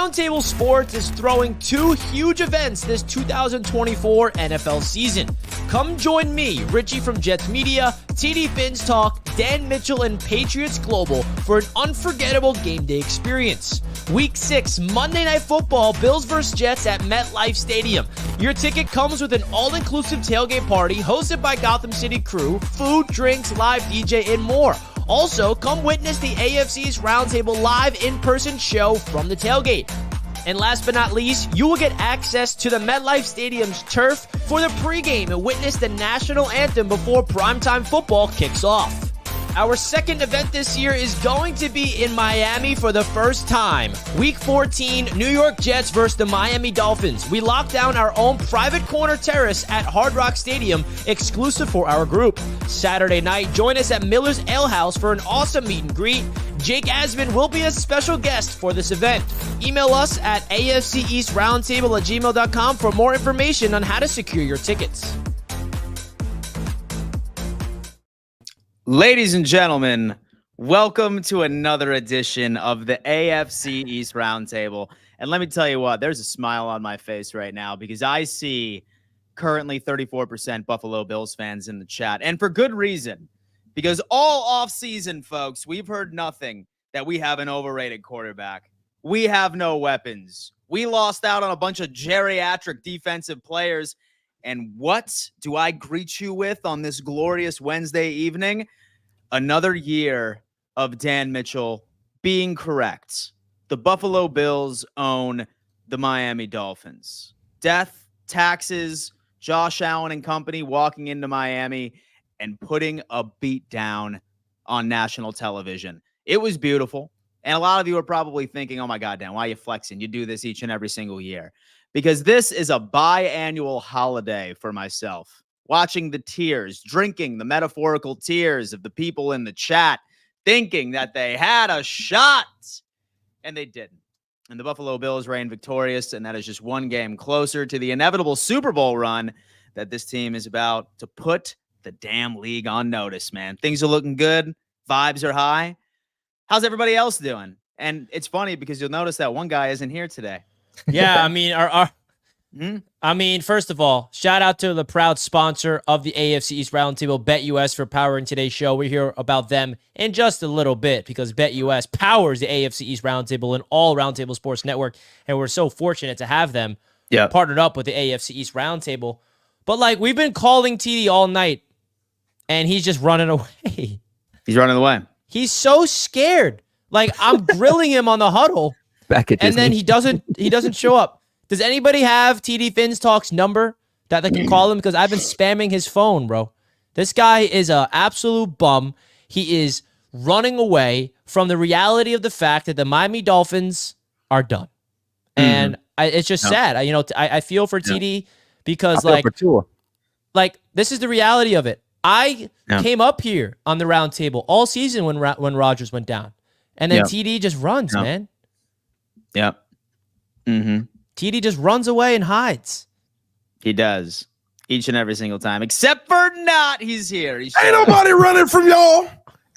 Roundtable Sports is throwing two huge events this 2024 NFL season. Come join me, Richie from Jets Media, TD Finns Talk, Dan Mitchell, and Patriots Global for an unforgettable game day experience. Week 6, Monday Night Football, Bills vs. Jets at MetLife Stadium. Your ticket comes with an all-inclusive tailgate party hosted by Gotham City crew, food, drinks, live DJ, and more. Also, come witness the AFC East Roundtable live in-person show from the tailgate. And last but not least, you will get access to the MetLife Stadium's turf for the pregame and witness the national anthem before primetime football kicks off. Our second event this year is going to be in Miami for the first time. Week 14, New York Jets versus the Miami Dolphins. We locked down our own private corner terrace at Hard Rock Stadium, exclusive for our group. Saturday night, join us at Miller's Ale House for an awesome meet and greet. Jake Asman will be a special guest for this event. Email us at afceastroundtable@gmail.com for more information on how to secure your tickets. Ladies and gentlemen, welcome to another edition of the AFC East Roundtable. And let me tell you what, there's a smile on my face right now because I see currently 34% Buffalo Bills fans in the chat. And for good reason, because all offseason, folks, we've heard nothing that we have an overrated quarterback. We have no weapons. We lost out on a bunch of geriatric defensive players. And what do I greet you with on this glorious Wednesday evening? Another year of Dan Mitchell being correct. The Buffalo Bills own the Miami Dolphins. Death, taxes, Josh Allen and company walking into Miami and putting a beat down on national television. It was beautiful. And a lot of you are probably thinking, oh my God, Dan, why are you flexing? You do this each and every single year. Because this is a biannual holiday for myself. Watching the tears, drinking the metaphorical tears of the people in the chat, thinking that they had a shot, and they didn't. And the Buffalo Bills reign victorious, and that is just one game closer to the inevitable Super Bowl run that this team is about to put the damn league on notice, man. Things are looking good. Vibes are high. How's everybody else doing? And it's funny because you'll notice that one guy isn't here today. Yeah, I mean, first of all, shout out to the proud sponsor of the AFC East Roundtable, BetUS, for powering today's show. We hear about them in just a little bit because BetUS powers the AFC East Roundtable and all Roundtable Sports Network, and we're so fortunate to have them partnered up with the AFC East Roundtable. But, like, we've been calling TD all night, and he's just running away. He's running away. He's so scared. Like, I'm grilling him on the huddle. And then he doesn't show up. Does anybody have TD Finns Talk's number that they can call him? Because I've been spamming his phone, bro. This guy is an absolute bum. He is running away from the reality of the fact that the Miami Dolphins are done. And it's just sad. I feel for TD because this is the reality of it. I came up here on the round table all season when Rodgers went down. And then TD just runs, man. Yep. TD just runs away and hides. He does. Each and every single time. Except for not. He's here. Ain't nobody running from y'all.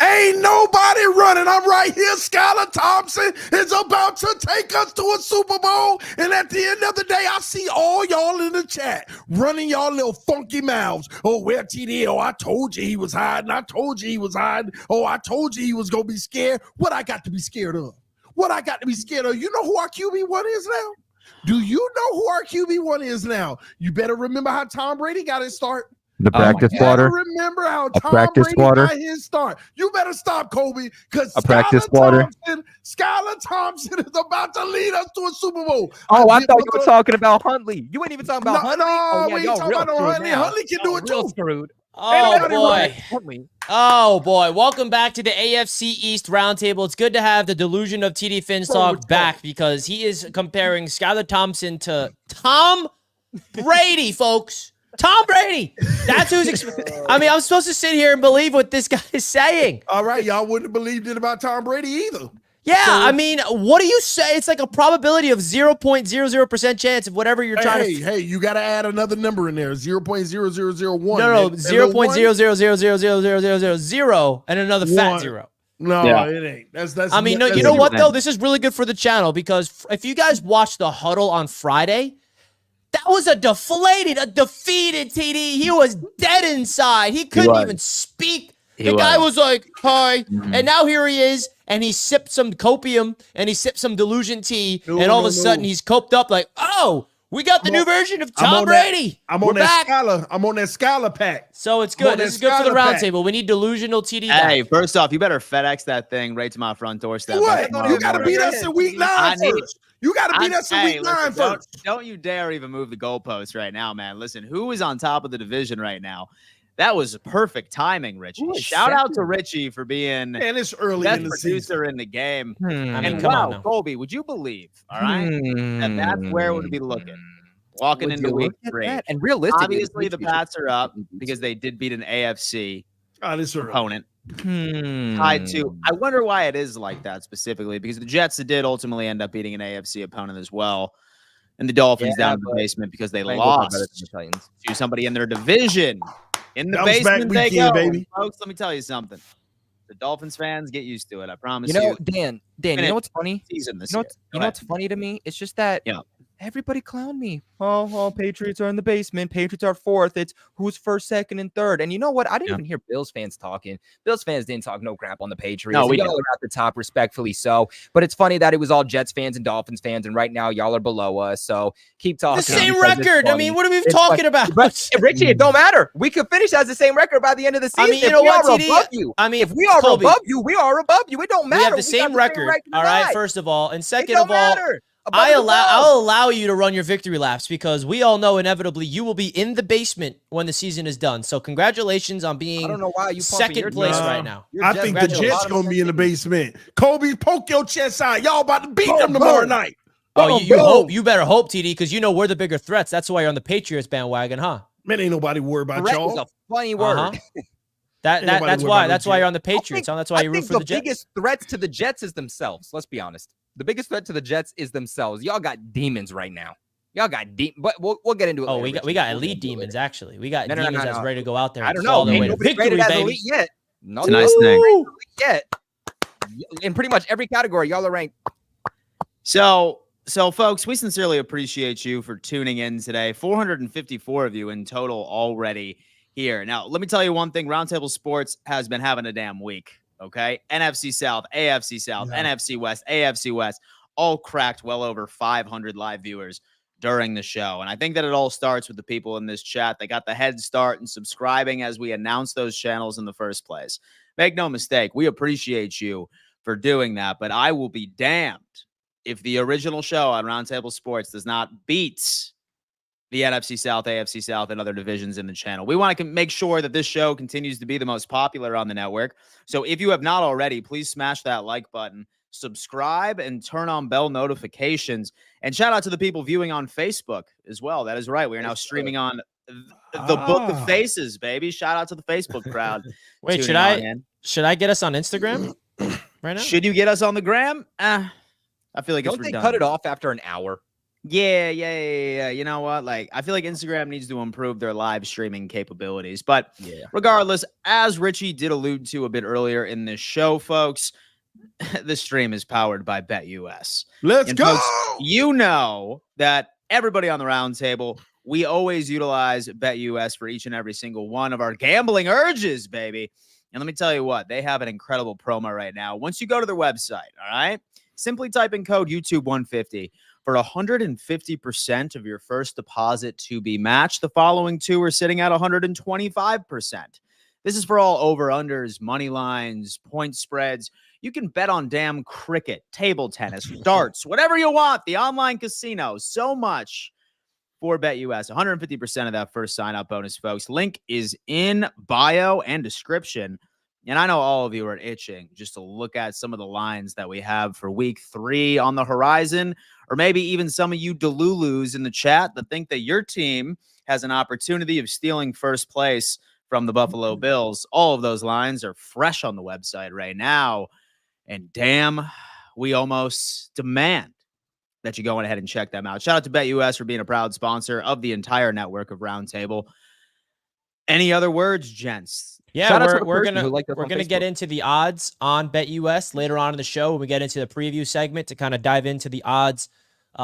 Ain't nobody running. I'm right here. Skylar Thompson is about to take us to a Super Bowl. And at the end of the day, I see all y'all in the chat running y'all little funky mouths. Oh, where TD? Oh, I told you he was hiding. I told you he was hiding. Oh, I told you he was going to be scared. What I got to be scared of? What I got to be scared of? You know who our QB1 is now? Do you know who our QB1 is now? You better remember how Tom Brady got his start. The practice squatter. Remember how Tom Brady got his start. You better stop, Kobe, because Skylar Thompson is about to lead us to a Super Bowl. Oh, I thought you were talking about Huntley. You ain't even talking about Huntley. No, we ain't talking about no Huntley. Huntley can do it too. Screwed. Oh, boy. Oh, boy. Welcome back to the AFC East Roundtable. It's good to have the delusion of TD Finns Talk back because he is comparing Skylar Thompson to Tom Brady, folks. Tom Brady. That's who's... I'm supposed to sit here and believe what this guy is saying. All right. Y'all wouldn't have believed it about Tom Brady either. Yeah, what do you say? It's like a probability of 0.00% chance of whatever you're trying to... Hey, you got to add another number in there, 0.0001. No, 0.00000000 and another fat zero. No, Yeah. it ain't. That's. I mean, no, you know what though? This is really good for the channel because if you guys watched the huddle on Friday, that was a defeated TD. He was dead inside. He couldn't even speak. The guy was like, "Hi," and now here he is, and he sipped some copium and he sipped some delusion tea, and all of a sudden he's coped up like, "Oh, we got the new version of Tom Brady. I'm on that Scala. I'm on that Scala pack. So it's good. This is good for the roundtable. We need delusional TD. Hey, first off, you better FedEx that thing right to my front doorstep. What? You got to beat us in week 9 first. You got to beat us in week 9 first. Don't you dare even move the goalposts right now, man. Listen, who is on top of the division right now? That was perfect timing, Richie. Shout out to Richie for being it's early best in the producer season. in the game. I mean, And come wow, on now. Colby, would you believe, all right, that's where it would be looking. Walking into week 3. And realistically, Obviously, the Pats are up because they did beat an AFC opponent. Tied to. I wonder why it is like that specifically, because the Jets did ultimately end up beating an AFC opponent as well. And the Dolphins down in the basement because they lost to somebody in their division. In the basement they go, baby. Folks, let me tell you something. The Dolphins fans, get used to it. I promise you. You know, Dan, you know what's funny? You know what's funny to me? It's just that everybody clown me. Oh, Patriots are in the basement. Patriots are 4th. It's who's 1st, 2nd, and 3rd. And you know what? I didn't even hear Bills fans talking. Bills fans didn't talk no crap on the Patriots. No, y'all are at the top, respectfully so. But it's funny that it was all Jets fans and Dolphins fans, and right now y'all are below us. So keep talking. The same record. I mean, what are we talking about? But Richie, it don't matter. We could finish as the same record by the end of the season. I mean, you know what, TD? Above you. I mean, if we are Colby, above you, we are above you. It don't matter. We have the same record. All right, first of all, and second of all. I'll allow you to run your victory laps because we all know inevitably you will be in the basement when the season is done. So congratulations on being second place right now. I think the Jets going to be in the basement. Kobe, poke your chest out. Y'all about to beat them tomorrow night. Oh, you better hope, TD, because you know we're the bigger threats. That's why you're on the Patriots bandwagon, huh? Man, ain't nobody worried about y'all. That's a funny word. That's why you're on the Patriots. That's why you root for the Jets. The biggest threats to the Jets is themselves. Let's be honest. The biggest threat to the Jets is themselves. Y'all got demons right now. Y'all got but we'll get into it. Oh, later, we got elite demons actually. We got demons that's ready to go out there. I don't know. Ain't nobody rated as elite yet. No, it's a nice thing. Yet. In pretty much every category, y'all are ranked. So folks, we sincerely appreciate you for tuning in today. 454 of you in total already here. Now, let me tell you one thing. Roundtable Sports has been having a damn week. Okay, NFC South, AFC South, NFC West, AFC West, all cracked well over 500 live viewers during the show. And I think that it all starts with the people in this chat. They got the head start in subscribing as we announced those channels in the first place. Make no mistake, we appreciate you for doing that, but I will be damned if the original show on Roundtable Sports does not beat the NFC South, AFC South, and other divisions in the channel. We want to make sure that this show continues to be the most popular on the network. So if you have not already, please smash that like button, subscribe, and turn on bell notifications. And shout out to the people viewing on Facebook as well. That is right. We are now streaming on the Book of Faces, baby. Shout out to the Facebook crowd. Wait, should I get us on Instagram right now? Should you get us on the gram? I feel like don't they cut it off after an hour? Yeah. You know what? Like, I feel like Instagram needs to improve their live streaming capabilities. But regardless, as Richie did allude to a bit earlier in this show, folks, this stream is powered by BetUS. Let's go. Folks, you know that everybody on the round table, we always utilize BetUS for each and every single one of our gambling urges, baby. And let me tell you what, they have an incredible promo right now. Once you go to their website, all right, simply type in code YouTube150 for 150% of your first deposit to be matched. The following two are sitting at 125%. This is for all over-unders, money lines, point spreads. You can bet on damn cricket, table tennis, darts, whatever you want. The online casino, so much for BetUS. 150% of that first sign-up bonus, folks. Link is in bio and description. And I know all of you are itching just to look at some of the lines that we have for week 3 on the horizon, or maybe even some of you Delulus in the chat that think that your team has an opportunity of stealing first place from the Buffalo Bills. All of those lines are fresh on the website right now. And damn, we almost demand that you go ahead and check them out. Shout out to BetUS for being a proud sponsor of the entire network of Roundtable. Any other words, gents? Yeah, Shout out to the we're person who liked us gonna on get Facebook. into the odds on BetUS later on in the show when we get into the preview segment to kind of dive into the odds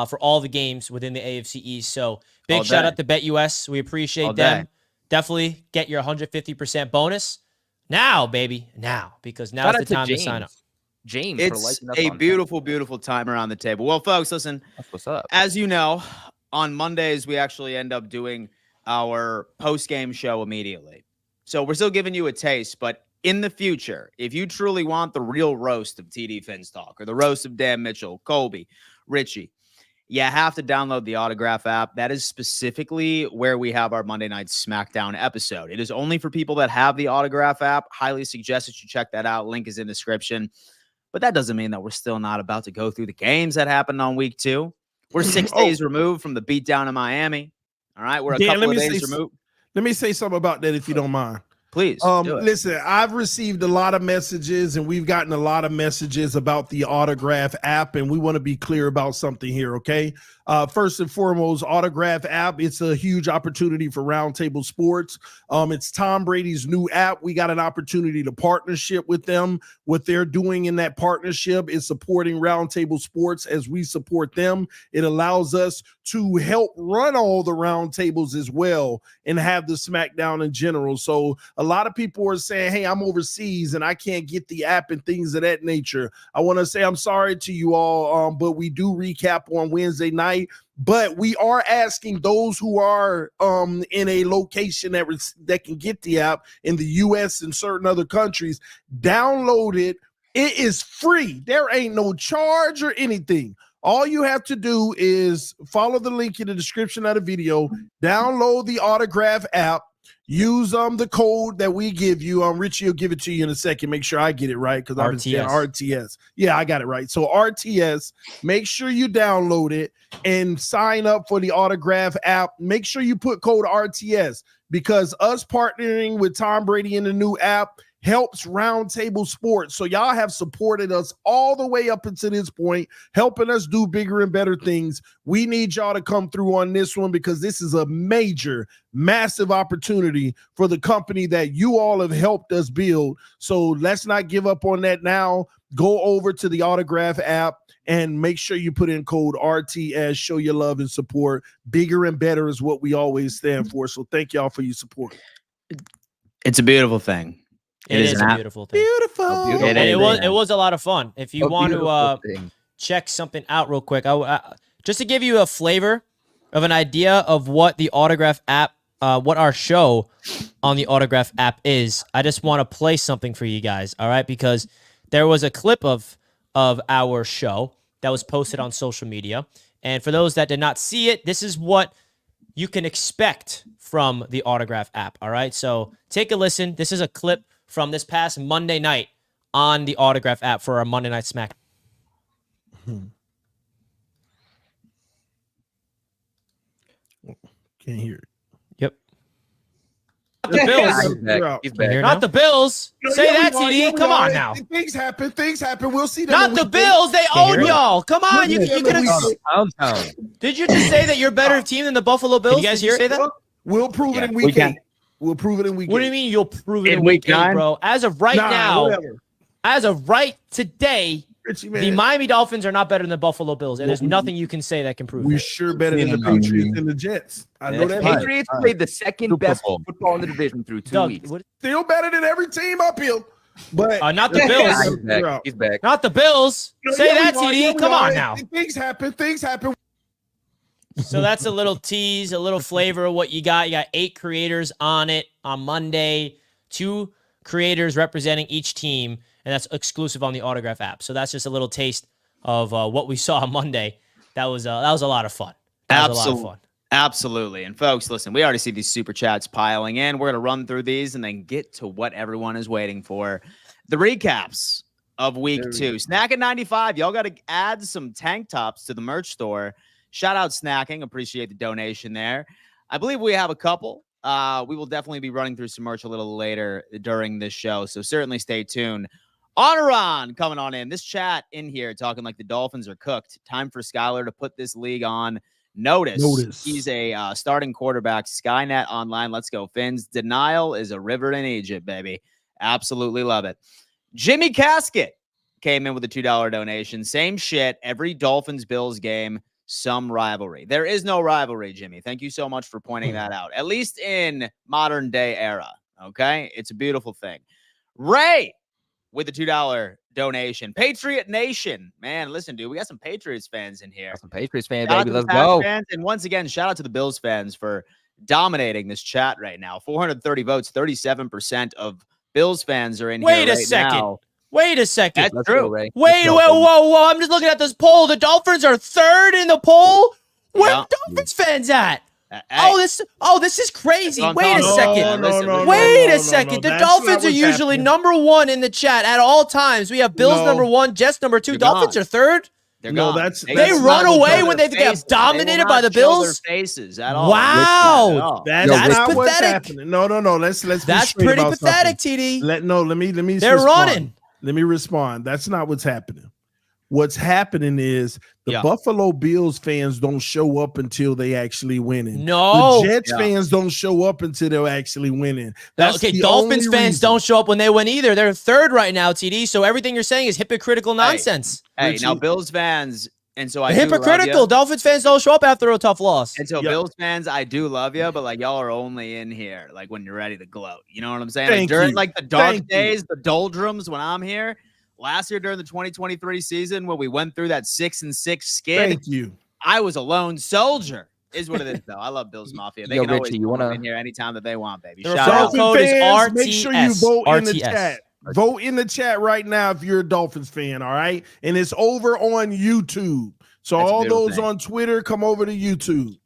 for all the games within the AFC East. So big All shout day. out to BetUS. We appreciate All them. day. Definitely get your 150% bonus now, baby. Now, because now's Shout the out to time to sign up. James for It's liking us a on beautiful, beautiful time around the table. Well, folks, listen, That's what's up. as you know, on Mondays, we actually end up doing our post-game show immediately. So we're still giving you a taste, but in the future, if you truly want the real roast of TD Finns Talk or the roast of Dan Mitchell, Colby, Richie, you have to download the Autograph app. That is specifically where we have our Monday Night SmackDown episode. It is only for people that have the Autograph app. Highly suggest that you check that out. Link is in the description. But that doesn't mean that we're still not about to go through the games that happened on week 2. We're 6 days removed from the beatdown in Miami. All right, we're a Dan, couple of days removed. Let me say something about that if you don't mind. Please do it. Listen, I've received a lot of messages and we've gotten a lot of messages about the Autograph app, and we want to be clear about something here, okay? First and foremost, Autograph app, it's a huge opportunity for Roundtable Sports. It's Tom Brady's new app. We got an opportunity to partnership with them. What they're doing in that partnership is supporting Roundtable Sports as we support them. It allows us to help run all the roundtables as well and have the SmackDown in general. So a lot of people are saying, hey, I'm overseas and I can't get the app and things of that nature. I want to say I'm sorry to you all, but we do recap on Wednesday night. But we are asking those who are in a location that can get the app in the U.S. and certain other countries, download it. It is free. There ain't no charge or anything. All you have to do is follow the link in the description of the video, download the Autograph app, use the code that we give you. Richie will give it to you in a second. Make sure I get it right because I've been saying RTS. Yeah, I got it right. So RTS, make sure you download it and sign up for the Autograph app. Make sure you put code RTS because us partnering with Tom Brady in the new app helps Roundtable Sports. So y'all have supported us all the way up until this point, helping us do bigger and better things. We need y'all to come through on this one because this is a major, massive opportunity for the company that you all have helped us build. So let's not give up on that now. Go over to the Autograph app and make sure you put in code RTS. Show your love and support. Bigger and better is what we always stand for. So thank y'all for your support. It's a beautiful thing. It is a beautiful thing. Beautiful. And it was a lot of fun. If you want to check something out real quick, just to give you a flavor of an idea of what the Autograph app, what our show on the Autograph app is, I just want to play something for you guys, all right? Because there was a clip of our show that was posted on social media. And for those that did not see it, this is what you can expect from the Autograph app, all right? So take a listen. This is a clip from this past Monday night on the Autograph app for our Monday Night Smack. Can't hear it. Yep. Not the Bills. He's back. Not the Bills. Say that, TD. Come on now. Things happen. Things happen. We'll see them. Not the Bills. They own y'all. Come on. You could have. Did you just say that you're a better team than the Buffalo Bills? Can you guys hear it? We'll prove it in week 8. We'll prove it in week 8. What do you mean you'll prove it in week 8, bro? As of right now, as of right today, the Miami Dolphins are not better than the Buffalo Bills, and there's nothing you can say that can prove we're it. sure better than the Patriots and the Jets. I know that. Patriots played the second best football in the division through 2 weeks. Still better than every team up here. But not the Bills. He's back. Not the Bills. Say that, TD. Come on now. Things happen. Things happen. So that's a little tease, a little flavor of what you got. You got 8 creators on it on Monday, 2 creators representing each team, and that's exclusive on the Autograph app. So that's just a little taste of what we saw on Monday. That was a lot of fun. Absolutely. And folks, listen, we already see these super chats piling in. We're going to run through these and then get to what everyone is waiting for. The recaps of week 2. Snack at 95. Y'all got to add some tank tops to the merch store. Shout out Snacking. Appreciate the donation there. I believe we have a couple. We will definitely be running through some merch a little later during this show, so certainly stay tuned. Honoron coming on in. This chat in here talking like the Dolphins are cooked. Time for Skylar to put this league on Notice. He's a starting quarterback. Skynet Online. Let's go, Fins. Denial is a river in Egypt, baby. Absolutely love it. Jimmy Casket came in with a $2 donation. Same shit. Every Dolphins-Bills game, some rivalry. There is no rivalry, Jimmy. Thank you so much for pointing that out. At least in modern day era. Okay? It's a beautiful thing. Ray with a $2 donation. Patriot Nation. Man, listen, dude, we got some Patriots fans in here. Some Patriots fans, Shout out baby. to the Let's go. fans. And once again, shout out to the Bills fans for dominating this chat right now. 430 votes, 37% of Bills fans are in here Wait a right second. now. Wait a second. That's Let's true. go, Ray. Wait, Let's go, whoa. I'm just looking at this poll. The Dolphins are third in the poll. Where Yeah. are Dolphins fans at? Hey, This is crazy. That's what Wait I'm a talking second. about. Listen. Wait a second. The That's not Dolphins are what's usually happening. number one in the chat at all times. We have Bills No. number one, Jets number two. They're Dolphins gone. are third. They're No, gone. that's- They that's run not away what when they get Faces. dominated They will by the not show Bills. their faces at all. Wow. That's Yo, not what's pathetic. happening. No. Let's be That's straight pretty about pathetic, something. TD. Let me They're respond. running. Let me respond. That's not what's happening. What's happening is the Yeah. Buffalo Bills fans don't show up until they actually winning. No. The Jets Yeah. fans don't show up until they're actually winning. That's Okay, the Dolphins only fans reason. don't show up when they win either. They're third right now, TD. So everything you're saying is hypocritical nonsense. Hey, Richie. now Bills fans, and so I They're do love hypocritical. ya. Dolphins fans don't show up after a tough loss. And so Yeah. Bills fans, I do love you, but like y'all are only in here like when you're ready to gloat. You know what I'm saying? Like, Thank during you. like the dark Thank you. days, the doldrums when I'm here. Last year during the 2023 season when we went through that 6-6 skid, Thank you. I was a lone soldier. Is what it is though. I love Bills Mafia. They Yo, can always Richie, you come wanna- in here anytime that they want, baby. The Shout referral out. code- code is Dolphin fans, make sure you RTS. vote in the RTS. chat. Vote in the chat right now if you're a Dolphins fan, all right? And it's over on YouTube. So That's a all beautiful those thing. on Twitter, come over to YouTube.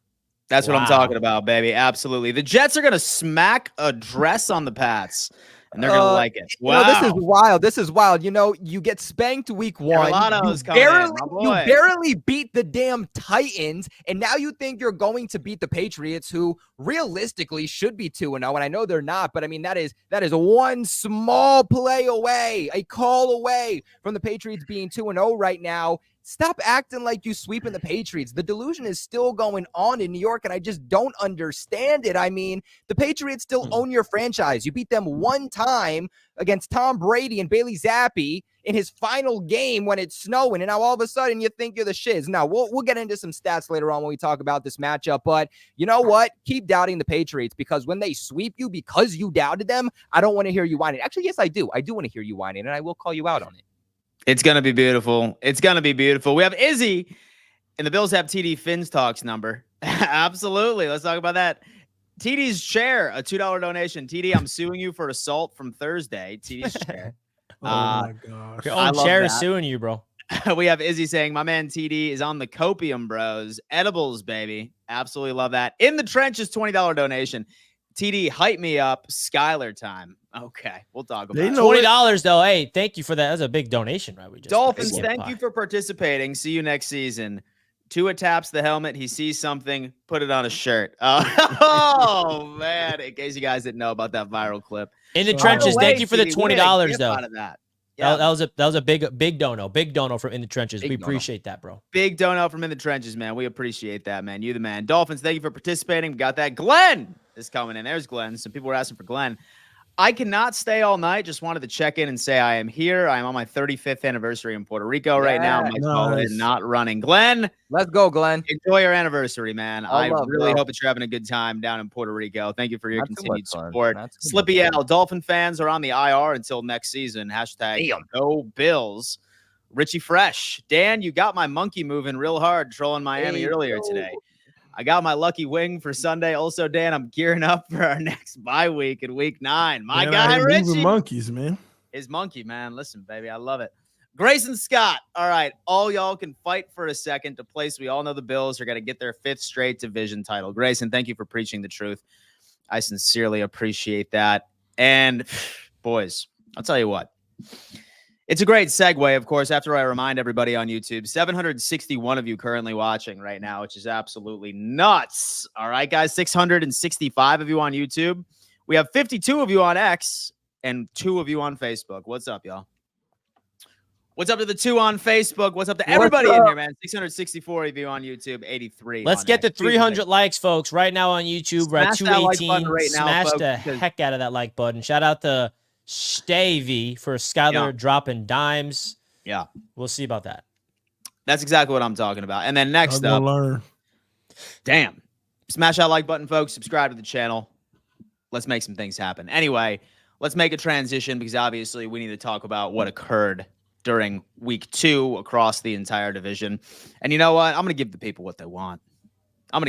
That's what I'm Wow. talking about, baby. Absolutely. The Jets are gonna smack a dress on the Pats, and they're gonna like it. You know, Wow. this is wild. This is wild. You know, you get spanked week one. Carolina's You coming in, barely, my you boy. barely beat the damn Titans, and now you think you're going to beat the Patriots, who realistically should be 2-0. And I know they're not, but I mean that is one small play away, a call away from the Patriots being 2-0 right now. Stop acting like you sweeping the Patriots. The delusion is still going on in New York, and I just don't understand it. I mean, the Patriots still own your franchise. You beat them one time against Tom Brady and Bailey Zappi in his final game when it's snowing, and now all of a sudden you think you're the shiz. Now, we'll get into some stats later on when we talk about this matchup, but you know what? Keep doubting the Patriots, because when they sweep you because you doubted them, I don't want to hear you whining. Actually, yes, I do. I do want to hear you whining, and I will call you out on it. It's going to be beautiful. It's going to be beautiful. We have Izzy, and the Bills have TD Fins Talks number. Absolutely. Let's talk about that. TD's chair, a $2 donation. TD, I'm suing you for assault from Thursday. TD's chair. Oh my gosh. Your I own love chair is that. suing you, bro. We have Izzy saying, my man TD is on the copium, bros. Edibles, baby. Absolutely love that. In the Trenches, $20 donation. TD, hype me up. Skylar time. Okay, we'll talk about They it. know $20 though. Hey, thank you for that. That's a big donation, right? We just Dolphins, did. thank you for participating. See you next season. Tua taps the helmet. He sees something. Put it on a shirt. Oh, man. In case you guys didn't know about that viral clip. In the By the trenches. way, Thank you for the TD, we made a $20 gif though. out of that. That, Yeah, that was a big dono from In the Trenches. Big We dono. appreciate that, bro. big donut from In the Trenches, man. We appreciate that, man. You the man. Dolphins, thank you for participating. We got that. Glenn is coming in. There's Glenn. Some people were asking for Glenn. I cannot stay all night. Just wanted to check in and say I am here. I am on my 35th anniversary in Puerto Rico right now. My phone is Nice. not running. Glenn, Let's go, Glenn. enjoy your anniversary, man. I love, really bro. hope that you're having a good time down in Puerto Rico. Thank you for your Not too continued much fun. support. Not too Slippy much fun. L, Dolphin fans are on the IR until next season. Hashtag Damn. Go Bills. Richie Fresh. Dan, you got my monkey moving real hard trolling Miami Hey, earlier yo. today. I got my lucky wing for Sunday. Also, Dan, I'm gearing up for our next bye week in week 9. My Man, guy, I ain't moving Richie. monkeys, man. His monkey, man. Listen, baby, I love it. Grayson Scott. All right, all y'all can fight for a second to place. We all know the Bills are going to get their 5th straight division title. Grayson, thank you for preaching the truth. I sincerely appreciate that. And boys, I'll tell you what. It's a great segue, of course, after I remind everybody on YouTube, 761 of you currently watching right now, which is absolutely nuts. All right, guys, 665 of you on YouTube. We have 52 of you on X and 2 of you on Facebook. What's up, y'all? What's up to the 2 on Facebook? What's up to everybody in here, man? 664 of you on YouTube, 83. Let's get to 300 likes, folks. Right now on YouTube, we're at 218. Like right now, Smash folks, the heck out of that like button. Shout out to Stavey for Skylar dropping dimes. Yeah. We'll see about that. That's exactly what I'm talking about. And then next up, damn, smash that like button, folks. Subscribe to the channel. Let's make some things happen. Anyway, let's make a transition because obviously we need to talk about what occurred during week 2 across the entire division. And you know what? I'm going to give the people what they want. We're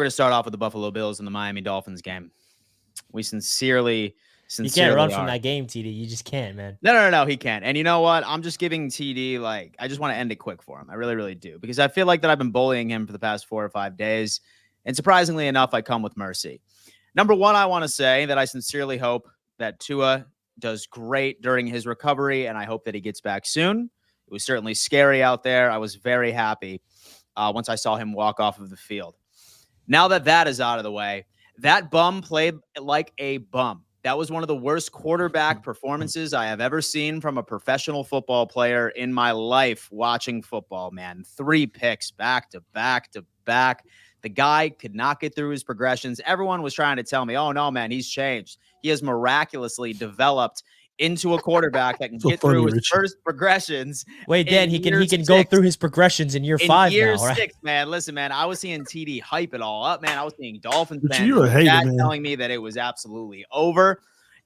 going to start off with the Buffalo Bills and the Miami Dolphins game. We sincerely you can't run from that game, TD. You just can't, man. No, he can't. And you know what? I'm just giving TD, like, I just want to end it quick for him. I really, really do. Because I feel like that I've been bullying him for the past 4 or 5 days. And surprisingly enough, I come with mercy. Number one, I want to say that I sincerely hope that Tua does great during his recovery, and I hope that he gets back soon. It was certainly scary out there. I was very happy once I saw him walk off of the field. Now that that is out of the way, that bum played like a bum. That was one of the worst quarterback performances I have ever seen from a professional football player in my life watching football, man. 3 picks back to back to back. The guy could not get through his progressions. Everyone was trying to tell me, oh, no, man, he's changed. He has miraculously developed into a quarterback that can get through his first progressions. Wait, Dan, he can go through his progressions in year 5 year now, right? 6, man. Listen, man, I was seeing TD hype it all up, man. I was seeing Dolphins fans telling me that it was absolutely over.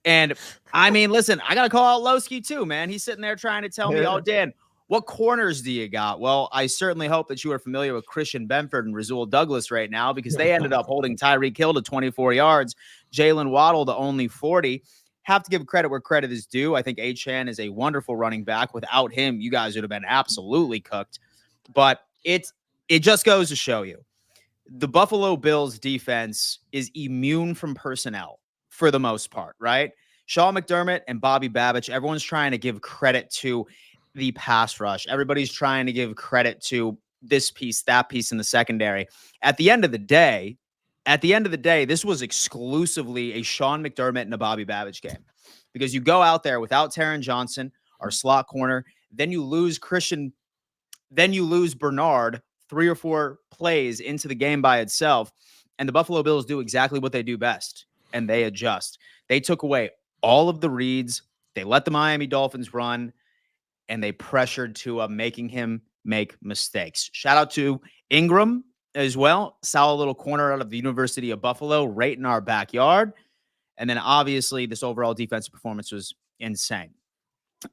And, I mean, listen, I got to call out Loski too, man. He's sitting there trying to tell me, oh, Dan, what corners do you got? Well, I certainly hope that you are familiar with Christian Benford and Rasul Douglas right now because they ended up holding Tyreek Hill to 24 yards, Jalen Waddle to only 40. Have to give credit where credit is due. I think Achane is a wonderful running back. Without him, you guys would have been absolutely cooked. But it just goes to show you, the Buffalo Bills defense is immune from personnel for the most part, right? Sean McDermott and Bobby Babich, everyone's trying to give credit to the pass rush. Everybody's trying to give credit to this piece, that piece in the secondary. At the end of the day, this was exclusively a Sean McDermott and a Bobby Babich game because you go out there without Taron Johnson, our slot corner, then you lose Bernard 3 or 4 plays into the game by itself. And the Buffalo Bills do exactly what they do best, and they adjust. They took away all of the reads. They let the Miami Dolphins run, and they pressured Tua, making him make mistakes. Shout out to Ingram as well. Solid little corner out of the University of Buffalo, right in our backyard. And then obviously this overall defensive performance was insane.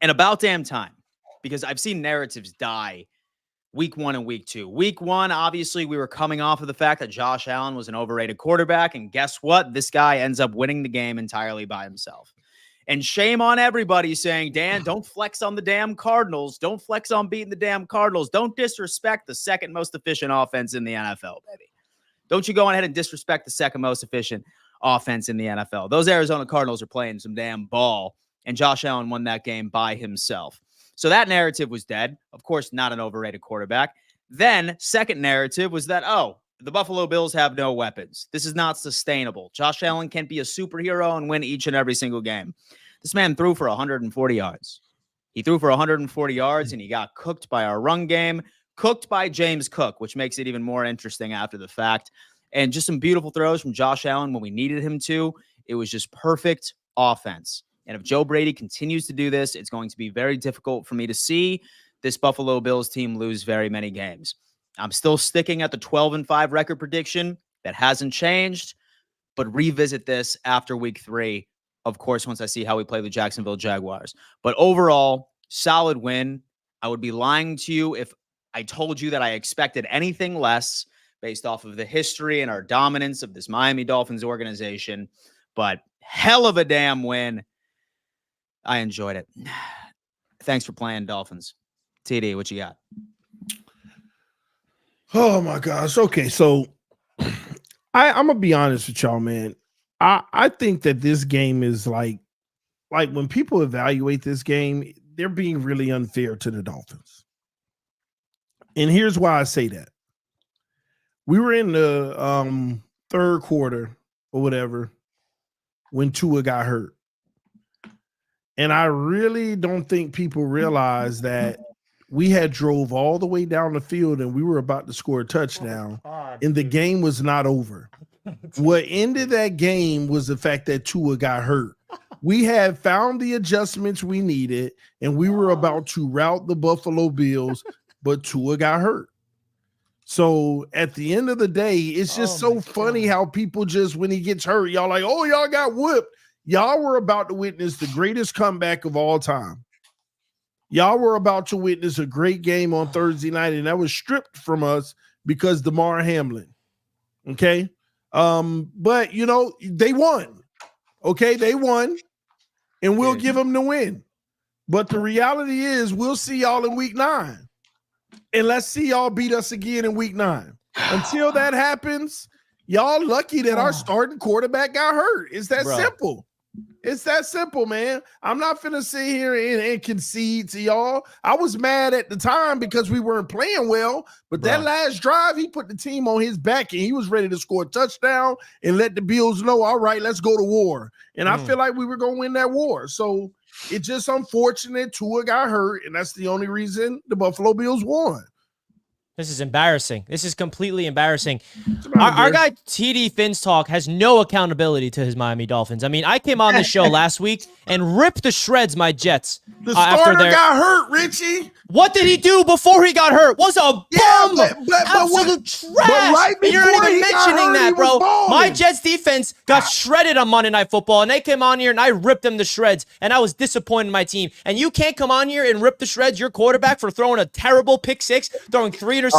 And about damn time, because I've seen narratives die week 1 and week 2. Week 1, obviously we were coming off of the fact that Josh Allen was an overrated quarterback. And guess what? This guy ends up winning the game entirely by himself. And shame on everybody saying, Dan, don't flex on the damn Cardinals. Don't flex on beating the damn Cardinals. Don't disrespect the second most efficient offense in the NFL, baby. Don't you go on ahead and disrespect the second most efficient offense in the NFL. Those Arizona Cardinals are playing some damn ball, and Josh Allen won that game by himself. So that narrative was dead. Of course, not an overrated quarterback. Then second narrative was that, oh, the Buffalo Bills have no weapons. This is not sustainable. Josh Allen can't be a superhero and win each and every single game. This man threw for 140 yards. He threw for 140 yards, and he got cooked by our run game, cooked by James Cook, which makes it even more interesting after the fact. And just some beautiful throws from Josh Allen when we needed him to. It was just perfect offense. And if Joe Brady continues to do this, it's going to be very difficult for me to see this Buffalo Bills team lose very many games. I'm still sticking at the 12-5 record prediction. That hasn't changed, but revisit this after week 3. Of course, once I see how we play the Jacksonville Jaguars. But overall, solid win. I would be lying to you if I told you that I expected anything less based off of the history and our dominance of this Miami Dolphins organization. But hell of a damn win. I enjoyed it. Thanks for playing, Dolphins. TD, what you got? Oh, my gosh. Okay, so I'm going to be honest with y'all, man. I think that this game is like when people evaluate this game, they're being really unfair to the Dolphins. And here's why I say that. We were in the third quarter or whatever when Tua got hurt. And I really don't think people realize that we had drove all the way down the field and we were about to score a touchdown, and the game was not over. What ended that game was the fact that Tua got hurt. We had found the adjustments we needed, and we were about to rout the Buffalo Bills, but Tua got hurt. So at the end of the day, it's just so funny how people just, when he gets hurt, y'all like, oh, y'all got whipped. Y'all were about to witness the greatest comeback of all time. Y'all were about to witness a great game on Thursday night, and that was stripped from us because Damar Hamlin. Okay? But, you know, they won. Okay? They won, and we'll give them the win. But the reality is we'll see y'all in week 9. And let's see y'all beat us again in week 9. Until that happens, y'all lucky that our starting quarterback got hurt. It's that simple. It's that simple, man. I'm not finna sit here and concede to y'all. I was mad at the time because we weren't playing well, but that last drive, he put the team on his back and he was ready to score a touchdown and let the Bills know, all right, let's go to war. And I feel like we were going to win that war. So it's just unfortunate Tua got hurt, and that's the only reason the Buffalo Bills won. This is embarrassing. This is completely embarrassing. Our guy TD Finstock has no accountability to his Miami Dolphins. I mean, I came on the show last week and ripped to shreds my Jets. The starter got hurt, Richie. What did he do before he got hurt? Was a bum. Absolute trash. And you're not even mentioning that, bro. My Jets defense got shredded on Monday Night Football, and they came on here and I ripped them to shreds, and I was disappointed in my team. And you can't come on here and rip to shreds your quarterback for throwing a terrible pick 6, throwing 3 interceptions,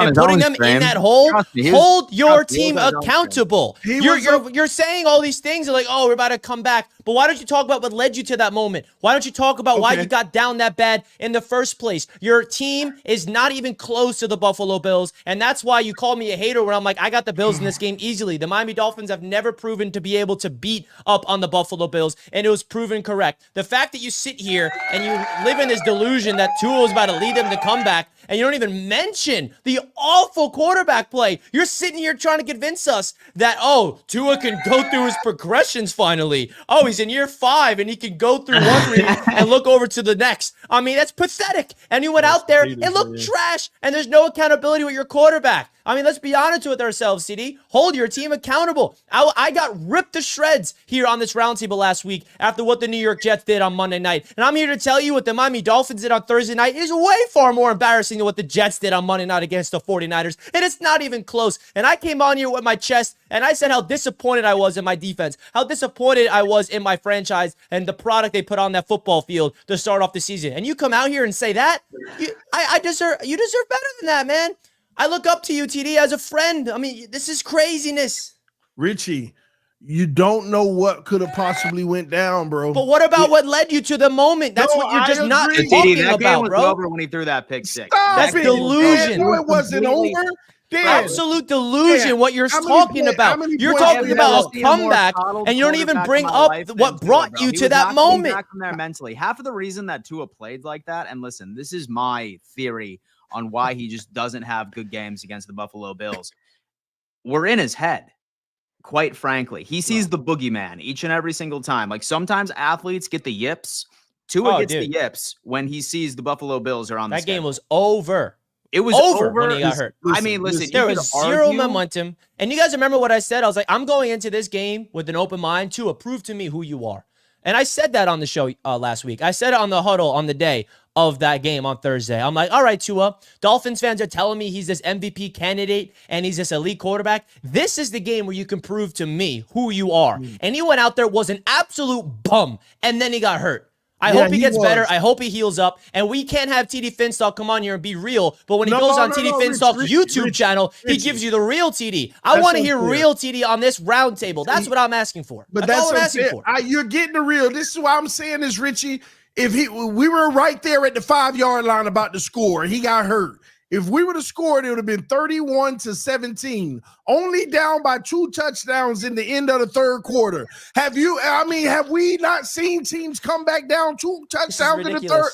and putting them in that hole. Hold your team accountable. You're saying all these things, like, oh, we're about to come back. But why don't you talk about what led you to that moment? Why don't you talk about why you got down that bad in the first place? Your team is not even close to the Buffalo Bills, and that's why you call me a hater when I'm like, I got the Bills in this game easily. The Miami Dolphins have never proven to be able to beat up on the Buffalo Bills, and it was proven correct. The fact that you sit here and you live in this delusion that Tua was about to lead them to comeback, and you don't even mention the awful quarterback play. You're sitting here trying to convince us that, oh, Tua can go through his progressions finally. Oh, he's in year 5 and he can go through one read and look over to the next. I mean, that's pathetic. And you went out there and looked trash, and there's no accountability with your quarterback. I mean, let's be honest with ourselves, CD. Hold your team accountable. I got ripped to shreds here on this roundtable last week after what the New York Jets did on Monday night. And I'm here to tell you what the Miami Dolphins did on Thursday night is way far more embarrassing than what the Jets did on Monday night against the 49ers. And it's not even close. And I came on here with my chest and I said how disappointed I was in my defense, how disappointed I was in my franchise and the product they put on that football field to start off the season. And you come out here and say that? You deserve better than that, man. I look up to you, TD, as a friend. I mean, this is craziness. Richie, you don't know what could have possibly went down, bro. But what about what led you to the moment? That's what you're just not talking that about, game was bro. Over when he threw that pick 6. That's delusion. No, it wasn't over. Absolute delusion. What you're talking about. You're talking about a comeback, and you don't even bring up what brought you to that moment. Back from there mentally. Half of the reason that Tua played like that, and listen, this is my theory on why he just doesn't have good games against the Buffalo Bills. We're in his head, quite frankly. He sees the boogeyman each and every single time. Like, sometimes athletes get the yips. Tua gets the yips when he sees the Buffalo Bills are on the schedule. That game was over. It was over when he got hurt. I mean, listen, there was zero momentum. And you guys remember what I said? I was like, I'm going into this game with an open mind. Tua, prove to me who you are. And I said that on the show last week. I said it on the huddle on the day of that game on Thursday. I'm like, all right, Tua, Dolphins fans are telling me he's this MVP candidate and he's this elite quarterback. This is the game where you can prove to me who you are. And he went out there, was an absolute bum, and then he got hurt. I hope he gets better. I hope he heals up. And we can't have TD Finstock come on here and be real. But when he goes on TD Finstock's YouTube channel, he gives you the real TD. I want to hear real TD on this roundtable. That's what I'm asking for. But that's all I'm asking for. You're getting the real. This is why I'm saying this, Richie. If we were right there at the 5-yard line about to score, and he got hurt. If we would have scored, it would have been 31-17, only down by 2 touchdowns in the end of the third quarter. Have we not seen teams come back down 2 touchdowns in the third?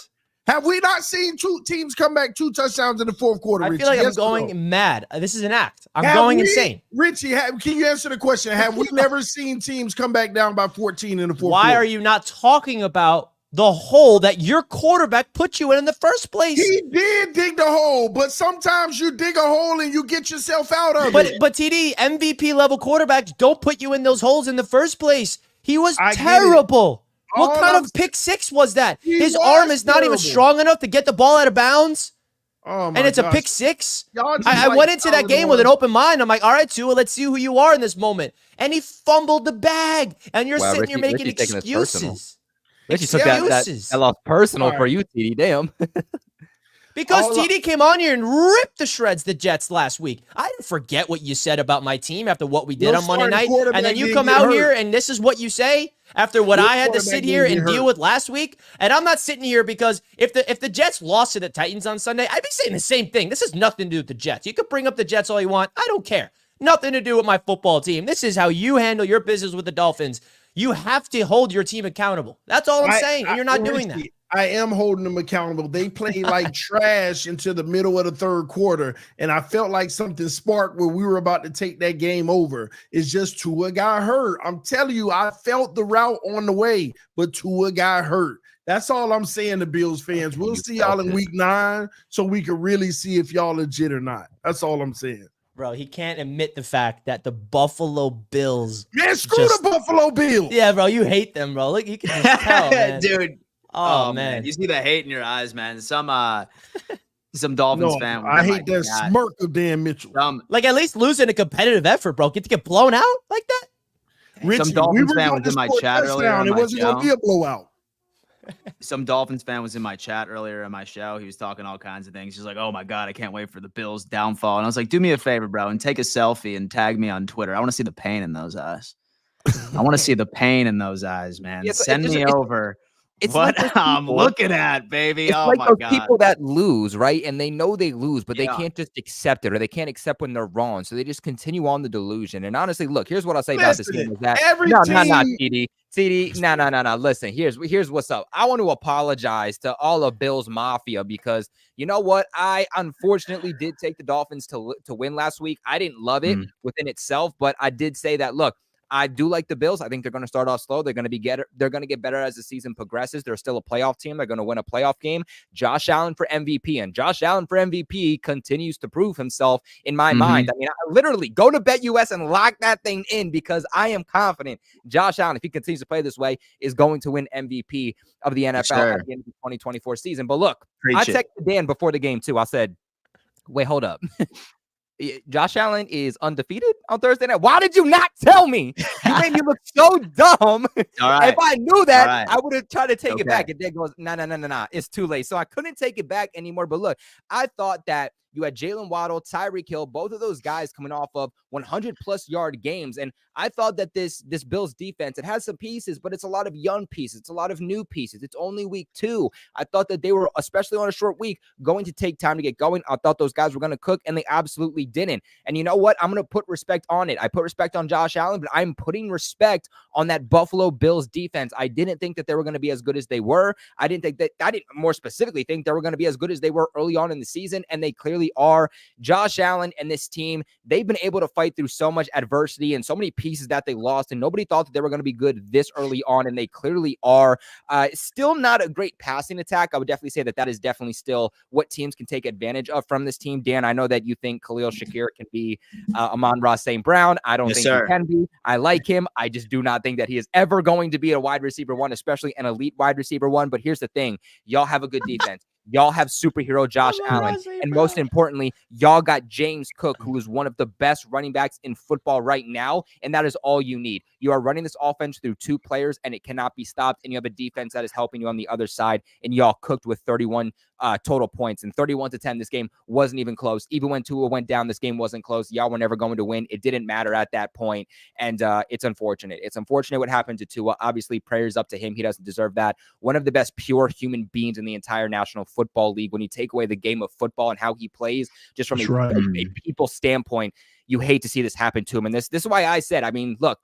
Have we not seen 2 teams come back 2 touchdowns in the fourth quarter, Richie? I feel like I'm going mad. This is an act. I'm going insane. Richie, can you answer the question? Have we never seen teams come back down by 14 in the fourth quarter? Why are you not talking about the hole that your quarterback put you in the first place. He did dig the hole, but sometimes you dig a hole and you get yourself out of it. But TD, MVP level quarterbacks don't put you in those holes in the first place. He was I terrible. What All kind I'm of pick six was that? He His was arm is not even terrible. strong enough to get the ball out of bounds. Oh my And it's a gosh. pick six. Y'all just I like went into that solid game with an ones. open mind. I'm like, all right, Tua, let's see who you are in this moment. And he fumbled the bag. And you're Wow, sitting here Richie making taking this personal. excuses. Richie took that lost personal All for right. you, TD. Damn. Because All TD came on here and ripped to shreds the Jets last week. I didn't forget what you said about my team after what we did Your on Monday starting night. quarterback And then you didn't come get out hurt. here and this is what you say after what Your I had to quarterback sit didn't here get and deal hurt. with last week. And I'm not sitting here because if the Jets lost to the Titans on Sunday, I'd be saying the same thing. This has nothing to do with the Jets. You could bring up the Jets all you want. I don't care. Nothing to do with my football team. This is how you handle your business with the Dolphins. You have to hold your team accountable. That's all I'm saying. And you're not doing that. I am holding them accountable. They played like trash until the middle of the third quarter, and I felt like something sparked where we were about to take that game over. It's just Tua got hurt. I'm telling you, I felt the route on the way, but Tua got hurt. That's all I'm saying to Bills fans. We'll see y'all in week 9 so we can really see if y'all legit or not. That's all I'm saying. Bro, he can't admit the fact that the Buffalo Bills. Man, screw the Buffalo Bills. Yeah, bro, you hate them, bro. Look, you can just tell, man. Dude. Oh, man. You see the hate in your eyes, man. Some Dolphins fan. I hate that smirk of Dan Mitchell. Like, at least losing a competitive effort, bro. Get to get blown out like that? Richie, some Dolphins we were fan going was to in my score a chat earlier touchdown. on It my wasn't going to show. be a blowout. Some Dolphins fan was in my chat earlier in my show. He was talking all kinds of things. He's like, oh my God, I can't wait for the Bills' downfall. And I was like, do me a favor, bro, and take a selfie and tag me on Twitter. I want to see the pain in those eyes. I want to see the pain in those eyes, man. Yeah, Send me over. It's what like I'm looking at, baby. It's oh like my those God. people that lose, right? And they know they lose, but they Yeah. can't just accept it, or they can't accept when they're wrong. So they just continue on the delusion. And honestly, look, here's what I'll say about this Listen, game is that every no, team- TD, no. Listen, here's what's up. I want to apologize to all of Bills Mafia because you know what? I unfortunately did take the Dolphins to win last week. I didn't love it within itself, but I did say that, look, I do like the Bills. I think they're going to start off slow. They're going to get better as the season progresses. They're still a playoff team. They're going to win a playoff game. Josh Allen for MVP, and Josh Allen for MVP continues to prove himself in my mind. I mean, I literally go to BetUS and lock that thing in because I am confident Josh Allen, if he continues to play this way, is going to win MVP of the NFL at the end of the 2024 season. But look, I texted Dan before the game too. I said, wait, hold up. Josh Allen is undefeated on Thursday night. Why did you not tell me? You made me look so dumb. If I knew that, I would have tried to take it back. And Dan goes, no. It's too late. So I couldn't take it back anymore. But look, I thought that you had Jalen Waddle, Tyreek Hill, both of those guys coming off of 100-plus yard games. And I thought that this Bills defense, it has some pieces, but it's a lot of young pieces. It's a lot of new pieces. It's only week 2. I thought that they were, especially on a short week, going to take time to get going. I thought those guys were going to cook, and they absolutely didn't. And you know what? I'm going to put respect on it. I put respect on Josh Allen, but I'm putting respect on that Buffalo Bills defense. I didn't think that they were going to be as good as they were. I didn't more specifically think they were going to be as good as they were early on in the season, and they clearly are. Josh Allen and this team, they've been able to fight through so much adversity and so many pieces that they lost, and nobody thought that they were going to be good this early on, and they clearly are. Still not a great passing attack. I would definitely say that is definitely still what teams can take advantage of from this team. Dan, I know that you think Khalil Shakir can be Amon-Ra St. Brown. I don't think he can be. I like him. I just do not think that he is ever going to be a wide receiver 1, especially an elite wide receiver 1. But here's the thing. Y'all have a good defense. Y'all have superhero Josh Allen. And most importantly, y'all got James Cook, who is one of the best running backs in football right now. And that is all you need. You are running this offense through 2 players, and it cannot be stopped. And you have a defense that is helping you on the other side. And y'all cooked with 31 total points. And 31-10, this game wasn't even close. Even when Tua went down, this game wasn't close. Y'all were never going to win. It didn't matter at that point. And it's unfortunate. It's unfortunate what happened to Tua. Obviously, prayers up to him. He doesn't deserve that. One of the best pure human beings in the entire National Football League. When you take away the game of football and how he plays, just from a people standpoint, you hate to see this happen to him. And this is why I said, I mean, look,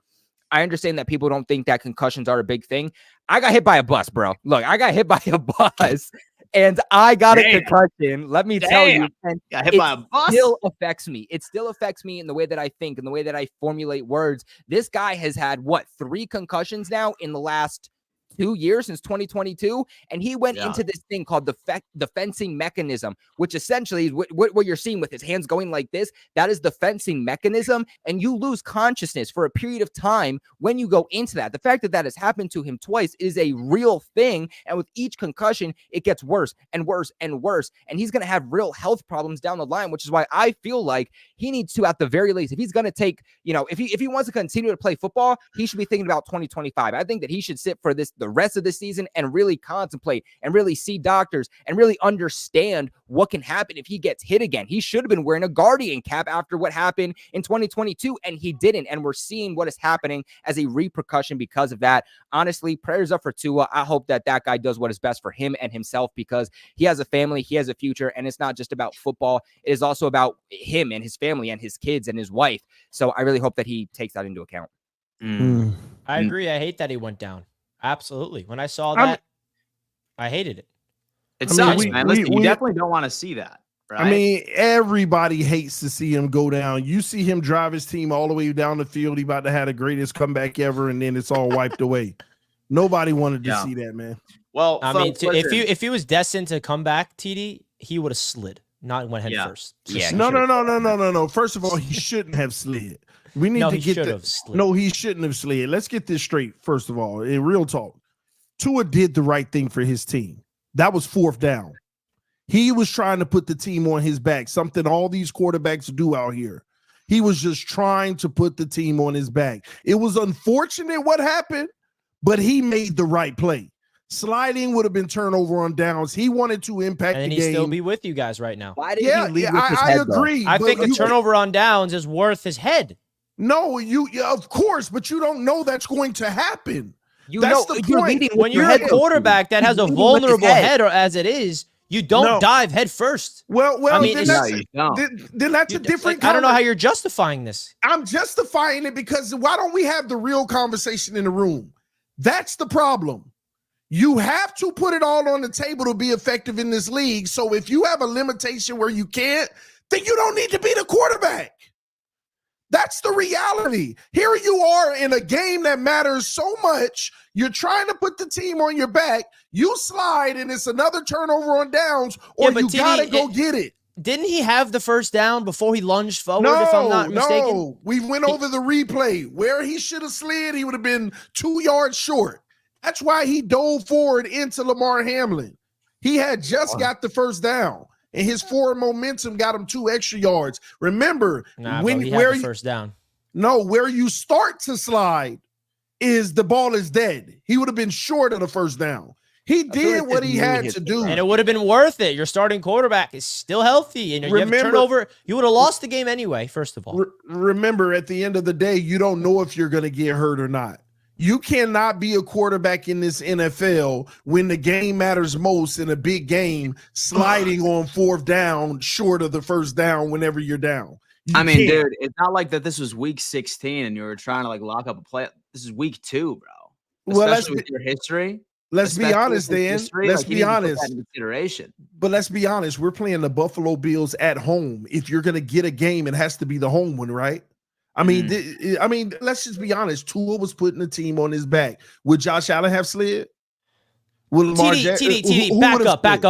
I understand that people don't think that concussions are a big thing. I got hit by a bus, bro. Look, I got hit by a bus and I got a concussion. Let me tell you, and got hit by a bus. Still affects me. It still affects me in the way that I think, in the way that I formulate words. This guy has had 3 concussions now in the last 2 years since 2022, and he went into this thing called the fencing mechanism, which essentially is what you're seeing with his hands going like this. That is the fencing mechanism, and you lose consciousness for a period of time when you go into that. The fact that that has happened to him twice is a real thing, and with each concussion, it gets worse and worse and worse, and he's going to have real health problems down the line, which is why I feel like he needs to, at the very least, if he's going to take, if he wants to continue to play football, he should be thinking about 2025. I think that he should sit for the rest of the season and really contemplate and really see doctors and really understand what can happen if he gets hit again. He should have been wearing a Guardian cap after what happened in 2022, and he didn't. And we're seeing what is happening as a repercussion because of that. Honestly, prayers up for Tua. I hope that guy does what is best for him and himself, because he has a family, he has a future, and it's not just about football. It is also about him and his family and his kids and his wife. So I really hope that he takes that into account. I agree. I hate that he went down. Absolutely. When I saw that, I hated it. It sucks, man. Listen, you definitely don't want to see that, right? I mean, everybody hates to see him go down. You see him drive his team all the way down the field. He about to have the greatest comeback ever, and then it's all wiped away. Nobody wanted to see that, man. Well, I mean, if he was destined to come back, TD, he would have slid, not went head first. No. First of all, he shouldn't have slid. We need to get slid. No, he shouldn't have slid. Let's get this straight. First of all, in real talk, Tua did the right thing for his team. That was 4th down. He was trying to put the team on his back, something all these quarterbacks do out here. He was just trying to put the team on his back. It was unfortunate what happened, but he made the right play. Sliding would have been turnover on downs. He wanted to impact the game. And he'd still be with you guys right now. Why did he leave with his I head, agree. I think a turnover on downs is worth his head. No, of course, but you don't know that's going to happen. That's the point. When you're a quarterback that has a vulnerable head, or as it is, you don't dive head first. Well, I mean, then that's a different. I don't know how you're justifying this. I'm justifying it because why don't we have the real conversation in the room? That's the problem. You have to put it all on the table to be effective in this league. So if you have a limitation where you can't, then you don't need to be the quarterback. That's the reality. Here you are in a game that matters so much. You're trying to put the team on your back. You slide, and it's another turnover on downs, or you got to go get it. Didn't he have the first down before he lunged forward, if I'm not mistaken? No, we went over the replay. Where he should have slid, he would have been 2 yards short. That's why he dove forward into Lamar Hamlin. He had just got the first down, and his forward momentum got him 2 extra yards. Remember, first down. No, where you start to slide is the ball is dead. He would have been short of the first down. He did what he had to do. And it would have been worth it. Your starting quarterback is still healthy, and you have a turnover. You would have lost the game anyway, first of all. Remember, at the end of the day, you don't know if you're going to get hurt or not. You cannot be a quarterback in this NFL when the game matters most in a big game, sliding on 4th down short of the first down whenever you're down. Dude, it's not like that this was week 16 and you were trying to lock up a play. This is week 2, bro. Especially with your history. Let's be honest, Dan. Let's be honest. But let's be honest. We're playing the Buffalo Bills at home. If you're going to get a game, it has to be the home one, right? I mean, let's just be honest. Tua was putting the team on his back. Would Josh Allen have slid? TD,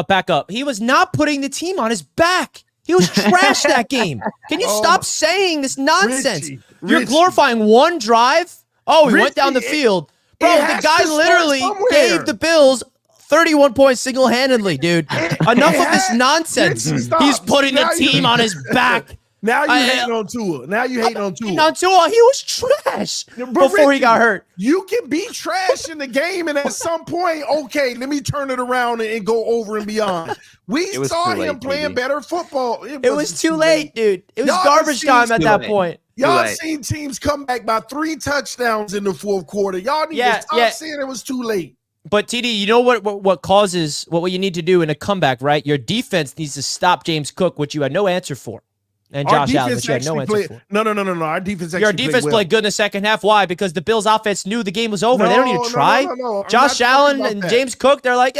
back up. He was not putting the team on his back. He was trash that game. Can you stop saying this nonsense? You're glorifying one drive. Oh, he went down the field. Bro, the guy literally gave the Bills 31 points single-handedly, dude. Enough of this nonsense. He's putting the team on his back. Now you hating on Tua. He was trash before he got hurt. You can be trash in the game, and at some point, okay, let me turn it around and go over and beyond. We saw him playing better football. It was too late, dude. It was garbage time at that point. Y'all seen teams come back by 3 touchdowns in the 4th quarter. Y'all need to stop saying it was too late. But TD, you know what causes what you need to do in a comeback, right? Your defense needs to stop James Cook, which you had no answer for. And Josh Allen, which you had no answer for. No. Our defense played good in the second half. Why? Because the Bills' offense knew the game was over. They don't need to try. No. Josh Allen and James Cook, they're like,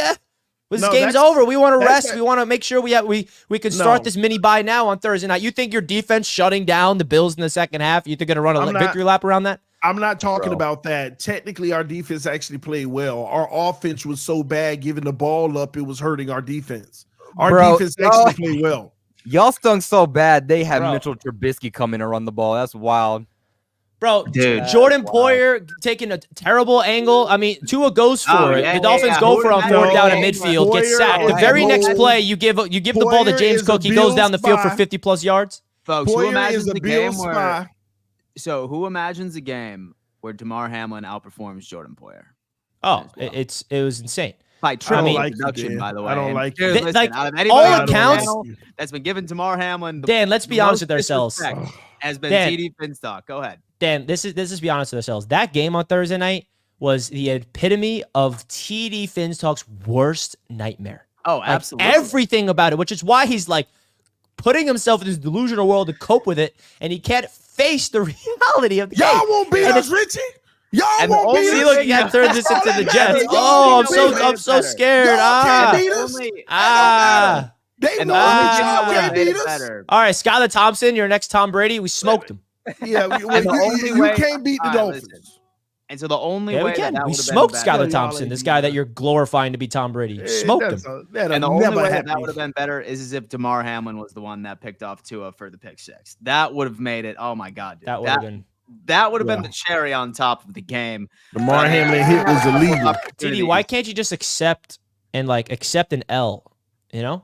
this game's over. We want to rest. We want to make sure we can start this mini bye now on Thursday night. You think your defense shutting down the Bills in the second half? You think they're going to run a victory lap around that? I'm not talking about that. Technically, our defense actually played well. Our offense was so bad, giving the ball up, it was hurting our defense. Our defense actually played well. Y'all stunk so bad, they had Mitchell Trubisky come in and run the ball. That's wild. Bro, dude, Jordan Poyer taking a terrible angle. I mean, Tua goes for it. The Dolphins go for it on 4th down at midfield, get sacked. The very next play, you give the ball to James Cook. He goes down the field for 50-plus yards. Folks, who imagines the game where? So, who imagines a game where Damar Hamlin outperforms Jordan Poyer? Oh, it was insane. By triple production, by the way. I don't like it. Listen, like, all accounts that's been given Damar Hamlin. Dan, let's be honest with ourselves. Has been TD Finstock. Go ahead. Dan, this is be honest with ourselves. That game on Thursday night was the epitome of TD Finstock's worst nightmare. Oh, like, absolutely. Everything about it, which is why he's like putting himself in this delusional world to cope with it, and he can't face the reality of the game. Y'all won't beat us, Richie. Y'all won't beat us. See, look, you got to turn this into the Jets. Oh, I'm so scared. Y'all can't beat us. They and can't beat us. All right, Skylar Thompson, your next Tom Brady. We smoked him. Yeah, you can't beat the Dolphins. And so the only way we smoked Skylar Thompson, this guy that you're glorifying to be Tom Brady. Smoked him. And the only way that would have been better is if Damar Hamlin was the one that picked off Tua for the pick 6. That would have made it. Oh my God, dude. That would have been the cherry on top of the game. Damar Hamlin hit was illegal. TD, why can't you just accept an L? You know?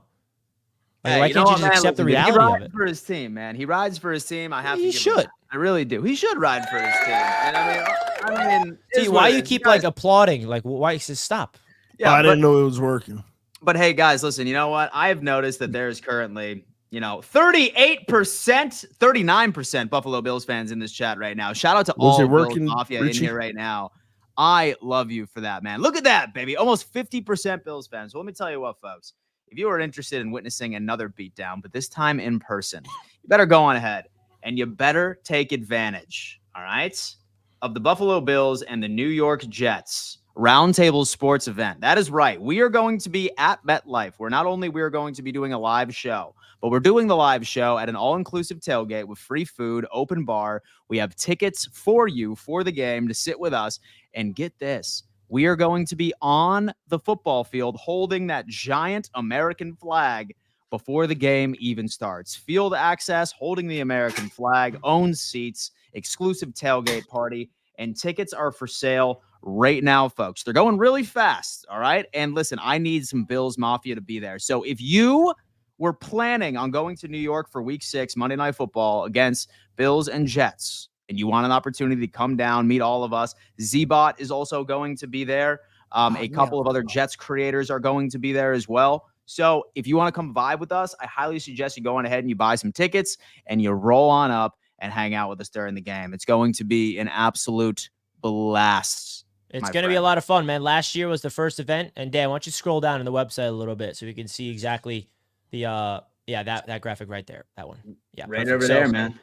Like, why can't you just accept the reality of it? He rides for his team, man. He rides for his team. I have to. He should. I really do. He should ride for his team. And I mean, TD, why you keep like applauding? Like, why you said stop? Yeah, I didn't know it was working. But hey, guys, listen. You know what? I have noticed that there's currently 38%, 39% Buffalo Bills fans in this chat right now. Shout out to all Bills Mafia in here right now. I love you for that, man. Look at that, baby. Almost 50% Bills fans. So let me tell you what, folks. If you are interested in witnessing another beatdown, but this time in person, you better go on ahead and you better take advantage, all right, of the Buffalo Bills and the New York Jets Roundtable sports event. That is right. We are going to be at MetLife, where not only we are going to be doing a live show, but we're doing the live show at an all-inclusive tailgate with free food, open bar. We have tickets for you for the game to sit with us. And get this, we are going to be on the football field holding that giant American flag before the game even starts. Field access, holding the American flag, own seats, exclusive tailgate party, and tickets are for sale right now, folks. They're going really fast, all right? And listen, I need some Bills Mafia to be there. So if you were planning on going to New York for Week 6 Monday Night Football against Bills and Jets, and you want an opportunity to come down, meet all of us, Z-Bot is also going to be there. A couple of other Jets creators are going to be there as well. So if you want to come vibe with us, I highly suggest you go on ahead and you buy some tickets and you roll on up and hang out with us during the game. It's going to be an absolute blast. It's going to be a lot of fun, man. Last year was the first event. And Dan, why don't you scroll down on the website a little bit so we can see exactly the that graphic right there. That one. Yeah. Right over there, man.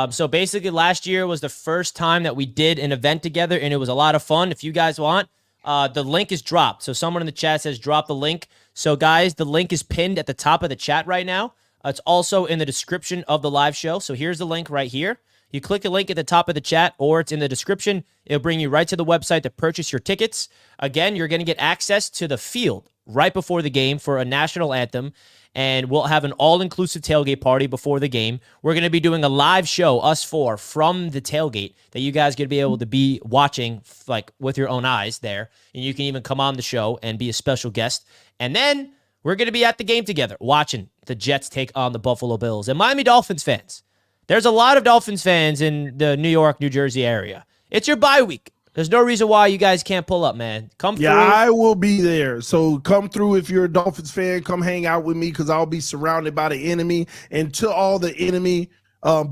So basically last year was the first time that we did an event together, and it was a lot of fun. If you guys want, the link is dropped. So someone in the chat says drop the link. So guys, the link is pinned at the top of the chat right now. It's also in the description of the live show. So here's the link right here. You click the link at the top of the chat, or it's in the description. It'll bring you right to the website to purchase your tickets. Again, you're going to get access to the field right before the game for a national anthem. And we'll have an all-inclusive tailgate party before the game. We're going to be doing a live show, us four, from the tailgate that you guys going to be able to be watching like with your own eyes there. And you can even come on the show and be a special guest. And then we're going to be at the game together watching the Jets take on the Buffalo Bills. And Miami Dolphins fans, there's a lot of Dolphins fans in the New York, New Jersey area. It's your bye week. There's no reason why you guys can't pull up, man. Come through. Yeah, I will be there. So come through if you're a Dolphins fan. Come hang out with me because I'll be surrounded by the enemy. And to all the enemy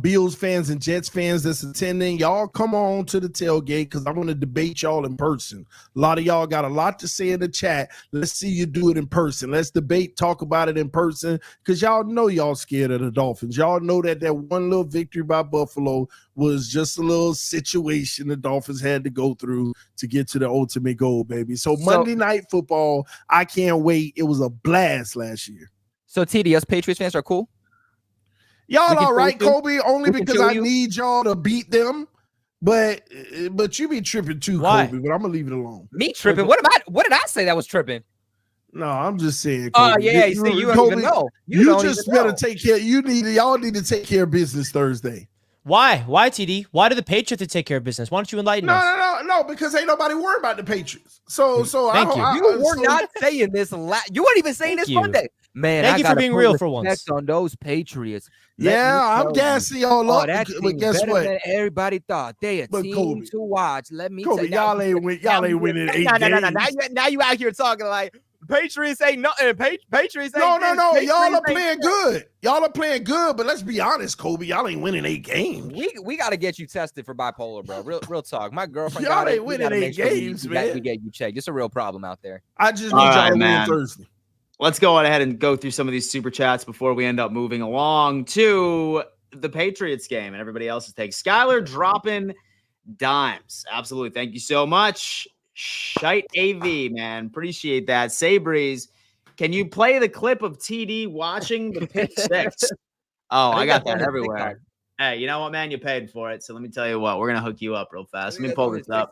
Bills fans and Jets fans that's attending, y'all come on to the tailgate because I want to debate y'all in person. A lot of y'all got a lot to say in the chat. Let's see you do it in person. Let's debate, talk about it in person because y'all know y'all scared of the Dolphins. Y'all know that one little victory by Buffalo was just a little situation the Dolphins had to go through to get to the ultimate goal, baby. So Monday Night Football, I can't wait. It was a blast last year. So TD, us Patriots fans are cool? Y'all all right, Kobe, only because I need y'all to beat them. But you be tripping too, Why? Kobe. But I'm gonna leave it alone. Me tripping? What did I say that was tripping? No, I'm just saying. Oh Kobe. yeah, you don't Kobe, even know. You just better take care. Y'all need to take care of business Thursday. Why, TD? Why do the Patriots have to take care of business? Why don't you enlighten us? No, because ain't nobody worried about the Patriots. So Thank you. You were not saying this. You weren't even saying this Monday. Man, thank you for being real for once. On those Patriots. I'm gassing y'all up. But guess what? Than everybody thought they a team Kobe, to watch. Let me Kobe, tell y'all ain't winning 8 games. Now you out here talking like Patriots ain't nothing. Patriots ain't No. Y'all are playing good. Y'all are playing good, but let's be honest, Kobe. Y'all ain't winning 8 games. We got to get you tested for bipolar, bro. Real talk. My girlfriend y'all ain't winning 8 games, man. We get you checked. It's a real problem out there. I just need y'all to win Thursday. Let's go on ahead and go through some of these super chats before we end up moving along to the Patriots game and everybody else's takes. Skylar dropping dimes. Absolutely. Thank you so much. Shite AV, man. Appreciate that. Sabreeze, can you play the clip of TD watching the pick six? Oh, I got that everywhere. Hey, you know what, man? You paid for it. So let me tell you what. We're going to hook you up real fast. Let me pull this up.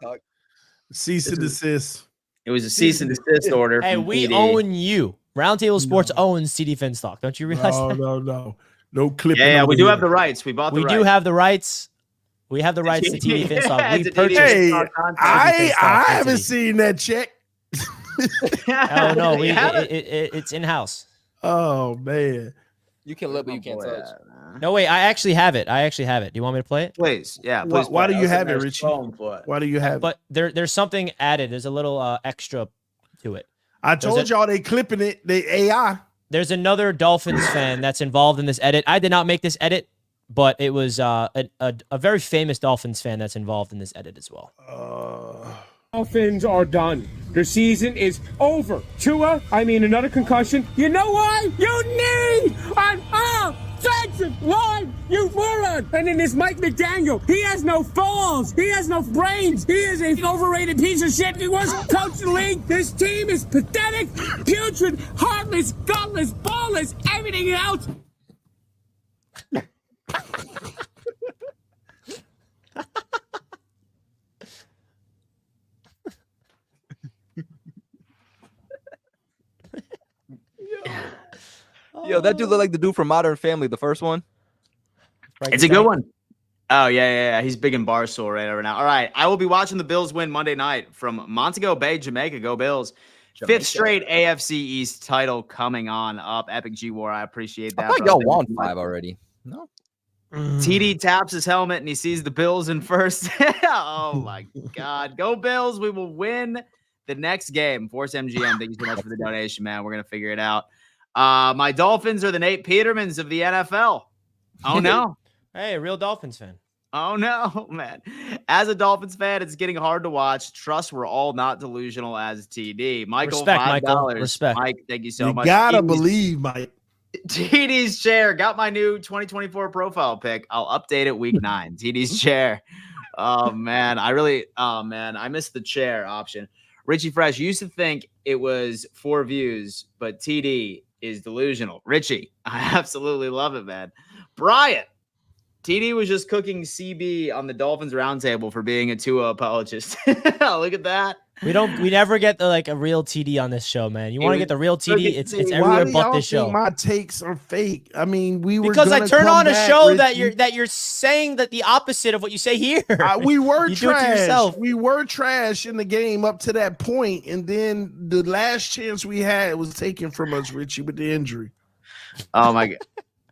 Cease and desist. It was a cease and desist order. Hey, we own you. Roundtable Sports owns TD Finstock. Don't you realize that? No clipping. Yeah, we do have the rights. We bought the rights. We do have the rights. We have the rights to TD Finstock. We purchased. Hey, I haven't seen that check. Oh no, it's in house. Oh man, you can look, but you can't touch. No, wait, I actually have it. Do you want me to play it? Please, yeah. Please. Why do you have it, Richie? Why do you have it? But there's something added. There's a little extra to it. I told y'all they clipping it. They AI. There's another Dolphins fan that's involved in this edit. I did not make this edit, but it was a very famous Dolphins fan that's involved in this edit as well. Dolphins are done. Their season is over. Another concussion. You know why? You need an offensive line, you moron! And then there's Mike McDaniel. He has no balls. He has no brains. He is an overrated piece of shit. He wasn't coach of the league. This team is pathetic, putrid, heartless, gutless, ballless, everything else. Yo, that dude looked like the dude from Modern Family, the first one. It's a good one. Oh, yeah. He's big in Barstool right now. All right. I will be watching the Bills win Monday night from Montego Bay, Jamaica. Go Bills. Jamaica. 5th straight AFC East title coming on up. Epic G War. I appreciate that. I thought y'all won 5 already. No. TD taps his helmet and he sees the Bills in first. Oh, my God. Go Bills. We will win the next game. Force MGM. Thank you so much for the donation, man. We're going to figure it out. My Dolphins are the Nate Petermans of the NFL. Oh, no. Hey, a real Dolphins fan. Oh, no, man. As a Dolphins fan, it's getting hard to watch. Trust we're all not delusional as TD. Michael, respect, $5. Michael. Respect. Mike, thank you so much. You gotta believe, Mike. TD's chair. Got my new 2024 profile pic. I'll update it week 9. TD's chair. Oh, man. I missed the chair option. Richie Fresh used to think it was 4 views, but TD is delusional. Richie, I absolutely love it, man. Brian, TD was just cooking CB on the Dolphins roundtable for being a Tua apologist. Look at that. We never get a real TD on this show, man. You want to get the real TD? It's everywhere but this show. My takes are fake. I mean, because I turn on a show that you're saying that the opposite of what you say here. We were you trash. Do it to yourself. We were trash in the game up to that point, and then the last chance we had was taken from us, Richie, with the injury. Oh my God.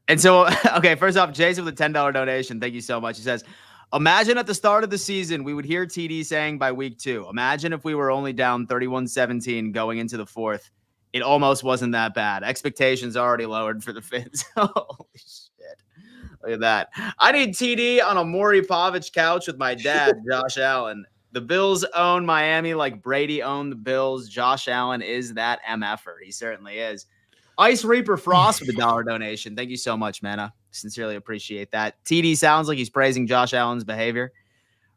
And so, okay, first off, Jason with a $10 donation. Thank you so much. He says, imagine at the start of the season, we would hear TD saying by week 2, imagine if we were only down 31-17 going into the 4th. It almost wasn't that bad. Expectations already lowered for the Fins. Holy shit. Look at that. I need TD on a Maury Povich couch with my dad, Josh Allen. The Bills own Miami like Brady owned the Bills. Josh Allen is that MFer. He certainly is. Ice Reaper Frost with a $1 donation. Thank you so much, man. I sincerely appreciate that. TD sounds like he's praising Josh Allen's behavior.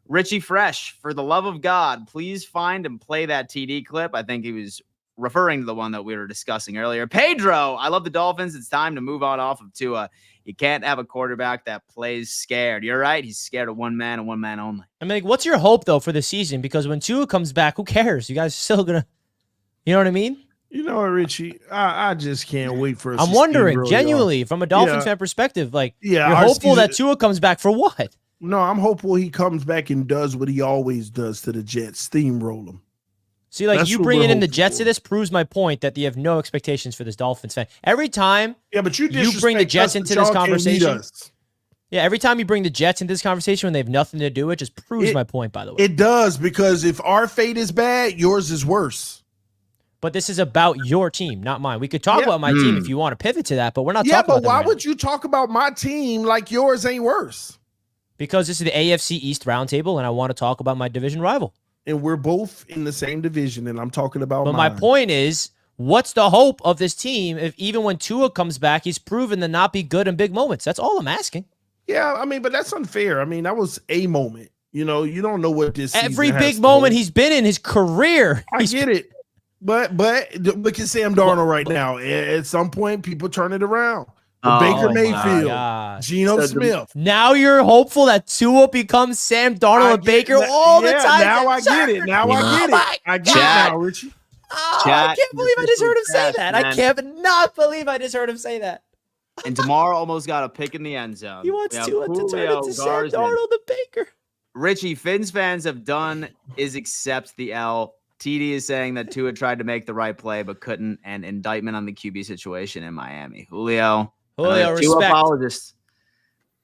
Richie Fresh, for the love of God, please find and play that TD clip. I think he was referring to the one that we were discussing earlier. Pedro, I love the Dolphins. It's time to move on off of Tua. You can't have a quarterback that plays scared. You're right. He's scared of one man and one man only. I mean, like, what's your hope, though, for the season? Because when Tua comes back, who cares? You guys are still going to, you know what I mean? You know what, Richie? I just can't wait for I'm wondering, genuinely, from a Dolphins fan perspective, like, you're hopeful that Tua comes back for what? No, I'm hopeful he comes back and does what he always does to the Jets, steamroll them. See, like, you bringing in the Jets to this proves my point that you have no expectations for this Dolphins fan. Every time but you bring the Jets into this conversation. Yeah, every time you bring the Jets into this conversation when they have nothing to do, it just proves my point, by the way. It does, because if our fate is bad, yours is worse. But this is about your team, not mine. We could talk about my team if you want to pivot to that, but we're not talking about that. Yeah, but why would you talk about my team like yours ain't worse? Because this is the AFC East Roundtable, and I want to talk about my division rival. And we're both in the same division, and I'm talking about But my point is, what's the hope of this team if even when Tua comes back, he's proven to not be good in big moments? That's all I'm asking. Yeah, I mean, but that's unfair. I mean, that was a moment. You know, you don't know what this every big moment he's been in his career. I get it. But look at Sam Darnold right now. At some point, people turn it around. Baker Mayfield, Geno Smith. Now you're hopeful that Tua becomes Sam Darnold and Baker all the time. Now I get it. Now I get it. I get it now, Richie. I can't believe I just heard him say that. I can't not believe I just heard him say that. And Damar almost got a pick in the end zone. He wants Tua to turn into Sam Darnold and Baker. Richie, Finns fans have done is accept the L. TD is saying that Tua tried to make the right play but couldn't, and indictment on the QB situation in Miami. Julio, respect. Apologists.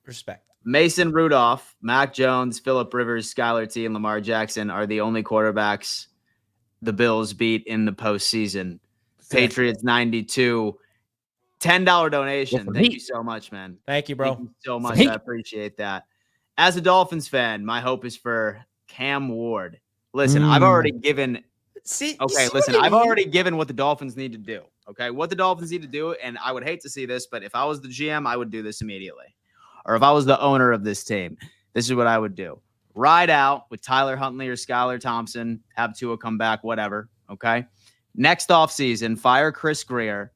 Respect. Mason Rudolph, Mac Jones, Phillip Rivers, Skylar T, and Lamar Jackson are the only quarterbacks the Bills beat in the postseason. Patriots 92. $10 donation. Thank you so much, man. Thank you, bro. Thank you so much. I appreciate that. As a Dolphins fan, my hope is for Cam Ward. Listen, I've already given. I've already given what the Dolphins need to do. Okay, what the Dolphins need to do, and I would hate to see this, but if I was the GM, I would do this immediately. Or if I was the owner of this team, this is what I would do: ride out with Tyler Huntley or Skylar Thompson, have Tua come back, whatever. Okay, next offseason, fire Chris Greer,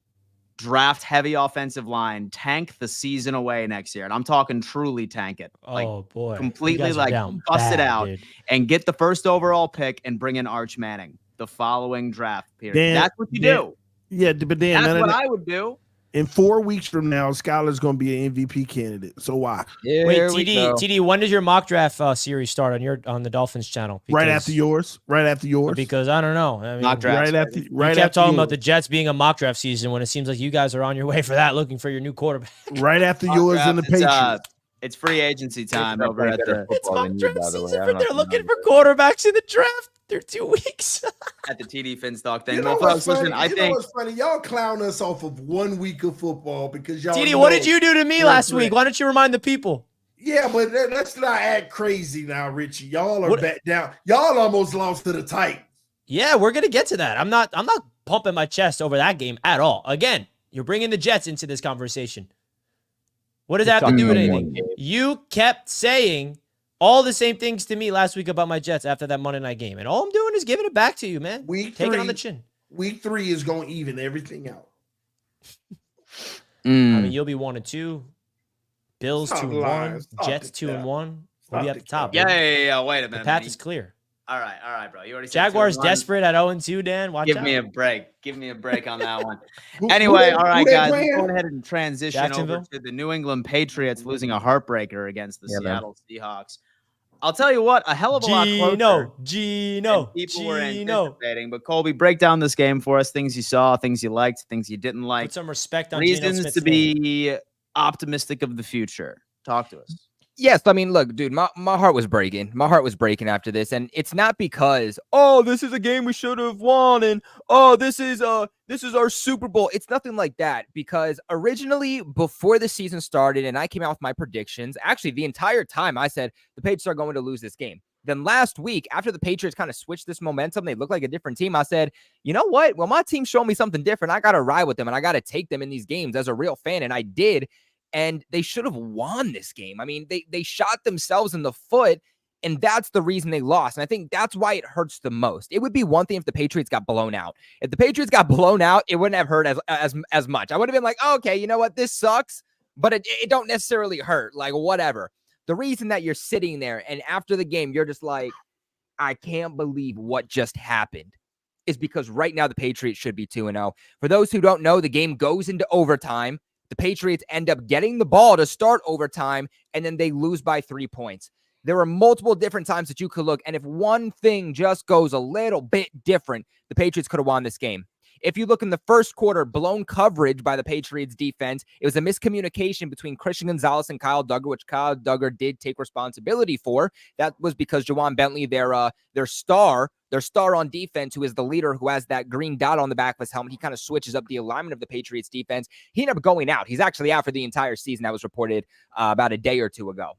draft heavy offensive line, tank the season away next year, and I'm talking truly tank it. Boy, completely bust it out, dude. And get the first overall pick and bring in Arch Manning the following draft period. That's what you do. Yeah, but then that's what I would do. In 4 weeks from now, Skylar's going to be an MVP candidate. So why? Wait, TD, when does your mock draft series start on the Dolphins channel? Right after yours. Because I don't know. I mean, mock draft. You kept talking about the Jets being a mock draft season when it seems like you guys are on your way for that, looking for your new quarterback. Right after yours and the Patriots. It's free agency time over at the. It's mock draft season. They're looking for quarterbacks in the draft. They're 2 weeks at the TD Finstock thing. You know what's funny? I think what's funny. Y'all clown us off of 1 week of football because y'all. TD, what did you do to me last week? Why don't you remind the people? Yeah, but let's not act crazy now, Richie. Y'all are back down. Y'all almost lost to the Titans. Yeah, we're gonna get to that. I'm not pumping my chest over that game at all. Again, you're bringing the Jets into this conversation. What does that have to do with anything? You kept saying all the same things to me last week about my Jets after that Monday night game. And all I'm doing is giving it back to you, man. Take it on the chin. Week 3 is going to even everything out. I mean, you'll be 1-2. Bills 2-1. Jets 2-1. We'll be at the top. Yeah. Wait a minute. The path is clear. All right, bro. You already said Jaguars desperate at 0-2, Dan. Watch out. Give me a break on that one. Anyway, all right, guys. Let's go ahead and transition over to the New England Patriots losing a heartbreaker against the Seattle Seahawks. I'll tell you what, a hell of a lot closer. Gino. People were anticipating. But Colby, break down this game for us. Things you saw, things you liked, things you didn't like. Put some respect on reasons to be optimistic of the future. Talk to us. Yes, I mean, look, dude, my heart was breaking. My heart was breaking after this, and it's not because, this is a game we should have won, and this is our Super Bowl. It's nothing like that, because originally, before the season started, and I came out with my predictions, actually, the entire time I said the Patriots are going to lose this game. Then last week, after the Patriots kind of switched this momentum, they look like a different team. I said, you know what? Well, my team showed me something different. I got to ride with them, and I got to take them in these games as a real fan, and I did. And they should have won this game. I mean, they shot themselves in the foot And that's the reason they lost. And I think that's why it hurts the most. It would be one thing if the Patriots got blown out. If the Patriots got blown out, it wouldn't have hurt as much. I would have been like, oh, okay, you know what? This sucks, but it don't necessarily hurt. Like, whatever. The reason that you're sitting there and after the game, you're just like, I can't believe what just happened, is because right now the Patriots should be 2-0. For those who don't know, the game goes into overtime. The Patriots end up getting the ball to start overtime, and then they lose by 3 points. There are multiple different times that you could look, and if one thing just goes a little bit different, the Patriots could have won this game. If you look in the first quarter, blown coverage by the Patriots defense, it was a miscommunication between Christian Gonzalez and Kyle Duggar, which Kyle Duggar did take responsibility for. That was because Jawan Bentley, their star on defense, who is the leader, who has that green dot on the back of his helmet, he kind of switches up the alignment of the Patriots defense. He ended up going out. He's actually out for the entire season. That was reported about a day or two ago.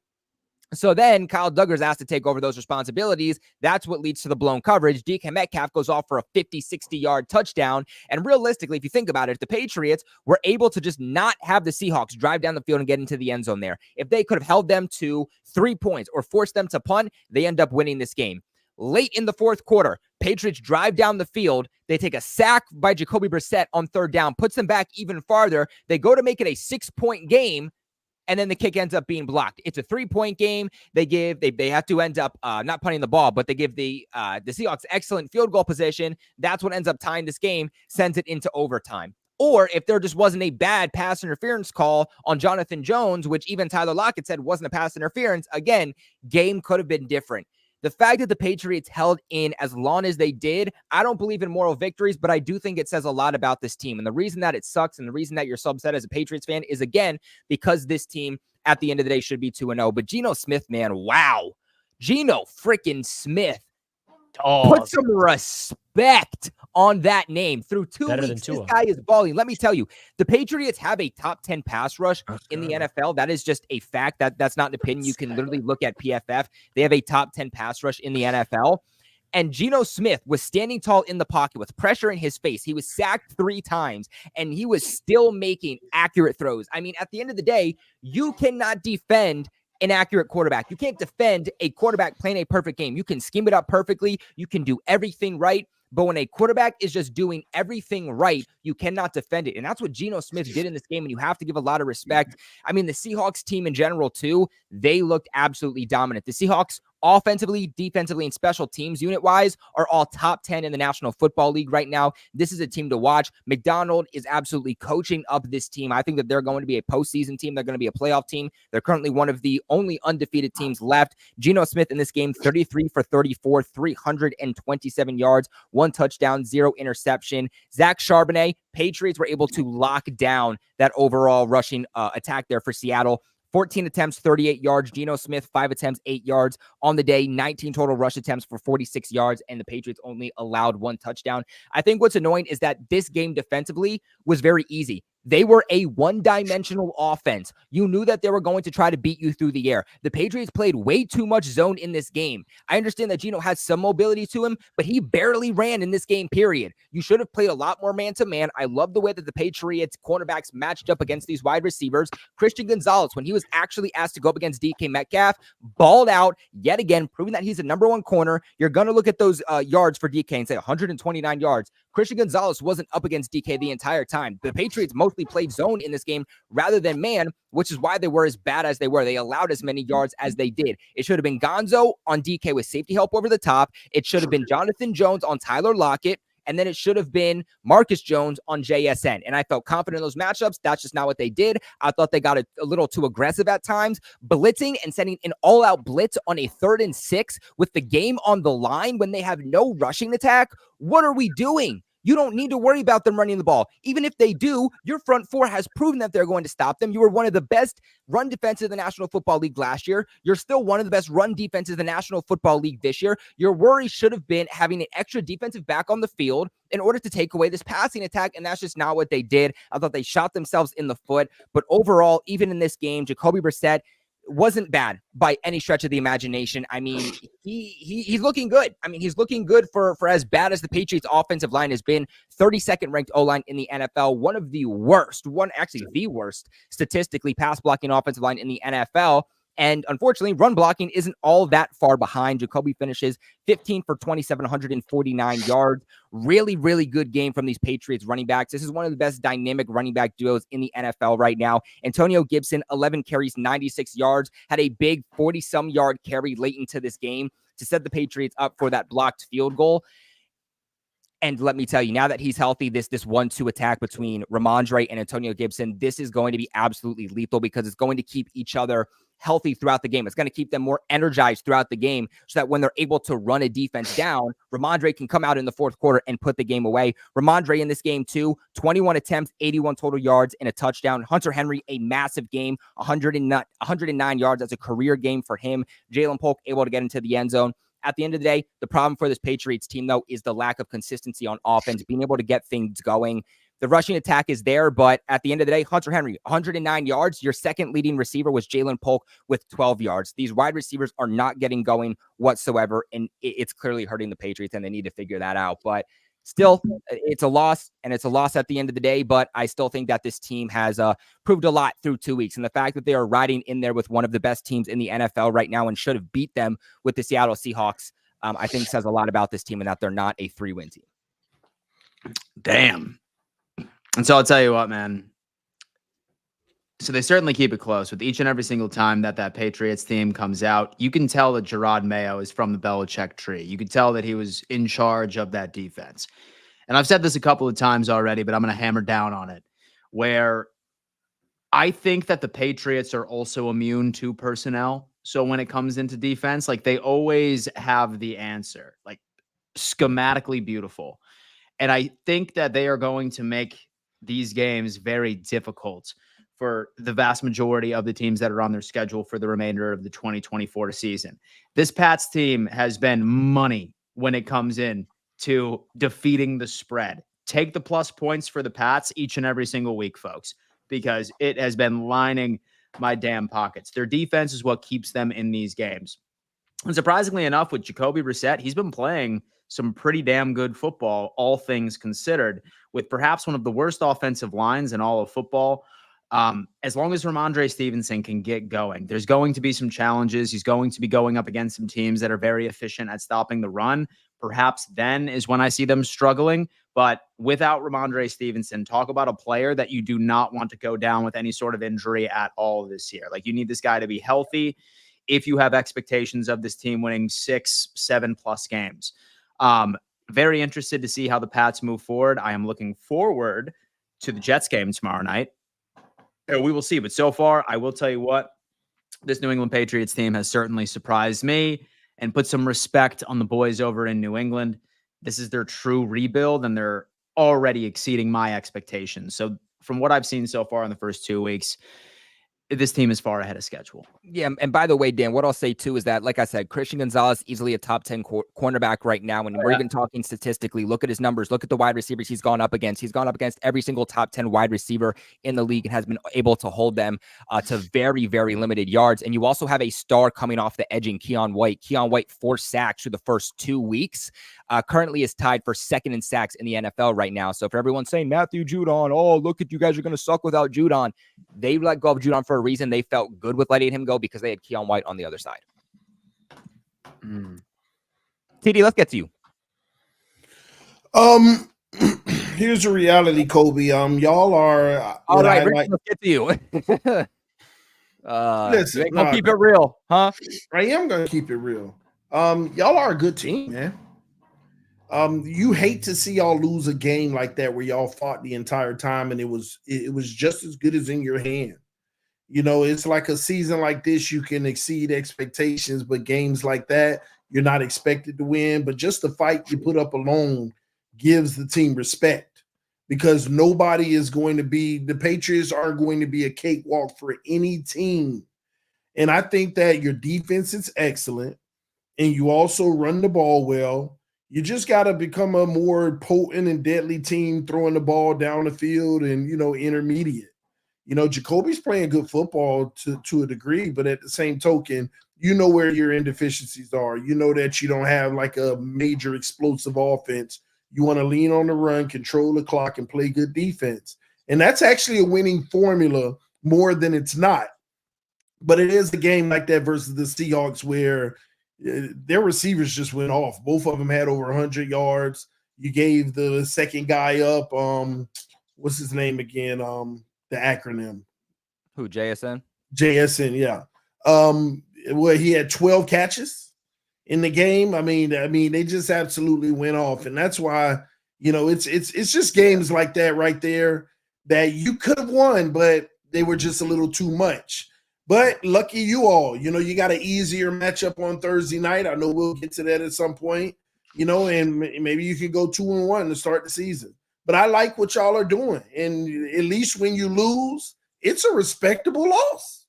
So then Kyle Duggar's asked to take over those responsibilities. That's what leads to the blown coverage. DK Metcalf goes off for a 50, 60-yard touchdown. And realistically, if you think about it, if the Patriots were able to just not have the Seahawks drive down the field and get into the end zone there, if they could have held them to 3 points or forced them to punt, they end up winning this game. Late in the fourth quarter, Patriots drive down the field. They take a sack by Jacoby Brissett on third down, puts them back even farther. They go to make it a 6-point game, and then the kick ends up being blocked. It's a 3-point game. They have to end up not punting the ball, but they give the Seahawks excellent field goal position. That's what ends up tying this game, sends it into overtime. Or if there just wasn't a bad pass interference call on Jonathan Jones, which even Tyler Lockett said wasn't a pass interference, again, game could have been different. The fact that the Patriots held in as long as they did, I don't believe in moral victories, but I do think it says a lot about this team. And the reason that it sucks and the reason that you're so upset as a Patriots fan is, again, because this team at the end of the day should be 2-0. But Geno Smith, man, wow. Geno freaking Smith. Put some respect on that name. Through 2 weeks, this guy is balling. Let me tell you, the Patriots have a top 10 pass rush in the NFL. That is just a fact. That's not an opinion. You can literally look at PFF. They have a top 10 pass rush in the NFL. And Geno Smith was standing tall in the pocket with pressure in his face. He was sacked 3 times, and he was still making accurate throws. I mean, at the end of the day, you cannot defend an accurate quarterback. You can't defend a quarterback playing a perfect game. You can scheme it up perfectly. You can do everything right. But when a quarterback is just doing everything right, you cannot defend it. And that's what Geno Smith did in this game, and you have to give a lot of respect. I mean, the Seahawks team in general, too, they looked absolutely dominant. The Seahawks, offensively, defensively, and special teams unit-wise, are all top 10 in the National Football League right now. This is a team to watch. McDonald is absolutely coaching up this team. I think that they're going to be a postseason team. They're going to be a playoff team. They're currently one of the only undefeated teams left. Geno Smith in this game, 33 for 34, 327 yards, 1 touchdown, 0 interception. Zach Charbonnet, Patriots were able to lock down that overall rushing attack there for Seattle. 14 attempts, 38 yards. Geno Smith, 5 attempts, 8 yards on the day. 19 total rush attempts for 46 yards, and the Patriots only allowed 1 touchdown. I think what's annoying is that this game defensively was very easy. They were a one-dimensional offense. You knew that they were going to try to beat you through the air. The Patriots played way too much zone in this game. I understand that Geno has some mobility to him, but he barely ran in this game, period. You should have played a lot more man-to-man. I love the way that the Patriots cornerbacks matched up against these wide receivers. Christian Gonzalez, when he was actually asked to go up against DK Metcalf, balled out yet again, proving that he's a number 1 corner. You're going to look at those yards for DK and say 129 yards. Christian Gonzalez wasn't up against DK the entire time. The Patriots mostly played zone in this game rather than man, which is why they were as bad as they were. They allowed as many yards as they did. It should have been Gonzo on DK with safety help over the top. It should have been Jonathan Jones on Tyler Lockett. And then it should have been Marcus Jones on JSN. And I felt confident in those matchups. That's just not what they did. I thought they got a little too aggressive at times, blitzing and sending an all-out blitz on a 3rd and 6 with the game on the line when they have no rushing attack. What are we doing? You don't need to worry about them running the ball. Even if they do, your front 4 has proven that they're going to stop them. You were one of the best run defenses in the National Football League last year. You're still one of the best run defenses in the National Football League this year. Your worry should have been having an extra defensive back on the field in order to take away this passing attack, and that's just not what they did. I thought they shot themselves in the foot. But overall, even in this game, Jacoby Brissett wasn't bad by any stretch of the imagination. I mean, he's looking good. I mean, he's looking good for as bad as the Patriots offensive line has been. 32nd ranked O-line in the NFL, the worst statistically pass blocking offensive line in the NFL. And unfortunately, run blocking isn't all that far behind. Jacoby finishes 15 for 27, 149 yards. Really, really good game from these Patriots running backs. This is one of the best dynamic running back duos in the NFL right now. Antonio Gibson, 11 carries, 96 yards, had a big 40-some yard carry late into this game to set the Patriots up for that blocked field goal. And let me tell you, now that he's healthy, this 1-2 attack between Ramondre and Antonio Gibson, this is going to be absolutely lethal because it's going to keep each other healthy throughout the game. It's going to keep them more energized throughout the game so that when they're able to run a defense down, Ramondre can come out in the fourth quarter and put the game away. Ramondre in this game too, 21 attempts, 81 total yards and a touchdown. Hunter Henry, a massive game, 109 yards. That's a career game for him. Jalen Polk able to get into the end zone. At the end of the day, the problem for this Patriots team, though, is the lack of consistency on offense, being able to get things going. The rushing attack is there, but at the end of the day, Hunter Henry, 109 yards. Your second leading receiver was Jalen Polk with 12 yards. These wide receivers are not getting going whatsoever, and it's clearly hurting the Patriots, and they need to figure that out. But still, it's a loss, and it's a loss at the end of the day, but I still think that this team has proved a lot through 2 weeks, and the fact that they are riding in there with one of the best teams in the NFL right now and should have beat them with the Seattle Seahawks, I think says a lot about this team and that they're not a 3-win team. Damn. And so I'll tell you what, man. So they certainly keep it close with each and every single time that Patriots team comes out. You can tell that Gerard Mayo is from the Belichick tree. You can tell that he was in charge of that defense. And I've said this a couple of times already, but I'm going to hammer down on it, where I think that the Patriots are also immune to personnel. So when it comes into defense, like they always have the answer, like schematically beautiful. And I think that they are going to make these games very difficult for the vast majority of the teams that are on their schedule for the remainder of the 2024 season. This Pats team has been money when it comes in to defeating the spread. Take the plus points for the Pats each and every single week, folks, because it has been lining my damn pockets. Their defense is what keeps them in these games. And surprisingly enough, with Jacoby Brissett, he's been playing some pretty damn good football, all things considered, with perhaps one of the worst offensive lines in all of football. As long as Ramondre Stevenson can get going, there's going to be some challenges. He's going to be going up against some teams that are very efficient at stopping the run. Perhaps then is when I see them struggling. But without Ramondre Stevenson, talk about a player that you do not want to go down with any sort of injury at all this year. Like, you need this guy to be healthy if you have expectations of this team winning 6-7+ games. Very interested to see how the Pats move forward. I am looking forward to the Jets game tomorrow night. We will see. But so far, I will tell you what, this New England Patriots team has certainly surprised me and put some respect on the boys over in New England. This is their true rebuild, and they're already exceeding my expectations. So from what I've seen so far in the first 2 weeks, this team is far ahead of schedule. Yeah, and by the way, Dan, what I'll say too is that, like I said, Christian Gonzalez, easily a top 10 cornerback right now. And we're even talking statistically. Look at his numbers. Look at the wide receivers he's gone up against. He's gone up against every single top 10 wide receiver in the league and has been able to hold them to very, very limited yards. And you also have a star coming off the edge in Keion White. Keion White, 4 sacks through the first 2 weeks. Currently is tied for second in sacks in the NFL right now. So for everyone saying Matthew Judon, oh, look at you guys are going to suck without Judon. They let go of Judon for a reason. They felt good with letting him go because they had Keion White on the other side. TD, let's get to you. Here's the reality, Kobe. Y'all are all right. Rick, let's get to you. Listen, you gonna keep it real, huh? I am gonna keep it real. Y'all are a good team, man. You hate to see y'all lose a game like that where y'all fought the entire time and it was just as good as in your hand. You know, it's like a season like this, you can exceed expectations, but games like that, you're not expected to win. But just the fight you put up alone gives the team respect, because nobody is going to be, the Patriots aren't going to be a cakewalk for any team. And I think that your defense is excellent, and you also run the ball well. You just got to become a more potent and deadly team throwing the ball down the field and, intermediate. Jacoby's playing good football to a degree, but at the same token, where your inefficiencies are. You know that you don't have like a major explosive offense. You want to lean on the run, control the clock, and play good defense. And that's actually a winning formula more than it's not. But it is a game like that versus the Seahawks where their receivers just went off. Both of them had over 100 yards. You gave the second guy up. What's his name again? The acronym. Who, JSN? JSN, yeah. Well, he had 12 catches in the game. I mean, they just absolutely went off, and that's why it's just games like that right there that you could have won, but they were just a little too much. But lucky you all, you got an easier matchup on Thursday night. I know we'll get to that at some point, and maybe you can go 2-1 to start the season. But I like what y'all are doing, and at least when you lose, it's a respectable loss.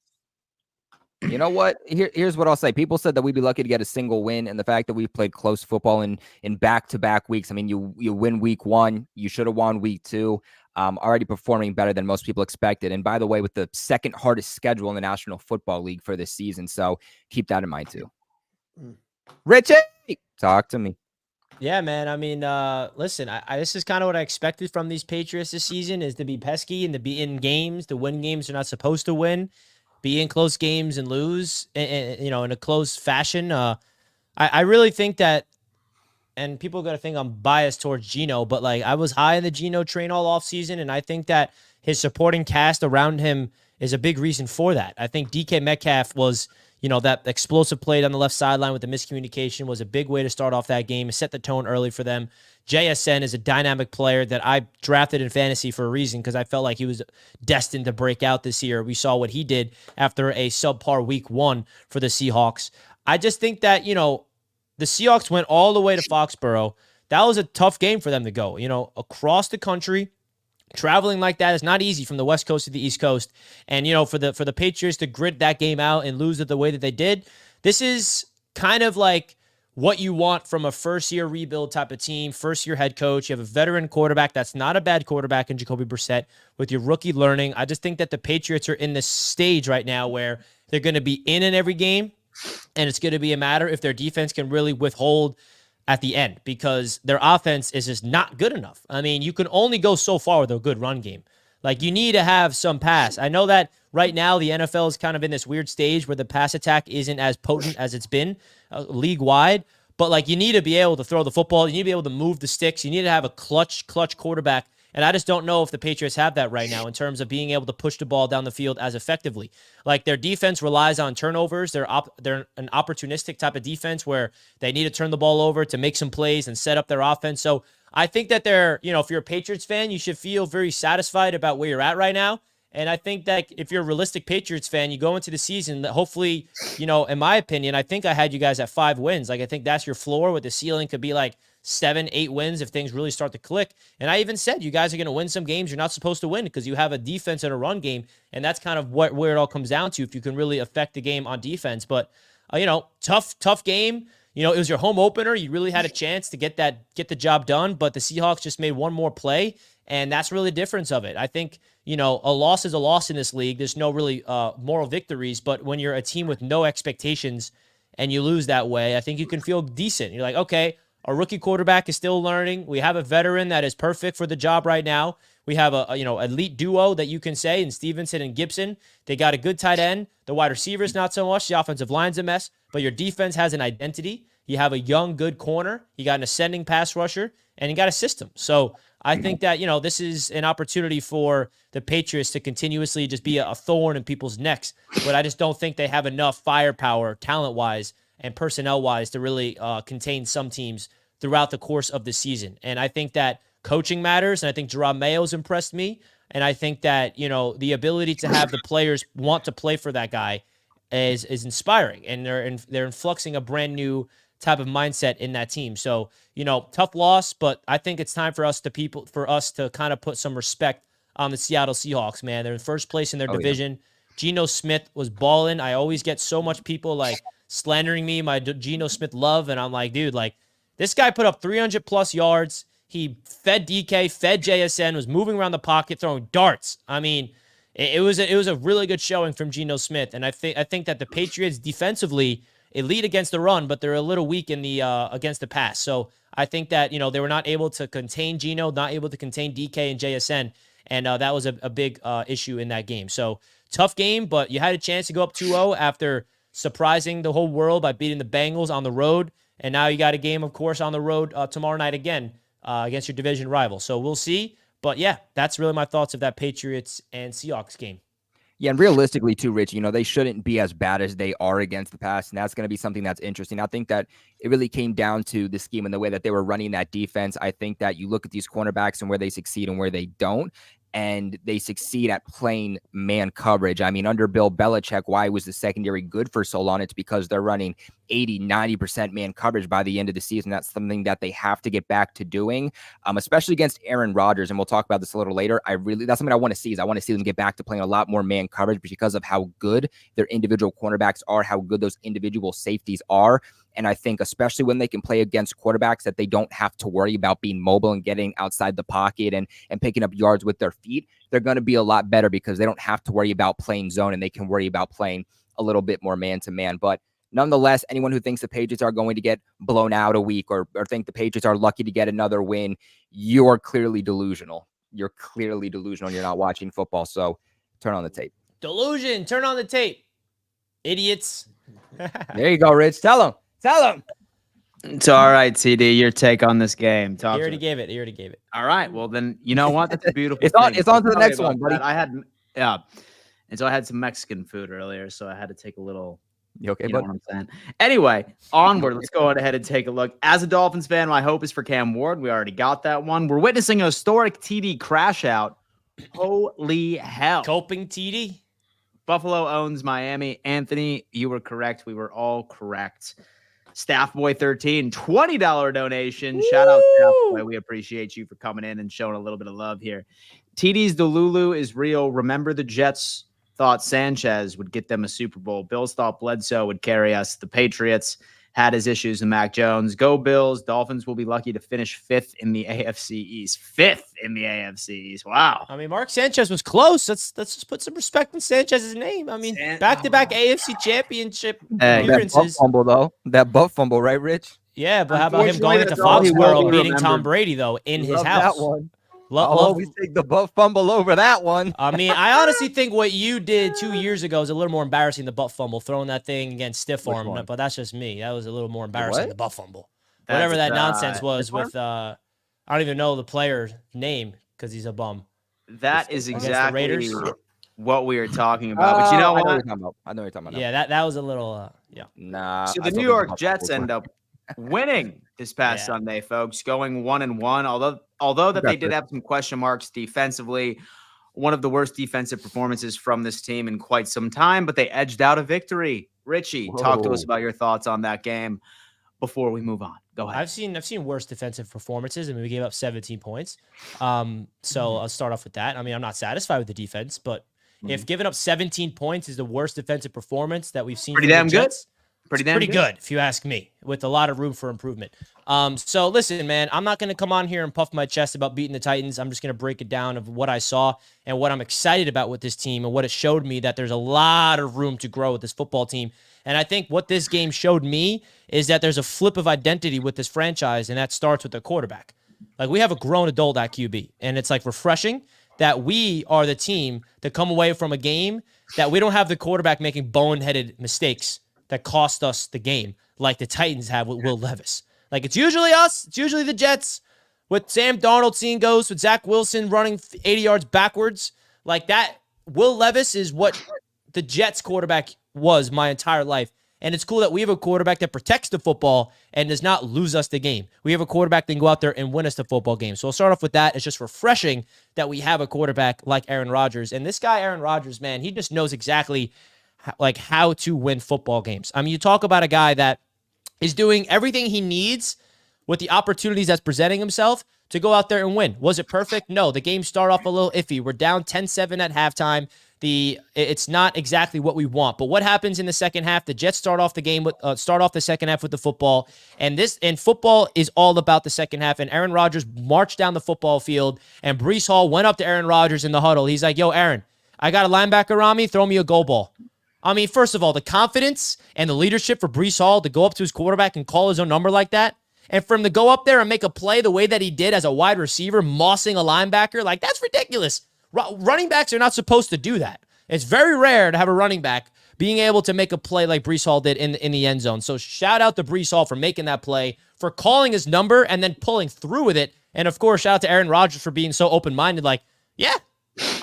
You know what? Here's what I'll say. People said that we'd be lucky to get a single win, and the fact that we played close football in back-to-back weeks. I mean, you win week 1, you should have won week 2. Already performing better than most people expected. And by the way, with the second hardest schedule in the National Football League for this season, so keep that in mind too. Richie, talk to me. Yeah, man. I mean, listen, this is kind of what I expected from these Patriots this season, is to be pesky and to be in games, to win games they're not supposed to win, be in close games and lose, in a close fashion. I really think that, and people are going to think I'm biased towards Geno, but I was high in the Geno train all offseason, and I think that his supporting cast around him is a big reason for that. I think DK Metcalf was, that explosive play on the left sideline with the miscommunication was a big way to start off that game and set the tone early for them. JSN is a dynamic player that I drafted in fantasy for a reason, because I felt like he was destined to break out this year. We saw what he did after a subpar week 1 for the Seahawks. I just think that, the Seahawks went all the way to Foxborough. That was a tough game for them to go, across the country. Traveling like that is not easy from the West Coast to the East Coast. And, for the Patriots to grit that game out and lose it the way that they did, this is kind of like what you want from a first-year rebuild type of team, first-year head coach. You have a veteran quarterback that's not a bad quarterback in Jacoby Brissett with your rookie learning. I just think that the Patriots are in this stage right now where they're going to be in every game, and it's going to be a matter if their defense can really withhold at the end, because their offense is just not good enough. I mean, you can only go so far with a good run game. You need to have some pass. I know that right now the NFL is kind of in this weird stage where the pass attack isn't as potent as it's been league-wide, but you need to be able to throw the football. You need to be able to move the sticks. You need to have a clutch quarterback. And I just don't know if the Patriots have that right now in terms of being able to push the ball down the field as effectively. Their defense relies on turnovers. They're an opportunistic type of defense where they need to turn the ball over to make some plays and set up their offense. So I think that if you're a Patriots fan, you should feel very satisfied about where you're at right now. And I think that if you're a realistic Patriots fan, you go into the season that hopefully, in my opinion, I think I had you guys at 5 wins. I think that's your floor, with the ceiling could be 7-8 wins if things really start to click. And I even said you guys are going to win some games you're not supposed to win because you have a defense and a run game, and that's kind of where it all comes down to, if you can really affect the game on defense. But tough game. It was your home opener. You really had a chance to get the job done, but the Seahawks just made one more play, and that's really the difference of it. I think a loss is a loss in this league. There's no really moral victories, but when you're a team with no expectations and you lose that way, I think you can feel decent. You're like, okay, our rookie quarterback is still learning. We have a veteran that is perfect for the job right now. We have a elite duo that you can say in Stevenson and Gibson. They got a good tight end. The wide receivers not so much. The offensive line's a mess, but your defense has an identity. You have a young, good corner. You got an ascending pass rusher, and you got a system. So I think that, this is an opportunity for the Patriots to continuously just be a thorn in people's necks. But I just don't think they have enough firepower, talent-wise and personnel-wise, to really contain some teams throughout the course of the season. And I think that coaching matters, and I think Jerome Mayo's impressed me. And I think that, the ability to have the players want to play for that guy is inspiring. And they're influxing a brand new type of mindset in that team. So, tough loss, but I think it's time for us to kind of put some respect on the Seattle Seahawks, man. They're in first place in their division. Yeah. Geno Smith was balling. I always get so much people slandering me, my Geno Smith love. And I'm like, dude, this guy put up 300 plus yards. He fed DK, fed JSN, was moving around the pocket, throwing darts. I mean, it was a really good showing from Geno Smith. And I think that the Patriots defensively elite against the run, but they're a little weak in the against the pass. So I think that, they were not able to contain Geno, not able to contain DK and JSN. and that was a big issue in that game. So tough game, but you had a chance to go up 2-0 after surprising the whole world by beating the Bengals on the road, and now you got a game, of course, on the road tomorrow night again against your division rival. So we'll see. But yeah, that's really my thoughts of that Patriots and Seahawks game. Yeah, and realistically too, Rich, they shouldn't be as bad as they are against the pass, and that's going to be something that's interesting. I think that it really came down to the scheme and the way that they were running that defense. I think that you look at these cornerbacks and where they succeed and where they don't, and they succeed at playing man coverage. I mean, under Bill Belichick, why was the secondary good for so long? It's because they're running 80-90% man coverage by the end of the season. That's something that they have to get back to doing, especially against Aaron Rodgers. And we'll talk about this a little later. That's something I want to see. I want to see them get back to playing a lot more man coverage because of how good their individual cornerbacks are, how good those individual safeties are. And I think especially when they can play against quarterbacks that they don't have to worry about being mobile and getting outside the pocket and picking up yards with their feet, they're going to be a lot better because they don't have to worry about playing zone and they can worry about playing a little bit more man-to-man. But nonetheless, anyone who thinks the Patriots are going to get blown out a week or think the Patriots are lucky to get another win, you're clearly delusional. You're clearly delusional. You're not watching football, so turn on the tape. Delusion. Turn on the tape. Idiots. There you go, Rich. Tell them. It's all right, TD. Your take on this game. He already gave it. All right. Well, then you know what? That's a beautiful. It's on to the next one, buddy. And so I had some Mexican food earlier, so I had to take a little. You okay, You know bud? what I'm saying? Anyway, onward. Let's go ahead and take a look. As a Dolphins fan, my hope is for Cam Ward. We already got that one. We're witnessing a historic TD crash out. Holy hell. Coping TD. Buffalo owns Miami. Anthony, you were correct. We were all correct. Staff Boy 13, $20 donation. Shout out Staff Boy. We appreciate you for coming in and showing a little bit of love here. TD's Delulu is real. Remember the Jets thought Sanchez would get them a Super Bowl. Bills thought Bledsoe would carry us. The Patriots had his issues with Mac Jones. Go Bills. Dolphins will be lucky to finish 5th in the AFC East. 5th in the AFC East. Wow. I mean, Mark Sanchez was close. Let's just put some respect on Sanchez's name. I mean, back-to-back AFC championship appearances. That butt fumble, though. That butt fumble, right, Rich? Yeah, but how about him going into Foxborough beating Tom Brady, though, in his house? That one. I'll always take the butt fumble over that one. I mean, I honestly think what you did 2 years ago is a little more embarrassing, the butt fumble, throwing that thing against stiff arm. But that's just me. That was a little more embarrassing, the butt fumble. Whatever that nonsense was with, I don't even know the player's name because he's a bum. That is exactly what we are talking about. But you know what? I know what you're talking about. Yeah, that was a little, yeah. Nah. So the New York Jets end up winning this past Sunday, folks, going 1-1. Although that they did have some question marks defensively, one of the worst defensive performances from this team in quite some time, but they edged out a victory. Richie, talk to us about your thoughts on that game before we move on. Go ahead. I've seen worse defensive performances. I mean, we gave up 17 points. So I'll start off with that. I mean, I'm not satisfied with the defense, but if giving up 17 points is the worst defensive performance that we've seen, pretty damn good. Pretty good, if you ask me, with a lot of room for improvement. So listen, man, I'm not going to come on here and puff my chest about beating the Titans. I'm just going to break it down of what I saw and what I'm excited about with this team and what it showed me that there's a lot of room to grow with this football team. And I think what this game showed me is that there's a flip of identity with this franchise, and that starts with the quarterback. Like, we have a grown adult at QB, and it's like refreshing that we are the team to come away from a game that we don't have the quarterback making boneheaded mistakes that cost us the game, like the Titans have with Will Levis. Like, it's usually us. It's usually the Jets with Sam Darnold seeing ghosts, with Zach Wilson running 80 yards backwards. Like that, Will Levis is what the Jets quarterback was my entire life. And it's cool that we have a quarterback that protects the football and does not lose us the game. We have a quarterback that can go out there and win us the football game. So I'll start off with that. It's just refreshing that we have a quarterback like Aaron Rodgers. And this guy, Aaron Rodgers, man, he just knows exactly how to win football games. I mean, you talk about a guy that is doing everything he needs with the opportunities that's presenting himself to go out there and win. Was it perfect? No. The game started off a little iffy. We're down 10-7 at halftime. It's not exactly what we want. But what happens in the second half? The Jets start off the second half with the football, and football is all about the second half. And Aaron Rodgers marched down the football field, and Breece Hall went up to Aaron Rodgers in the huddle. He's like, "Yo, Aaron, I got a linebacker on me. Throw me a goal ball." I mean, first of all, the confidence and the leadership for Breece Hall to go up to his quarterback and call his own number like that, and for him to go up there and make a play the way that he did as a wide receiver, mossing a linebacker, like, that's ridiculous. Running backs are not supposed to do that. It's very rare to have a running back being able to make a play like Breece Hall did in the end zone. So shout out to Breece Hall for making that play, for calling his number and then pulling through with it. And of course, shout out to Aaron Rodgers for being so open-minded, like, yeah,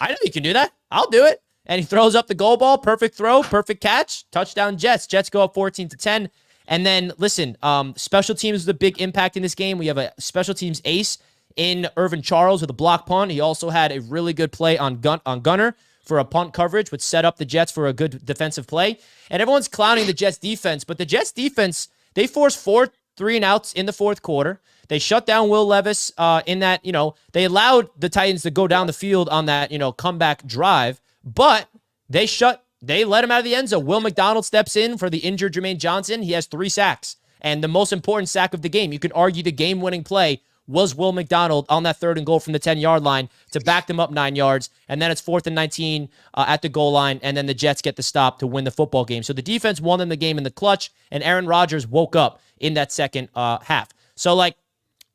I know you can do that. I'll do it. And he throws up the goal ball, perfect throw, perfect catch, touchdown Jets. Jets go up 14-10. And then, listen, special teams is a big impact in this game. We have a special teams ace in Irvin Charles with a block punt. He also had a really good play on Gunner for a punt coverage, which set up the Jets for a good defensive play. And everyone's clowning the Jets defense, but the Jets defense, they forced 4 3-and-outs in the fourth quarter. They shut down Will Levis in that, they allowed the Titans to go down the field on that, comeback drive, but they let him out of the end zone. Will McDonald steps in for the injured Jermaine Johnson. He has 3 sacks. And the most important sack of the game, you could argue the game-winning play, was Will McDonald on that 3rd and goal from the 10-yard line to back them up 9 yards. And then it's 4th and 19 at the goal line, and then the Jets get the stop to win the football game. So the defense won them the game in the clutch, and Aaron Rodgers woke up in that second half. So,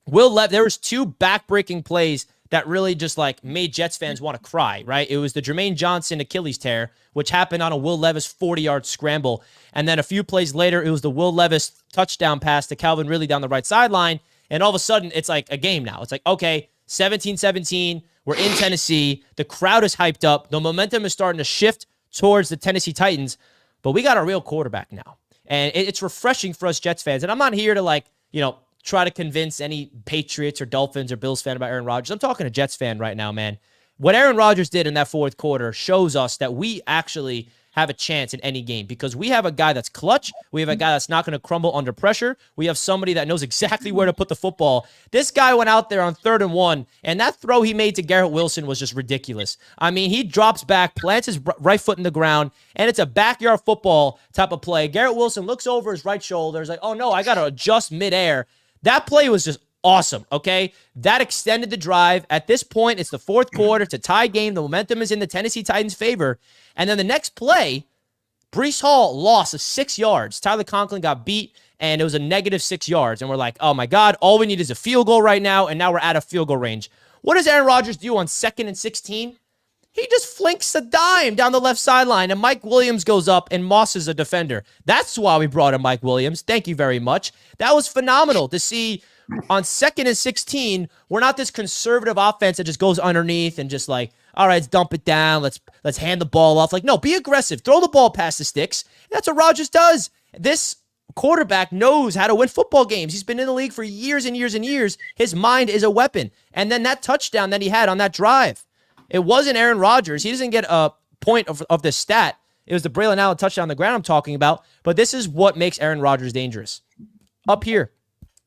there was 2 back-breaking plays that really just, made Jets fans want to cry, right? It was the Jermaine Johnson Achilles tear, which happened on a Will Levis 40-yard scramble. And then a few plays later, it was the Will Levis touchdown pass to Calvin Ridley down the right sideline. And all of a sudden, it's like a game now. It's like, okay, 17-17. We're in Tennessee. The crowd is hyped up. The momentum is starting to shift towards the Tennessee Titans. But we got a real quarterback now. And it's refreshing for us Jets fans. And I'm not here to, try to convince any Patriots or Dolphins or Bills fan about Aaron Rodgers. I'm talking to Jets fan right now, man. What Aaron Rodgers did in that fourth quarter shows us that we actually have a chance in any game because we have a guy that's clutch. We have a guy that's not going to crumble under pressure. We have somebody that knows exactly where to put the football. This guy went out there on 3rd and 1, and that throw he made to Garrett Wilson was just ridiculous. I mean, he drops back, plants his right foot in the ground, and it's a backyard football type of play. Garrett Wilson looks over his right shoulder. He's like, oh, no, I got to adjust midair. That play was just awesome, okay? That extended the drive. At this point, it's the fourth quarter. It's a tie game. The momentum is in the Tennessee Titans' favor. And then the next play, Breece Hall lost 6 yards. Tyler Conklin got beat, and it was a negative 6 yards. And we're like, oh, my God, all we need is a field goal right now, and now we're out of field goal range. What does Aaron Rodgers do on 2nd and 16? He just flinks a dime down the left sideline, and Mike Williams goes up and mosses a defender. That's why we brought in Mike Williams. Thank you very much. That was phenomenal to see. On 2nd and 16, we're not this conservative offense that just goes underneath and just all right, let's dump it down. Let's hand the ball off. No, be aggressive. Throw the ball past the sticks. That's what Rodgers does. This quarterback knows how to win football games. He's been in the league for years and years and years. His mind is a weapon. And then that touchdown that he had on that drive, it wasn't Aaron Rodgers. He doesn't get a point of the stat. It was the Braylon Allen touchdown on the ground I'm talking about. But this is what makes Aaron Rodgers dangerous. Up here.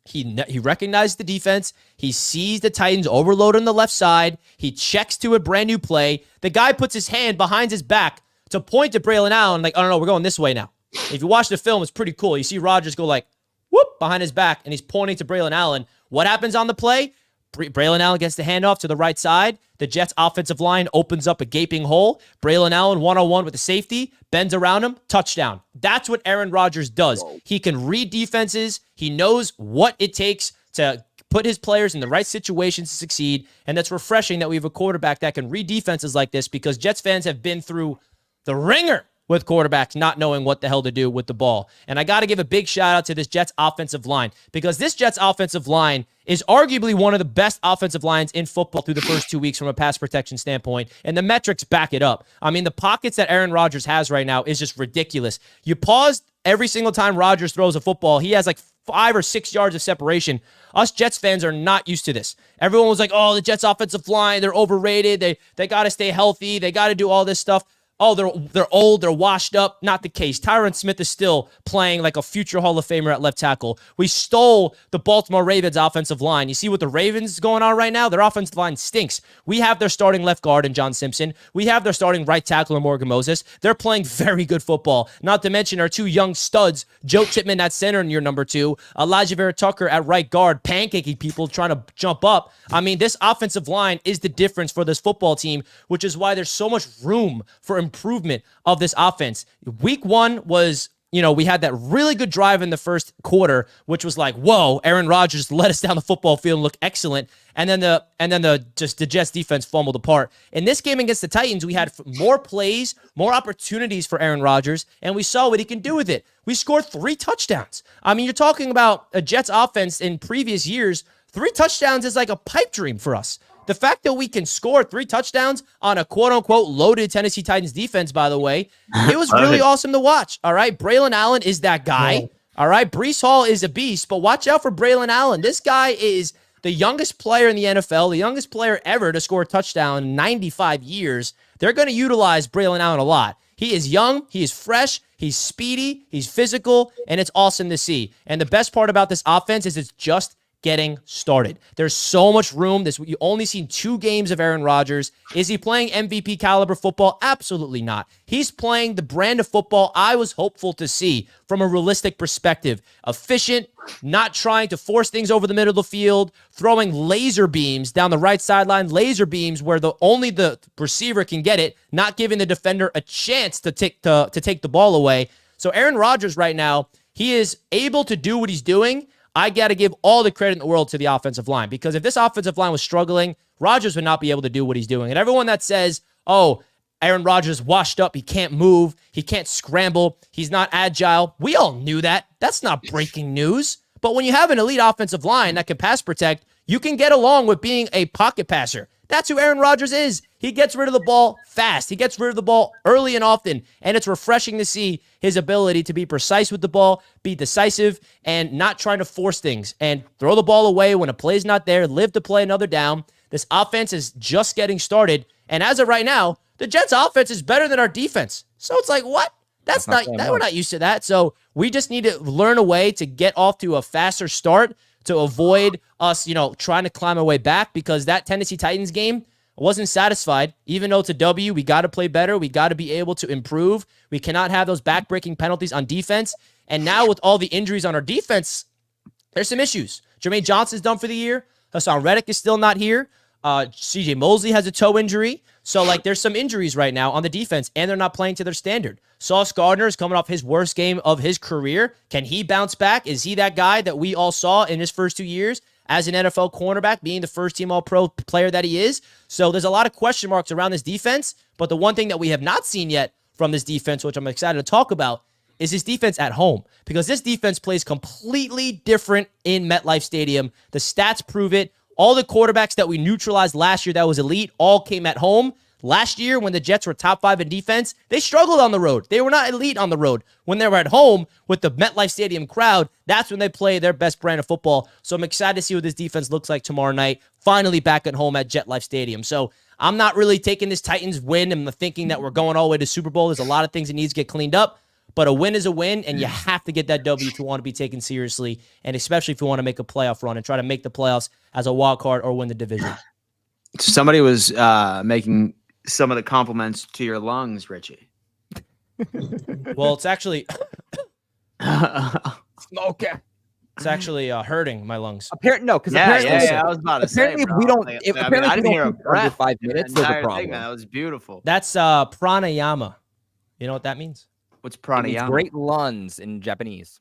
He recognized the defense. He sees the Titans overload on the left side. He checks to a brand new play. The guy puts his hand behind his back to point to Braylon Allen oh, no, we're going this way now. If you watch the film, it's pretty cool. You see Rodgers go whoop, behind his back, and he's pointing to Braylon Allen. What happens on the play? Braylon Allen gets the handoff to the right side. The Jets' offensive line opens up a gaping hole. Braylon Allen, 1-on-1 with the safety, bends around him, touchdown. That's what Aaron Rodgers does. He can read defenses. He knows what it takes to put his players in the right situations to succeed, and that's refreshing that we have a quarterback that can read defenses like this because Jets fans have been through the ringer with quarterbacks not knowing what the hell to do with the ball. And I got to give a big shout out to this Jets offensive line because this Jets offensive line is arguably one of the best offensive lines in football through the first 2 weeks from a pass protection standpoint, and the metrics back it up. I mean, the pockets that Aaron Rodgers has right now is just ridiculous. You pause every single time Rodgers throws a football, he has 5 or 6 yards of separation. Us Jets fans are not used to this. Everyone was like, oh, the Jets offensive line, they're overrated. They got to stay healthy. They got to do all this stuff. Oh, they're old, they're washed up. Not the case. Tyron Smith is still playing like a future Hall of Famer at left tackle. We stole the Baltimore Ravens offensive line. You see what the Ravens is going on right now? Their offensive line stinks. We have their starting left guard in John Simpson. We have their starting right tackle in Morgan Moses. They're playing very good football. Not to mention our 2 young studs, Joe Chipman at center in year number 2, Elijah Vera Tucker at right guard, pancaking people trying to jump up. I mean, this offensive line is the difference for this football team, which is why there's so much room for improvement of this offense. Week 1 was we had that really good drive in the first quarter, which was like, whoa, Aaron Rodgers led us down the football field and looked excellent. And then the Jets defense fumbled apart. In this game against the Titans, we had more plays, more opportunities for Aaron Rodgers, and we saw what he can do with it. We scored 3 touchdowns. I mean, you're talking about a Jets offense in previous years. 3 touchdowns is like a pipe dream for us. The fact that we can score 3 touchdowns on a quote-unquote loaded Tennessee Titans defense, by the way, it was really awesome to watch, all right? Braylon Allen is that guy, all right? Breece Hall is a beast, but watch out for Braylon Allen. This guy is the youngest player in the NFL, the youngest player ever to score a touchdown in 95 years. They're going to utilize Braylon Allen a lot. He is young, he is fresh, he's speedy, he's physical, and it's awesome to see. And the best part about this offense is it's just getting started. There's so much room. You only seen 2 games of Aaron Rodgers. Is he playing MVP caliber football? Absolutely not. He's playing the brand of football I was hopeful to see from a realistic perspective. Efficient, not trying to force things over the middle of the field, throwing laser beams down the right sideline, laser beams where only the receiver can get it, not giving the defender a chance to take the ball away. So Aaron Rodgers right now, he is able to do what he's doing. I got to give all the credit in the world to the offensive line, because if this offensive line was struggling, Rodgers would not be able to do what he's doing. And everyone that says, oh, Aaron Rodgers washed up, he can't move, he can't scramble, he's not agile, we all knew that. That's not breaking news. But when you have an elite offensive line that can pass protect, you can get along with being a pocket passer. That's who Aaron Rodgers is. He gets rid of the ball fast. He gets rid of the ball early and often, and it's refreshing to see his ability to be precise with the ball, be decisive, and not trying to force things, and throw the ball away when a play's not there, live to play another down. This offense is just getting started, and as of right now, the Jets' offense is better than our defense. So it's like, what? We're not used to that. So we just need to learn a way to get off to a faster start to avoid us, trying to climb our way back, because that Tennessee Titans game, I wasn't satisfied. Even though it's a W, we got to play better. We got to be able to improve. We cannot have those back-breaking penalties on defense. And now with all the injuries on our defense, there's some issues. Jermaine Johnson's done for the year. Hassan Reddick is still not here. CJ Mosley has a toe injury. So, there's some injuries right now on the defense, and they're not playing to their standard. Sauce Gardner is coming off his worst game of his career. Can he bounce back? Is he that guy that we all saw in his first 2 years as an NFL cornerback, being the first-team All-Pro player that he is? So there's a lot of question marks around this defense, but the one thing that we have not seen yet from this defense, which I'm excited to talk about, is this defense at home, because this defense plays completely different in MetLife Stadium. The stats prove it. All the quarterbacks that we neutralized last year that was elite all came at home. Last year, when the Jets were top 5 in defense, they struggled on the road. They were not elite on the road. When they were at home with the MetLife Stadium crowd, that's when they play their best brand of football. So I'm excited to see what this defense looks like tomorrow night, finally back at home at MetLife Stadium. So I'm not really taking this Titans win and thinking that we're going all the way to Super Bowl. There's a lot of things that needs to get cleaned up. But a win is a win, and you have to get that W if you want to be taken seriously, and especially if you want to make a playoff run and try to make the playoffs as a wild card or win the division. Somebody was making some of the compliments to your lungs, Richie. Well, it's actually Smoker. It's actually hurting my lungs. Apparently, I was about to say, if we don't, I didn't hear a breath. 5 minutes, there's a problem. That was beautiful. That's pranayama. You know what that means? What's pranayama? Great lungs in Japanese.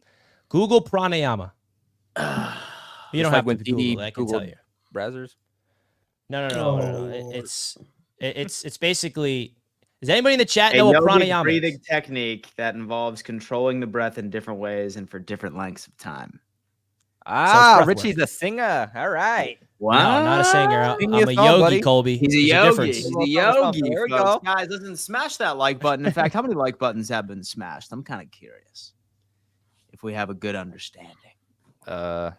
Google pranayama. You don't have to Google it, I can tell you. Brazzers? No. It's basically. Does anybody in the chat know what pranayama breathing is? Technique that involves controlling the breath in different ways and for different lengths of time. Ah, Richie's a singer. All right. Wow. No, I'm not a singer. I'm a yogi, buddy. Colby. He's a yogi. He's a yogi. There we folks. go. Guys, listen, smash that like button. In fact, how many like buttons have been smashed? I'm kind of curious if we have a good understanding. I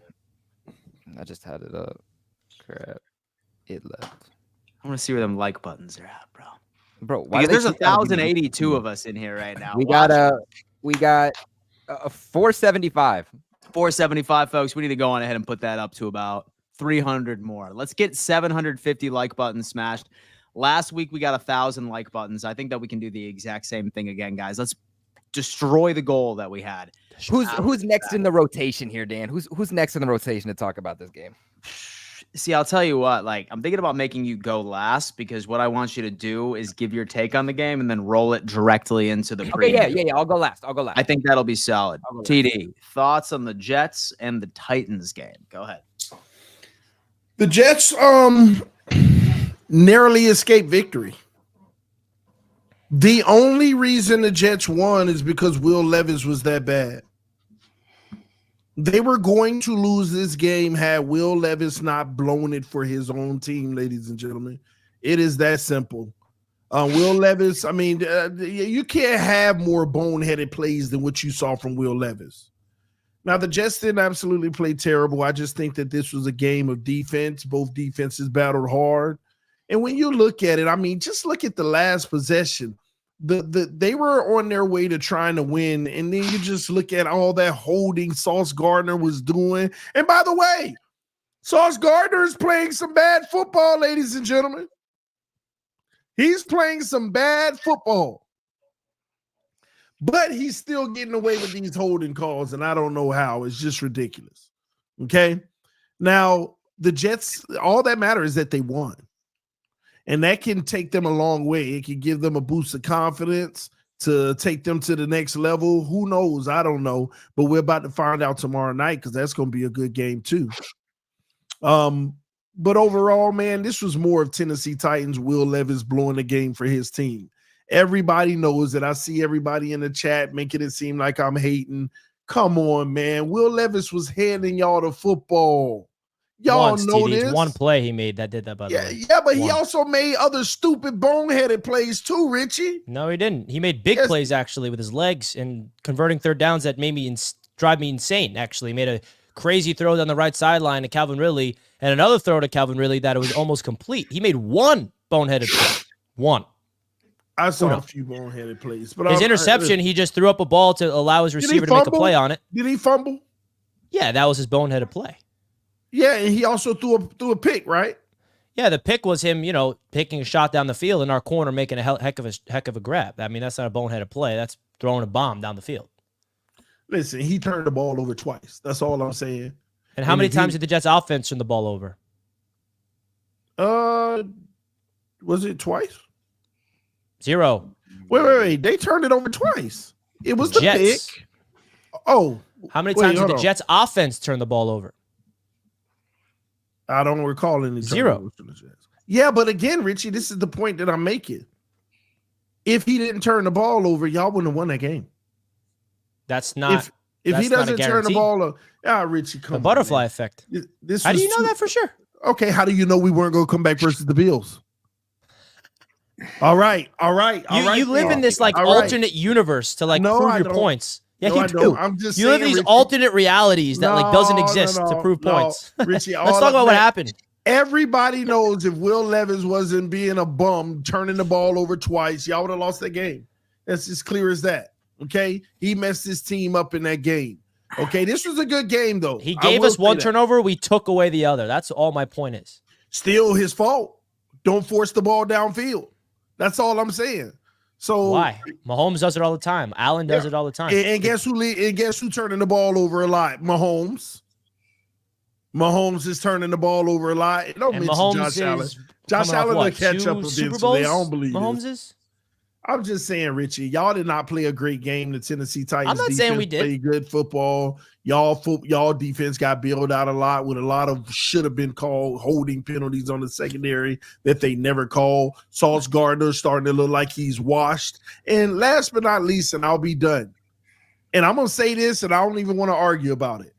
just had it up. Crap. It left. I want to see where them like buttons are at, bro. Bro, why because there's keep 1,082 of us in here right now. We got 475. 475, folks. We need to go on ahead and put that up to about 300 more. Let's get 750 like buttons smashed. Last week we got 1,000 like buttons. I think that we can do the exact same thing again, guys. Let's destroy the goal that we had. Who's next in the rotation here, Dan? Who's next in the rotation to talk about this game? See, I'll tell you what, like, I'm thinking about making you go last because what I want you to do is give your take on the game and then roll it directly into the Okay, preview. yeah. I'll go last. I think that'll be solid. TD, thoughts on the Jets and the Titans game? Go ahead. The Jets narrowly escaped victory. The only reason the Jets won is because Will Levis was that bad. They were going to lose this game had Will Levis not blown it for his own team, ladies and gentlemen. It is that simple. Will Levis, I mean, you can't have more boneheaded plays than what you saw from Will Levis. Now, the Jets didn't absolutely play terrible. I just think that this was a game of defense. Both defenses battled hard. And when you look at it, I mean, just look at the last possession. They were on their way to trying to win, and then you just look at all that holding Sauce Gardner was doing. And by the way, Sauce Gardner is playing some bad football, ladies and gentlemen. He's playing some bad football. But he's still getting away with these holding calls, and I don't know how. It's just ridiculous. Okay? Now, the Jets, all that matters is that they won. And that can take them a long way. It can give them a boost of confidence to take them to the next level. Who knows? I don't know. But we're about to find out tomorrow night because that's going to be a good game too. But overall, man, this was more of Tennessee Titans, Will Levis blowing the game for his team. Everybody knows that. I see everybody in the chat making it seem like I'm hating. Come on, man. Will Levis was handing y'all the football. Y'all know this. One play he made that did that, by the way. Yeah, but he also made other stupid boneheaded plays too, Richie. No, he didn't. He made big plays, actually, with his legs and converting third downs that made me drive me insane, actually. He made a crazy throw down the right sideline to Calvin Ridley and another throw to Calvin Ridley that it was almost complete. He made one boneheaded play. One. I saw a few boneheaded plays. But his interception, he just threw up a ball to allow his receiver to make a play on it. Did he fumble? Yeah, that was his boneheaded play. Yeah, and he also threw a pick, right? Yeah, the pick was him, taking a shot down the field and our corner making a heck of a grab. I mean, that's not a boneheaded play. That's throwing a bomb down the field. Listen, he turned the ball over twice. That's all I'm saying. And how many times did the Jets offense turn the ball over? Was it twice? 0. Wait. They turned it over twice. It was the Jets. pick. Oh. How many times did the Jets offense turn the ball over? I don't recall any. 0. Yeah, but again, Richie, this is the point that I'm making. If he didn't turn the ball over, y'all wouldn't have won that game. That's not. If he doesn't turn the ball over, Richie, come on. The butterfly effect. How do you know that for sure? Okay, how do you know we weren't going to come back versus the Bills? All right. You live in this alternate universe to prove your points. Yeah, you do. I'm just you live in these alternate realities that doesn't exist to prove points. Richie, let's talk about what happened. Everybody knows if Will Levis wasn't being a bum, turning the ball over twice, y'all would have lost that game. That's as clear as that. Okay, he messed his team up in that game. Okay, this was a good game though. He gave us one turnover, we took away the other. That's all my point is. Still his fault. Don't force the ball downfield. That's all I'm saying. So why? Mahomes does it all the time. Allen does it all the time. And guess who turning the ball over a lot? Mahomes. Mahomes is turning the ball over a lot. Don't mention Josh Allen. Josh Allen will catch up eventually. I don't believe Mahomes is. I'm just saying, Richie, y'all did not play a great game. The Tennessee Titans. I'm not saying we did. Played good football. Y'all defense got bailed out a lot with a lot of should have been called holding penalties on the secondary that they never call. Sauce Gardner starting to look like he's washed. And last but not least, and I'll be done. And I'm gonna say this, and I don't even want to argue about it.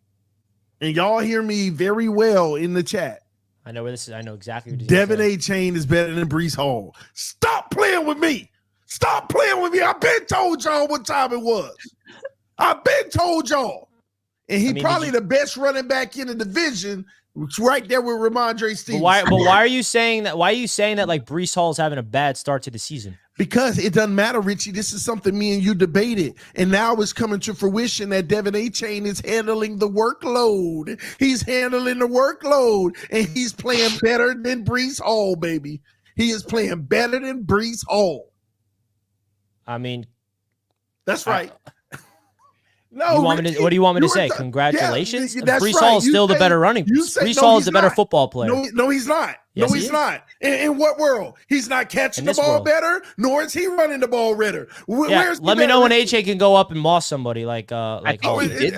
And y'all hear me very well in the chat. I know where this is. I know exactly what Devin A. Chain is better than Breece Hall. Stop playing with me. Stop playing with me. I've been told y'all what time it was. I've been told y'all. And he's probably the best running back in the division. It's right there with Ramondre Stevenson. But why are you saying that? Why are you saying that Breece Hall's having a bad start to the season? Because it doesn't matter, Richie. This is something me and you debated. And now it's coming to fruition that Devin A. Chain is handling the workload. He's handling the workload. And he's playing better than Breece Hall, baby. He is playing better than Breece Hall. I mean, that's right. No, what do you want me to say? Congratulations. Brees Hall is still the better running. Brees Hall is the better football player. No, he's not. Yes, no, he's not. In what world? He's not catching the ball better, nor is he running the ball better. Let me know when HA can go up and moss somebody like Hall. He did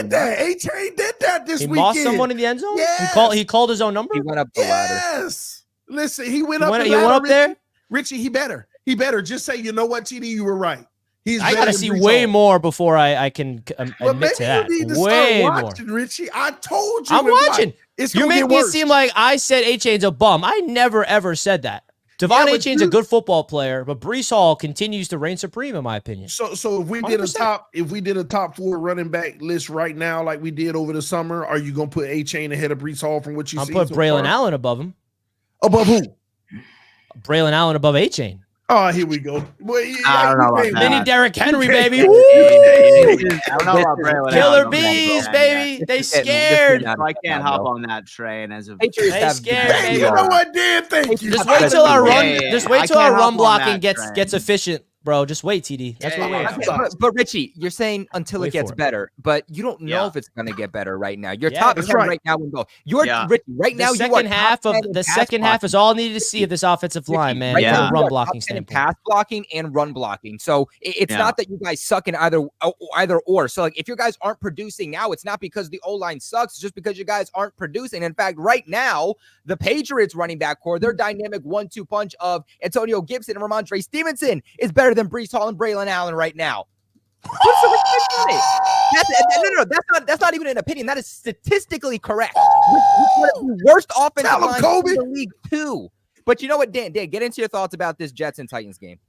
that. HA did that this weekend. He mossed someone in the end zone? Yes. He called his own number? He went up the ladder. Yes. Listen, he went up the ladder. He went up there? Richie, he better. He better. Just say, you know what, TD, you were right. I got to see way more before I can admit to that. You need to way start watching, more. Richie. I told you. I'm watching. You make me seem like I said A-Chain's a bum. I never, ever said that. Devon A-Chain's a good football player, but Brees Hall continues to reign supreme, in my opinion. So if we did 100%. If we did a top 4 running back list right now, like we did over the summer, are you gonna put A-Chain ahead of Brees Hall from what you see? I'll put Braylon Allen above him. Above who? Braylon Allen above A-Chain. Oh, here we go. Well, I don't know about Mini Derrick Henry, baby. I don't know about Braylon Killer Allen. bees, baby. They scared. I can't hop on that train as a. They scared, baby. You know what, Dan? Thank you. Just wait till our run. Just wait till our run blocking gets efficient, bro. Just wait, TD. That's what we're waiting for. But Richie, you're saying until it gets better, but you don't know if it's going to get better right now. Your top 10 right now will go. Richie, right now, the second half is all needed to see of this offensive line, man. Right from a run blocking standpoint, pass blocking and run blocking. So it's not that you guys suck in either or. So like if you guys aren't producing now, it's not because the O line sucks. It's just because you guys aren't producing. In fact, right now, the Patriots running back core, their dynamic 1-2 punch of Antonio Gibson and Ramondre Stevenson is better than Brees Hall and Braylon Allen right now. What's the respect in it? That's not even an opinion. That is statistically correct. The worst offensive line in the league too. But you know what, Dan, get into your thoughts about this Jets and Titans game.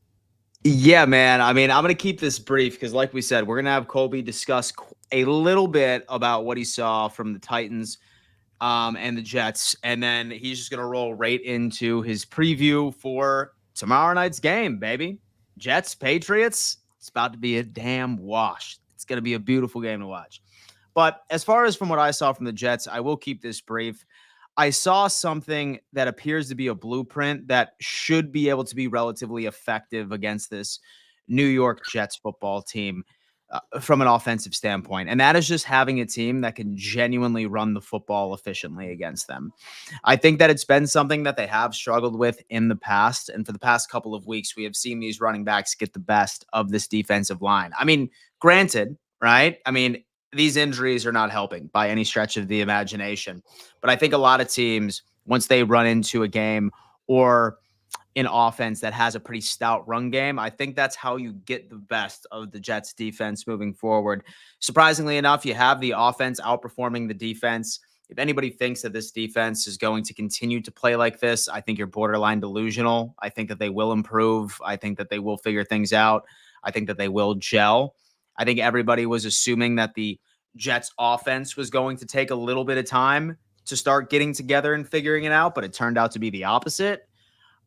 Yeah, man. I mean, I'm going to keep this brief because like we said, we're going to have Colby discuss a little bit about what he saw from the Titans and the Jets. And then he's just going to roll right into his preview for tomorrow night's game, baby. Jets, Patriots, it's about to be a damn wash. It's going to be a beautiful game to watch. But as far as from what I saw from the Jets, I will keep this brief. I saw something that appears to be a blueprint that should be able to be relatively effective against this New York Jets football team from an offensive standpoint. And that is just having a team that can genuinely run the football efficiently against them. I think that it's been something that they have struggled with in the past. And for the past couple of weeks, we have seen these running backs get the best of this defensive line. I mean, granted, right? I mean, these injuries are not helping by any stretch of the imagination. But I think a lot of teams, once they run into a game or an offense that has a pretty stout run game, I think that's how you get the best of the Jets defense moving forward. Surprisingly enough, you have the offense outperforming the defense. If anybody thinks that this defense is going to continue to play like this, I think you're borderline delusional. I think that they will improve. I think that they will figure things out. I think that they will gel. I think everybody was assuming that the Jets offense was going to take a little bit of time to start getting together and figuring it out, but it turned out to be the opposite.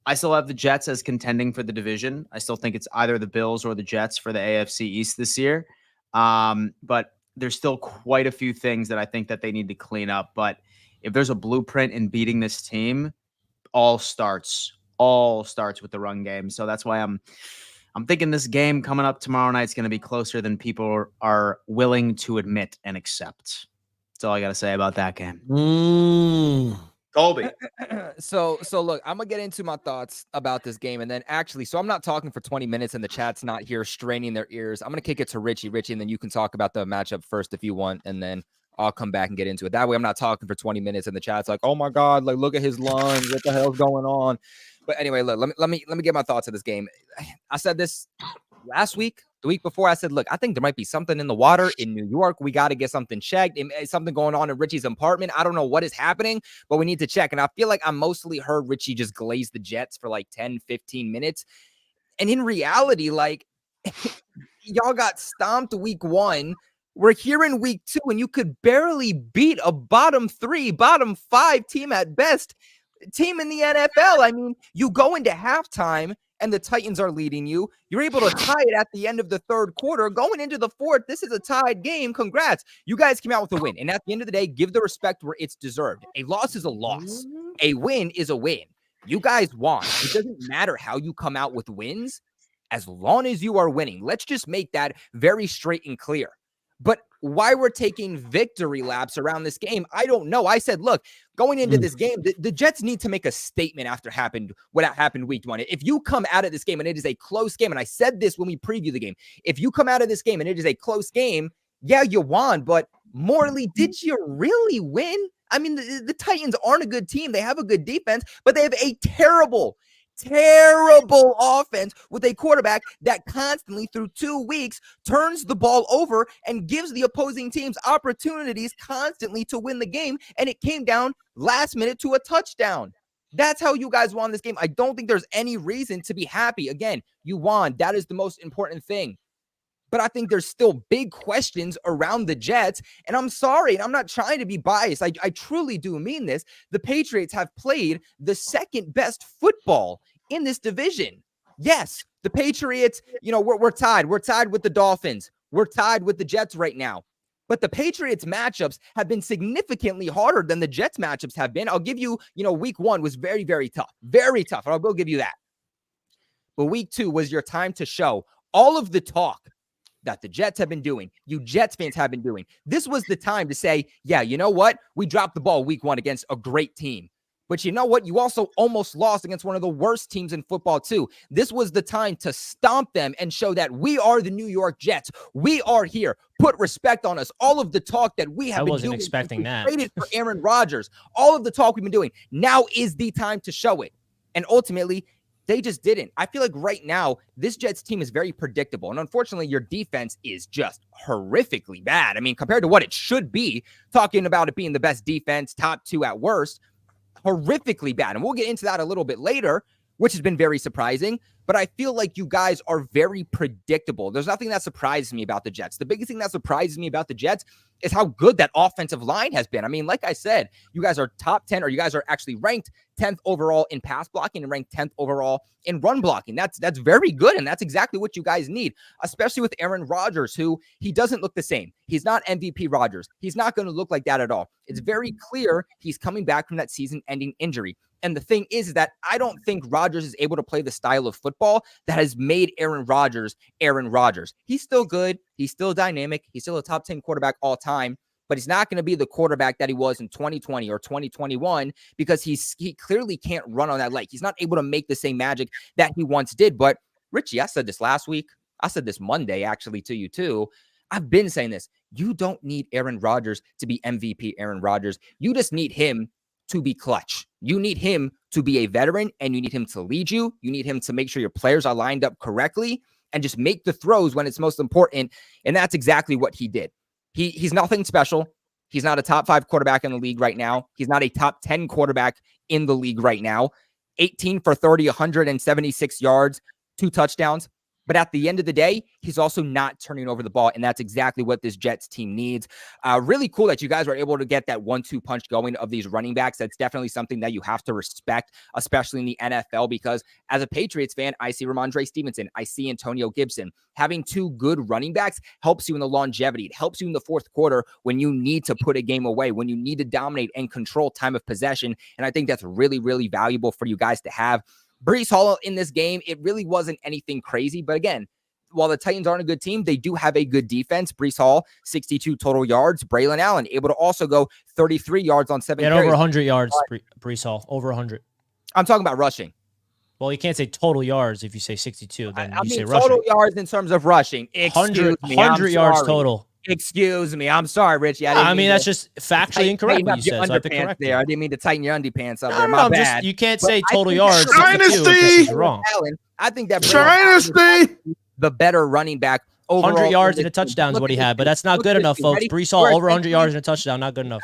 I still have the Jets as contending for the division. I still think it's either the Bills or the Jets for the AFC East this year. But there's still quite a few things that I think that they need to clean up. But if there's a blueprint in beating this team, all starts with the run game. So that's why I'm thinking this game coming up tomorrow night is going to be closer than people are willing to admit and accept. That's all I got to say about that game. Colby. So look, I'm going to get into my thoughts about this game. And then actually, so I'm not talking for 20 minutes and the chat's not here straining their ears. I'm going to kick it to Richie, and then you can talk about the matchup first if you want. And then I'll come back and get into it. That way I'm not talking for 20 minutes and the chat's like, oh my God, like look at his lungs. What the hell's going on? But anyway, look, let me get my thoughts of this game. I said this last week, the week before. I said, look, I think there might be something in the water in New York. We got to get something checked. Something going on in Richie's apartment. I don't know what is happening, but we need to check. And I feel like I mostly heard Richie just glaze the Jets for like 10, 15 minutes. And in reality, like y'all got stomped week 1. We're here in week 2, and you could barely beat a bottom 3, bottom 5 team at best. Team in the NFL. I mean, you go into halftime and the Titans are leading you. You're able to tie it at the end of the third quarter. Going into the fourth, this is a tied game. Congrats. You guys came out with a win. And at the end of the day, give the respect where it's deserved. A loss is a loss. A win is a win. You guys won. It doesn't matter how you come out with wins as long as you are winning. Let's just make that very straight and clear. But why we're taking victory laps around this game, I don't know. I said, look, going into this game, the Jets need to make a statement after what happened week 1. If you come out of this game and it is a close game, and I said this when we preview the game, if you come out of this game and it is a close game, yeah, you won, but morally, did you really win? I mean, the Titans aren't a good team. They have a good defense, but they have a terrible offense with a quarterback that constantly through 2 weeks turns the ball over and gives the opposing teams opportunities constantly to win the game. And it came down last minute to a touchdown. That's how you guys won this game. I don't think there's any reason to be happy. Again, you won. That is the most important thing. But I think there's still big questions around the Jets. And I'm sorry, and I'm not trying to be biased. I truly do mean this. The Patriots have played the second best football in this division. Yes, the Patriots, we're tied. We're tied with the Dolphins. We're tied with the Jets right now. But the Patriots matchups have been significantly harder than the Jets matchups have been. I'll give you, week 1 was very, very tough. Very tough. I will give you that. But week 2 was your time to show all of the talk that the Jets have been doing, you Jets fans have been doing. This was the time to say, yeah, you know what? We dropped the ball week 1 against a great team. But you know what? You also almost lost against one of the worst teams in football too. This was the time to stomp them and show that we are the New York Jets. We are here. Put respect on us. All of the talk that we have been doing. I wasn't expecting that. Traded for Aaron Rodgers. All of the talk we've been doing. Now is the time to show it. And ultimately, they just didn't. I feel like right now, this Jets team is very predictable. And unfortunately, your defense is just horrifically bad. I mean, compared to what it should be, talking about it being the best defense, top 2 at worst, horrifically bad. And we'll get into that a little bit later, which has been very surprising. But I feel like you guys are very predictable. There's nothing that surprises me about the Jets. The biggest thing that surprises me about the Jets is how good that offensive line has been. I mean, like I said, you guys are top 10, or you guys are actually ranked 10th overall in pass blocking and ranked 10th overall in run blocking. That's very good, and that's exactly what you guys need, especially with Aaron Rodgers, who he doesn't look the same. He's not MVP Rodgers. He's not going to look like that at all. It's very clear he's coming back from that season-ending injury. And the thing is that I don't think Rodgers is able to play the style of football that has made Aaron Rodgers Aaron Rodgers. He's still good. He's still dynamic. He's still a top 10 quarterback all time, but he's not going to be the quarterback that he was in 2020 or 2021 because he clearly can't run on that leg. He's not able to make the same magic that he once did. But Richie, I said this last week. I said this Monday, actually, to you too. I've been saying this. You don't need Aaron Rodgers to be MVP Aaron Rodgers. You just need him to be clutch. You need him to be a veteran, and you need him to lead you. You need him to make sure your players are lined up correctly and just make the throws when it's most important. And that's exactly what he did. He's nothing special. He's not a top 5 quarterback in the league right now. He's not a top 10 quarterback in the league right now. 18 for 30, 176 yards, 2 touchdowns. But at the end of the day, he's also not turning over the ball, and that's exactly what this Jets team needs. Really cool that you guys were able to get that 1-2 punch going of these running backs. That's definitely something that you have to respect, especially in the NFL, because as a Patriots fan, I see Ramondre Stevenson. I see Antonio Gibson. Having 2 good running backs helps you in the longevity. It helps you in the fourth quarter when you need to put a game away, when you need to dominate and control time of possession. And I think that's really, really valuable for you guys to have. Breece Hall in this game, it really wasn't anything crazy. But again, while the Titans aren't a good team, they do have a good defense. Breece Hall, 62 total yards. Braylon Allen, able to also go 33 yards on 7 carries. Over 100 yards, Breece Hall. Over 100. I'm talking about rushing. Well, you can't say total yards if you say 62. Then you say total rushing. Yards in terms of rushing. 100 yards total. Excuse me. I'm sorry, Richie. I mean, that's just factually incorrect what you said. So I have to correct there. I didn't mean to tighten your underpants up there. My bad. You can't say total yards. Shinesty! Wrong. I think that Shinesty! The better running back. 100 yards and a touchdown is what he had, but that's not good enough, folks. Breece Hall over 100 yards and a touchdown, not good enough.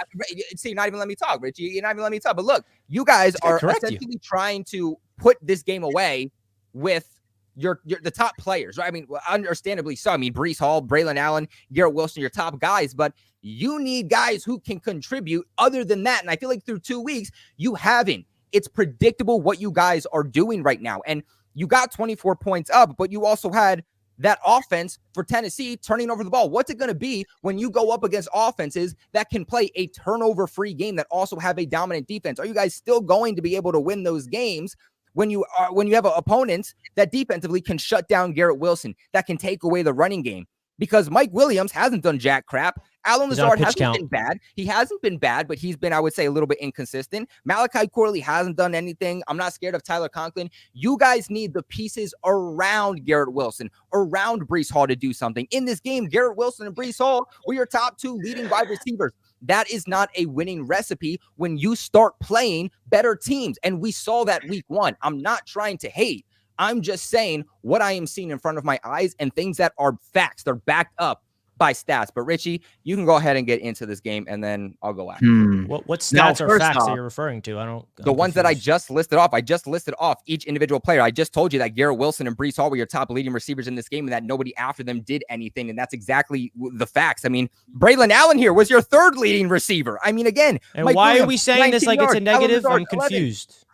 See, you're not even letting me talk, Richie. You're not even letting me talk. But look, you guys are essentially trying to put this game away with the top players, right? I mean, understandably so. I mean, Breece Hall, Braylon Allen, Garrett Wilson, your top guys, but you need guys who can contribute other than that. And I feel like through 2 weeks, you haven't. It's predictable what you guys are doing right now. And you got 24 points up, but you also had that offense for Tennessee turning over the ball. What's it going to be when you go up against offenses that can play a turnover-free game that also have a dominant defense? Are you guys still going to be able to win those games when you have opponents that defensively can shut down Garrett Wilson, that can take away the running game? because Mike Williams hasn't done jack crap. Allen He's on a Lazard pitch hasn't count. been bad. He hasn't been bad, but he's been, I would say, a little bit inconsistent. Malachi Corley hasn't done anything. I'm not scared of Tyler Conklin. You guys need the pieces around Garrett Wilson, around Breece Hall to do something. In this game, Garrett Wilson and Breece Hall were your top 2 leading wide receivers. That is not a winning recipe when you start playing better teams. And we saw that week 1. I'm not trying to hate. I'm just saying what I am seeing in front of my eyes and things that are facts. They're backed up by stats. But Richie, you can go ahead and get into this game, and then I'll go after. What stats or facts that you're referring to? I'm ones that I confused. just listed off. I just listed off each individual player. I just told you that Garrett Wilson and Breece Hall were your top leading receivers in this game, and that nobody after them did anything. And that's exactly the facts. I mean, Braylon Allen here was your 3rd leading receiver. I mean, again, And Mike why Williams, are we saying this 19 like it's a yards. Allen negative? Lazard, I'm 11. confused.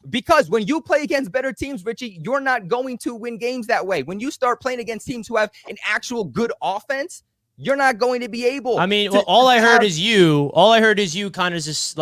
Because when you play against better teams, Richie, you're not going to win games that way. When you start playing against teams who have an actual good offense, you're not going to be able. I mean, all I heard is you kind of just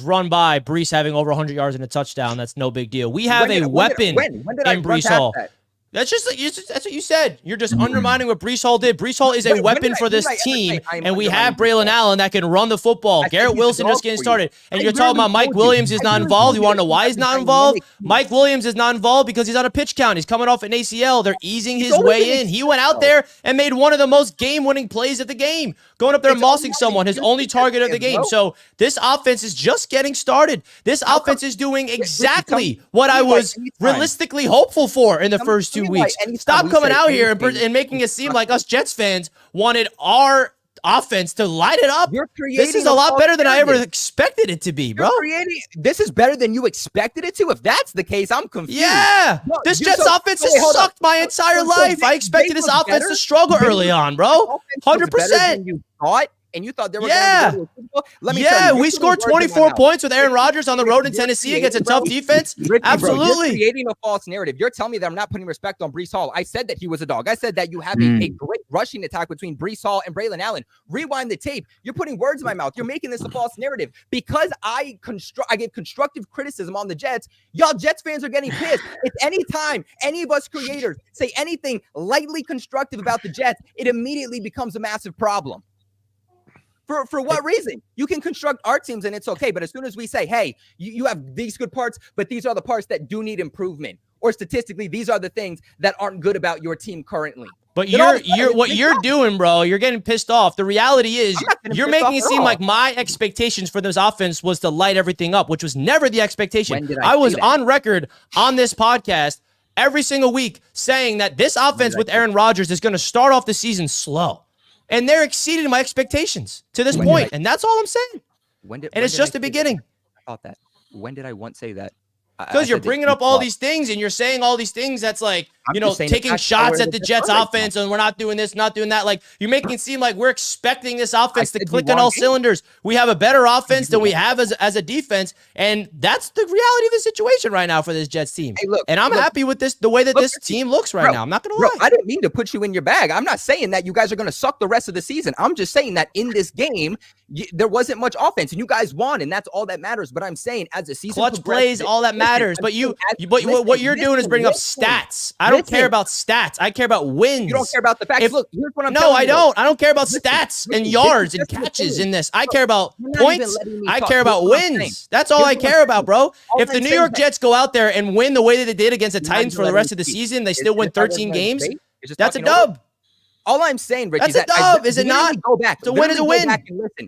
run by Breece having over 100 yards and a touchdown. That's no big deal. We have a weapon when did I in run Breece past Hall. that? That's what you said. You're just undermining what Breece Hall did. Breece Hall is a weapon for this team, and we have Braylon Allen that can run the football. Garrett Wilson just getting started. And you're talking about Mike Williams is not involved. You want to know why he's not involved? Mike Williams is not involved because he's on a pitch count. He's coming off an ACL. They're easing his way in. He went out there and made one of the most game-winning plays of the game, going up there and mossing someone, his only target of the game. So this offense is just getting started. This offense is doing exactly what I was realistically hopeful for in the first 2 weeks. Stop coming out here and making it seem like us Jets fans wanted our offense to light it up. This is a lot better than I ever expected it to be, bro. This is better than you expected it to. If that's the case, I'm confused. Yeah, this Jets offense has sucked my entire life. I expected this offense to struggle early on, bro. 100%. You thought, and you thought they were Yeah. going to go to a Super Bowl? Let me tell you, We scored 24 points with Aaron Rodgers on the road in Tennessee against a tough defense. Ricky, Absolutely. you're creating a false narrative. You're telling me that I'm not putting respect on Breece Hall. I said that he was a dog. I said that you have a great rushing attack between Breece Hall and Braylon Allen. Rewind the tape. You're putting words in my mouth. You're making this a false narrative. Because I gave constructive criticism on the Jets, y'all Jets fans are getting pissed. If any time any of us creators say anything lightly constructive about the Jets, it immediately becomes a massive problem. For what reason? You can construct our teams and it's okay. But as soon as we say, hey, you have these good parts, but these are the parts that do need improvement, or statistically, these are the things that aren't good about your team currently. But what you're doing, bro, you're getting pissed off. The reality is you're making it seem like my expectations for this offense was to light everything up, which was never the expectation. I was on record on this podcast every single week saying that this offense with Aaron Rodgers is going to start off the season slow. And they're exceeding my expectations to this point. And that's all I'm saying. And it's just the beginning. I thought that. When did I once say that? Because you're bringing up all these things and you're saying all these things that's like, taking shots at the Jets offense and we're not doing this, not doing that. Like, you're making it seem like we're expecting this offense to click on all cylinders. We have a better offense than we have as a defense. And that's the reality of the situation right now for this Jets team. Hey, look, and I'm happy with the way that this team looks right now. I'm not going to lie. I didn't mean to put you in your bag. I'm not saying that you guys are going to suck the rest of the season. I'm just saying that in this game, there wasn't much offense and you guys won. And that's all that matters. But I'm saying as a season clutch plays, all that matters. But what you're doing is bringing up stats. I don't care about stats. I care about wins. You don't care about the facts. Look, here's what I'm telling you. No, I don't. I don't care about stats and yards and catches in this. I care about points. I care about wins. That's all I care about, bro. If the New York Jets go out there and win the way that they did against the Titans for the rest of the season, they still win 13 games. That's a dub. All I'm saying, Richie, that's a dub, is it not? Go back. The win is a win.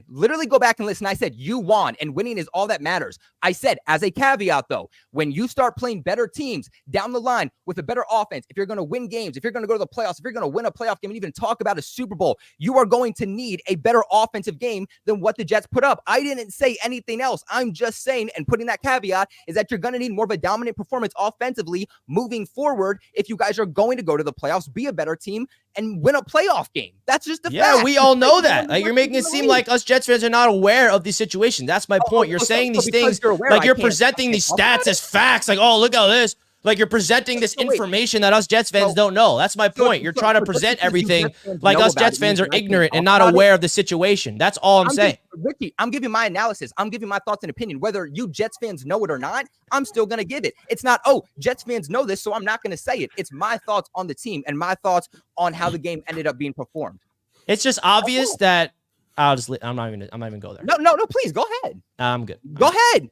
Literally go back and listen. I said you won, and winning is all that matters. I said, as a caveat, though, when you start playing better teams down the line with a better offense, if you're going to win games, if you're going to go to the playoffs, if you're going to win a playoff game and even talk about a Super Bowl, you are going to need a better offensive game than what the Jets put up. I didn't say anything else. I'm just saying, and putting that caveat, is that you're going to need more of a dominant performance offensively moving forward if you guys are going to go to the playoffs, be a better team, and win a playoff game. That's just the fact. Yeah, we all know that. Like, you're making it seem like us Jets fans are not aware of the situation. That's my point. You're saying these things like you're presenting these stats as facts. Like, oh, look at this. Like you're presenting this information that us Jets fans don't know. That's my point. You're trying to present everything like us Jets fans are ignorant and not aware of the situation. That's all I'm saying. Ricky, I'm giving my analysis. I'm giving my thoughts and opinion. Whether you Jets fans know it or not, I'm still going to give it. It's not, oh, Jets fans know this, so I'm not going to say it. It's my thoughts on the team and my thoughts on how the game ended up being performed. It's just obvious that I'm not even go there. No, please go ahead. I'm good. Go ahead.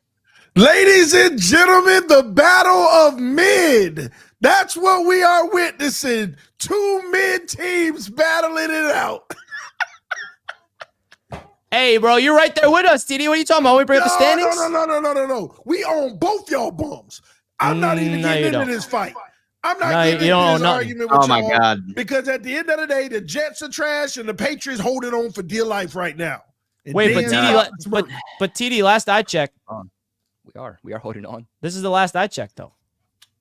Ladies and gentlemen, the battle of mid. That's what we are witnessing. Two mid teams battling it out. Hey, bro, you're right there with us, TD. What are you talking about? We bring up the standings? No. We own both y'all bums. I'm not even getting into this fight. I'm not getting into this argument with y'all. God. Because at the end of the day, the Jets are trash and the Patriots holding on for dear life right now. And wait, but TD, last I checked. We are holding on. This is the last I checked, though.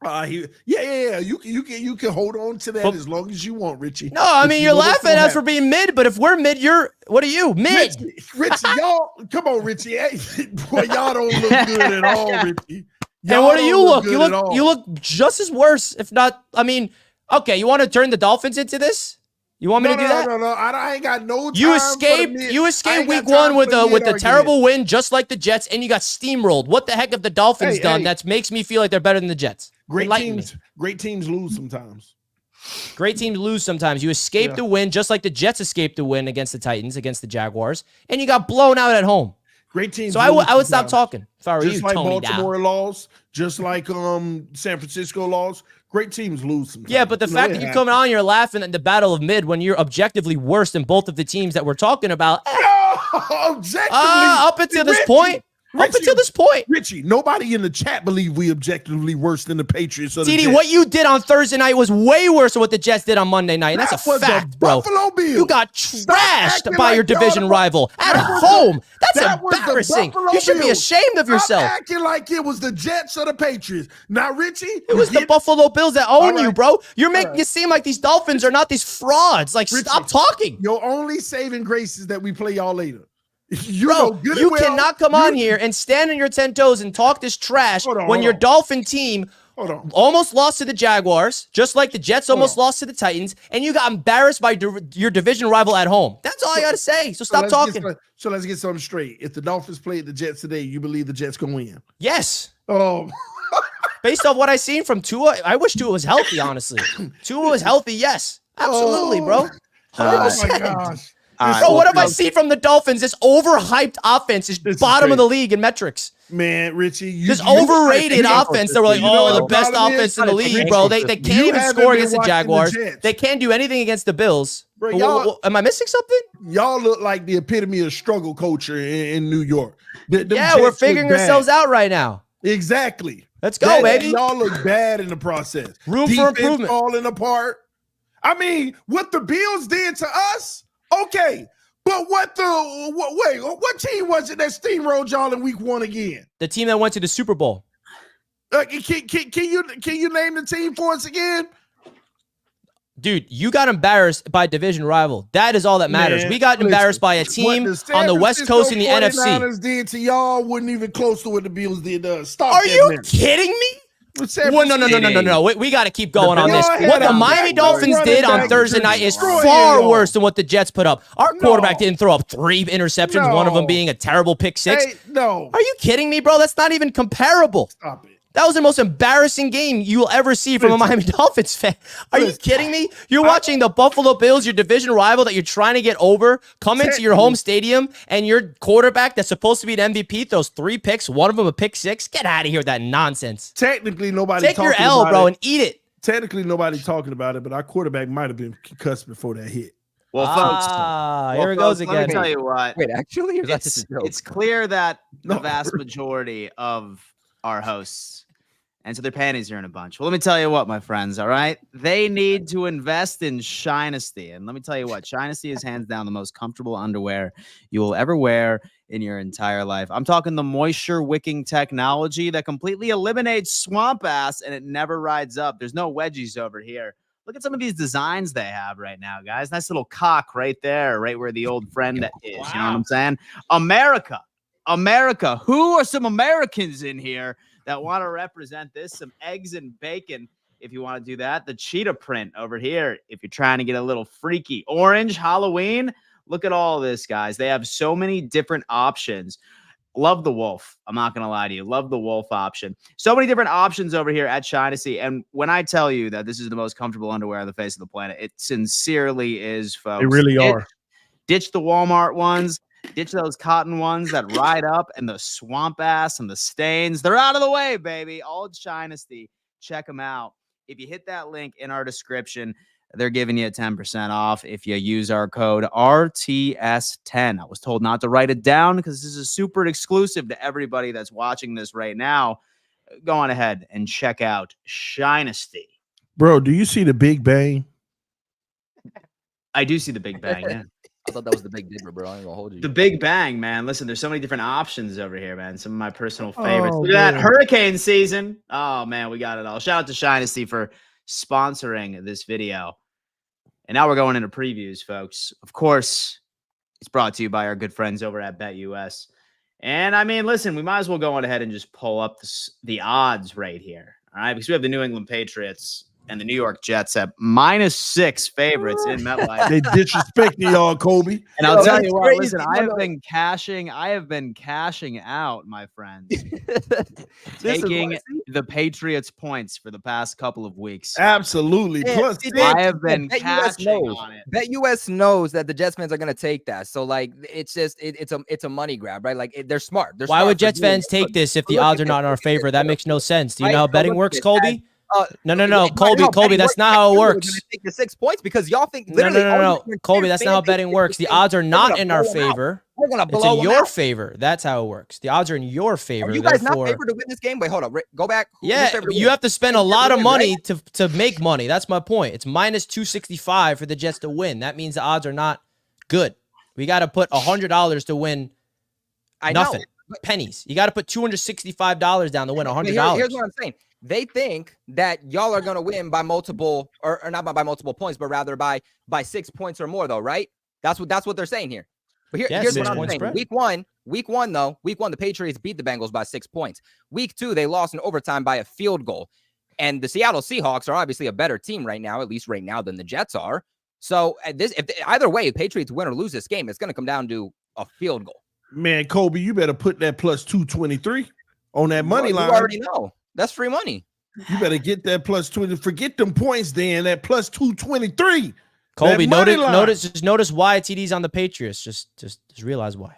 Yeah. You can hold on to that as long as you want, Richie. No, I mean, you're laughing at us for being mid, but if we're mid, what are you? Mid. Richie, y'all, come on, Richie. Hey, boy, y'all don't look good at all, Richie. And what do you look? You look just as worse, if not. I mean, okay, you want to turn the Dolphins into this? You want me to do that? No. I ain't got no time. You escaped week one with a terrible win, just like the Jets, and you got steamrolled. What the heck have the Dolphins done that makes me feel like they're better than the Jets? Great teams lose sometimes. Great teams lose sometimes. You escaped the win, just like the Jets escaped the win against the Titans, against the Jaguars, and you got blown out at home. Great teams. So I would stop talking if I were you, just like Tony Baltimore lost, just like San Francisco lost. Great teams lose sometimes. Yeah, but the fact that you come on, you're laughing at the battle of mid when you're objectively worse than both of the teams that we're talking about. Objectively, up until this point. Up until this point, Richie, nobody in the chat believe we objectively worse than the Patriots. TD, what you did on Thursday night was way worse than what the Jets did on Monday night. And that's a fact, bro. You got trashed by your division rival at home. That's embarrassing. You should be ashamed of yourself. I'm acting like it was the Jets or the Patriots. Now, Richie, it was the Buffalo Bills that own you, bro. You're making it seem like these Dolphins are not these frauds. Like, Richie, stop talking. Your only saving grace is that we play y'all later. You cannot come on here and stand on your 10 toes and talk this trash when your Dolphin team almost lost to the Jaguars, just like the Jets almost lost to the Titans, and you got embarrassed by your division rival at home. That's all I got to say. So stop talking. So let's get something straight. If the Dolphins played the Jets today, you believe the Jets can win? Yes. Oh. Based off what I seen from Tua, I wish Tua was healthy, honestly. Tua was healthy, yes. Absolutely, bro. 100%. Oh, my gosh. Bro, what have I seen from the Dolphins? This overhyped offense is bottom of the league in metrics. Man, Richie, this overrated offense. They were like, the best offense in the league, bro. They can't even score against the Jaguars. They can't do anything against the Bills. Bro, am I missing something? Y'all look like the epitome of struggle culture in New York. We're figuring ourselves out right now. Exactly. Let's go, baby. Y'all look bad in the process. Room for improvement. Falling apart. I mean, what the Bills did to us. Okay, but what team was it that steamrolled y'all in week one again? The team that went to the Super Bowl. Can you name the team for us again? Dude, you got embarrassed by a division rival. That is all that matters. We got embarrassed by a team on the West Coast in the NFC. Did to y'all wasn't even close to what the Bills did. Stop. Are you kidding me? No. We got to keep going on this. What the Miami Dolphins did on Thursday night is far worse than what the Jets put up. Our quarterback didn't throw up 3 interceptions, one of them being a terrible pick 6. Hey, no. Are you kidding me, bro? That's not even comparable. Stop it. That was the most embarrassing game you will ever see from a Miami Dolphins fan. Are you kidding me? You're watching the Buffalo Bills, your division rival that you're trying to get over, come into your home stadium, and your quarterback that's supposed to be an MVP throws 3 picks, one of them a pick 6. Get out of here with that nonsense. Technically, nobody take your L, bro, and eat it. Technically, nobody's talking about it, but our quarterback might have been concussed before that hit. Well, folks, here it goes again. Let me tell you what. Wait, actually, or that's just a joke? It's clear that the vast majority of our hosts and so their panties are in a bunch. Well, let me tell you what, my friends, all right? They need to invest in Shinesty. And let me tell you what, Shinesty is hands down the most comfortable underwear you will ever wear in your entire life. I'm talking the moisture wicking technology that completely eliminates swamp ass and it never rides up. There's no wedgies over here. Look at some of these designs they have right now, guys. Nice little cock right there, right where the old friend is. Wow. You know what I'm saying? America. Who are some Americans in here that want to represent this. Some eggs and bacon if you want to do that. The cheetah print over here if you're trying to get a little freaky. Orange, Halloween. Look at all this, guys. They have so many different options. Love the wolf. I'm not going to lie to you. Love the wolf option. So many different options over here at Shinesty. And when I tell you that this is the most comfortable underwear on the face of the planet, it sincerely is, folks. They really are. Ditch the Walmart ones. Ditch those cotton ones that ride up and the swamp ass and the stains. They're out of the way, baby. All at Shinesty. Check them out. If you hit that link in our description, they're giving you 10% off if you use our code RTS10. I was told not to write it down because this is super exclusive to everybody that's watching this right now. Go on ahead and check out Shinesty. Bro, do you see the Big Bang? I do see the Big Bang, yeah. I thought that was the Big Dipper, bro. I ain't gonna hold you. The Big Bang, man. Listen, there's so many different options over here, man. Some of my personal favorites. Oh, Look at that man. hurricane season. Oh, man, we got it all. Shout out to Shinesty for sponsoring this video. And now we're going into previews, folks. Of course, it's brought to you by our good friends over at BetUS. And I mean, listen, we might as well go on ahead and just pull up the odds right here. All right, because we have the New England Patriots and the New York Jets at -6 favorites in MetLife. They disrespecting y'all, Kobe. And I'll tell that's you what, crazy. listen, I have been cashing out, my friends. Taking the Patriots points for the past couple of weeks. Absolutely. Yeah, Plus, see, I have been Bet US cashing knows. on it. BetUS knows that the Jets fans are gonna take that. So like, it's just it's a money grab, right? Like they're smart. They're Why smart would for Jets doing fans it. take Look, this if the look odds at are not in this. our Look at favor? this. That makes no sense. Do you Right? know how So betting look works, at Colby? No, Right, Colby, how betting that's works. not how it You were works. gonna take the 6 points because y'all think No, literally. Colby, that's not how betting works. The odds are not in our favor. We're gonna It's blow in them your out. favor. That's how it works. The odds are in your favor. Are you guys not therefore, favored to win this game? Wait, hold up. Go back. Who's yeah, favored to you win? have to spend a Who's lot favored of to win, money right? to make money. That's my point. It's -265 for the Jets to win. That means the odds are not good. We got to put $100 to win I know. nothing. Pennies. You got to put $265 down to win But $100. here's what I'm saying. They think that y'all are going to win by multiple, or not by multiple points, but rather by 6 points or more, though, right? That's what they're saying here. But Yeah, here's what 6 I'm point saying. spread. Week one, the Patriots beat the Bengals by 6 points. Week 2, they lost in overtime by a field goal. And the Seattle Seahawks are obviously a better team right now, at least right now, than the Jets are. So either way, if Patriots win or lose this game, it's going to come down to a field goal. man, Kobe, you better put that plus 223 on that money line. You already know. That's free money. You better get that plus 20. Forget them points, then. That plus 223. Colby, That money notice why TD's on the Patriots. Just realize why.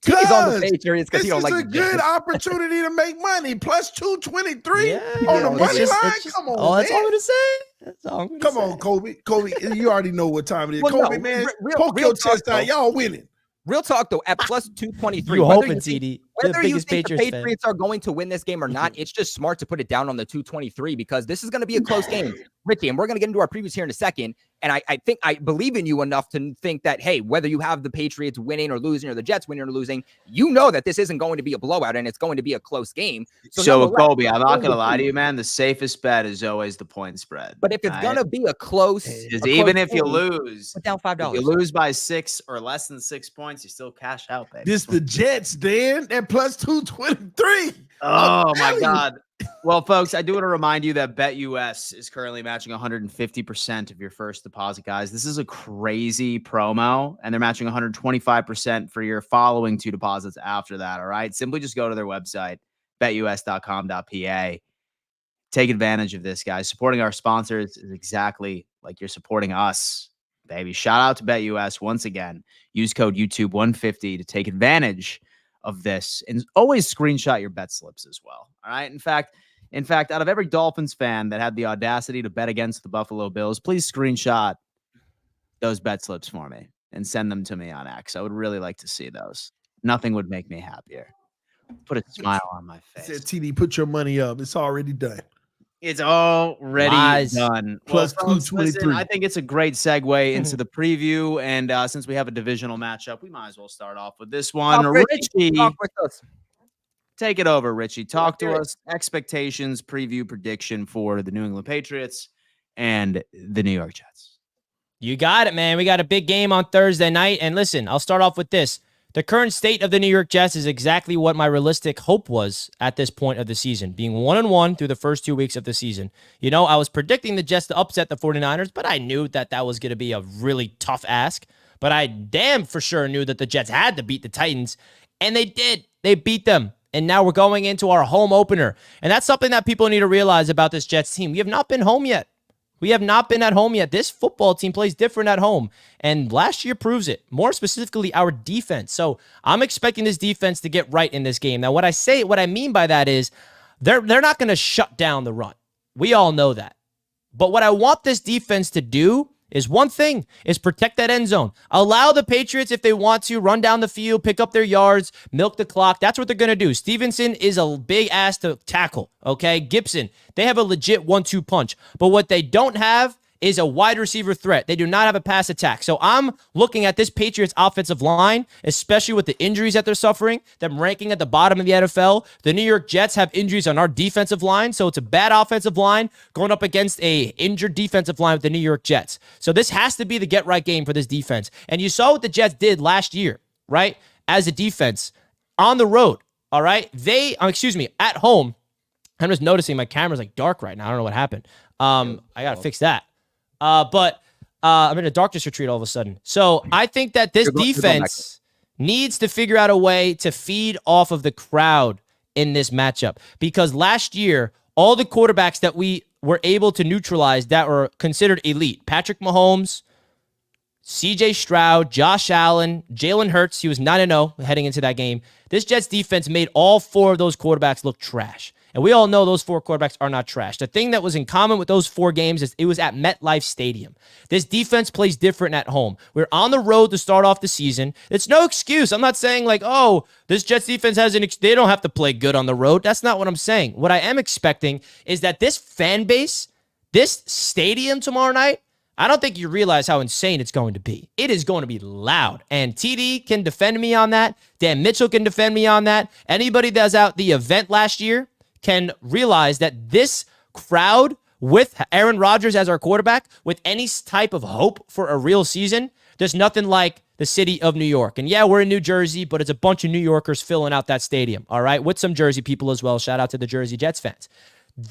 He's on the Because Patriots because This he don't is like a the Jets. good opportunity to make money. Plus 223 Yeah, on the it's money just- line. it's just- Come on, oh, that's all I'm man. gonna say. That's all I'm gonna Come say. on, Kobe. Kobe, you already know what time it is. Well, Kobe, no, man, real poke your talk, chest out. though. Y'all winning. Real talk though, at plus 223. You whether hoping, you think- TD? You're the Whether you biggest think the Patriots fan. Patriots are going to win this game or not, it's just smart to put it down on the 223 because this is going to be a close game, Ricky. And we're going to get into our previews here in a second. And I think I believe in you enough to think that, hey, whether you have the Patriots winning or losing or the Jets winning or losing, you know that this isn't going to be a blowout and it's going to be a close game. So nonetheless, Colby, I'm not going to lie to you, man. The safest bet is always the point spread. But if it's right? going to be a close, Because even if you lose, put down if $5. you lose by 6 or less than 6 points, you still cash out, baby. This the Jets, Dan. That plus 223. Oh my telling you. God. Well, folks, I do want to remind you that BetUS is currently matching 150% of your first deposit, guys. This is a crazy promo, and they're matching 125% for your following 2 deposits after that. All right. Simply just go to their website, betus.com.pa. Take advantage of this, guys. Supporting our sponsors is exactly like you're supporting us, baby. Shout out to BetUS once again. Use code YouTube150 to take advantage of this, and always screenshot your bet slips as well. All right. In fact, out of every Dolphins fan that had the audacity to bet against the Buffalo Bills, please screenshot those bet slips for me and send them to me on X. I would really like to see those. Nothing would make me happier. Put a smile on my Said face. TD, put your money up. It's already done. It's already Lies. done. Plus Well, folks, 223. listen, I think it's a great segue into the preview. And since we have a divisional matchup, we might as well start off with this one. Richie, talk with us. take it over, Richie. Talk to Let's do it. us. Expectations, preview, prediction for the New England Patriots and the New York Jets. You got it, man. We got a big game on Thursday night. And listen, I'll start off with this. The current state of the New York Jets is exactly what my realistic hope was at this point of the season, being 1-1 through the first 2 weeks of the season. You know, I was predicting the Jets to upset the 49ers, but I knew that was going to be a really tough ask. But I damn for sure knew that the Jets had to beat the Titans, and they did. They beat them. And now we're going into our home opener. And that's something that people need to realize about this Jets team. We have not been home yet. We have not been at home yet. This football team plays different at home. And last year proves it. More specifically, our defense. So I'm expecting this defense to get right in this game. Now, what I mean by that is they're not going to shut down the run. We all know that. But what I want this defense to do is one thing, is protect that end zone. Allow the Patriots, if they want to, run down the field, pick up their yards, milk the clock. That's what they're going to do. Stevenson is a big ass to tackle, okay? Gibson, they have a legit 1-2 punch. But what they don't have is a wide receiver threat. They do not have a pass attack. So I'm looking at this Patriots offensive line, especially with the injuries that they're suffering, them ranking at the bottom of the NFL. The New York Jets have injuries on our defensive line, so it's a bad offensive line going up against a injured defensive line with the New York Jets. So this has to be the get-right game for this defense. And you saw what the Jets did last year, right, as a defense on the road, all right? At home. I'm just noticing my camera's like dark right now. I don't know what happened. I got to fix that. But I'm in a darkness retreat all of a sudden. So I think that this defense needs to figure out a way to feed off of the crowd in this matchup. Because last year, all the quarterbacks that we were able to neutralize that were considered elite, Patrick Mahomes, CJ Stroud, Josh Allen, Jalen Hurts, he was 9-0 heading into that game. This Jets defense made all four of those quarterbacks look trash. And we all know those four quarterbacks are not trash. The thing that was in common with those four games is it was at MetLife Stadium. This defense plays different at home. We're on the road to start off the season. It's no excuse. I'm not saying like, oh, this Jets defense they don't have to play good on the road. That's not what I'm saying. What I am expecting is that this fan base, this stadium tomorrow night, I don't think you realize how insane it's going to be. It is going to be loud. And TD can defend me on that. Dan Mitchell can defend me on that. Anybody that was out the event last year can realize that this crowd with Aaron Rodgers as our quarterback, with any type of hope for a real season, there's nothing like the city of New York. And yeah, we're in New Jersey, but it's a bunch of New Yorkers filling out that stadium, all right, with some Jersey people as well. Shout out to the Jersey Jets fans.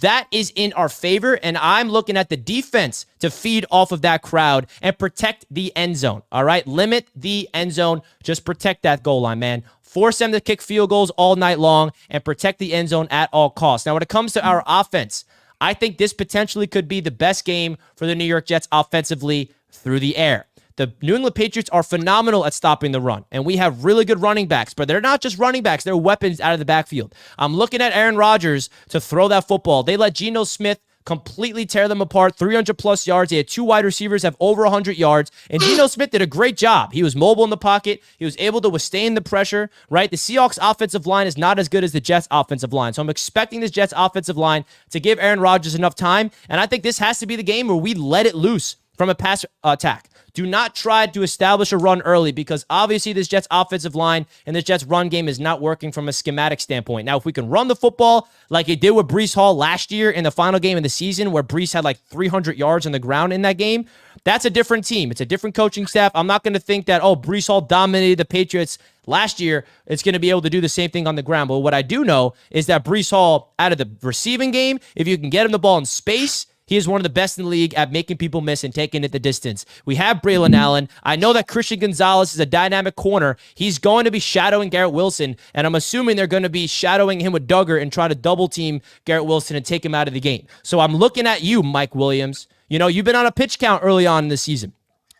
That is in our favor, and I'm looking at the defense to feed off of that crowd and protect the end zone, all right? Limit the end zone. Just protect that goal line, man. Force them to kick field goals all night long and protect the end zone at all costs. Now, when it comes to our offense, I think this potentially could be the best game for the New York Jets offensively through the air. The New England Patriots are phenomenal at stopping the run, and we have really good running backs, but they're not just running backs. They're weapons out of the backfield. I'm looking at Aaron Rodgers to throw that football. They let Geno Smith completely tear them apart, 300-plus yards. They had two wide receivers have over 100 yards, and Geno Smith did a great job. He was mobile in the pocket. He was able to withstand the pressure, right? The Seahawks offensive line is not as good as the Jets offensive line, so I'm expecting this Jets offensive line to give Aaron Rodgers enough time, and I think this has to be the game where we let it loose from a pass attack. Do not try to establish a run early because obviously this Jets offensive line and this Jets run game is not working from a schematic standpoint. Now, if we can run the football like it did with Breece Hall last year in the final game of the season where Breece had like 300 yards on the ground in that game, that's a different team. It's a different coaching staff. I'm not going to think that, Breece Hall dominated the Patriots last year. It's going to be able to do the same thing on the ground. But what I do know is that Breece Hall, out of the receiving game, if you can get him the ball in space, he is one of the best in the league at making people miss and taking it the distance. We have Braylon Allen. I know that Christian Gonzalez is a dynamic corner. He's going to be shadowing Garrett Wilson, and I'm assuming they're going to be shadowing him with Duggar and try to double-team Garrett Wilson and take him out of the game. So I'm looking at you, Mike Williams. You know, you've been on a pitch count early on in the season.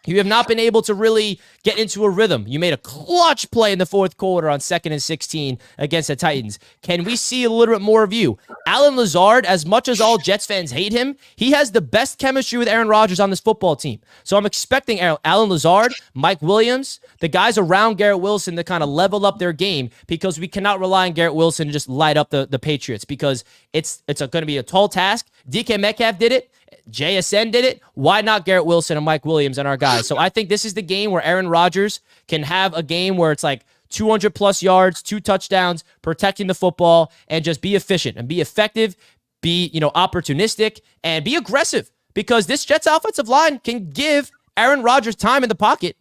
You have not been able to really get into a rhythm. You made a clutch play in the fourth quarter on 2nd and 16 against the Titans. Can we see a little bit more of you? Allen Lazard, as much as all Jets fans hate him, he has the best chemistry with Aaron Rodgers on this football team. So I'm expecting Allen Lazard, Mike Williams, the guys around Garrett Wilson to kind of level up their game because we cannot rely on Garrett Wilson to just light up the Patriots because it's going to be a tall task. DK Metcalf did it. JSN did it. Why not Garrett Wilson and Mike Williams and our guys? So I think this is the game where Aaron Rodgers can have a game where it's like 200-plus yards, 2 touchdowns, protecting the football, and just be efficient and be effective, be opportunistic, and be aggressive because this Jets offensive line can give Aaron Rodgers time in the pocket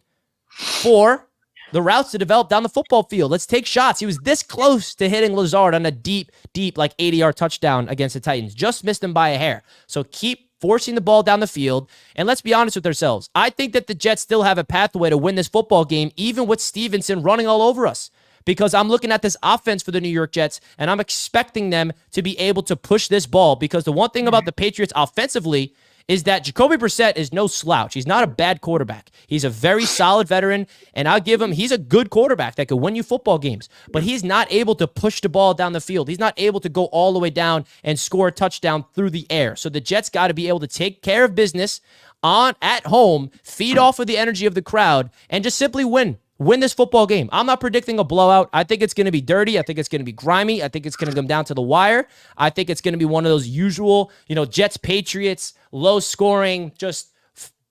for the routes to develop down the football field. Let's take shots. He was this close to hitting Lazard on a deep, like 80-yard touchdown against the Titans. Just missed him by a hair. So keep forcing the ball down the field. And let's be honest with ourselves. I think that the Jets still have a pathway to win this football game, even with Stevenson running all over us. Because I'm looking at this offense for the New York Jets, and I'm expecting them to be able to push this ball. Because the one thing about the Patriots offensively is that Jacoby Brissett is no slouch. He's not a bad quarterback. He's a very solid veteran, and I'll give him, he's a good quarterback that could win you football games, but he's not able to push the ball down the field. He's not able to go all the way down and score a touchdown through the air. So the Jets got to be able to take care of business at home, feed off of the energy of the crowd, and just simply win this football game. I'm not predicting a blowout. I think it's going to be dirty. I think it's going to be grimy. I think it's going to come down to the wire. I think it's going to be one of those usual, Jets, Patriots, low scoring, just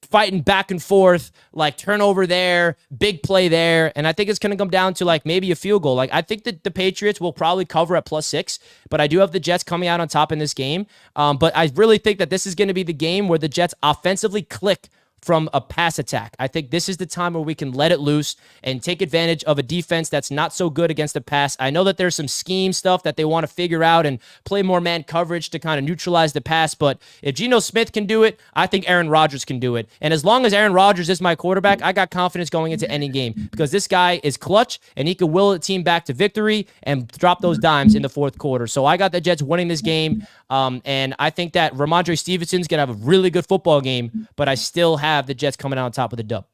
fighting back and forth, like turnover there, big play there. And I think it's going to come down to like maybe a field goal. Like I think that the Patriots will probably cover at +6, but I do have the Jets coming out on top in this game. But I really think that this is going to be the game where the Jets offensively click from a pass attack. I think this is the time where we can let it loose and take advantage of a defense that's not so good against the pass. I know that there's some scheme stuff that they want to figure out and play more man coverage to kind of neutralize the pass, but if Geno Smith can do it, I think Aaron Rodgers can do it. And as long as Aaron Rodgers is my quarterback, I got confidence going into any game because this guy is clutch and he can will the team back to victory and drop those dimes in the fourth quarter. So I got the Jets winning this game, and I think that Ramondre Stevenson's going to have a really good football game, but I still have the Jets coming out on top of the dub.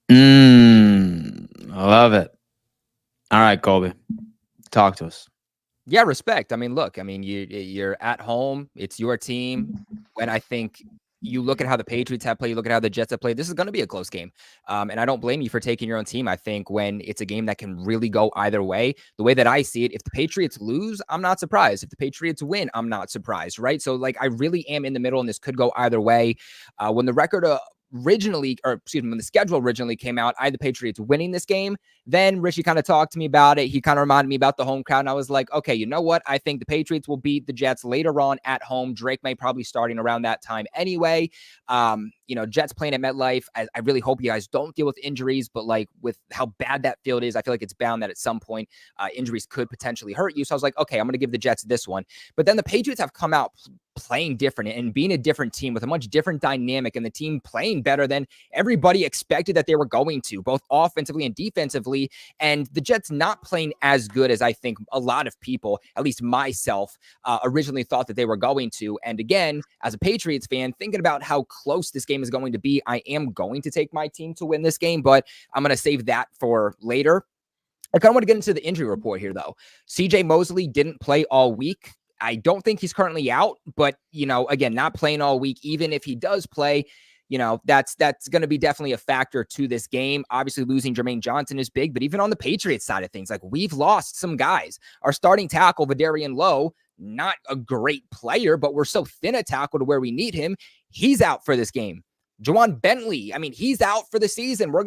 I love it. All right, Colby, talk to us. Yeah, respect. I mean, look, you're at home. It's your team. When I think you look at how the Patriots have played, you look at how the Jets have played, this is going to be a close game. And I don't blame you for taking your own team. I think when it's a game that can really go either way, the way that I see it, if the Patriots lose, I'm not surprised. If the Patriots win, I'm not surprised, right? So, I really am in the middle, and this could go either way. When the when the schedule originally came out, I had the Patriots winning this game. Then Richie kind of talked to me about it. He kind of reminded me about the home crowd. And I was like, okay, you know what? I think the Patriots will beat the Jets later on at home. Drake may probably starting around that time anyway. Jets playing at MetLife. I really hope you guys don't deal with injuries, but with how bad that field is, I feel like it's bound that at some point injuries could potentially hurt you. So I was like, okay, I'm going to give the Jets this one. But then the Patriots have come out playing different and being a different team with a much different dynamic, and the team playing better than everybody expected that they were going to, both offensively and defensively. And the Jets not playing as good as I think a lot of people, at least myself, originally thought that they were going to. And again, as a Patriots fan, thinking about how close this game is going to be, I am going to take my team to win this game, but I'm going to save that for later. I kind of want to get into the injury report here, though. CJ Mosley didn't play all week. I don't think he's currently out, but, again, not playing all week, even if he does play, that's going to be definitely a factor to this game. Obviously, losing Jermaine Johnson is big, but even on the Patriots side of things, we've lost some guys. Our starting tackle, Vidarian Lowe, not a great player, but we're so thin a tackle to where we need him. He's out for this game. Juwan Bentley, he's out for the season. We're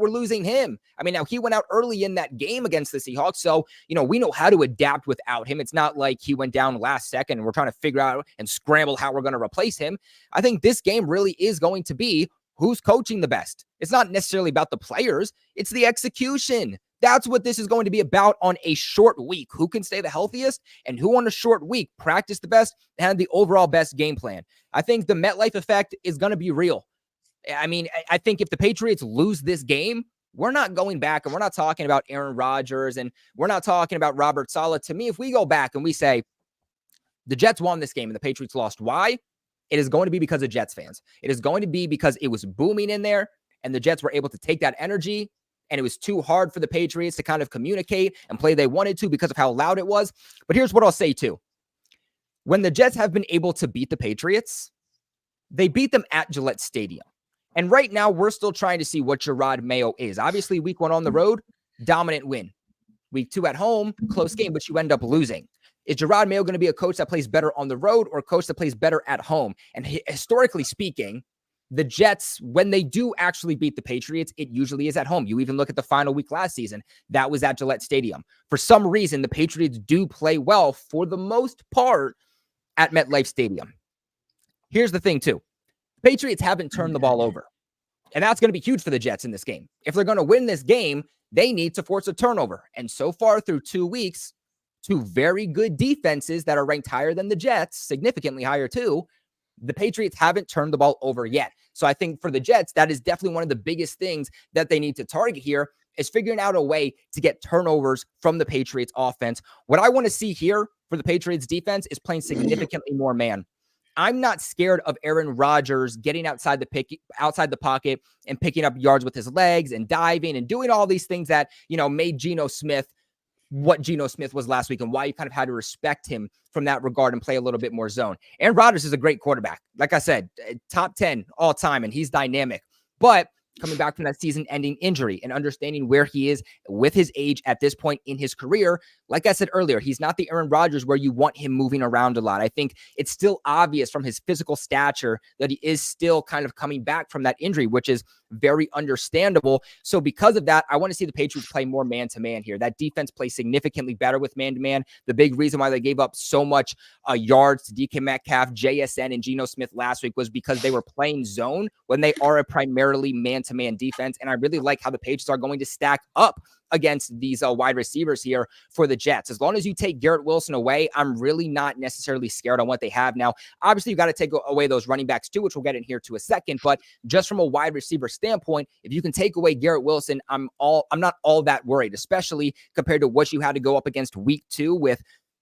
losing him. Now he went out early in that game against the Seahawks. So, we know how to adapt without him. It's not like he went down last second and we're trying to figure out and scramble how we're going to replace him. I think this game really is going to be who's coaching the best. It's not necessarily about the players. It's the execution. That's what this is going to be about on a short week. Who can stay the healthiest and who on a short week practice the best and have the overall best game plan. I think the MetLife effect is going to be real. I think if the Patriots lose this game, we're not going back and we're not talking about Aaron Rodgers and we're not talking about Robert Saleh. To me, if we go back and we say the Jets won this game and the Patriots lost, why? It is going to be because of Jets fans. It is going to be because it was booming in there and the Jets were able to take that energy, and it was too hard for the Patriots to kind of communicate and play they wanted to because of how loud it was. But here's what I'll say too. When the Jets have been able to beat the Patriots, they beat them at Gillette Stadium. And right now, we're still trying to see what Gerard Mayo is. Obviously, week 1 on the road, dominant win. Week 2 at home, close game, but you end up losing. Is Gerard Mayo going to be a coach that plays better on the road or a coach that plays better at home? And historically speaking, the Jets, when they do actually beat the Patriots, it usually is at home. You even look at the final week last season. That was at Gillette Stadium. For some reason, the Patriots do play well for the most part at MetLife Stadium. Here's the thing, too. Patriots haven't turned the ball over. And that's going to be huge for the Jets in this game. If they're going to win this game, they need to force a turnover. And so far through 2 weeks, two very good defenses that are ranked higher than the Jets, significantly higher too, the Patriots haven't turned the ball over yet. So I think for the Jets, that is definitely one of the biggest things that they need to target here, is figuring out a way to get turnovers from the Patriots offense. What I want to see here for the Patriots defense is playing significantly more man. I'm not scared of Aaron Rodgers getting outside the pocket and picking up yards with his legs and diving and doing all these things that, made Geno Smith what Geno Smith was last week, and why you kind of had to respect him from that regard and play a little bit more zone. Aaron Rodgers is a great quarterback. Like I said, top 10 all time, and he's dynamic. But coming back from that season-ending injury and understanding where he is with his age at this point in his career, like I said earlier, he's not the Aaron Rodgers where you want him moving around a lot. I think it's still obvious from his physical stature that he is still kind of coming back from that injury, which is very understandable. So because of that, I want to see the Patriots play more man-to-man here. That defense plays significantly better with man-to-man. The big reason why they gave up so much yards to DK Metcalf, JSN, and Geno Smith last week was because they were playing zone when they are a primarily man-to-man defense. And I really like how the Patriots are going to stack up against these wide receivers here for the Jets. As long as you take Garrett Wilson away, I'm really not necessarily scared on what they have now. Obviously, you got to take away those running backs too, which we'll get in here to a second. But just from a wide receiver standpoint, if you can take away Garrett Wilson, I'm not all that worried, especially compared to what you had to go up against week 2 with,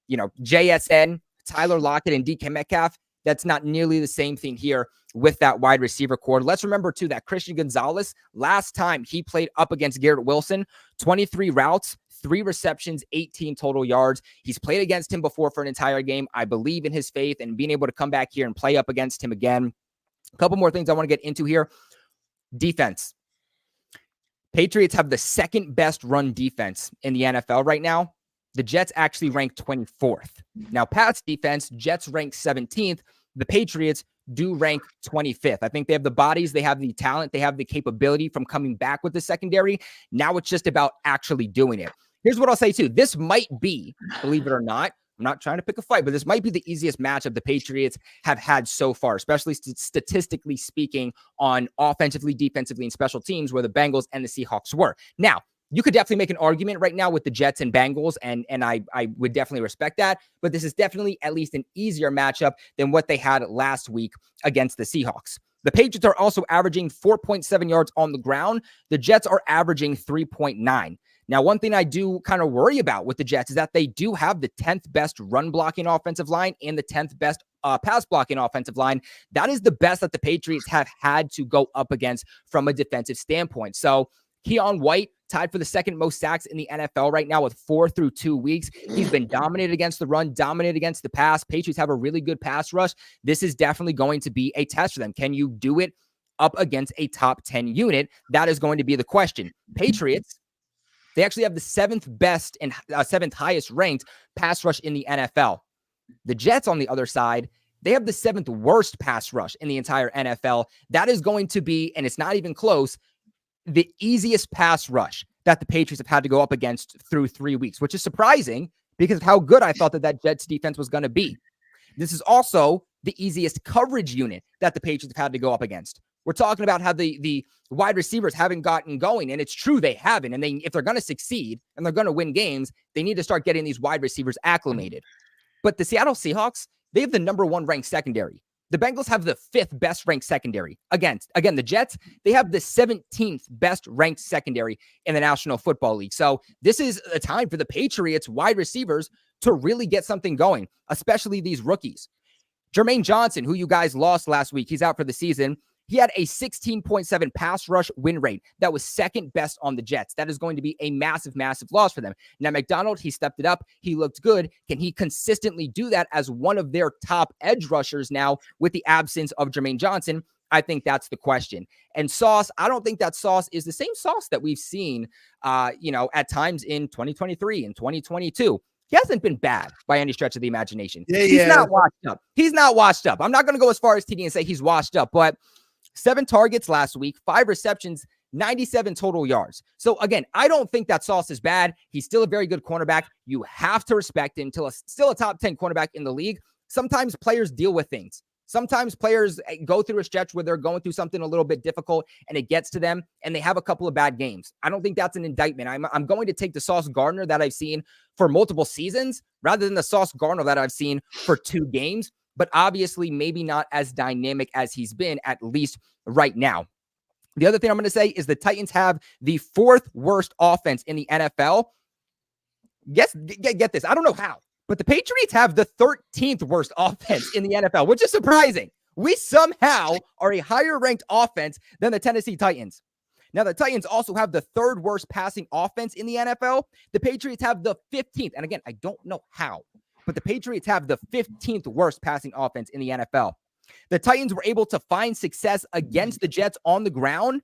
JSN, Tyler Lockett, and DK Metcalf. That's not nearly the same thing here with that wide receiver core. Let's remember, too, that Christian Gonzalez, last time he played up against Garrett Wilson, 23 routes, 3 receptions, 18 total yards. He's played against him before for an entire game. I believe in his faith and being able to come back here and play up against him again. A couple more things I want to get into here. Defense. Patriots have the second best run defense in the NFL right now. The Jets actually rank 24th. Now, pass defense, Jets rank 17th. The Patriots do rank 25th. I think they have the bodies, they have the talent, they have the capability from coming back with the secondary. Now it's just about actually doing it. Here's what I'll say too. This might be, believe it or not, I'm not trying to pick a fight, but this might be the easiest matchup the Patriots have had so far, especially statistically speaking on offensively, defensively, and special teams where the Bengals and the Seahawks were. Now, you could definitely make an argument right now with the Jets and Bengals, and I would definitely respect that. But this is definitely at least an easier matchup than what they had last week against the Seahawks. The Patriots are also averaging 4.7 yards on the ground. The Jets are averaging 3.9. Now, one thing I do kind of worry about with the Jets is that they do have the 10th best run blocking offensive line and the 10th best pass blocking offensive line. That is the best that the Patriots have had to go up against from a defensive standpoint. So Keon White tied for the second most sacks in the NFL right now with 4 through 2 weeks. He's been dominated against the run, dominated against the pass. Patriots have a really good pass rush. This is definitely going to be a test for them. Can you do it up against a top 10 unit? That is going to be the question. Patriots, they actually have the 7th best and 7th highest ranked pass rush in the NFL. The Jets, on the other side, they have the 7th worst pass rush in the entire NFL. That is going to be, and it's not even close, the easiest pass rush that the Patriots have had to go up against through 3 weeks, which is surprising because of how good I thought that Jets defense was going to be. This is also the easiest coverage unit that the Patriots have had to go up against. We're talking about how the wide receivers haven't gotten going, and it's true they haven't. And if they're going to succeed and they're going to win games, they need to start getting these wide receivers acclimated. But the Seattle Seahawks, they have the number 1 ranked secondary. The Bengals have the 5th best ranked secondary. Again, the Jets, they have the 17th best ranked secondary in the National Football League. So this is a time for the Patriots wide receivers to really get something going, especially these rookies. Jermaine Johnson, who you guys lost last week, he's out for the season. He had a 16.7 pass rush win rate. That was second best on the Jets. That is going to be a massive, massive loss for them. Now, McDonald, he stepped it up. He looked good. Can he consistently do that as one of their top edge rushers now with the absence of Jermaine Johnson? I think that's the question. And Sauce, I don't think that Sauce is the same Sauce that we've seen, at times in 2023 and 2022. He hasn't been bad by any stretch of the imagination. He's not washed up. He's not washed up. I'm not going to go as far as TD and say he's washed up, but 7 targets last week, 5 receptions, 97 total yards. So again, I don't think that Sauce is bad. He's still a very good cornerback. You have to respect him. Still a top 10 cornerback in the league. Sometimes players deal with things. Sometimes players go through a stretch where they're going through something a little bit difficult and it gets to them and they have a couple of bad games. I don't think that's an indictment. I'm going to take the Sauce Gardner that I've seen for multiple seasons rather than the Sauce Gardner that I've seen for 2 games, but obviously maybe not as dynamic as he's been, at least right now. The other thing I'm going to say is the Titans have the 4th worst offense in the NFL. Get this. I don't know how, but the Patriots have the 13th worst offense in the NFL, which is surprising. We somehow are a higher ranked offense than the Tennessee Titans. Now, the Titans also have the 3rd worst passing offense in the NFL. The Patriots have the 15th. And again, I don't know how, but the Patriots have the 15th worst passing offense in the NFL. The Titans were able to find success against the Jets on the ground,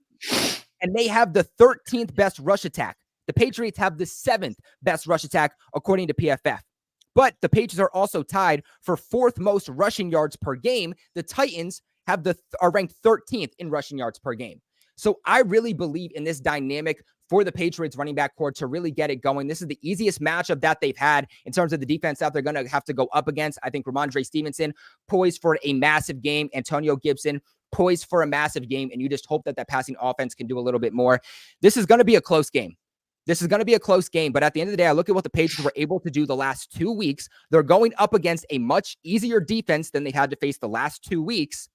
and they have the 13th best rush attack. The Patriots have the 7th best rush attack, according to PFF. But the Patriots are also tied for 4th most rushing yards per game. The Titans are ranked 13th in rushing yards per game. So I really believe in this dynamic for the Patriots running back core to really get it going. This is the easiest matchup that they've had in terms of the defense that they're going to have to go up against. I think Ramondre Stevenson poised for a massive game. Antonio Gibson poised for a massive game. And you just hope that passing offense can do a little bit more. This is going to be a close game. This is going to be a close game, but at the end of the day, I look at what the Patriots were able to do the last 2 weeks. They're going up against a much easier defense than they had to face the last 2 weeks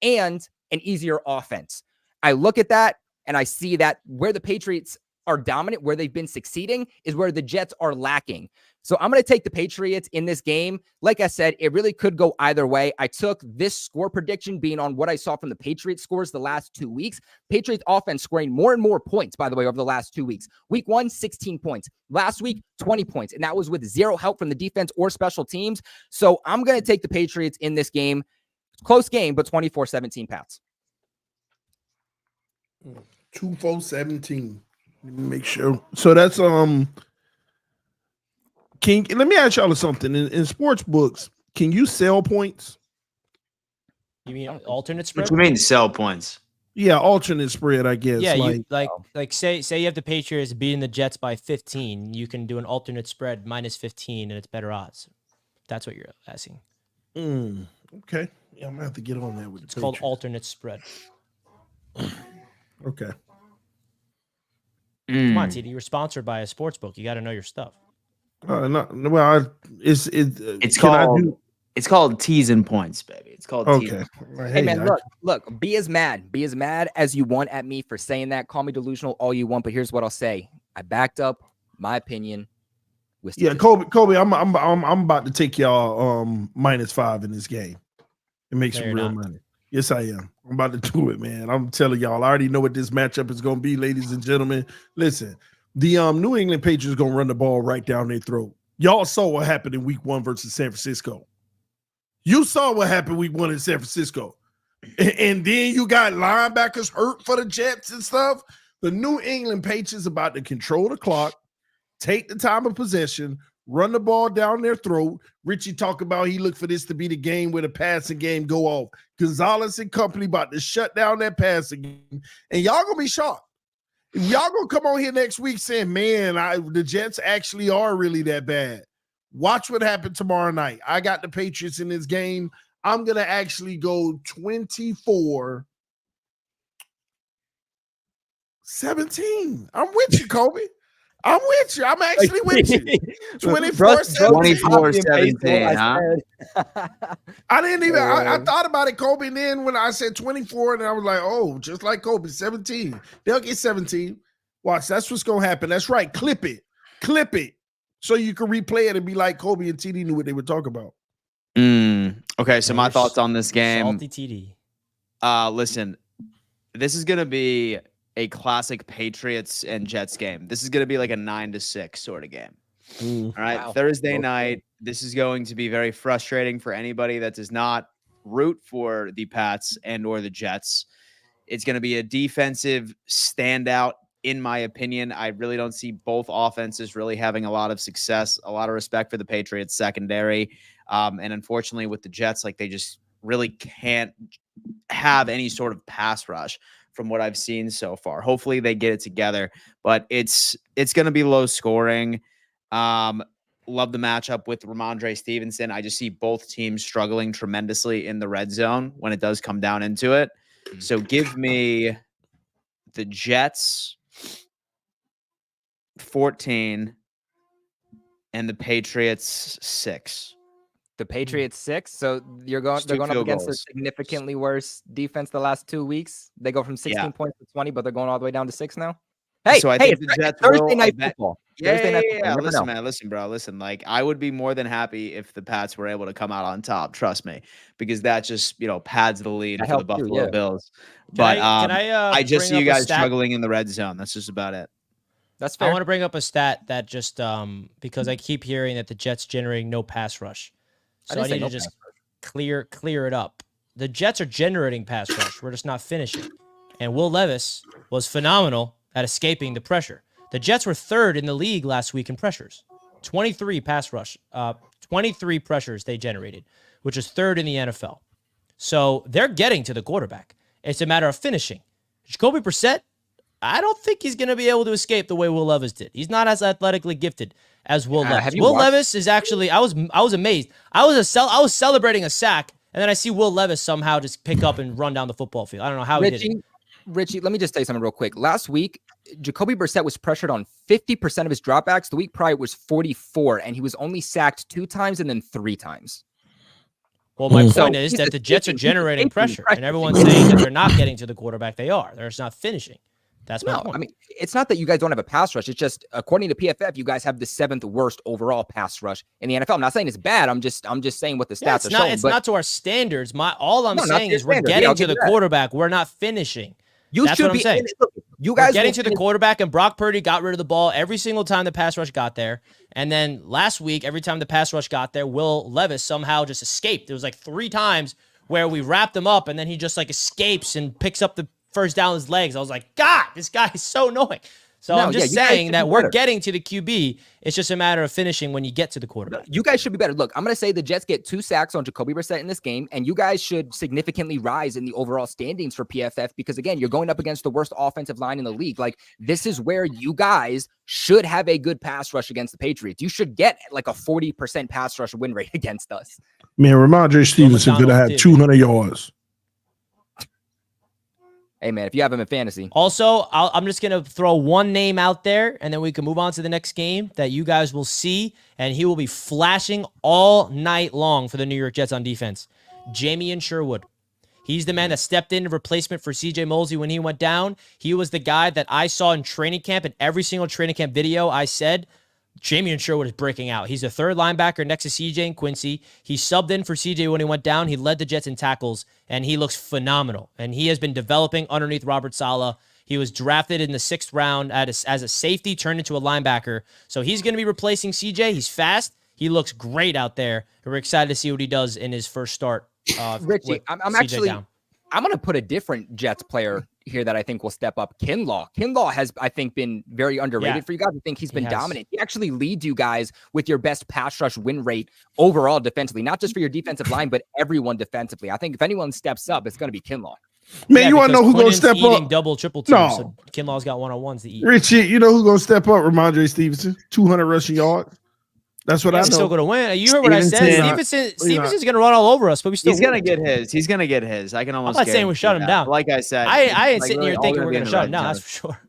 and an easier offense. I look at that and I see that where the Patriots are dominant, where they've been succeeding, is where the Jets are lacking. So I'm going to take the Patriots in this game. Like I said, it really could go either way. I took this score prediction being on what I saw from the Patriots scores the last 2 weeks. Patriots offense scoring more and more points, by the way, over the last 2 weeks. Week 1, 16 points. Last week, 20 points. And that was with 0 help from the defense or special teams. So I'm going to take the Patriots in this game. Close game, but 24-17 Pats. 24-17. Let me make sure. So that's let me ask y'all something. In sports books, can you sell points? You mean alternate spread? What do you mean sell points? Yeah, alternate spread, I guess. Yeah, like say you have the Patriots beating the Jets by 15, you can do an alternate spread minus 15 and it's better odds. That's what you're asking. Okay. Yeah, I'm gonna have to get on that with It's called alternate spread. Okay. Come on, TD. You're sponsored by a sports book. You got to know your stuff. It's called teas and points, baby. It's called teas. Okay. Hey man, look. Be as mad as you want at me for saying that. Call me delusional all you want, but here's what I'll say. I backed up my opinion with statistics. Yeah, Kobe. I'm about to take y'all -5 in this game and make some real money. Yes, I am. I'm about to do it, man. I'm telling y'all, I already know what this matchup is going to be, ladies and gentlemen. Listen, the New England Patriots going to run the ball right down their throat. Y'all saw what happened in week 1 versus San Francisco. You saw what happened week 1 in San Francisco. And then you got linebackers hurt for the Jets and stuff. The New England Patriots about to control the clock, take the time of possession, run the ball down their throat. Richie talked about he looked for this to be the game where the passing game go off. Gonzalez and company about to shut down that passing game. And y'all going to be shocked. If y'all going to come on here next week saying, man, the Jets actually are really that bad. Watch what happened tomorrow night. I got the Patriots in this game. I'm going to actually go 24-17. I'm with you, Kobe. I'm with you. I'm actually with you. 24-17, huh? I didn't even, I thought about it, Kobe, and then when I said 24, and I was like, oh, just like Kobe, 17. They'll get 17. Watch, that's what's going to happen. That's right. Clip it. So you can replay it and be like Kobe and TD knew what they were talking about. Okay, so my thoughts on this game. Salty TD. Listen, this is going to be a classic Patriots and Jets game. This is going to be like a 9-6 sort of game. All right. Wow. Thursday night. This is going to be very frustrating for anybody that does not root for the Pats and or the Jets. It's going to be a defensive standout, in my opinion. I really don't see both offenses really having a lot of success. A lot of respect for the Patriots secondary. And unfortunately with the Jets, like they just really can't have any sort of pass rush from what I've seen so far. Hopefully they get it together, but it's going to be low scoring. love the matchup with Ramondre Stevenson. I just see both teams struggling tremendously in the red zone when it does come down into it. So give me the Jets 14 and the Patriots 6. The Patriots 6. So they're going up against a significantly worse defense the last 2 weeks. They go from 16 points to 20, but they're going all the way down to 6 now. Hey, so I think the Jets Thursday night football. Yeah. Listen, bro. Listen, like I would be more than happy if the Pats were able to come out on top. Trust me, because that just pads the lead for the Buffalo Bills. But I just see you guys struggling in the red zone. That's just about it. That's fair. I want to bring up a stat that just because I keep hearing that the Jets generating no pass rush, so I need to just clear it up. The Jets are generating pass rush. We're just not finishing. And Will Levis was phenomenal at escaping the pressure. The Jets were 3rd in the league last week in pressures. 23 pass rush, 23 pressures they generated, which is 3rd in the NFL. So they're getting to the quarterback. It's a matter of finishing. Jacoby Brissett, I don't think he's going to be able to escape the way Will Levis did. He's not as athletically gifted as Will Levis. Will Levis is actually, I was amazed. I was celebrating a sack, and then I see Will Levis somehow just pick up and run down the football field. I don't know how he did it. Richie, let me just tell you something real quick. Last week, Jacoby Brissett was pressured on 50% of his dropbacks. The week prior was 44, and he was only sacked 2 times and then 3 times. Well, my point is that the Jets are generating pressure, and everyone's saying that they're not getting to the quarterback. They are. They're just not finishing. That's my point. I mean, it's not that you guys don't have a pass rush. It's just, according to PFF, you guys have the 7th worst overall pass rush in the NFL. I'm not saying it's bad. I'm just saying what the stats are showing. It's not to our standards. All I'm saying is we're getting to the quarterback. We're not finishing. That's what I'm saying. You guys are getting to the quarterback, and Brock Purdy got rid of the ball every single time the pass rush got there. And then last week, every time the pass rush got there, Will Levis somehow just escaped. There was like 3 times where we wrapped him up, and then he just like escapes and picks up the first down with his legs. I was like, God, this guy is so annoying. So I'm just saying that we're getting to the QB. It's just a matter of finishing when you get to the quarterback. You guys should be better. Look, I'm going to say the Jets get 2 sacks on Jacoby Brissett in this game, and you guys should significantly rise in the overall standings for PFF because, again, you're going up against the worst offensive line in the league. Like, this is where you guys should have a good pass rush against the Patriots. You should get like a 40% pass rush win rate against us. Man, Ramondre Stevenson could have had 200 yards. Hey, man, if you have him in fantasy. Also, I'm just going to throw one name out there, and then we can move on to the next game that you guys will see, and he will be flashing all night long for the New York Jets on defense. Jamie Sherwood. He's the man that stepped in replacement for C.J. Mosley when he went down. He was the guy that I saw in training camp, and every single training camp video I said, Jamie Sherwood is breaking out. He's the 3rd linebacker next to CJ and Quincy. He subbed in for CJ when he went down. He led the Jets in tackles, and he looks phenomenal. And he has been developing underneath Robert Saleh. He was drafted in the 6th round as a safety, turned into a linebacker. So he's going to be replacing CJ. He's fast. He looks great out there. We're excited to see what he does in his first start. Richie, I'm going to put a different Jets player here that I think will step up. Kinlaw. Kinlaw has, I think, been very underrated for you guys. I think he's been dominant. He actually leads you guys with your best pass rush win rate overall defensively, not just for your defensive line, but everyone defensively. I think if anyone steps up, it's going to be Kinlaw. Man, you want to know who's going to step up? Double, triple teams. No. So Kinlaw's got one-on-ones to eat. Richie, you know who's going to step up? Ramondre Stevenson, 200 rushing yards. That's what I know. He's still going to win. You heard what I said. Stevenson's going to run all over us, but we still. He's going to get his. He's going to get his. I can almost. I'm not saying we shut him down. Like I said, I ain't sitting here thinking we're going to shut him down. That's for sure.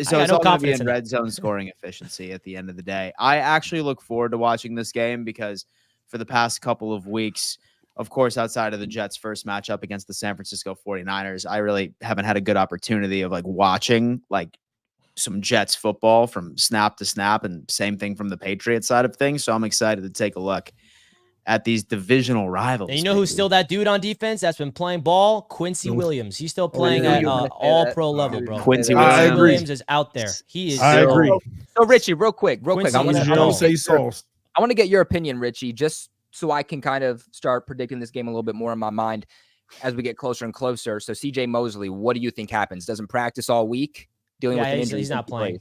So it's all going to be in red zone scoring efficiency at the end of the day. I actually look forward to watching this game because for the past couple of weeks, of course, outside of the Jets' first matchup against the San Francisco 49ers, I really haven't had a good opportunity of like watching like some Jets football from snap to snap, and same thing from the Patriots side of things. So I'm excited to take a look at these divisional rivals. And you know who's still that dude on defense that's been playing ball? Quincy Williams. He's still playing at all-pro level, bro. Quincy Williams is out there. He is. I agree. So Richie, real quick. I want to get your opinion, Richie, just so I can kind of start predicting this game a little bit more in my mind as we get closer and closer. So CJ Mosley, what do you think happens? Doesn't practice all week? Dealing with an injury. He's not playing.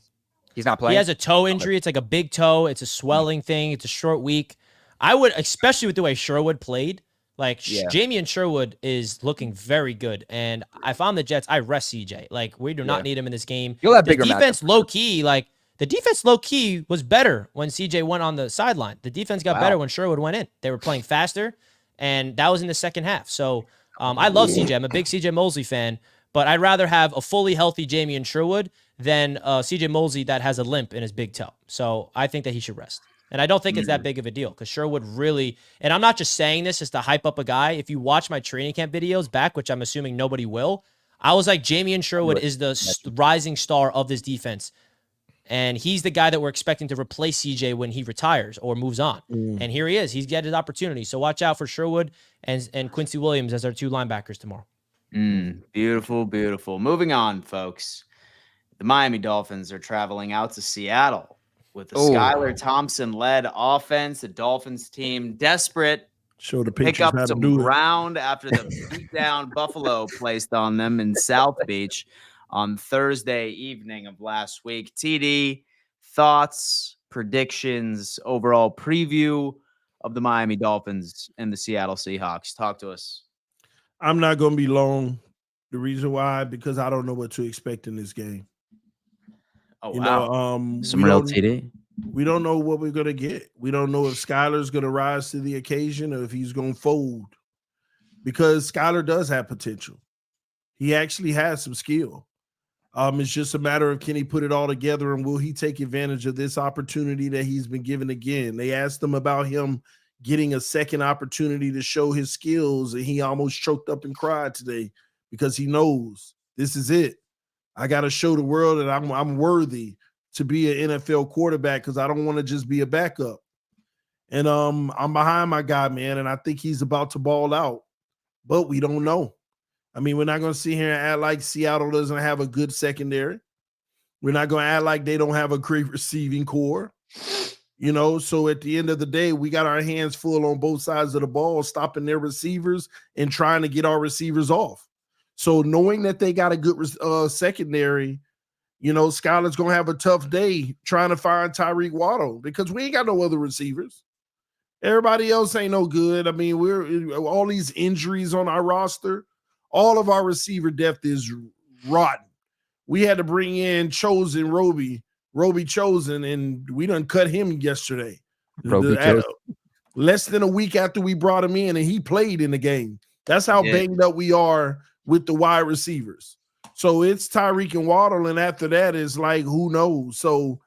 He's not playing. He has a toe injury. It's like a big toe. It's a swelling thing. It's a short week. I would, especially with the way Sherwood played, like Jamie Sherwood is looking very good. And if I'm the Jets, I rest CJ. Like, we do not need him in this game. You'll have bigger defense, low key, like The defense low-key was better when CJ went on the sideline. The defense got better when Sherwood went in. They were playing faster, and that was in the second half. So I love CJ. I'm a big CJ Mosley fan, but I'd rather have a fully healthy Jamie Sherwood than CJ Mosley that has a limp in his big toe. So I think that he should rest. And I don't think it's that big of a deal because Sherwood really, and I'm not just saying this just to hype up a guy. If you watch my training camp videos back, which I'm assuming nobody will, I was like, Jamie Sherwood is the rising star of this defense. And he's the guy that we're expecting to replace CJ when he retires or moves on. And here he is. He's got his opportunity. So watch out for Sherwood and Quincy Williams as our 2 linebackers tomorrow. Beautiful, beautiful. Moving on, folks. The Miami Dolphins are traveling out to Seattle with the Skylar Thompson-led offense. The Dolphins team desperate Show the pick Patriots up some ground after the beatdown Buffalo placed on them in South Beach on Thursday evening of last week. TD, thoughts, predictions, overall preview of the Miami Dolphins and the Seattle Seahawks. Talk to us. I'm not going to be long. The reason why, because I don't know what to expect in this game. Oh, you wow. know, Some real TD. We don't know what we're going to get. We don't know if Skylar's going to rise to the occasion or if he's going to fold, because Skylar does have potential. He actually has some skill. It's just a matter of, can he put it all together, and will he take advantage of this opportunity that he's been given again? They asked him about him getting a second opportunity to show his skills, and he almost choked up and cried today because he knows this is it. I got to show the world that I'm worthy to be an NFL quarterback, because I don't want to just be a backup. And I'm behind my guy, man, and I think he's about to ball out, but we don't know. I mean, we're not going to sit here and act like Seattle doesn't have a good secondary. We're not going to act like they don't have a great receiving core. You know, so at the end of the day, we got our hands full on both sides of the ball, stopping their receivers and trying to get our receivers off. So knowing that they got a good secondary, you know, Skylar's going to have a tough day trying to find Tyreek Waddle, because we ain't got no other receivers. Everybody else ain't no good. I mean, we're all these injuries on our roster. All of our receiver depth is rotten. We had to bring in Roby Chosen, and we done cut him yesterday. Less than a week after we brought him in, and he played in the game. That's how banged up we are with the wide receivers. So it's Tyreek and Waddle, and after that is like, who knows? So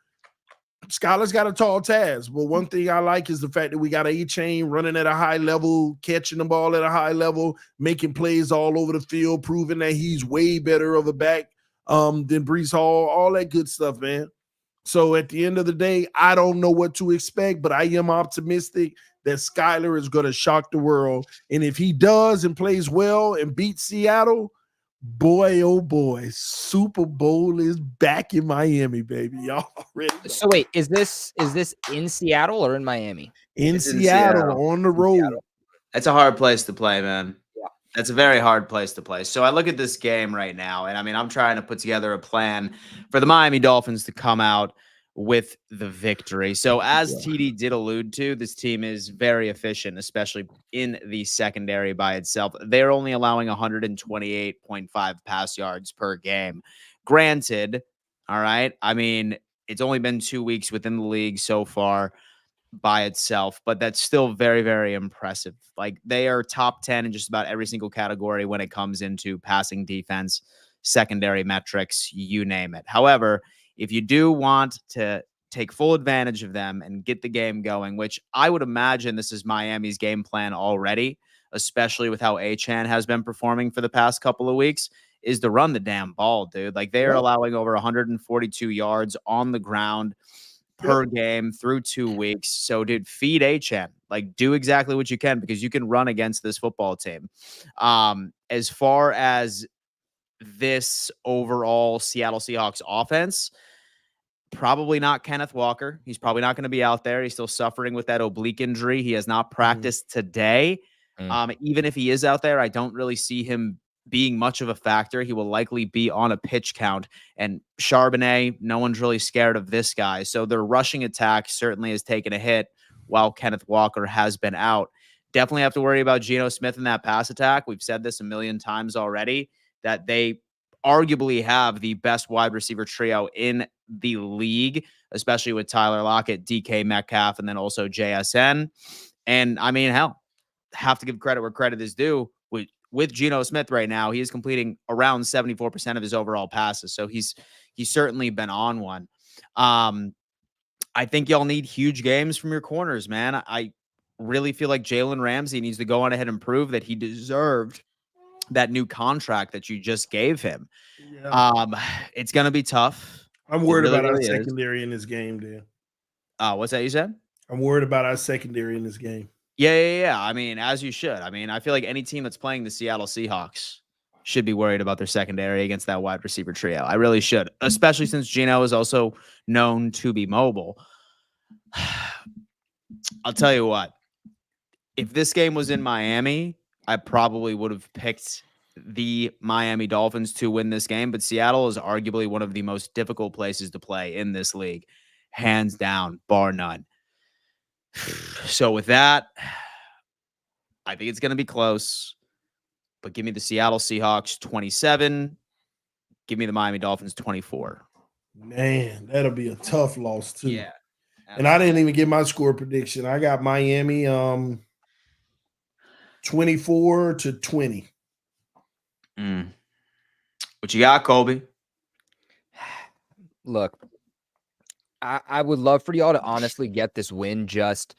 Skylar's got a tall task, but one thing I like is the fact that we got A-Chain running at a high level, catching the ball at a high level, making plays all over the field, proving that he's way better of a back than Breece Hall, all that good stuff, man. So at the end of the day, I don't know what to expect, but I am optimistic that Skylar is going to shock the world. And if he does and plays well and beats Seattle, boy, oh boy, Super Bowl is back in Miami, baby. Y'all already know. So wait, is this in Seattle or in Miami? In Seattle, on the road. That's a hard place to play, man. Yeah. That's a very hard place to play. So I look at this game right now, and I mean, I'm trying to put together a plan for the Miami Dolphins to come out with the victory. So as TD did allude to, this team is very efficient, especially in the secondary by itself. They're only allowing 128.5 pass yards per game. Granted, all right, I mean, it's only been 2 weeks within the league so far by itself, but that's still very, very impressive. Like, they are top 10 in just about every single category when it comes into passing defense, secondary metrics, you name it. However, if you do want to take full advantage of them and get the game going, which I would imagine this is Miami's game plan already, especially with how Achane has been performing for the past couple of weeks, is to run the damn ball, dude. Like, they are allowing over 142 yards on the ground per game through 2 weeks. So, dude, feed Achane. Like, do exactly what you can, because you can run against this football team. As far as this overall Seattle Seahawks offense, probably not Kenneth Walker. He's probably not going to be out there. He's still suffering with that oblique injury. He has not practiced today. Even if he is out there, I don't really see him being much of a factor. He will likely be on a pitch count. And Charbonnet, no one's really scared of this guy. So their rushing attack certainly has taken a hit while Kenneth Walker has been out. Definitely have to worry about Geno Smith in that pass attack. We've said this a million times already, that they arguably have the best wide receiver trio in the league, especially with Tyler Lockett, DK Metcalf, and then also JSN. And I mean, hell, have to give credit where credit is due. With Geno Smith right now, he is completing around 74% of his overall passes. So he's certainly been on one. I think y'all need huge games from your corners, man. I really feel like Jalen Ramsey needs to go on ahead and prove that he deserved that new contract that you just gave him. Yeah. It's going to be tough. I'm worried about our secondary in this game, Dan. What's that you said? I'm worried about our secondary in this game. Yeah. I mean, as you should. I mean, I feel like any team that's playing the Seattle Seahawks should be worried about their secondary against that wide receiver trio. I really should, especially since Geno is also known to be mobile. I'll tell you what. If this game was in Miami, I probably would have picked the Miami Dolphins to win this game, but Seattle is arguably one of the most difficult places to play in this league. Hands down, bar none. So with that, I think it's going to be close, but give me the Seattle Seahawks 27. Give me the Miami Dolphins 24. Man, that'll be a tough loss too. Yeah. Absolutely. And I didn't even get my score prediction. I got Miami 24-20. What you got, Colby? Look, I would love for y'all to honestly get this win just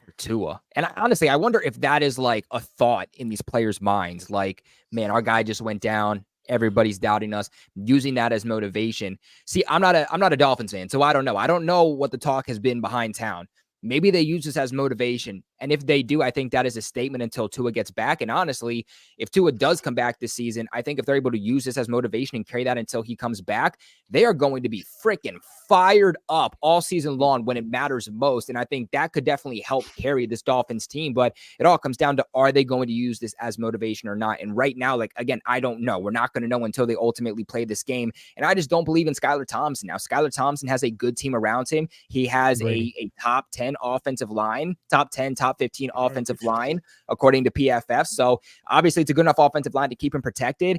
for Tua. And honestly, I wonder if that is like a thought in these players' minds. Like, man, our guy just went down. Everybody's doubting us, using that as motivation. See, I'm not a Dolphins fan, so I don't know. I don't know what the talk has been behind town. Maybe they use this as motivation. And if they do, I think that is a statement until Tua gets back. And honestly, if Tua does come back this season, I think if they're able to use this as motivation and carry that until he comes back, they are going to be freaking fired up all season long when it matters most. And I think that could definitely help carry this Dolphins team. But it all comes down to, are they going to use this as motivation or not? And right now, like, again, I don't know. We're not going to know until they ultimately play this game. And I just don't believe in Skylar Thompson. Now, Skylar Thompson has a good team around him. He has a top 10 offensive line, top 10, top 15 offensive line, according to PFF. So obviously it's a good enough offensive line to keep him protected.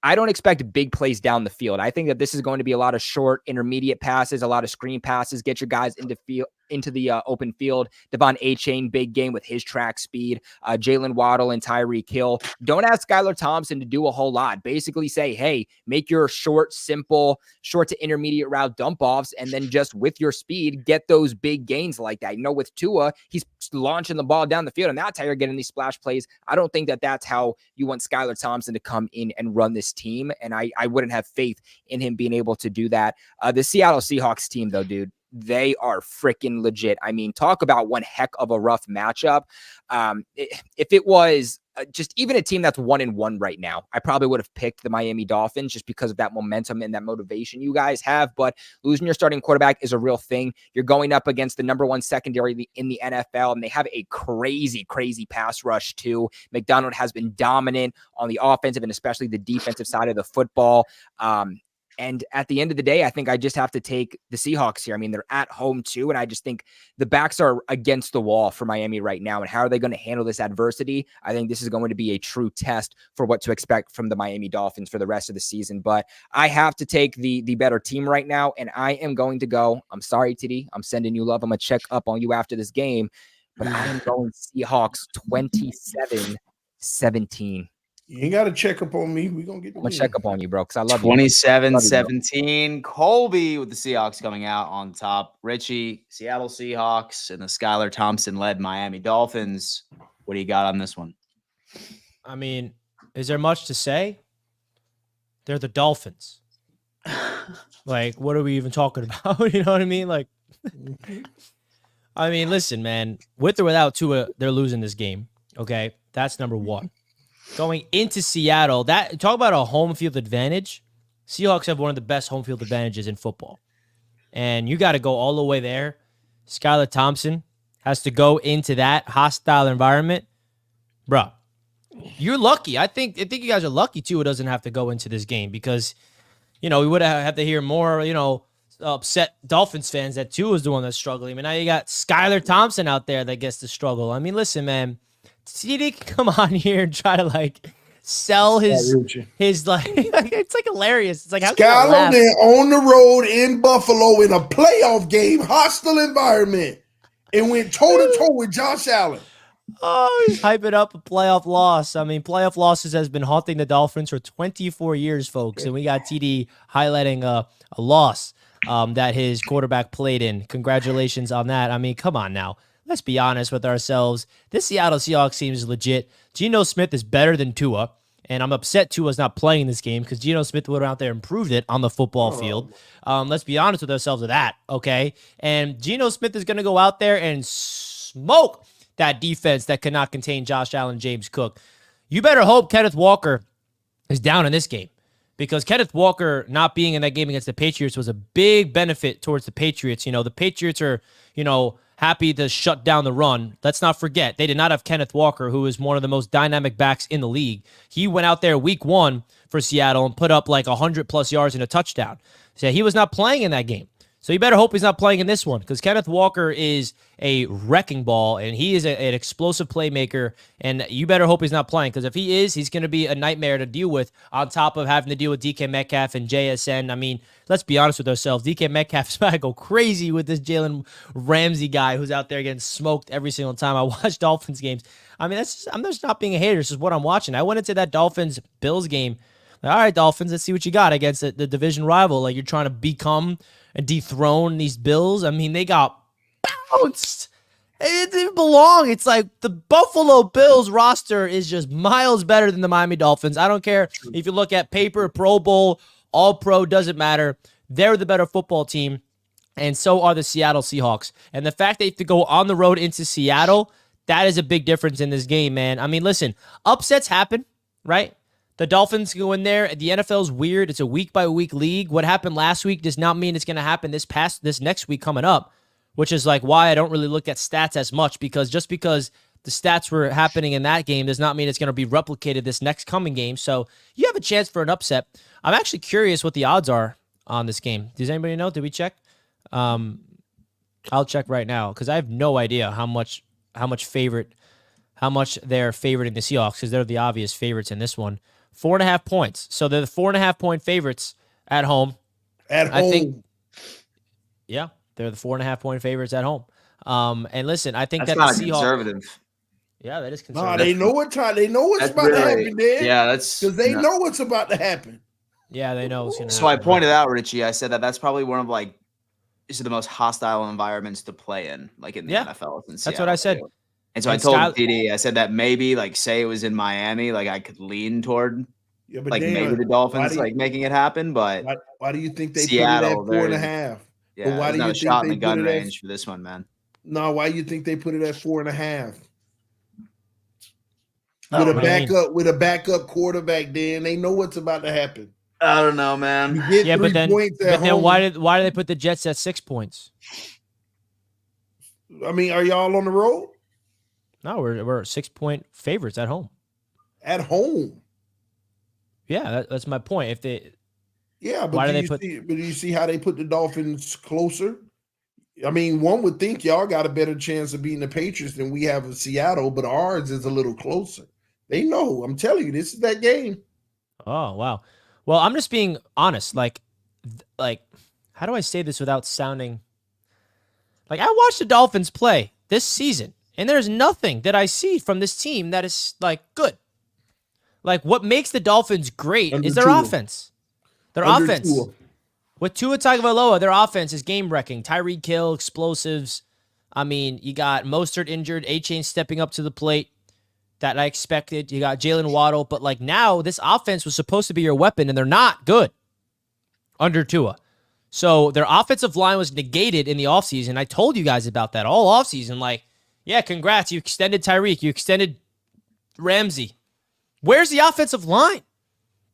I don't expect big plays down the field. I think that this is going to be a lot of short, intermediate passes, a lot of screen passes, get your guys into the open field. Devon A-Chain, big game with his track speed. Jalen Waddle and Tyreek Hill. Don't ask Skylar Thompson to do a whole lot. Basically say, hey, make your short, simple, short to intermediate route dump offs, and then just with your speed, get those big gains like that. You know, with Tua, he's launching the ball down the field, and that's how you're getting these splash plays. I don't think that that's how you want Skylar Thompson to come in and run this team, and I wouldn't have faith in him being able to do that. The Seattle Seahawks team, though, dude, they are freaking legit. I mean, talk about one heck of a rough matchup. If it was just even a team that's 1-1 right now, I probably would have picked the Miami Dolphins just because of that momentum and that motivation you guys have. But losing your starting quarterback is a real thing. You're going up against the number one secondary in the NFL, and they have a crazy, crazy pass rush too. McDonald has been dominant on the offensive and especially the defensive side of the football. And at the end of the day, I think I just have to take the Seahawks here. I mean, they're at home too. And I just think the backs are against the wall for Miami right now. And how are they going to handle this adversity? I think this is going to be a true test for what to expect from the Miami Dolphins for the rest of the season. But I have to take the better team right now. And I am going to go, I'm sorry, TD, I'm sending you love. I'm going to check up on you after this game. But I am going Seahawks 27-17. You ain't got to check up on me. We're going to get I'm going to check up on you, bro, because I love 27-17. Colby with the Seahawks coming out on top. Richie, Seattle Seahawks, and the Skylar Thompson-led Miami Dolphins. What do you got on this one? I mean, is there much to say? They're the Dolphins. Like, what are we even talking about? You know what I mean? Like, I mean, listen, man, with or without Tua, they're losing this game. Okay, that's number one. Going into Seattle, that talk about a home field advantage. Seahawks have one of the best home field advantages in football. And you got to go all the way there. Skylar Thompson has to go into that hostile environment. Bro, you're lucky. I think you guys are lucky Tua doesn't have to go into this game because, you know, we would have to hear more, you know, upset Dolphins fans that Tua is the one that's struggling. I mean, now you got Skylar Thompson out there that gets to struggle. I mean, listen, man. CD can come on here and try to like sell his Richie. like it's like hilarious. It's like how can I Skylar laugh? then on the road in Buffalo in a playoff game, hostile environment, and went toe to toe with Josh Allen. Oh, he's hyping up a playoff loss. I mean, playoff losses has been haunting the Dolphins for 24 years, folks. And we got TD highlighting a loss that his quarterback played in. Congratulations on that. I mean, come on now. Let's be honest with ourselves. This Seattle Seahawks team is legit. Geno Smith is better than Tua. And I'm upset Tua's not playing this game because Geno Smith would have out there and proved it on the football field. Let's be honest with ourselves with that, okay? And Geno Smith is going to go out there and smoke that defense that could not contain Josh Allen, James Cook. You better hope Kenneth Walker is down in this game because Kenneth Walker not being in that game against the Patriots was a big benefit towards the Patriots. You know, the Patriots are, happy to shut down the run. Let's not forget, they did not have Kenneth Walker, who is one of the most dynamic backs in the league. He went out there week 1 for Seattle and put up like 100-plus yards and a touchdown. So he was not playing in that game. So you better hope he's not playing in this one because Kenneth Walker is a wrecking ball, and he is an explosive playmaker, and you better hope he's not playing because if he is, he's going to be a nightmare to deal with on top of having to deal with DK Metcalf and JSN. I mean, let's be honest with ourselves. DK Metcalf's about to go crazy with this Jalen Ramsey guy who's out there getting smoked every single time I watch Dolphins games. I mean, I'm just not being a hater. This is what I'm watching. I went into that Dolphins-Bills game. All right, Dolphins, let's see what you got against the division rival. Like, you're trying to become and dethrone these Bills. I mean, they got bounced. It didn't belong. It's like the Buffalo Bills roster is just miles better than the Miami Dolphins. I don't care if you look at paper, Pro Bowl, All-Pro, doesn't matter. They're the better football team, and so are the Seattle Seahawks. And the fact they have to go on the road into Seattle, that is a big difference in this game, man. I mean, listen, upsets happen, right? The Dolphins go in there. The NFL's weird. It's a week-by-week league. What happened last week does not mean it's going to happen this next week coming up, which is like why I don't really look at stats as much because just because the stats were happening in that game does not mean it's going to be replicated this next coming game. So you have a chance for an upset. I'm actually curious what the odds are on this game. Does anybody know? Did we check? I'll check right now because I have no idea how much they're favoriting the Seahawks because they're the obvious favorites in this one. 4.5 points. So they're the 4.5-point favorites at home. At home. I think, yeah, they're the 4.5-point favorites at home. And listen, I think that's that not the Seahawks. Conservative. Yeah, that is Nah, conservative. they know what time. They know what's about to happen, Dan. Yeah, that's because they know what's about to happen. Yeah, they know what's going to happen. So I pointed out, Richie, I said that's probably one of the most hostile environments to play in, like in the NFL. That's what I said. And so I told TD, I said that maybe, say it was in Miami, I could lean toward, maybe the Dolphins, making it happen. But why do you think they Seattle, put it at 4.5? Yeah, why do you think shot in the gun range range for this one, man? No, why do you think they put it at 4.5? With a backup quarterback, Dan, they know what's about to happen. I don't know, man. But then why do they put the Jets at 6 points? I mean, are y'all on the road? No, we're 6-point favorites at home. At home. Yeah, that's my point. But do you see how they put the Dolphins closer? I mean, one would think y'all got a better chance of beating the Patriots than we have in Seattle, but ours is a little closer. They know. I'm telling you, this is that game. Oh, wow. Well, I'm just being honest. Like, how do I say this without sounding like I watched the Dolphins play this season, and there's nothing that I see from this team that is good. Like, what makes the Dolphins great is their offense. Their offense. With Tua Tagovailoa, their offense is game-wrecking. Tyreek Hill, explosives. I mean, you got Mostert injured, A-Chain stepping up to the plate that I expected. You got Jalen Waddle. But, now, this offense was supposed to be your weapon, and they're not good under Tua. So, their offensive line was negated in the offseason. I told you guys about that all offseason. Yeah, congrats. You extended Tyreek. You extended Ramsey. Where's the offensive line?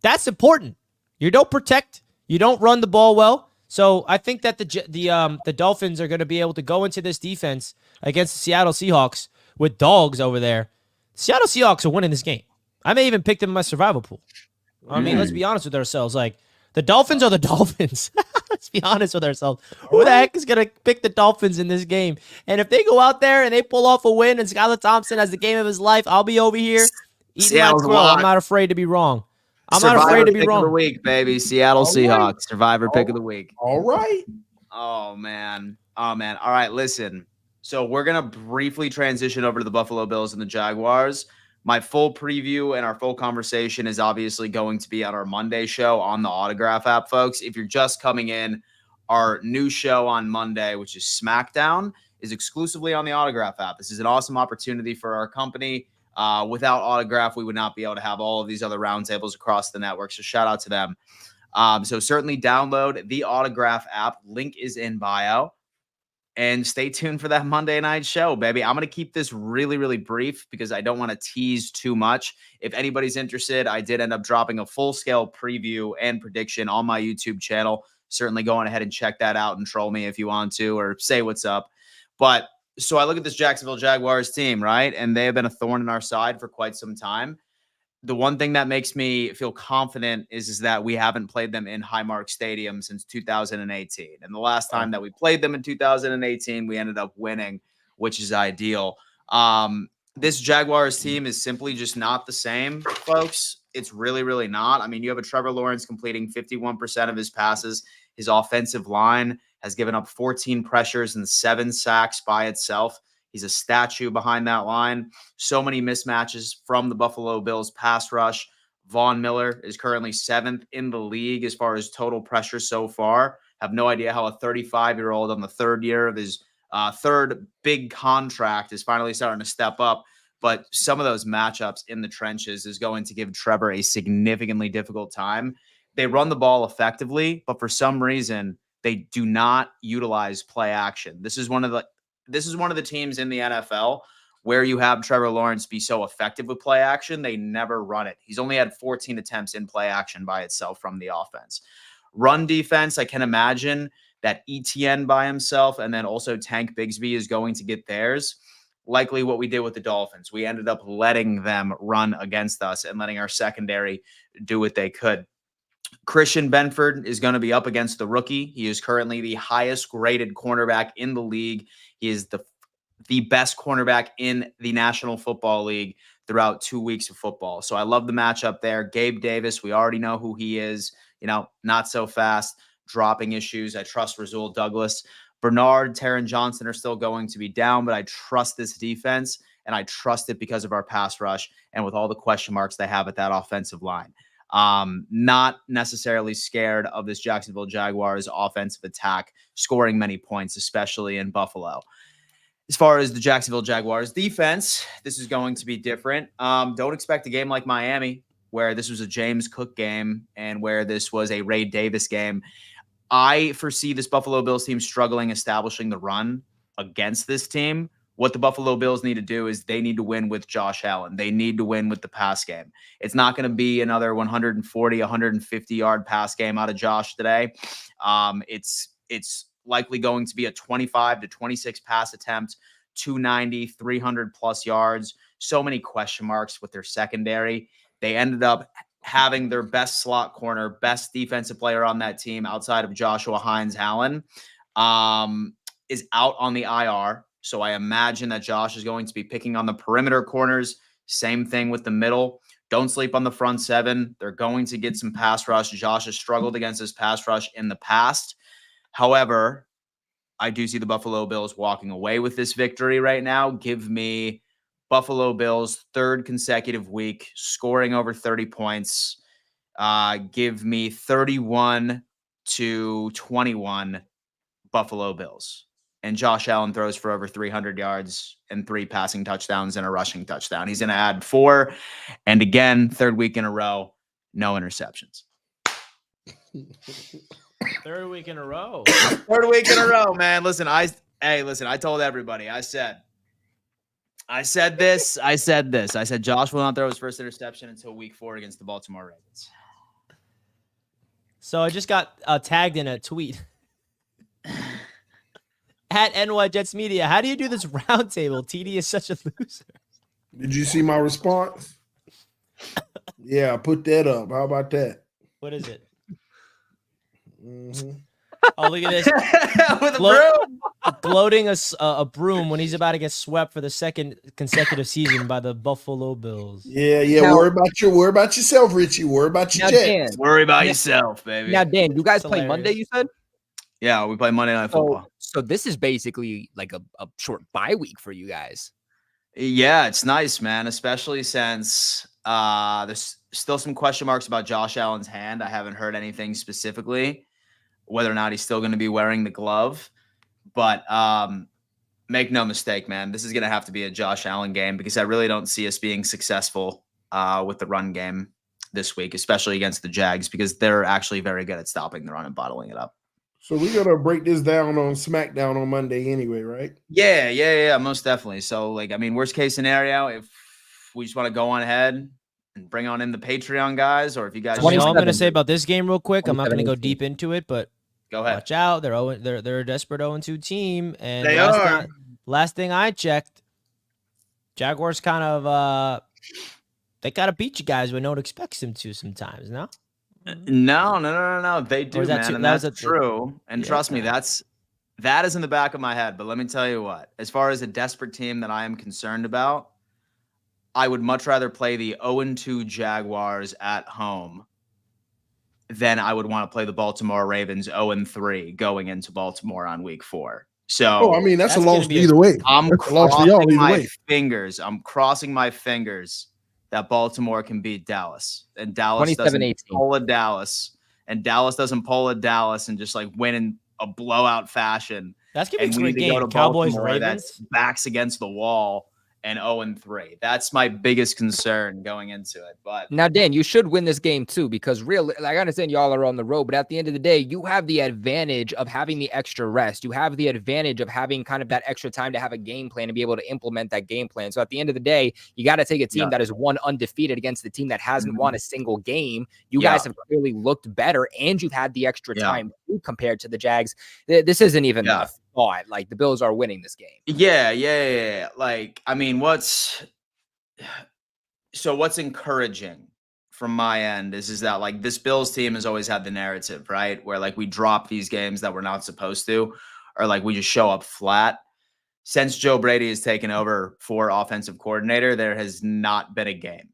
That's important. You don't protect. You don't run the ball well. So I think that the Dolphins are going to be able to go into this defense against the Seattle Seahawks with dogs over there. The Seattle Seahawks are winning this game. I may even pick them in my survival pool. I mean, let's be honest with ourselves. The Dolphins are the Dolphins. Let's be honest with ourselves. Who the heck is going to pick the Dolphins in this game? And if they go out there and they pull off a win and Skylar Thompson has the game of his life, I'll be over here Eating my Seattle's crow. locked. I'm not afraid to be wrong. I'm Survivor not afraid to be pick of the wrong. week, baby. Seattle All right. Seahawks. Survivor pick of the week. All right. Oh man. All right, listen. So we're gonna briefly transition over to the Buffalo Bills and the Jaguars. My full preview and our full conversation is obviously going to be on our Monday show on the Autograph app, folks. If you're just coming in, our new show on Monday, which is SmackDown, is exclusively on the Autograph app. This is an awesome opportunity for our company. Without Autograph, we would not be able to have all of these other roundtables across the network. So shout out to them. So certainly download the Autograph app. Link is in bio. And stay tuned for that Monday night show, baby. I'm going to keep this really, really brief because I don't want to tease too much. If anybody's interested, I did end up dropping a full-scale preview and prediction on my YouTube channel. Certainly go on ahead and check that out and troll me if you want to or say what's up. But so I look at this Jacksonville Jaguars team, right? And they have been a thorn in our side for quite some time. The one thing that makes me feel confident is that we haven't played them in Highmark Stadium since 2018. And the last time that we played them in 2018, we ended up winning, which is ideal. This Jaguars team is simply just not the same, folks. It's really, really not. I mean, you have a Trevor Lawrence completing 51% of his passes. His offensive line has given up 14 pressures and 7 sacks by itself. He's a statue behind that line. So many mismatches from the Buffalo Bills pass rush. Von Miller is currently 7th in the league as far as total pressure so far. Have no idea how a 35-year-old on the third year of his third big contract is finally starting to step up. But some of those matchups in the trenches is going to give Trevor a significantly difficult time. They run the ball effectively, but for some reason, they do not utilize play action. This is one of the teams in the NFL where you have Trevor Lawrence be so effective with play action. They never run it. He's only had 14 attempts in play action by itself from the offense. Run defense, I can imagine that ETN by himself and then also Tank Bigsby is going to get theirs. Likely what we did with the Dolphins. We ended up letting them run against us and letting our secondary do what they could. Christian Benford is going to be up against the rookie. He is currently the highest graded cornerback in the league. He is the best cornerback in the National Football League throughout 2 weeks of football. So I love the matchup there. Gabe Davis, we already know who he is. Not so fast, dropping issues. I trust Rasul Douglas. Bernard, Taron Johnson are still going to be down, but I trust this defense, and I trust it because of our pass rush and with all the question marks they have at that offensive line. Not necessarily scared of this Jacksonville Jaguars offensive attack scoring many points, especially in Buffalo. As far as the Jacksonville Jaguars defense, this is going to be different. Don't expect a game like Miami, where this was a James Cook game and where this was a Ray Davis game. I foresee this Buffalo Bills team struggling establishing the run against this team. What the Buffalo Bills need to do is they need to win with Josh Allen. They need to win with the pass game. It's not going to be another 140, 150-yard pass game out of Josh today. It's likely going to be a 25 to 26 pass attempt, 290, 300-plus yards. So many question marks with their secondary. They ended up having their best slot corner, best defensive player on that team outside of Joshua Hines-Allen, is out on the IR. So I imagine that Josh is going to be picking on the perimeter corners. Same thing with the middle. Don't sleep on the front seven. They're going to get some pass rush. Josh has struggled against his pass rush in the past. However, I do see the Buffalo Bills walking away with this victory right now. Give me Buffalo Bills third consecutive week scoring over 30 points. Give me 31-21 Buffalo Bills. And Josh Allen throws for over 300 yards and 3 passing touchdowns and a rushing touchdown. He's going to add 4. And again, third week in a row, no interceptions. Third week in a row. Third week in a row, man. Listen, I told everybody. I said this. I said Josh will not throw his first interception until week 4 against the Baltimore Ravens. So I just got tagged in a tweet. At NY Jets Media, how do you do this roundtable? TD is such a loser. Did you see my response? Yeah, I put that up. How about that? What is it? Mm-hmm. Oh, look at this. With a Glo- broom. Gloating a broom when he's about to get swept for the second consecutive season by the Buffalo Bills. Yeah. Now- worry about yourself, Richie. Worry about your Now, Jets. Dan, Worry about yourself, baby. Now, Dan, you guys That's play Monday, hilarious. you said? Yeah, we play Monday Night Football. So this is basically like a short bye week for you guys. Yeah, it's nice, man, especially since there's still some question marks about Josh Allen's hand. I haven't heard anything specifically, whether or not he's still going to be wearing the glove. But make no mistake, man, this is going to have to be a Josh Allen game because I really don't see us being successful with the run game this week, especially against the Jags, because they're actually very good at stopping the run and bottling it up. So we're gonna break this down on SmackDown on Monday anyway, right? Yeah, most definitely. So, like, I mean, worst case scenario, if we just want to go on ahead and bring on in the Patreon guys, or if you guys, All I'm 27. going to say about this game real quick, I'm not going to go 27-18. deep into it, but go ahead. watch out. They're a desperate 0-2 team. And They are. last thing I checked, Jaguars kind of they got to beat you guys when no one expects them to sometimes, no? No. They do, is that man, too- and that was that's a- true. And Yeah. trust me, that is in the back of my head. But let me tell you what, as far as a desperate team that I am concerned about, I would much rather play the 0-2 Jaguars at home than I would want to play the Baltimore Ravens 0-3 going into Baltimore on week 4. So, I mean, that's a That's gonna loss be a- either way. I'm That's a loss for y'all crossing either my way. fingers. I'm crossing my fingers that Baltimore can beat Dallas, and Dallas doesn't 27-18. pull a Dallas, and Dallas doesn't pull a Dallas and just like win in a blowout fashion. That's going to And be a we great need to go game. to Cowboys, Baltimore Ravens. that's backs against the wall and 0-3. That's my biggest concern going into it. But Now, Dan, you should win this game too, because really, like, I understand y'all are on the road, but at the end of the day, you have the advantage of having the extra rest. You have the advantage of having kind of that extra time to have a game plan and be able to implement that game plan. So at the end of the day, you got to take a team Yeah. that is won undefeated against the team that hasn't Mhm. won a single game. You Yeah. guys have clearly looked better, and you've had the extra Yeah. time too, compared to the Jags. This isn't even Yeah. a thought. Like, the Bills are winning this game. yeah. Like, I mean, what's encouraging from my end is that like this Bills team has always had the narrative, right? Where like we drop these games that we're not supposed to, or like we just show up flat. Since Joe Brady has taken over for offensive coordinator, there has not been a game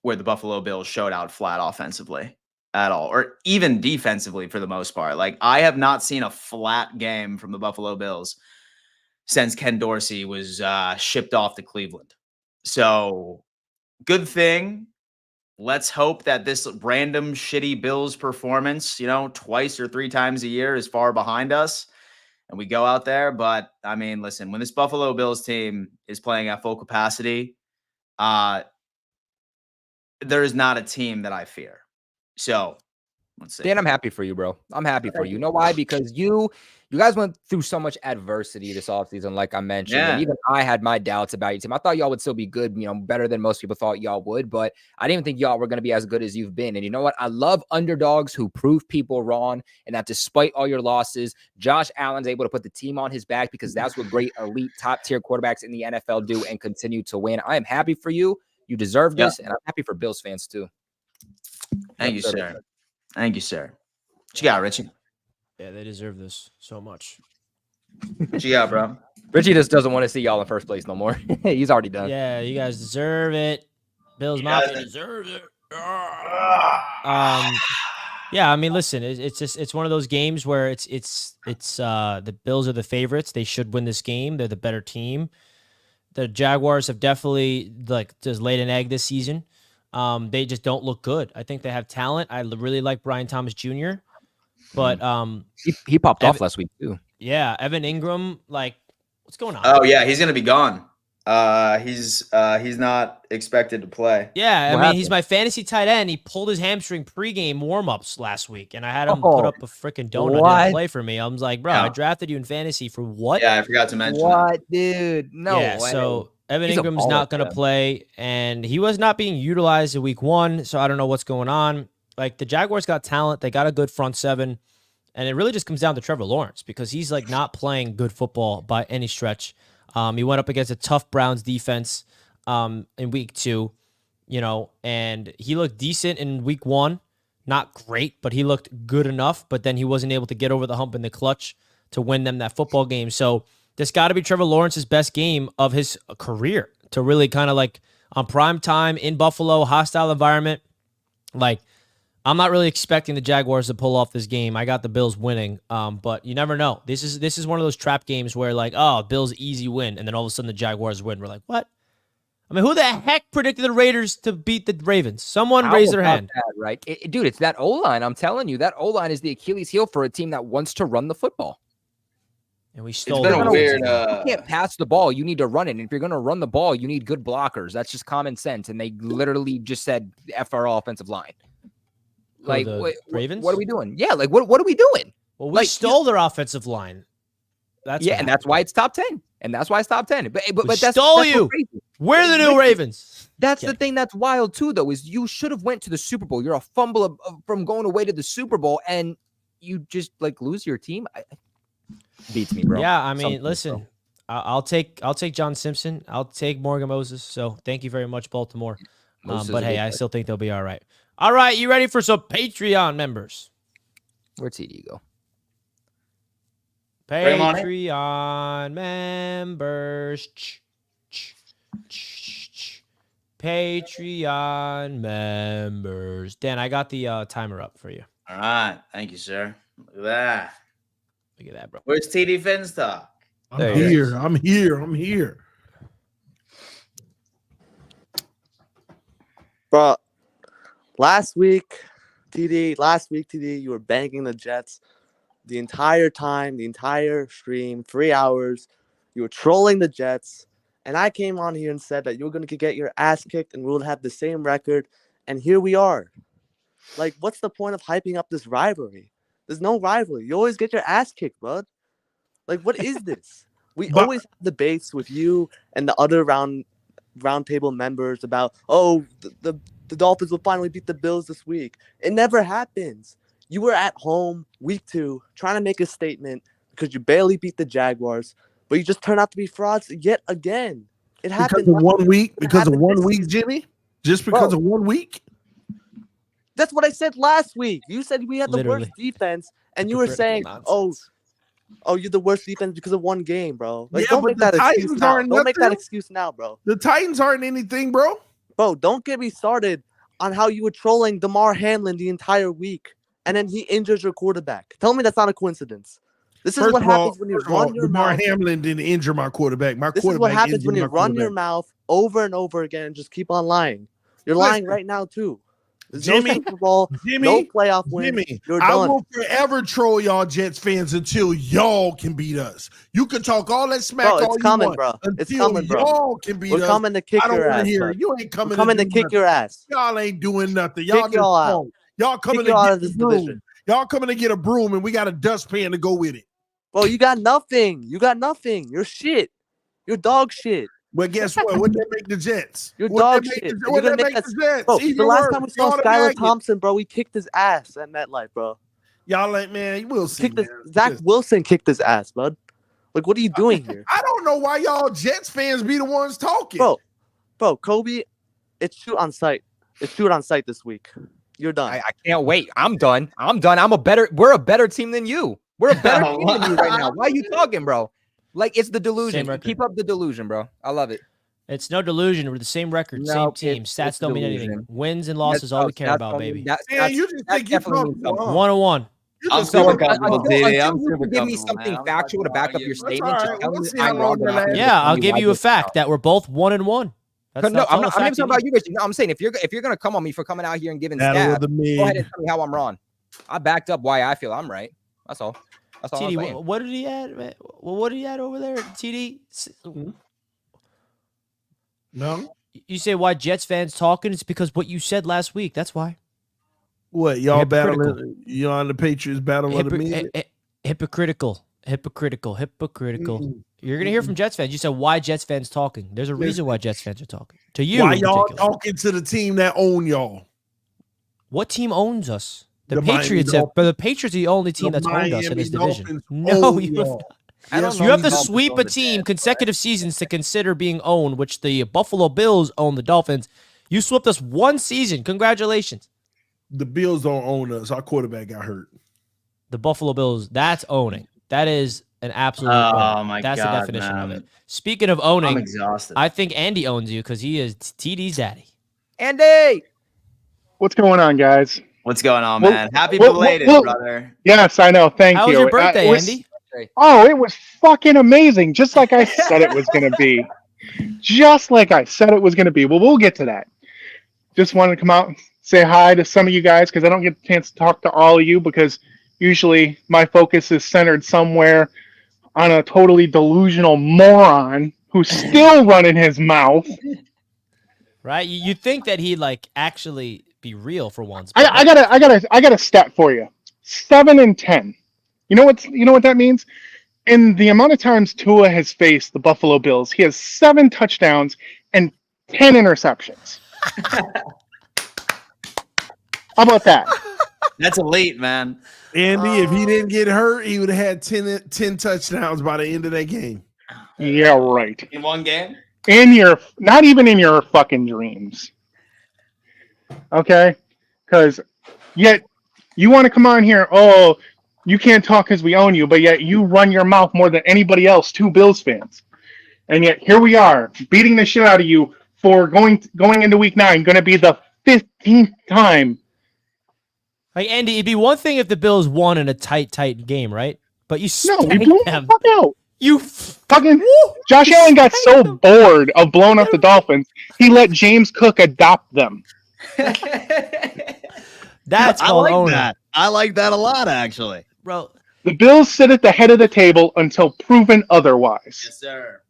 where the Buffalo Bills showed out flat offensively at all, or even defensively for the most part. Like, I have not seen a flat game from the Buffalo Bills since Ken Dorsey was shipped off to Cleveland. So, good thing. Let's hope that this random shitty Bills performance, twice or 3 times a year is far behind us and we go out there. But I mean, listen, when this Buffalo Bills team is playing at full capacity, there is not a team that I fear. So let's see. Dan, I'm happy for you, bro. I'm happy for you. You know why? Because you guys went through so much adversity this offseason, like I mentioned. Yeah. And even I had my doubts about your team. I thought y'all would still be good, better than most people thought y'all would, but I didn't think y'all were going to be as good as you've been. And you know what? I love underdogs who prove people wrong, and that despite all your losses, Josh Allen's able to put the team on his back, because that's what great elite top tier quarterbacks in the NFL do, and continue to win. I am happy for you. You deserve this. And I'm happy for Bills fans too. Thank you, sir. Thank you, sir. What you got, Richie? Yeah, they deserve this so much. What you got, bro? Richie just doesn't want to see y'all in first place no more. He's already done. Yeah, you guys deserve it. Bills Mafia deserves it. Yeah, I mean, listen, it's one of those games where it's the Bills are the favorites. They should win this game. They're the better team. The Jaguars have definitely just laid an egg this season. They just don't look good. I think they have talent. I really like Brian Thomas Jr., but He popped off last week too. yeah, Evan Ingram, what's going on? Oh yeah, he's gonna be gone. He's not expected to play. Yeah, What I mean, he's happened? my fantasy tight end. He pulled his hamstring pregame warmups last week, and I had him put up a freaking donut. What? Didn't play for me. I was like, bro, I drafted you in fantasy for what? Yeah, I forgot to mention. What, dude? No Yeah, way. so Evan He's a Ingram's baller, not going to man. play, and he was not being utilized in week 1, so I don't know what's going on. Like, the Jaguars got talent. They got a good front seven, and it really just comes down to Trevor Lawrence, because he's not playing good football by any stretch. He went up against a tough Browns defense in week 2, and he looked decent in week 1. not great, but he looked good enough. But then he wasn't able to get over the hump in the clutch to win them that football game. So this got to be Trevor Lawrence's best game of his career to really kind of like on prime time in Buffalo, hostile environment. Like, I'm not really expecting the Jaguars to pull off this game. I got the Bills winning, but you never know. This is one of those trap games where like, oh, Bills easy win, and then all of a sudden the Jaguars win. We're like, what? I mean, who the heck predicted the Raiders to beat the Ravens? Someone raise their hand. That, right? Dude, it's that O-line. I'm telling you, that O-line is the Achilles heel for a team that wants to run the football. And we stole It's been a weird. You can't pass the ball. You need to run it. And if you're going to run the ball, you need good blockers. That's just common sense. And they literally just said, F our offensive line. Like, Ravens? What are we doing? Yeah, like, what are we doing? Well, we stole their offensive line. And that's why it's top 10. And that's why it's top 10. But that's stole that's you. We're the new Ravens. That's the thing that's wild too, though, is you should have went to the Super Bowl. You're a fumble from going away to the Super Bowl, and you just like lose your team. Beats me, bro. Yeah, I mean, listen, I'll take John Simpson. I'll take Morgan Moses. So thank you very much, Baltimore. But hey, I still think they'll be all right. All right, you ready for some Patreon members? Where'd TD go? Patreon members. Patreon members. Dan, I got the timer up for you. All right. Thank you, sir. Look at that. Look at that, bro. Where's TD Finstock? I'm here. Bro, last week, TD, you were banging the Jets the entire time, the entire stream, 3 hours. You were trolling the Jets. And I came on here and said that you were going to get your ass kicked and we would have the same record. And here we are. Like, what's the point of hyping up this rivalry? There's no rivalry. You always get your ass kicked, bud. Like, what is this? We always have debates with you and the other roundtable members about, the Dolphins will finally beat the Bills this week. It never happens. You were at home week 2 trying to make a statement because you barely beat the Jaguars, but you just turn out to be frauds yet again. It happened because of 1 week. Because of 1 week, Jimmy. Just because of 1 week. That's what I said last week. You said we had the worst defense, and you were saying, nonsense. "Oh, you're the worst defense because of 1 game, bro." Like, don't make that excuse now. Don't make that excuse now, bro. The Titans aren't anything, bro. Bro, don't get me started on how you were trolling DeMar Hamlin the entire week, and then he injures your quarterback. Tell me that's not a coincidence. This is what happens when you run your mouth. DeMar Hamlin didn't injure my quarterback. This is what happens when you run your mouth over and over again and just keep on lying. You're lying right now, too. There's no Super Bowl, no playoff win. You're done. I will forever troll y'all Jets fans until y'all can beat us. You can talk all that smack all you want. Bro. It's until coming, bro. Y'all can beat us. We're coming to kick your ass. You ain't coming. We're coming to kick your ass. Y'all ain't doing nothing. Y'all y'all out. Y'all coming to get this broom. Y'all coming to get a broom, and we got a dustpan to go with it. Bro, you got nothing. You got nothing. You're shit. You're dog shit. Well, guess what? What they make the Jets? You're dog shit. What they make the Jets? Bro, the last time we saw Skylar Thompson, bro, we kicked his ass at MetLife, bro. Y'all ain't, man. We'll see. Zach Wilson kicked his ass, bud. Like, what are you doing here? I don't know why y'all Jets fans be the ones talking. Bro, Kobe, it's shoot on sight. It's shoot on sight this week. You're done. I can't wait. I'm done. We're a better team than you. We're a better team than you right now. Why are you talking, bro? Like, it's the delusion. Keep up the delusion, bro. I love it. It's no delusion. We're the same record, same team. Stats don't mean anything. Wins and losses all we care about, baby. You just think you're 1-1. I'm super comfortable, DD. I'm super comfortable. Give me something factual to back up your statement. Yeah, I'll give you a fact that we're both 1-1. I'm not talking about you, Rich. No, I'm saying if you're gonna come on me for coming out here and giving stats, go ahead and tell me how I'm wrong. I backed up why I feel I'm right. That's all. TD, what did he add? Well, what did he add over there, TD? No. You say why Jets fans talking? It's because what you said last week. That's why. What, y'all battling? You on the Patriots battle of the minute? Hypocritical. You're gonna hear from Jets fans. You said why Jets fans talking. There's a reason why Jets fans are talking. To you, why y'all talking to the team that own y'all? What team owns us? The Patriots have, but the Patriots are the only team that's owned us in this division. No, you have to sweep a team consecutive seasons to consider being owned, which the Buffalo Bills own the Dolphins. You swept us 1 season. Congratulations. The Bills don't own us. Our quarterback got hurt. The Buffalo Bills, that's owning. That is an absolute Oh own. my That's God, the definition of man. it. Speaking of I'm owning, exhausted. I think Andy owns you because he is TD's daddy. Andy. What's going on, guys? What's going on, Well- man? Happy well- belated, well- brother. Yes, I know. Thank How you. was your birthday, It was- Andy? Oh, it was fucking amazing. Just like I said it was going to be. Just like I said it was going to be. Well, we'll get to that. Just wanted to come out and say hi to some of you guys because I don't get the chance to talk to all of you because usually my focus is centered somewhere on a totally delusional moron who's still running his mouth. Right? You think that he'd like actually be real for once. I got a stat for you. 7 and 10. You know what that means? In the amount of times Tua has faced the Buffalo Bills, he has 7 touchdowns and 10 interceptions. How about that? That's elite, man. Andy, if he didn't get hurt, he would have had 10 touchdowns by the end of that game. Yeah, right. In one game? Not even in your fucking dreams. Okay? Because yet you want to come on here, oh, you can't talk because we own you, but yet you run your mouth more than anybody else, 2 Bills fans. And yet here we are, beating the shit out of you for going into week 9, going to be the 15th time. Like Andy, it'd be one thing if the Bills won in a tight game, right? But you No, we spanked blew them. the fuck out. You Fucking Josh Allen got so bored of blowing up the Dolphins, he let James Cook adopt them. That's I called like owning. that. I like that a lot, actually. Bro. The Bills sit at the head of the table until proven otherwise. Yes, sir.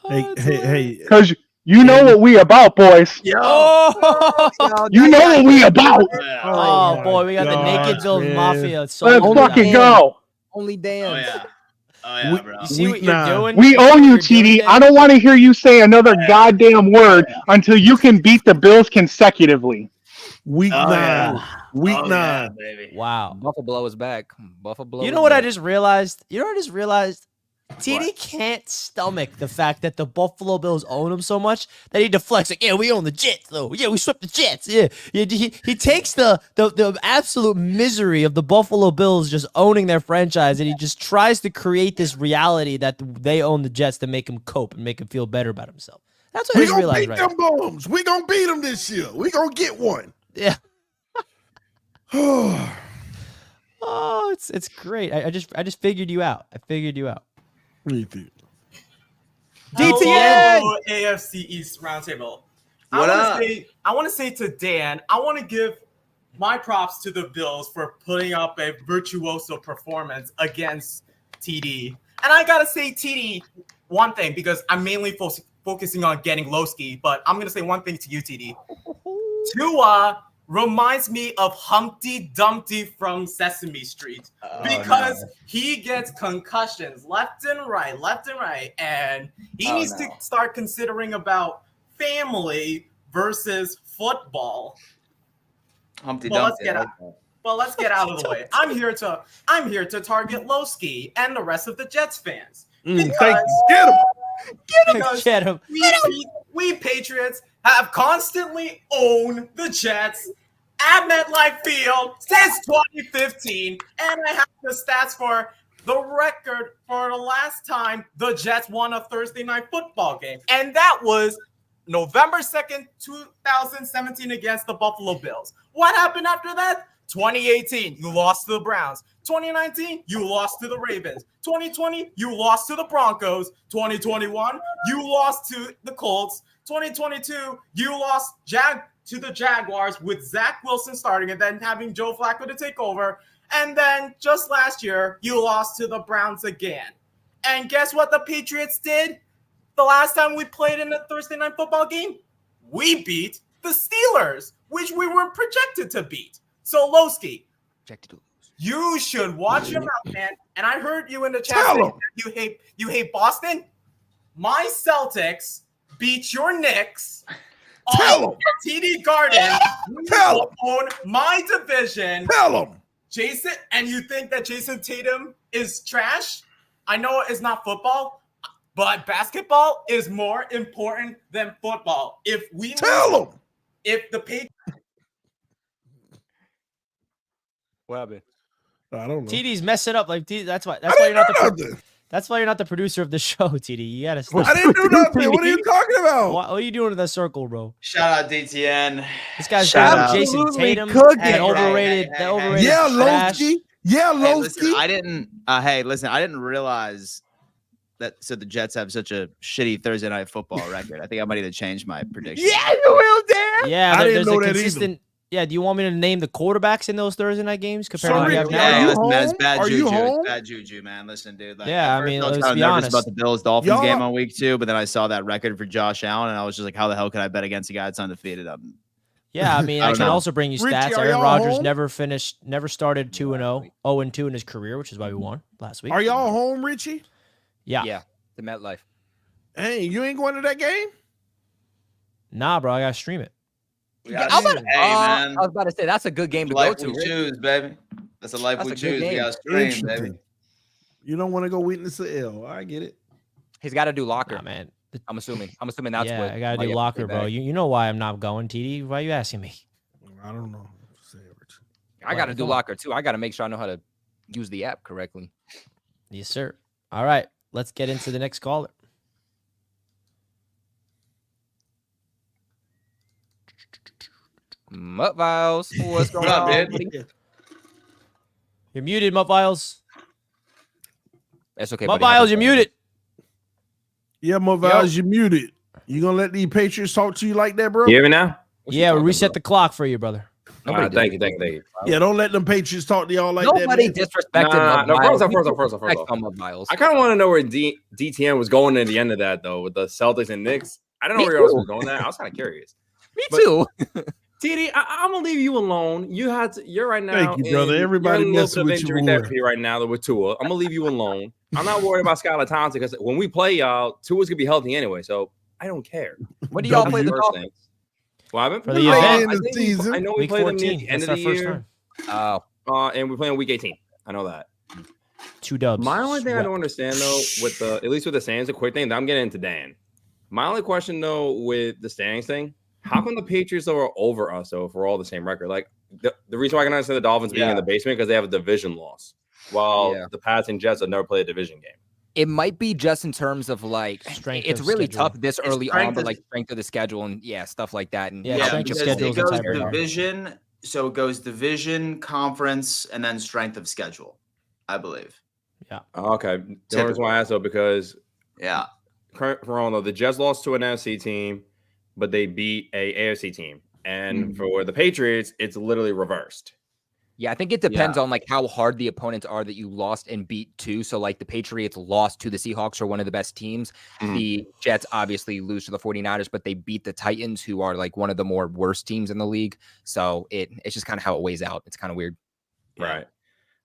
Hey. Because you know what we about, boys. Oh, You know what we about. oh boy, we got the gosh, Naked Bills man. Mafia. It's so Let's old fucking now. go. Only Dan. Oh, yeah. Oh, yeah, We- bro. You see what Week you're 9. doing? We You own see you, what you're doing TD. there? I don't want to hear you say another goddamn word until you can beat the Bills consecutively. Week Oh, 9. yeah. Week Oh, 9. yeah, baby. Wow. Buffalo is back. Buffalo. You is know what I back. just realized? TD can't stomach the fact that the Buffalo Bills own him so much that he deflects like, yeah, we own the Jets though. Yeah, we swept the Jets. Yeah, he takes the absolute misery of the Buffalo Bills just owning their franchise and he just tries to create this reality that they own the Jets to make him cope and make him feel better about himself. That's what I We just gonna realized beat right them bums. We gonna beat them this year. We gonna get one. Yeah. Oh, Oh, it's great. I just figured you out. I figured you out. DTN. Hello, AFC East Roundtable. What up? I want to say to Dan, I want to give my props to the Bills for putting up a virtuoso performance against TD. And I got to say TD one thing because I'm mainly focusing on getting Loski, but I'm going to say one thing to you, TD. Tua reminds me of Humpty Dumpty from Sesame Street because he gets concussions left and right, and he needs to start considering about family versus football. Humpty Well, Dumpty. let's get out of the way. I'm here to target Loski and the rest of the Jets fans. Thank you. Get him. Because Get him. we Patriots have constantly owned the Jets at MetLife Field since 2015, and I have the stats for the record for the last time the Jets won a Thursday night football game, and that was November 2nd, 2017 against the Buffalo Bills. What happened after that? 2018, you lost to the Browns. 2019, you lost to the Ravens. 2020, you lost to the Broncos. 2021, you lost to the Colts. 2022, you lost to the Jaguars with Zach Wilson starting and then having Joe Flacco to take over. And then just last year, you lost to the Browns again. And guess what the Patriots did the last time we played in a Thursday night football game? We beat the Steelers, which we were projected to beat. So, Loski, you should watch your mouth, man. And I heard you in the chat saying that you hate Boston. My Celtics beat your Knicks on TD Garden. You own my division. Tell him. Jason, and you think that Jason Tatum is trash? I know it's not football, but basketball is more important than football. If we Tell him. if the Patriots What happened? I don't know. TD's messing up. Like that's why I you're not didn't the do nothing. that's why you're not the producer of the show, TD. You gotta stop. I didn't do nothing. What are you talking about? What are you doing in that circle, bro? Shout out DTN. This guy's Shout got out. Jason Absolutely Tatum. cooking. That overrated. That overrated. Yeah, trash. Loski. Yeah, Hey, Loski. listen, I didn't. Listen, I didn't realize that. So the Jets have such a shitty Thursday night football record. I think I might need to change my prediction. Yeah, you will, Dan. Yeah, I didn't there's know a that either. consistent. Yeah, do you want me to name the quarterbacks in those Thursday night games compared to what Sorry, we have are now? you listen, man, it's home? bad Are juju. you home? It's bad juju, man. Listen, dude. Like, Yeah, at I mean, first I was let's kind be of nervous honest. about the Bills-Dolphins Y'all- game on week 2, but then I saw that record for Josh Allen, and I was just like, how the hell could I bet against a guy that's undefeated? Yeah, I mean, I don't can know. also bring you Richie, stats. are Aaron y'all Rodgers home? never started 2-0, 0-2 in his career, which is why we won last week. Are y'all home, Richie? Yeah. Yeah, the MetLife. Hey, you ain't going to that game? Nah, bro, I gotta stream it. We got I'm gonna- hey, man. I was about to say that's a good game to go Life to. we Rich. choose, baby. That's a life That's we a good choose. We game. got to stream, baby. Interesting. You don't want to go witness the L. I get it. He's got to do locker. Nah, man. I'm assuming. That's yeah, what. I gotta why do you have to locker, stay bro. back. You know why I'm not going, TD? Why are you asking me? I don't know. Say it, Richie. I got to do Come on. locker too. I got to make sure I know how to use the app correctly. Yes, sir. All right, let's get into the next caller. Mutt Viles, what's going What up, on? dude? buddy? You're muted, Mutt Viles. That's okay. Mutt buddy. Viles, you're muted. Yeah, Mo Viles, you muted. You gonna let these Patriots talk to you like that, bro? You hear me now? What you Yeah, talking reset about? the clock for you, brother. Nobody Thank did. you, thank you. Yeah, don't let them Patriots talk to y'all like Nobody that. man. disrespected Nah, Mutt no, Viles. first off. Mutt Viles. I kind of want to know where DTN was going at the end of that, though, with the Celtics and Knicks. I don't know Me where else too. was going there. I was kind of curious. Me but- too. TD, I'm gonna leave you alone. You're right now. Thank you, brother. in- Everybody you're in a messing little bit with of you, injury boy. therapy right now with Tua. I'm gonna leave you alone. I'm not worried about Skylar Thompson because when we play y'all, Tua's gonna be healthy anyway, so I don't care. What do y'all play the First Dolphins? thing. What happened? For the Late event. in the season. I know we Week play them near 14. the end That's of our the first year, time. and we play on week 18. I know that. 2 dubs. My only thing I Swept. don't understand though, with the at least with the standings, a quick thing that I'm getting into Dan. My only question though with the standings thing, how come the Patriots are over us though if we're all the same record? Like the reason why I can understand the Dolphins being in the basement because they have a division loss, while the Pats and Jets have never played a division game. It might be just in terms of like Strength it's of really schedule. tough this It's early strength on, but of- like strength of the schedule and stuff like that. And Yeah, Yeah, strength of because schedule it is a goes tiebreaker. division, so it goes division, conference, and then strength of schedule, I believe. Okay, the reason why I asked though because Yeah. correct me if I'm wrong though, the Jets lost to an NFC team, but they beat a AFC team, and for the Patriots, it's literally reversed. yeah, I think it depends on like how hard the opponents are that you lost and beat to. So like the Patriots lost to the Seahawks, who are one of the best teams. The Jets obviously lose to the 49ers, but they beat the Titans, who are like one of the more worst teams in the league. So it's just kind of how it weighs out. It's kind of weird. Right.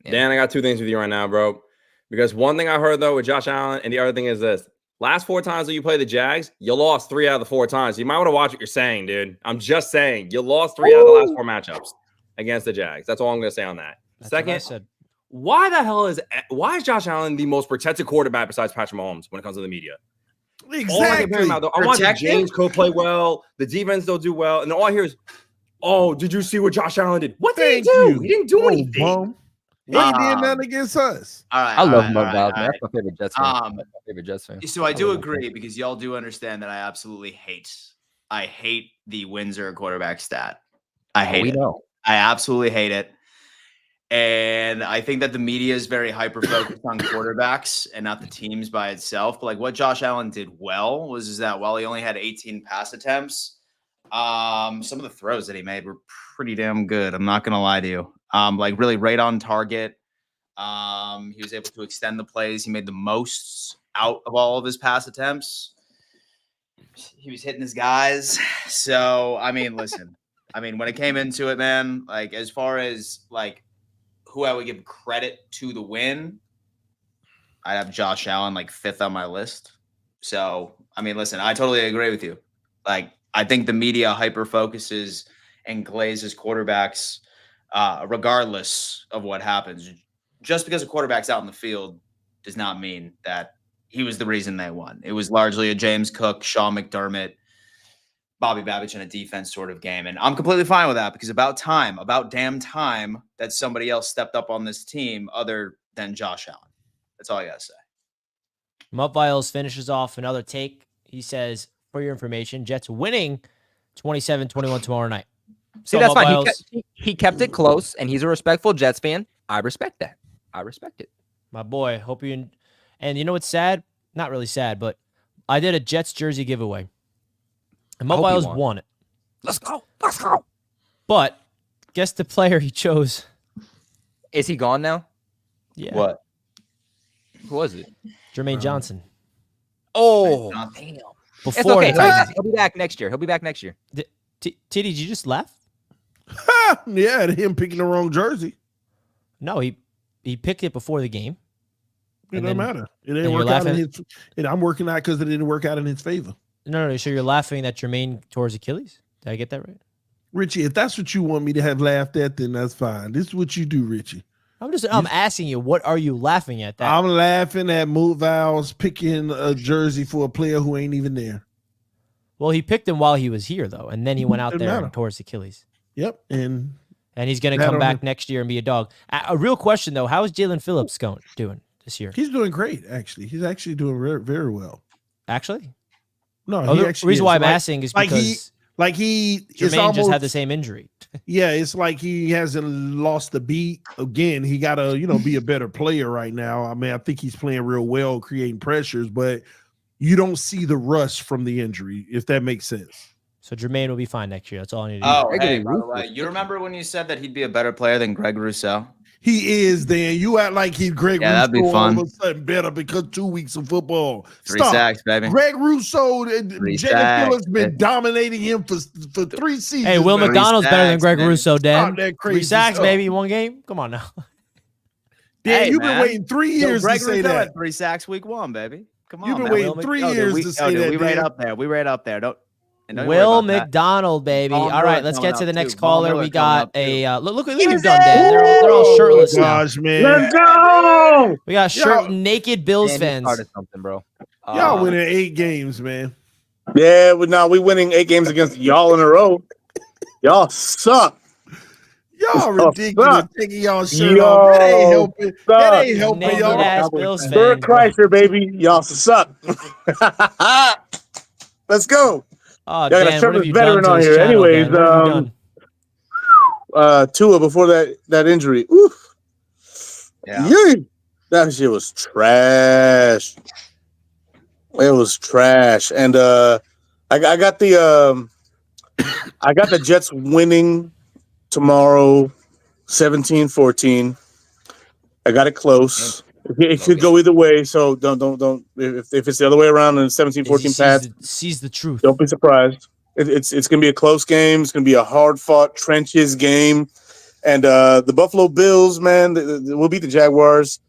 Yeah. Dan, I got two things with you right now, bro. Because one thing I heard though with Josh Allen, and the other thing is this: last 4 times that you play the Jags, you lost 3 out of the 4 times. You might want to watch what you're saying, dude. I'm just saying you lost 3 out of the last 4 matchups against the Jags. That's all I'm gonna say on that. That's what I Second, said. why is Josh Allen the most protected quarterback besides Patrick Mahomes when it comes to the media? All I keep hearing Exactly. about, though, I want the Protected? James Cook play well, the defense don't do well, and all I hear is, "Oh, did you see what Josh Allen did? What did Thank he do? you. He didn't do Oh, anything." bum. He ain't did Um, nothing against us. All right. I all love right, Mutt all Viles, right, man. all That's my favorite Jets fan. Um, That's my favorite Jets fan. right. So I do love that agree because y'all do understand that I absolutely hate. I hate the Windsor quarterback stat. I hate We it. know. I absolutely hate it. And I think that the media is very hyper focused on quarterbacks and not the teams by itself. But like what Josh Allen did well was that while he only had 18 pass attempts, some of the throws that he made were pretty damn good. I'm not gonna lie to you. Like really right on target. He was able to extend the plays. He made the most out of all of his pass attempts. He was hitting his guys. So I mean, listen. I mean, when it came into it, man, like as far as like who I would give credit to the win, I'd have Josh Allen like 5th on my list. So, I mean, listen, I totally agree with you. Like, I think the media hyper focuses and glazes quarterbacks regardless of what happens. Just because a quarterback's out in the field does not mean that he was the reason they won. It was largely a James Cook, Sean McDermott, Bobby Babich in a defense sort of game. And I'm completely fine with that because about damn time that somebody else stepped up on this team other than Josh Allen. That's all I got to say. Mutt Viles finishes off another take. He says, for your information, Jets winning 27-21 tomorrow night. See, that's fine. He kept it close, and he's a respectful Jets fan. I respect that. I respect it. My boy, hope you... And you know what's sad? Not really sad, but I did a Jets jersey giveaway. And Mutt Viles won it. Let's go. Let's go. But guess the player he chose. Is he gone now? Yeah. What? Who was it? Jermaine Johnson. Oh, damn. Before it's okay. He'll be back next year. Titty, did you just laugh? Yeah, him picking the wrong jersey. No, he picked it before the game. It doesn't matter. It didn't work out in his. I'm working out because it didn't work out in his favor. No. So you're laughing that Jermaine tore his Achilles? Did I get that right? Richie, if that's what you want me to have laughed at, then that's fine. This is what you do, Richie. I'm asking you, what are you laughing at? I'm laughing at Mutt Viles picking a jersey for a player who ain't even there. Well, he picked him while he was here, though, and then he went out there and tore his Achilles. Yep, and he's going to come back next year and be a dog. A real question, though, how is Jalen Phillips doing this year? He's doing great, actually. He's actually doing very, very well. Actually? No, the reason why I'm asking is because Jermaine just had the same injury. Yeah, it's like he hasn't lost the beat. Again, he got to, be a better player right now. I mean, I think he's playing real well, creating pressures, but you don't see the rush from the injury, if that makes sense. So Jermaine will be fine next year. That's all I need to know. Oh, hey, by the way, you remember when you said that he'd be a better player than Greg Rousseau? He is, Dan. You act like he's Greg Rousseau that'd be fun. all of a sudden better because 2 weeks of football. 3 sacks, baby. Greg Rousseau, Jalen Phillips been dominating him for 3 seasons. Hey, Will McDonald's better than Greg Rousseau, Dan. 3 sacks, baby, 1 game. Come on now. Dan, you've been waiting 3 years to say that. Had 3 sacks week 1, baby. Come on, you've been waiting 3 years to say that. We right up there. Don't Will McDonald, baby. All right, let's get to the next caller. We got a look what you've done, Dan. They're all shirtless now. Gosh, man. Let's go. We got naked Bills fans. Something, bro. Y'all winning 8 games, man. Yeah, we winning 8 games against y'all in a row. Y'all suck. Y'all ridiculous. Taking y'all shirt off. That ain't helping. That ain't helping y'all. Bills Bert Kreischer, baby. Y'all suck. Let's go. Oh, Dan, got a Trevor veteran on here. Channel, anyways, Tua before that injury. Oof. Yeah. That shit was trash. It was trash. And I got the Jets winning tomorrow 17-14. I got it close. It could go either way, so don't. If it's the other way around and 17-14 pass, sees the truth. Don't be surprised. It's going to be a close game. It's going to be a hard-fought trenches game, and the Buffalo Bills, man, we'll beat the Jaguars.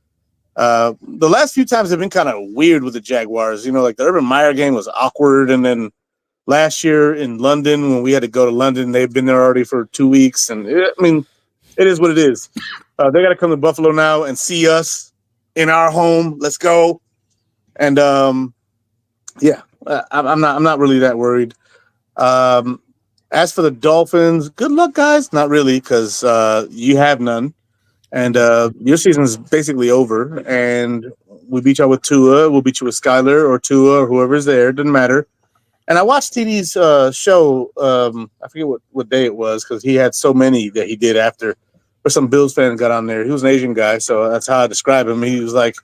The last few times have been kind of weird with the Jaguars. Like the Urban Meyer game was awkward, and then last year in London when we had to go to London, they've been there already for 2 weeks, and it is what it is. They got to come to Buffalo now and see us in our home. Let's go. And I'm not really that worried. As for the Dolphins, good luck, guys. Not really, because you have none, and your season is basically over. And we beat y'all with Tua. We'll beat you with Skyler or Tua or whoever's there. Doesn't matter. And I watched TD's show. I forget what day it was because he had so many that he did after. Or some Bills fans got on there. He was an Asian guy, so that's how I describe him. He was like,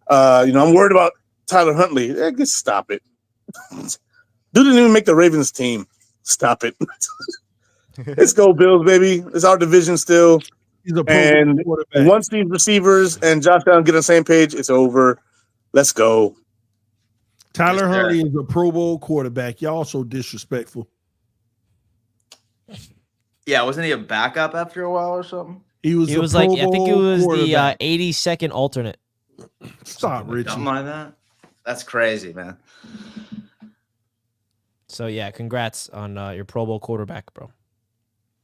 I'm worried about Tyler Huntley. Just stop it. Dude didn't even make the Ravens team. Stop it. Let's go, Bills, baby. It's our division still. And once these receivers and Josh Allen get on the same page, it's over. Let's go. Tyler Huntley is a Pro Bowl quarterback. Y'all so disrespectful. Yeah, wasn't he a backup after a while or something? He was like, I think it was the 82nd alternate. Stop, Richie. Something like that. That's crazy, man. So yeah, congrats on your Pro Bowl quarterback, bro.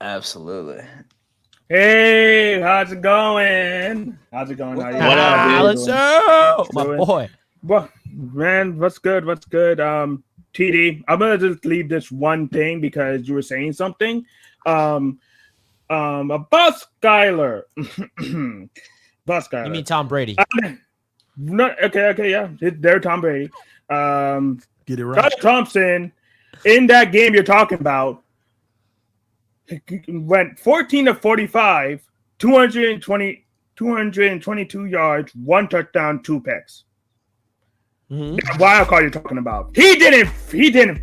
Absolutely. Hey, how's it going? How's it going? What up, Alex? My boy. Well, man, what's good? TD, I'm gonna just leave this one thing because you were saying something. About Skyler. About Skyler. You mean Tom Brady? No, okay, yeah. They're Tom Brady. Get it right. Skyler Thompson, in that game you're talking about, went 14 of 45, 222 yards, 1 touchdown, 2 picks. That wild card you're talking about. He didn't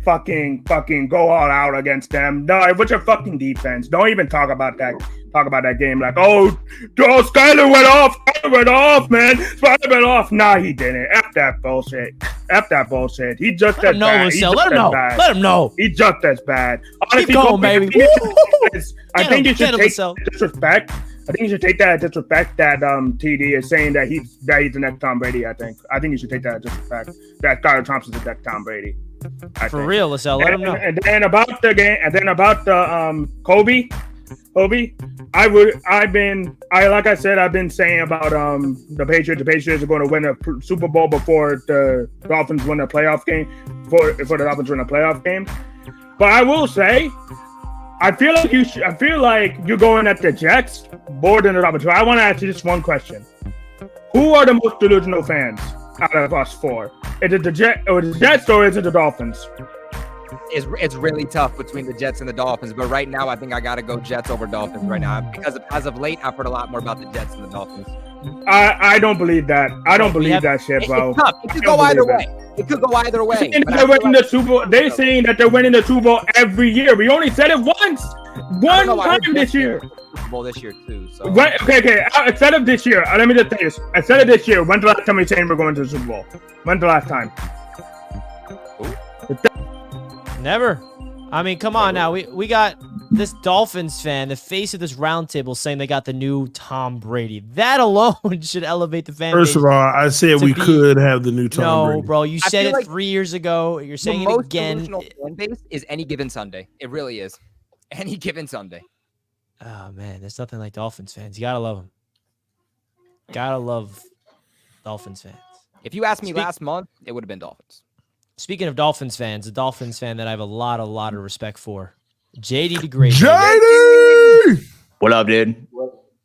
fucking go all out against them. No, what's your fucking defense? Don't even talk about that. Talk about that game like, Skyler went off. Skyler went off, man. Skyler went off. Nah, he didn't. F that bullshit. He just as bad. Let him know. He's just as bad. Honestly, Keep going, baby. I think you should take disrespect. I think you should take that as disrespect that TD is saying that he's the next Tom Brady. I think you should take that as disrespect that Skyler Thompson's the next Tom Brady. For real, Lissell, let him know. And then about the game, and then about the Kobe. I've been saying about the Patriots. The Patriots are going to win a Super Bowl before the Dolphins win a playoff game. Before the Dolphins win a playoff game. But I will say, I feel like you're going at the Jets more than the Dolphins. So I want to ask you just one question: who are the most delusional fans out of us four? Is it the Jets or is it the Dolphins? It's really tough between the Jets and the Dolphins, but right now I think I gotta go Jets over Dolphins right now because as of late I've heard a lot more about the Jets than the Dolphins. I don't believe that. I don't believe that shit, bro. It's tough. It could go either way. They're saying that they're winning the Super Bowl every year. We only said it once. One time this year. Super Bowl this year too. So. Okay. Instead of this year, let me just say this. Instead of this year, when's the last time we saying we're going to the Super Bowl? When's the last time? Never. I mean, come on now. We got this Dolphins fan, the face of this roundtable, saying they got the new Tom Brady. That alone should elevate the fan base. First of all, I said we could have the new Tom Brady. No, bro, you said it 3 years ago. You're saying it again. The most fan base is any given Sunday. It really is. Any given Sunday. Oh, man, there's nothing like Dolphins fans. You got to love them. Got to love Dolphins fans. If you asked me last month, it would have been Dolphins. Speaking of Dolphins fans, a Dolphins fan that I have a lot of respect for, JD DeGrade. JD! What up, dude?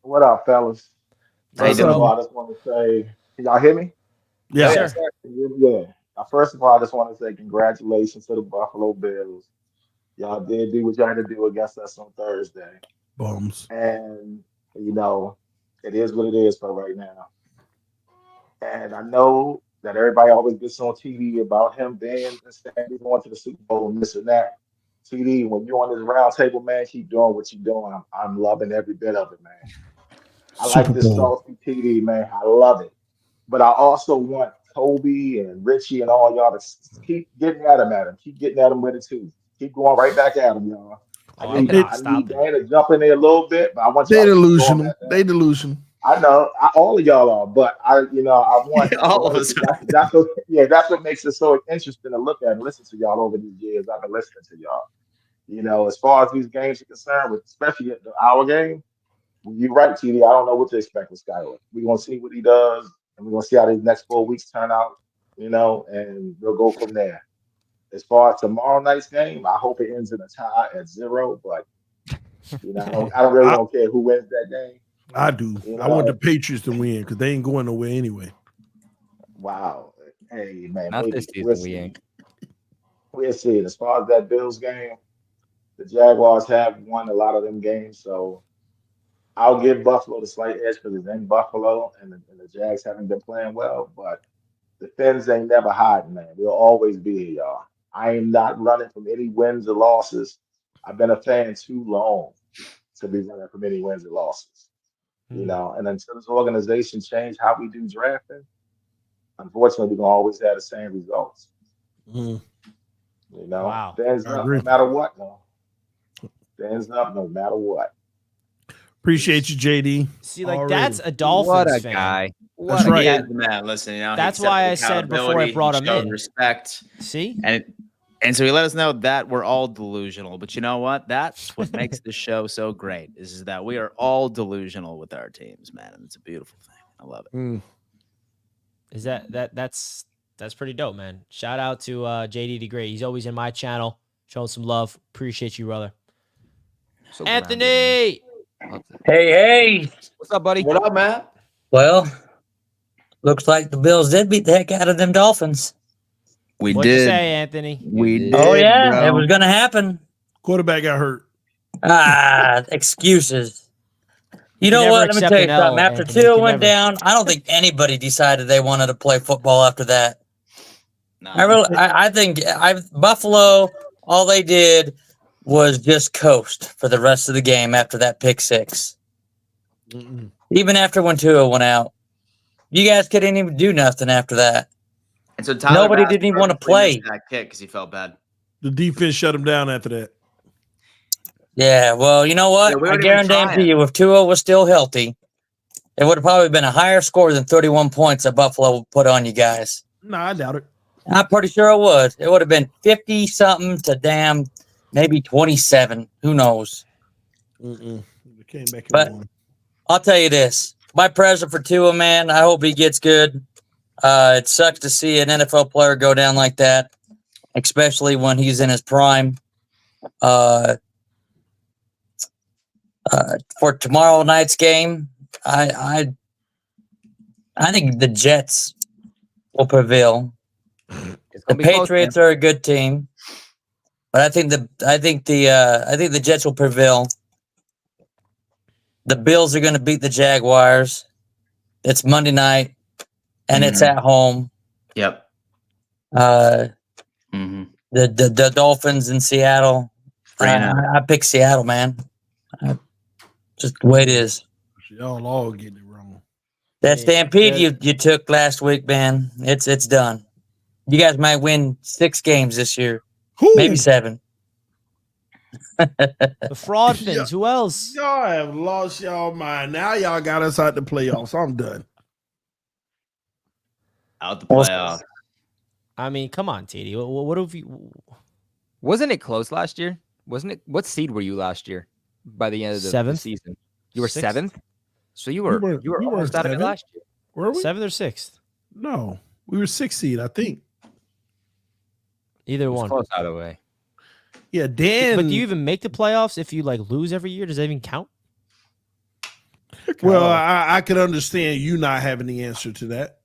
What up, fellas? First of all, I just want to say, can y'all hear me? Yeah. Yes, sir. Yeah. First of all, I just want to say congratulations to the Buffalo Bills. Y'all did do what y'all had to do against us on Thursday. Bums. And, it is what it is for right now. And I know that everybody always gets on TV about him being going to the Super Bowl and this and that. TD, when you're on this round table, man, keep doing what you're doing. I'm loving every bit of it, man. I like this salty TD, man. I love it. But I also want Kobe and Richie and all y'all to keep getting at him. Keep getting at him with it, too. Keep going right back at him, y'all. I need Dan to jump in there a little bit, but I want y'all to delusional. They delusional. I know all of y'all are, but I want all of us. That's what makes it so interesting to look at and listen to y'all over these years. I've been listening to y'all. As far as these games are concerned, especially our game, you're right, TD. I don't know what to expect with Skyler. We're gonna see what he does, and we're gonna see how these next 4 weeks turn out. And we'll go from there. As far as tomorrow night's game, I hope it ends in a tie at 0. But I don't care who wins that game. I do. I want the Patriots to win because they ain't going nowhere anyway. Wow. Hey, man. Not this season, we ain't. We'll see. As far as that Bills game, the Jaguars have won a lot of them games. So I'll give Buffalo the slight edge because it's in Buffalo and the Jags haven't been playing well. But the Fins ain't never hiding, man. We'll always be here, y'all. I am not running from any wins or losses. I've been a fan too long to be running from any wins or losses. And until this organization change how we do drafting, unfortunately, we're gonna always have the same results. Wow. Stands up no matter what. Stands up no matter what. Appreciate you, JD. See, that's a Dolphins fan. Guy. That's right. Yeah, man, listen, that's why I said before I brought him in. Respect. See? And so he let us know that we're all delusional. But you know what? That's what makes this show so great is that we are all delusional with our teams, man. And it's a beautiful thing. I love it. Is that's That's pretty dope, man. Shout out to JD the Great. He's always in my channel, showing some love. Appreciate you, brother. So Anthony! Hey. What's up, buddy? What up, man? Well, looks like the Bills did beat the heck out of them Dolphins. We What'd you did. say, Anthony? We did. Oh, yeah. bro. It was going to happen. Quarterback got hurt. Excuses. You can know never what? Let me accept tell you an L, something. After Anthony. You Tua can went never. down, I don't think anybody decided they wanted to play football after that. No. I think Buffalo, all they did was just coast for the rest of the game after that pick six. Even after when Tua went out. You guys couldn't even do nothing after that. And so Tyler Nobody Bass didn't even want to purposely play. missed that kick because he felt bad. The defense shut him down after that. Yeah, well, you know what? Yeah, we I weren't even guarantee trying. you, if Tua was still healthy, it would have probably been a higher score than 31 points that Buffalo would put on you guys. No, I doubt it. I'm pretty sure it would. It would have been 50-something to maybe 27. Who knows? We came back and But won. I'll tell you this. My present for Tua, man, I hope he gets good. It sucks to see an NFL player go down like that, especially when he's in his prime. For tomorrow night's game, I think the Jets will prevail. The Patriots are a good team, but I think the Jets will prevail. The Bills are going to beat the Jaguars. It's Monday night, and it's at home. Yep. The Dolphins in Seattle. I pick Seattle, man. Just the way it is. Y'all all getting it wrong. That stampede you took last week, man. It's done. You guys might win 6 games this year, maybe 7. The fraud fins. Who else? Y'all have lost y'all mind. Now y'all got us out the playoffs. I'm done. Out the playoffs. I mean, come on, TD. What have you? Wasn't it close last year? Wasn't it? What seed were you last year? By the end of the season, you were 7th. So you were almost out of it last year. Were we 7th or 6th? No, we were 6th seed, I think. Either one. Close out of the way. Yeah, Dan. But do you even make the playoffs if you like lose every year? Does that even count? Well, I could understand you not having the answer to that.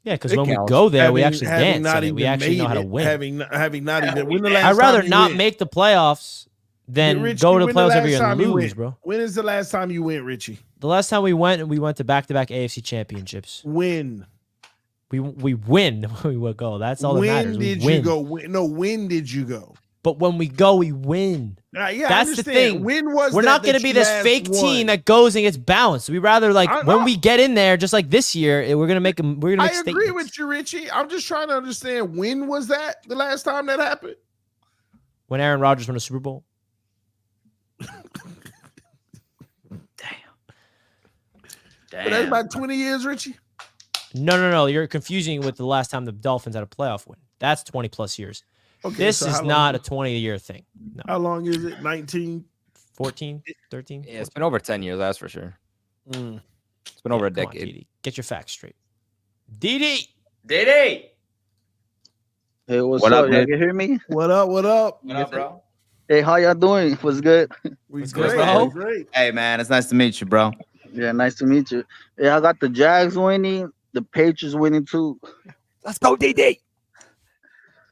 Yeah, because when we go there, we actually having dance. not On it. We even actually know made how to it, win. Having not even. When the last I'd rather time you not went? make the playoffs than Richie, go to the when playoffs last every year and time you lose, went? bro. When is the last time you went, Richie? The last time we went to back-to-back AFC championships. When? We win. We will go. That's all that matters. When did you go? When did you go? But when we go, we win. Yeah, that's the thing. When was we're not going to be this fake team that goes and gets bounced. We rather when we get in there, just like this year, we're going to make them. We're going to make I agree with you, Richie. I'm just trying to understand when was that the last time that happened? When Aaron Rodgers won a Super Bowl. But that's about 20 years, Richie. No. You're confusing with the last time the Dolphins had a playoff win. That's 20 plus years. Okay, this so is how long not a is- 20-year thing. No. How long is it? 19? 14, 13? Yeah, it's been over 10 years, that's for sure. It's been over a Come on, decade. DD. Get your facts straight. DD! Hey, what's what up? up, Y'all dude? can hear me? What up? What up, bro? Hey, how y'all doing? What's good? We good, bro? Great. Hey, man, it's nice to meet you, bro. Yeah, nice to meet you. Yeah, I got the Jags winning, the Patriots winning too. Let's go, DD.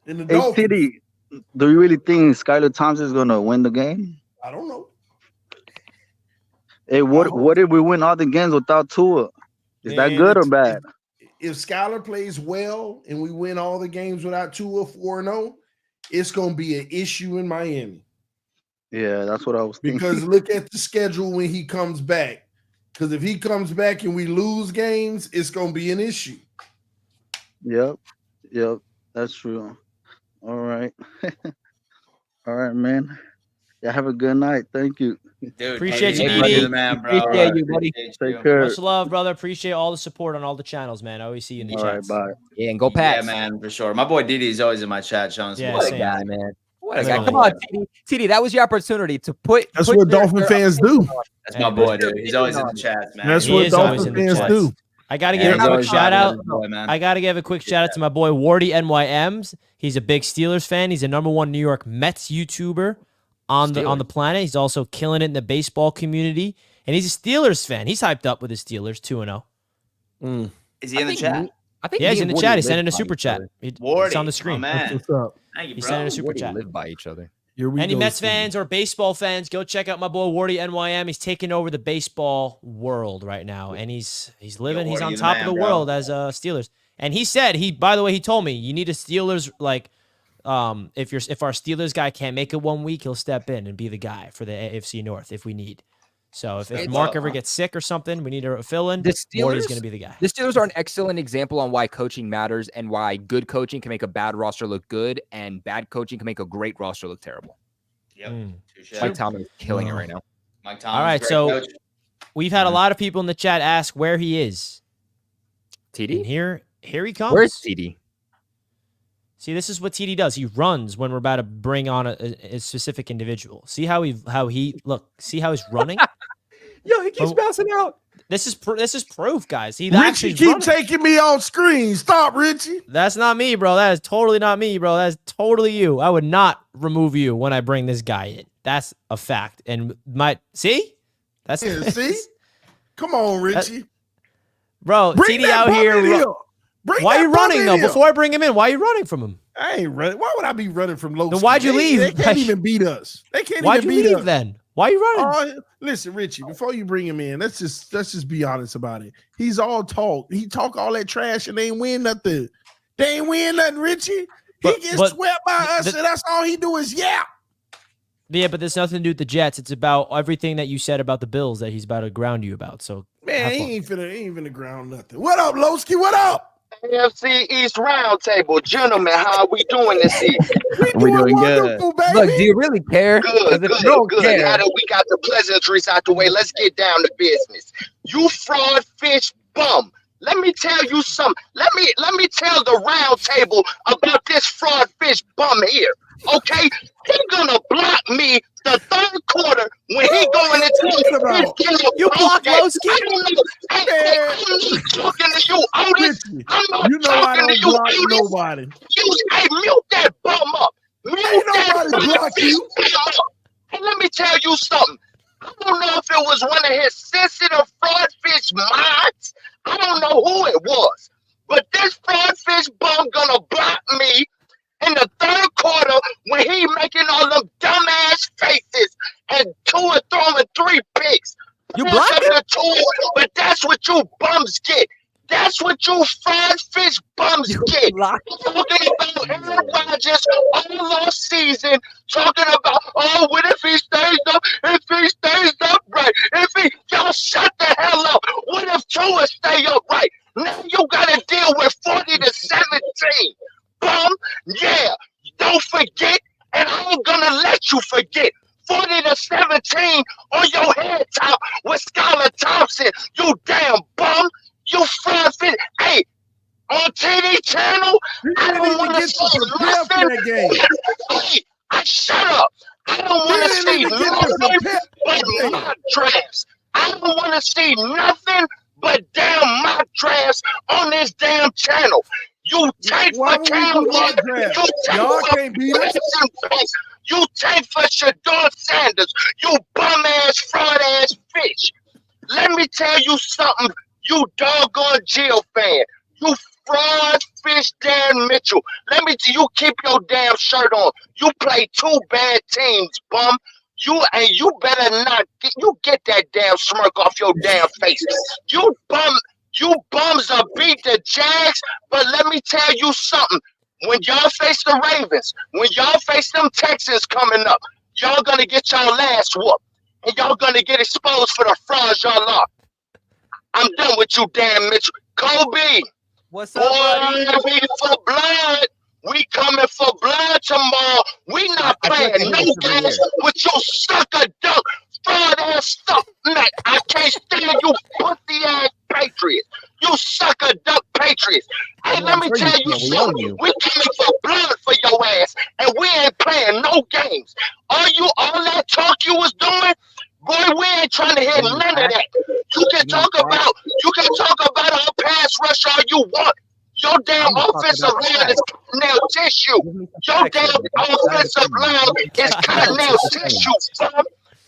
In the Hey, Dolphins. Titty, do you really think Skylar Thompson is gonna win the game? I don't know. Hey, what if we win all the games without Tua? Is that Man, good or bad? If Skylar plays well and we win all the games without Tua 4-0, it's going to be an issue in Miami. Yeah, that's what I was thinking. Because look at the schedule when he comes back. Because if he comes back and we lose games, it's going to be an issue. Yep, that's true. All right. All right, man. Yeah, have a good night. Thank you. Dude, Appreciate you, you're DD. the man, bro. Appreciate you, buddy. Take care. Much love, brother. Appreciate all the support on all the channels, man. I always see you in the All right, chats. bye. Yeah, and go Yeah, Pats. man, for sure. My boy Didi is always in my chat, showing some Yeah, love. What a same. guy, man. What a That's guy. all Come I on, TD. That was your opportunity to put. That's put what their- Dolphin their fans opinion do. on. That's my boy, dude. He's always in the chat, man. That's He what is always Dolphin in the fans chats. do. I got to give a quick always shout out. boy, man. I got to give a quick shout out to my boy Wardy NYMs. He's a big Steelers fan. He's a #1 New York Mets YouTuber on the planet. He's also killing it in the baseball community, and he's a Steelers fan. He's hyped up with his Steelers 2-0. Is he in the chat? I think Yeah, he's me in and the Woody chat. He sent live in a by super each chat. other. It's Wardy, on the screen. oh, man. What's up? Thank you, He bro. sent in a super Woody chat. live by each other. Here we Any go, Mets Steve. fans or baseball fans, go check out my boy Wardy NYM. He's taking over the baseball world right now, and he's living. He's Wardy, on you the top man, of the bro. world as Steelers. And he said by the way, he told me you need a Steelers if our Steelers guy can't make it 1 week, he'll step in and be the guy for the AFC North if we need. So if Mark ever gets sick or something, we need to fill in. Wardy's going to be the guy. The Steelers are an excellent example on why coaching matters and why good coaching can make a bad roster look good and bad coaching can make a great roster look terrible. Yep. Touche. Mike Tomlin is killing it right now. Mike Tomlin. All right, so we've had a lot of people in the chat ask where he is. TD? And here he comes. Where's TD? See, this is what TD does. He runs when we're about to bring on a specific individual. See how he see how he's running? Yo, he keeps bouncing out. This is proof, guys. He Richie actually keep running. taking me on screen. Stop, Richie. That's not me, bro. That is totally not me, bro. That is totally you. I would not remove you when I bring this guy in. That's a fact. And see? That's see? Come on, Richie. Bro, Bring TD that out here. bum in here. Bring Why are you that bum running in though? here. Before I bring him in, why are you running from him? I ain't running. Why would I be running from Loski? Then why'd you leave? They can't even beat us. They can't Why'd even you beat leave us. then? Why are you running? Listen, Richie, before you bring him in, let's just be honest about it. He's all talk. He talk all that trash and they ain't win nothing. They ain't win nothing, Richie. He gets swept by us, and that's all he do is yap. Yeah, but there's nothing to do with the Jets. It's about everything that you said about the Bills that he's about to ground you about. So Man, he ain't finna ground nothing. What up, Loski? What up? AFC East Roundtable, gentlemen, how we doing this evening? We doing good. Look, do you really care? Good, If you don't good. care- Now that we got the pleasantries out the way, let's get down to business. You fraud fish bum. Let me tell you something. Let me tell the round table about this fraud fish bum here. Okay? He gonna block me the third quarter when he going into his You blocked Loski? I don't know. I'm not talking to you, Otis. I'm not You know I talking to don't you, block Otis. nobody. Hey, mute that bum up. Mute Ain't that nobody block you. bum up. And let me tell you something. I don't know if it was one of his sensitive fraudfish minds. I don't know who it was. But this fraudfish bum gonna block me in the third quarter when he making all them dumbass faces and Tua throwing 3 picks. You blocked him? But that's what you bums get. That's what you fraudfish bums get. Talking about Aaron Rodgers all off season, talking about, oh, what if he stays up? If he stays upright, y'all shut the hell up. What if Tua stay upright? Now you gotta deal with 40-17. Bum, yeah. Don't forget, and I ain't gonna let you forget. 40-17 on your head top with Skylar Thompson. You damn bum. You fraudfish. Hey, on TV channel, I don't want to see nothing. Hey, shut up. I don't want to see nothing but mock drafts. I don't want to see nothing but damn mock drafts on this damn channel. You take for Cam Newton. Y'all can't beat us. You take for Shador Sanders. You bum-ass, fraud-ass fish. Let me tell you something, you doggone Jill fan. You fraud fish Dan Mitchell. Let me tell you, keep your damn shirt on. You play 2 bad teams, bum. You better not get that damn smirk off your damn face. You bums are beat the Jags, but let me tell you something. When y'all face the Ravens, when y'all face them Texans coming up, y'all gonna get y'all ass whooped. And y'all gonna get exposed for the frauds y'all are. I'm done with you, Dan Mitchell. Kobe. What's up, buddy? We for blood. We coming for blood tomorrow. We not playing no games with your sucker duck, fraud ass stuff. Man, I can't stand you pussy ass Patriots. You sucker duck Patriots. Hey, let me tell you something. We coming for blood for your ass, and we ain't playing no games. All that talk you was doing, boy, we ain't trying to hear none of that. You can talk about our pressure all you want. Your damn offensive line is cottonelle tissue. Your damn offensive line is cottonelle tissue, son.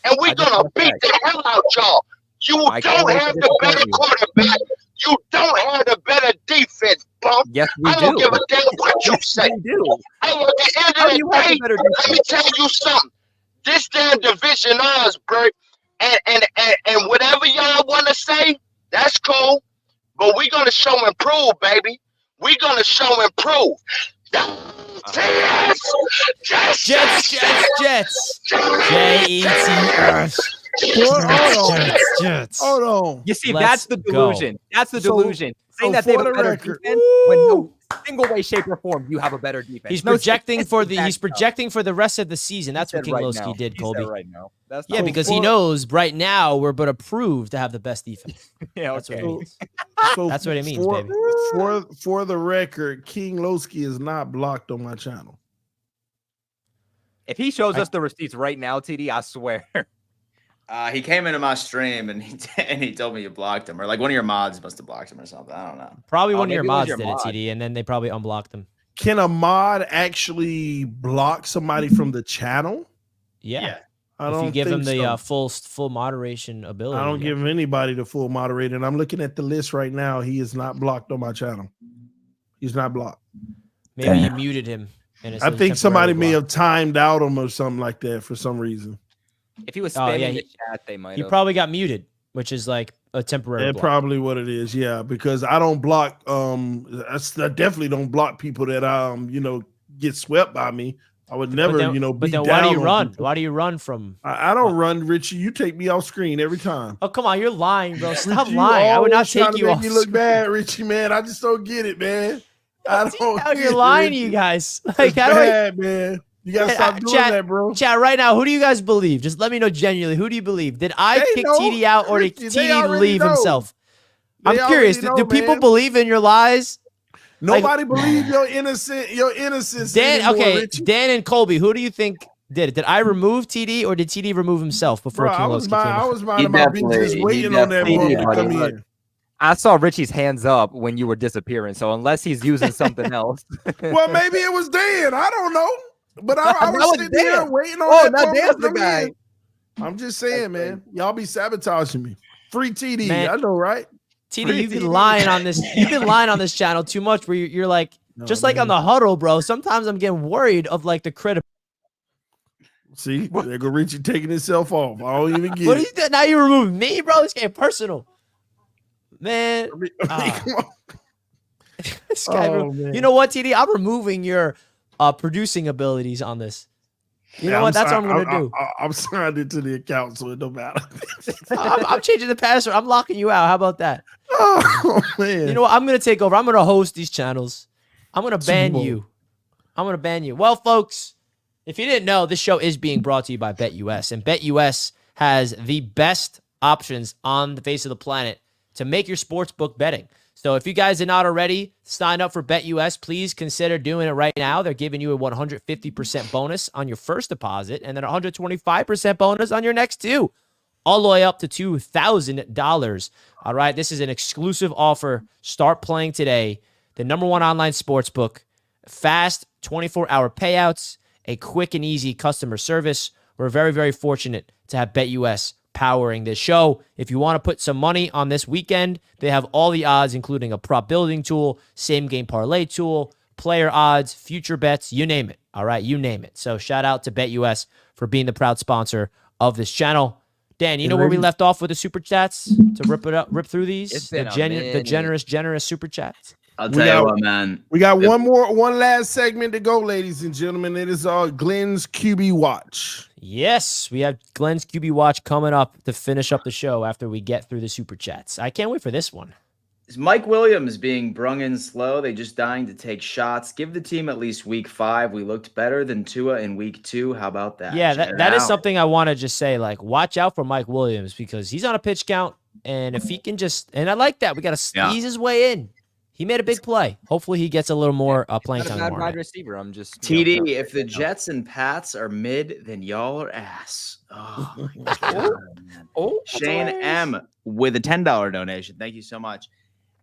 And we're going to beat the hell out y'all. You don't have the better quarterback. You don't have the better defense, bump. Yes, we I don't do. give a damn what you say. We do. Hey, at the end of the day, let me tell you something. This damn division ours, bro. And whatever y'all want to say, that's cool. But we're going to show and prove, baby. We're going to show and prove. Jets. Jets. Hold on. You see, Let's that's the delusion. go. That's the delusion. Saying that they have a better defense when no single way, shape, or form you have a better defense. He's No projecting for the statistics for the rest of the season. That's what said King right Loski now. did, He Colby. said right now. That's Yeah, not- because he knows right now we're but approved to have the best defense. Yeah, That's what it okay. means. So That's what it means, for, baby. For the record, King Loski is not blocked on my channel. If he shows us the receipts right now, TD, I swear. He came into my stream and he told me you blocked him, or like one of your mods must have blocked him or something. I don't know. Probably one of your maybe it was mods your did mod. it, TD, and then they probably unblocked him. Can a mod actually block somebody from the channel? Yeah. I If don't you give him think the so. full moderation ability. I don't yeah. give anybody the full moderator. And I'm looking at the list right now. He is not blocked on my channel. He's not blocked. Maybe you muted him. And it I says think somebody temporarily may blocked. have timed out him or something like that for some reason. If he was Oh, yeah, spamming he- the chat, they might He have. probably got muted, which is like a temporary That's block. probably what it is. Yeah, because I don't block. I definitely don't block people that get swept by me. I would never, but then, be but then down why do you on run? people. Why do you run from? I don't run, Richie. You take me off screen every time. Oh, come on, you're lying, bro. Stop Richie, you lying. I would not always trying take to you make off. me look screen. bad, Richie. Man, I just don't get it, man. I don't. Now get you're it, lying to Richie. you guys. It's Like, how do I? bad, man. You gotta stop doing chat, that, bro. Chat right now. Who do you guys believe? Just let me know genuinely. Who do you believe? Did I They kick know. TD out, or did Richie, they TD already leave know. himself? They I'm curious. already know, Do people man. believe in your lies? Nobody believe your innocence. Dan, anymore, okay, Richie. Dan and Colby. Who do you think did it? Did I remove TD, or did TD remove himself before Bro, King I was Loski came out? minding my business, waiting on that definitely moment to come did. in. I saw Richie's hands up when you were disappearing. So unless he's using something else. Well, maybe it was Dan. I don't know. But I That was was sitting here Dan. waiting on Oh, that now moment Dan's to the come guy. in. I'm just saying, man. Y'all be sabotaging me. Free TD. Man. I know, right? TD, you've been lying on this. You've been lying on this channel too much. Where you're like, just like on the huddle, bro. Sometimes I'm getting worried of like the critical. See, there go Richie taking himself off. I don't even get What are it. you doing? Now you remove me, bro. This getting personal, man. This guy, Oh, man. you know what, TD? I'm removing your producing abilities on this. You know Yeah, what? That's what signed- I'm gonna do. I'm signed into the account, so it don't matter. I'm changing the password. I'm locking you out. How about that? Oh man. You know what? I'm gonna take over. I'm gonna host these channels. I'm gonna Super ban Bowl. you. I'm gonna ban you. Well, folks, if you didn't know, this show is being brought to you by BetUS, and BetUS has the best options on the face of the planet to make your sportsbook betting. So if you guys are not already signed up for BetUS, please consider doing it right now. They're giving you a 150% bonus on your first deposit and then 125% bonus on your next two, all the way up to $2,000. All right, this is an exclusive offer. Start playing today. The #1 online sportsbook, fast 24-hour payouts, a quick and easy customer service. We're very, very fortunate to have BetUS powering this show. If you want to put some money on this weekend, they have all the odds, including a prop building tool, same game parlay tool, player odds, future bets, you name it. All right, you name it. So shout out to BetUS for being the proud sponsor of this channel. Dan, you know where we left off with the super chats to rip through these? It's The, been a the generous super chats. I'll We tell you got- what, man. We got one last segment to go, ladies and gentlemen. It is Glenn's QB Watch. Yes, we have Glenn's QB Watch coming up to finish up the show after we get through the super chats. I can't wait for this one. Is Mike Williams being brung in slow? They just dying to take shots. Give the team at least week 5. We looked better than Tua in week 2. How about that? Yeah, Check it that is out. something I want to just say. Like, watch out for Mike Williams because he's on a pitch count, and if he can just, and I like that, we got to squeeze his way in. He made a big play. Hopefully, he gets a little more playing Not a time. bad tomorrow wide night. receiver. I'm just TD, if the Jets and Pats are mid, then y'all are ass. Oh, my God, man. Oh, Shane M with a $10 donation. Thank you so much.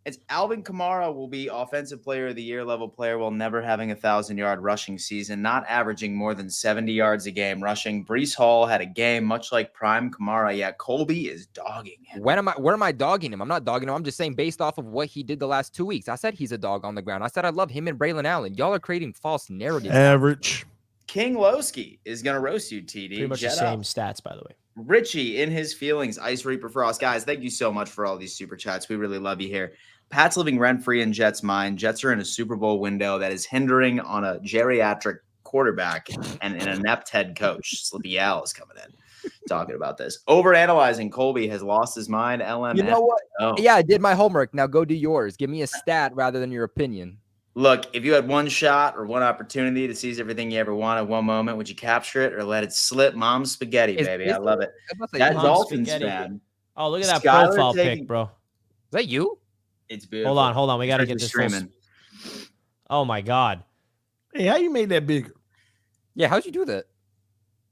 It's Alvin Kamara will be offensive player of the year level player while never having a 1,000-yard rushing season, not averaging more than 70 yards a game rushing. Breece Hall had a game much like prime Kamara. Yeah, Colby is dogging him. Where am I dogging him? I'm not dogging him. I'm just saying based off of what he did the last 2 weeks. I said he's a dog on the ground. I said I love him and Braylon Allen. Y'all are creating false narratives. Average. King Loski is going to roast you, TD. Pretty much the same stats, by the way. Richie, in his feelings, Ice Reaper Frost. Guys, thank you so much for all these super chats. We really love you here. Pat's living rent-free in Jets' mind. Jets are in a Super Bowl window that is hindering on a geriatric quarterback and an inept head coach. Slippy Al is coming in talking about this. Overanalyzing, Colby has lost his mind. LMF. You know what? Yeah, I did my homework. Now go do yours. Give me a stat rather than your opinion. Look, if you had one shot or one opportunity to seize everything you ever wanted one moment, would you capture it or let it slip? Mom's spaghetti, baby. I love it. That Dolphins fan. Oh, look at that profile pic, bro. Is that you? It's beautiful. Hold on. We got to get this streaming. Oh, my God. Hey, how you made that bigger? Yeah, how'd you do that?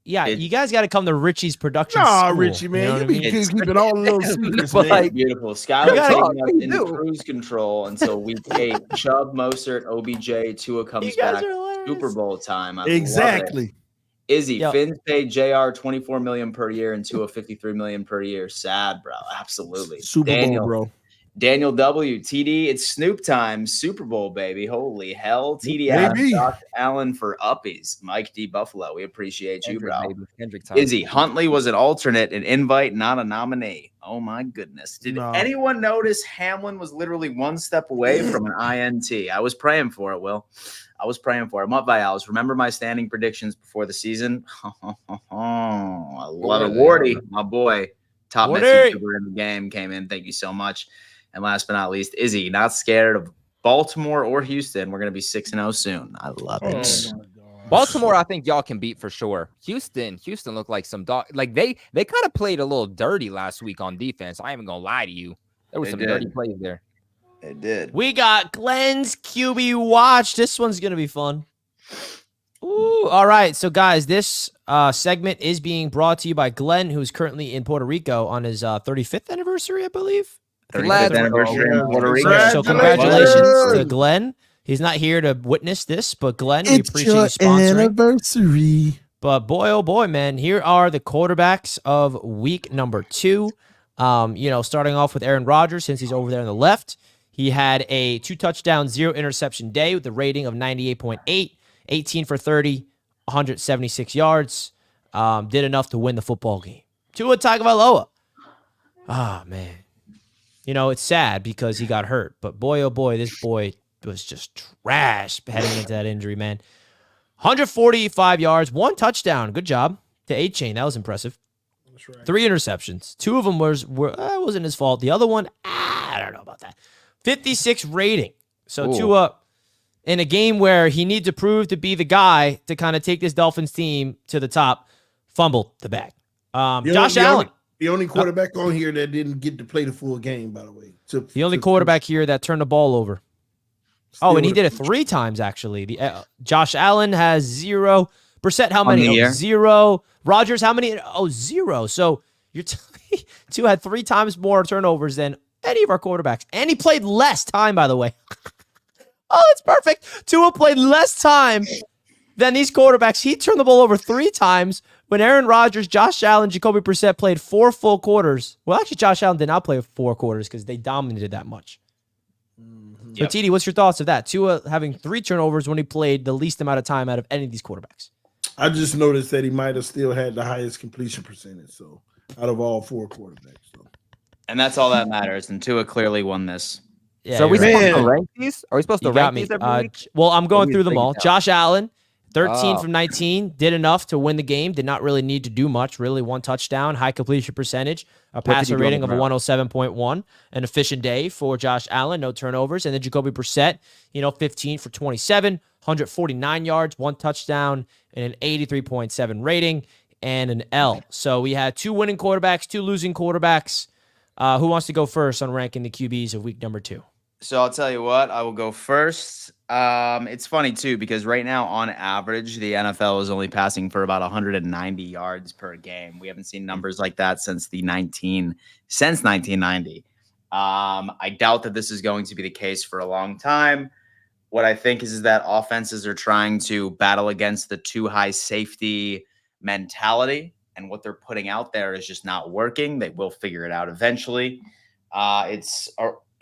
Yeah, you guys got to come to Richie's production school. Richie, man. You know you keep it all in those secrets, man. Like, beautiful. Skylar taking us into cruise control until week 8. Chubb, Mostert, OBJ, Tua comes back. Super Bowl time. Exactly. Izzy, Finns paid JR $24 million per year and Tua $53 million per year. Sad, bro. Absolutely. Super Bowl, bro. Daniel W. TD, it's Snoop time. Super Bowl, baby. Holy hell. TD Adams, Josh Allen for uppies. Mike D. Buffalo, we appreciate you, bro. Izzy, Huntley was an alternate, an invite, not a nominee. Oh, my goodness. Did anyone notice Hamlin was literally one step away from an INT? I was praying for it, Will. I was praying for it. Mut remember my standing predictions before the season? I love it. Wardy, my boy. Top message in the game came in. Thank you so much. And last but not least, Izzy, not scared of Baltimore or Houston. We're going to be 6-0 soon. I love it. Baltimore, I think y'all can beat for sure. Houston looked like some dog. Like they kind of played a little dirty last week on defense. I ain't even gonna lie to you. There were some dirty plays there. They did. We got Glenn's QB watch. This one's gonna be fun. Ooh, all right. So guys, this segment is being brought to you by Glenn, who's currently in Puerto Rico on his 35th anniversary, I believe. 35th anniversary in Puerto Rico. So congratulations to Glenn. He's not here to witness this, but Glenn, we appreciate you sponsoring. Anniversary. But boy, oh boy, man, here are the quarterbacks of week number 2. Starting off with Aaron Rodgers, since he's over there on the left. He had a 2-touchdown, 0-interception day with a rating of 98.8, 18 for 30, 176 yards. Did enough to win the football game. Tua Tagovailoa. Ah, man. It's sad because he got hurt, but boy, oh boy, this boy was just trash heading into that injury, man. 145 yards, 1 touchdown. Good job to A-Chain. That was impressive. That's right. 3 interceptions. 2 of them wasn't his fault. The other one, I don't know about that. 56 rating. So Tua, in a game where he needs to prove to be the guy to kind of take this Dolphins team to the top, fumbled the bag. Josh Allen. The only quarterback on here that didn't get to play the full game, by the way. The only quarterback here that turned the ball over. And he did it 3 times, actually. Josh Allen has 0. Brissett, how many? 0. Rodgers, how many? 0. So you're telling me Tua had 3 times more turnovers than any of our quarterbacks. And he played less time, by the way. That's perfect. Tua played less time than these quarterbacks. He turned the ball over 3 times when Aaron Rodgers, Josh Allen, Jacoby Brissett played 4 full quarters. Well, actually, Josh Allen did not play 4 quarters because they dominated that much. So, TD, what's your thoughts of that? Tua having 3 turnovers when he played the least amount of time out of any of these quarterbacks. I just noticed that he might have still had the highest completion percentage, so out of all 4 quarterbacks. So. And that's all that matters. And Tua clearly won this. Yeah, so are we supposed to rank these? Are we supposed to rank these every week? Well, I'm going through them all. Josh Allen, 13 from 19, did enough to win the game. Did not really need to do much. Really, 1 touchdown, high completion percentage, a passer rating of a 107.1, an efficient day for Josh Allen, no turnovers. And then Jacoby Brissett, 15 for 27, 149 yards, 1 touchdown, and an 83.7 rating, and an L. So we had 2 winning quarterbacks, 2 losing quarterbacks. Who wants to go first on ranking the QBs of week number 2? So I'll tell you what, I will go first. It's funny, too, because right now, on average, the NFL is only passing for about 190 yards per game. We haven't seen numbers like that since 1990. I doubt that this is going to be the case for a long time. What I think is that offenses are trying to battle against the too high safety mentality, and what they're putting out there is just not working. They will figure it out eventually. It's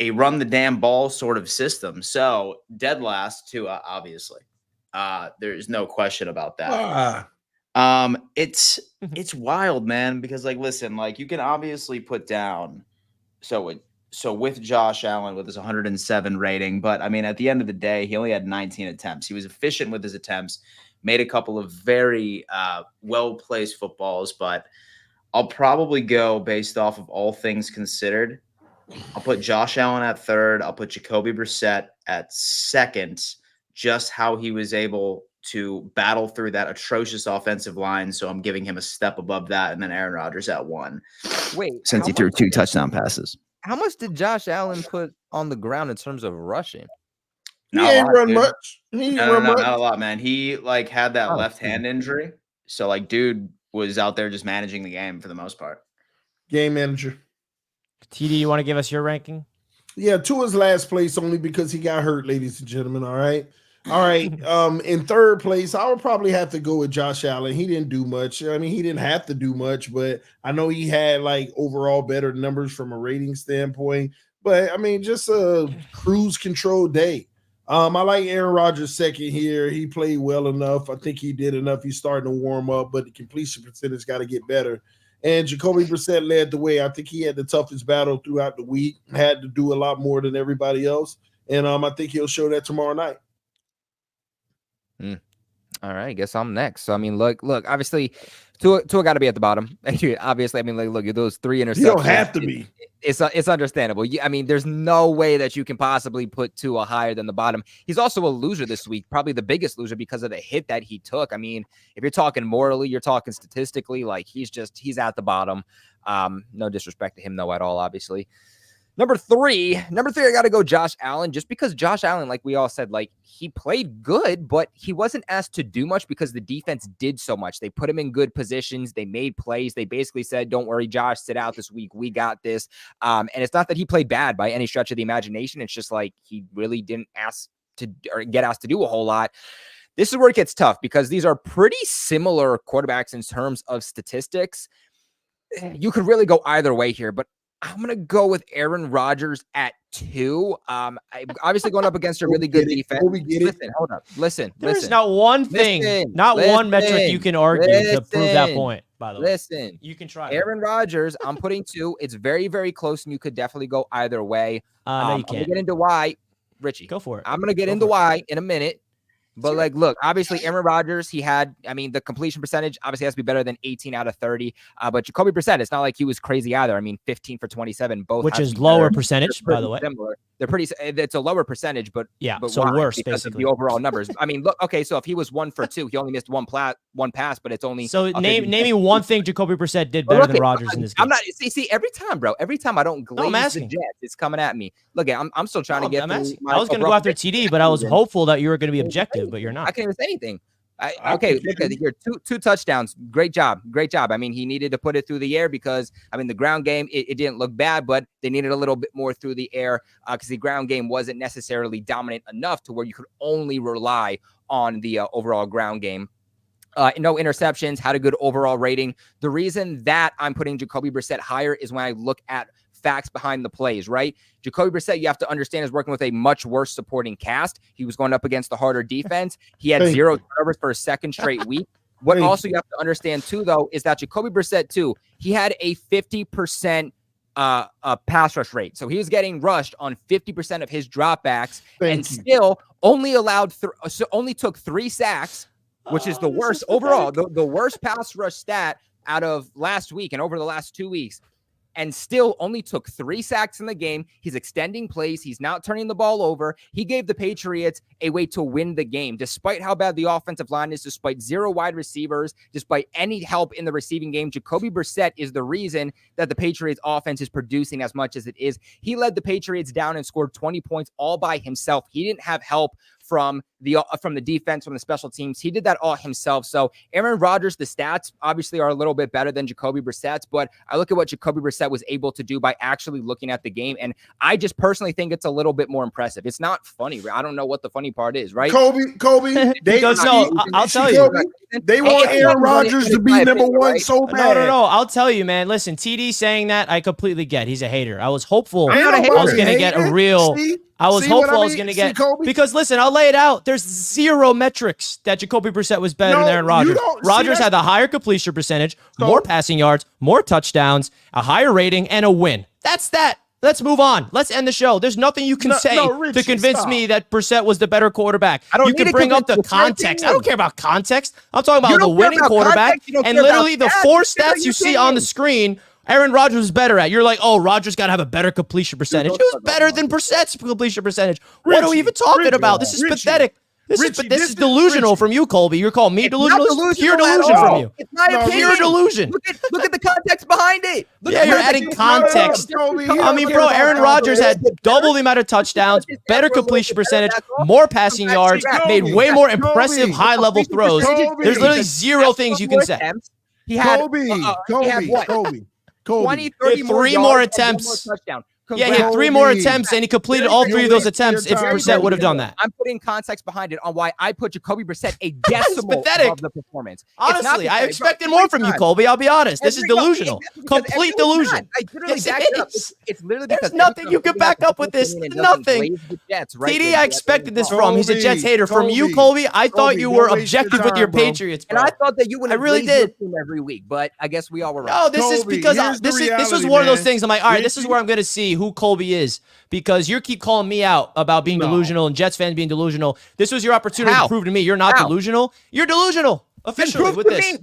a run the damn ball sort of system. So dead last to obviously. There's no question about that. It's wild, man, because like, listen, like you can obviously put down so with Josh Allen with his 107 rating, but I mean, at the end of the day, he only had 19 attempts. He was efficient with his attempts, made a couple of very well-placed footballs, but I'll probably go based off of all things considered. I'll put Josh Allen at third. I'll put Jacoby Brissett at second, just how he was able to battle through that atrocious offensive line. So I'm giving him a step above that. And then Aaron Rodgers at 1. Wait, since he threw 2 touchdown passes. How much did Josh Allen put on the ground in terms of rushing? He ain't run much. Not a lot, man. He like had that left hand injury. So like dude was out there just managing the game for the most part. Game manager. TD, you want to give us your ranking? Yeah, Tua's last place only because he got hurt, ladies and gentlemen. All right. In third place, I would probably have to go with Josh Allen. He didn't do much. I mean, he didn't have to do much, but I know he had like overall better numbers from a rating standpoint. But I mean, just a cruise control day. I like Aaron Rodgers second here. He played well enough. I think he did enough. He's starting to warm up, but the completion percentage got to get better. And Jacoby Brissett led the way. I think he had the toughest battle throughout the week, had to do a lot more than everybody else. And I think he'll show that tomorrow night. All right, I guess I'm next. So I mean, look, obviously, Tua got to be at the bottom. Obviously, I mean, like, look at those 3 interceptions. You don't have to be. It's understandable. I mean, there's no way that you can possibly put Tua higher than the bottom. He's also a loser this week, probably the biggest loser because of the hit that he took. I mean, if you're talking morally, you're talking statistically, like he's at the bottom. No disrespect to him though at all, obviously. Number three, I got to go Josh Allen, just because Josh Allen, like we all said, like he played good, but he wasn't asked to do much because the defense did so much. They put him in good positions. They made plays. They basically said, don't worry, Josh, sit out this week. We got this. And it's not that he played bad by any stretch of the imagination. It's just like he really didn't get asked to do a whole lot. This is where it gets tough because these are pretty similar quarterbacks in terms of statistics. You could really go either way here, but I'm going to go with Aaron Rodgers at 2. I'm obviously going up against a really good defense. Listen, hold up. Listen. There's not one thing, one metric you can argue to prove that point, by the way. Listen. You can try. Aaron Rodgers, I'm putting 2. It's very, very close, and you could definitely go either way. No, you can't. I'm going to get into why. Richie. Go for it. I'm going to get into why in a minute. But like, look, obviously Aaron Rodgers, the completion percentage obviously has to be better than 18 out of 30. But Jacoby Brissett, it's not like he was crazy either. I mean, 15 for 27, both, which is lower percentage, by the way. Similar. It's a lower percentage, but so worse because basically of the overall numbers. I mean, look, okay, so if he was 1 for 2, he only missed one pass, but it's only name me one thing Jacoby Brissett did better than Rodgers in this game. I'm not see every time, bro. Every time I don't glaze the Jets, it's coming at me. Look, I'm still trying to get. I was going to go after TD, but I was hopeful that you were going to be objective, but you're not. I can't even say anything. Okay, look at your two touchdowns. Great job. I mean, he needed to put it through the air because, I mean, the ground game, it didn't look bad, but they needed a little bit more through the air because the ground game wasn't necessarily dominant enough to where you could only rely on the overall ground game. No interceptions, had a good overall rating. The reason that I'm putting Jacoby Brissett higher is when I look at facts behind the plays, right? Jacoby Brissett, you have to understand, is working with a much worse supporting cast. He was going up against the harder defense. He had 0 turnovers for a second straight week. What also you have to understand too, though, is that Jacoby Brissett too, he had a 50% pass rush rate. So he was getting rushed on 50% of his dropbacks still only only took 3 sacks, which is the worst overall, the worst pass rush stat out of last week and over the last 2 weeks. And still only took 3 sacks in the game. He's extending plays. He's not turning the ball over. He gave the Patriots a way to win the game, despite how bad the offensive line is, despite 0 wide receivers, despite any help in the receiving game. Jacoby Brissett is the reason that the Patriots offense is producing as much as it is. He led the Patriots down and scored 20 points all by himself. He didn't have help from the defense, from the special teams. He did that all himself. So Aaron Rodgers, the stats obviously are a little bit better than Jacoby Brissett's, but I look at what Jacoby Brissett was able to do by actually looking at the game, and I just personally think it's a little bit more impressive. It's not funny. I don't know what the funny part is, right? Kobe, I'll tell you. They want Aaron Rodgers to be number one so bad. No. I'll tell you, man. Listen, TD saying that, I completely get. He's a hater. I was hopeful I was going to get a real. I was hopeful I was going to get. Because, listen, I'll lay it out. There's zero metrics that Jacoby Brissett was better than Aaron Rodgers. Rodgers had the higher completion percentage, more passing yards, more touchdowns, a higher rating, and a win. That's that. Let's move on. Let's end the show. There's nothing you can say to convince me that Brissett was the better quarterback. You can bring up the context. I don't care about context. I'm talking about the winning quarterback. And literally the four stats you see on the screen, Aaron Rodgers was better at. You're like, oh, Rodgers got to have a better completion percentage. It was better than Brissett's completion percentage. What are we even talking about? This is pathetic. This is delusional from you, Colby. You're calling me delusional? Pure delusion from you. It's not pure delusion. Look at the context behind it. You're adding context. I mean, bro, Aaron Rodgers had double the amount of touchdowns, better completion percentage, more passing yards, made way more impressive high-level throws. There's literally zero things you can say. He had Kobe. 20, 30 three more attempts. Yeah, he had 3 more attempts, and he completed all 3 of those attempts if Brissett would have done that. I'm putting context behind it on why I put Jacoby Brissett a decimal of the performance. Honestly, I expected more from you, Colby. I'll be honest. This is delusional. Complete delusion. I literally backed it up. It's literally because there's nothing you can back up with this. Nothing. TD, I expected this from. He's a Jets hater. From you, Colby, I thought you were objective with your Patriots, bro. And I thought that you would. I really did. Every week, but I guess we all were No, right. this is because this was one of those things. I'm like, all right, this is where I'm going to see who Colby is, because you keep calling me out about being delusional and Jets fans being delusional. This was your opportunity to prove to me you're not delusional. You're delusional officially with this.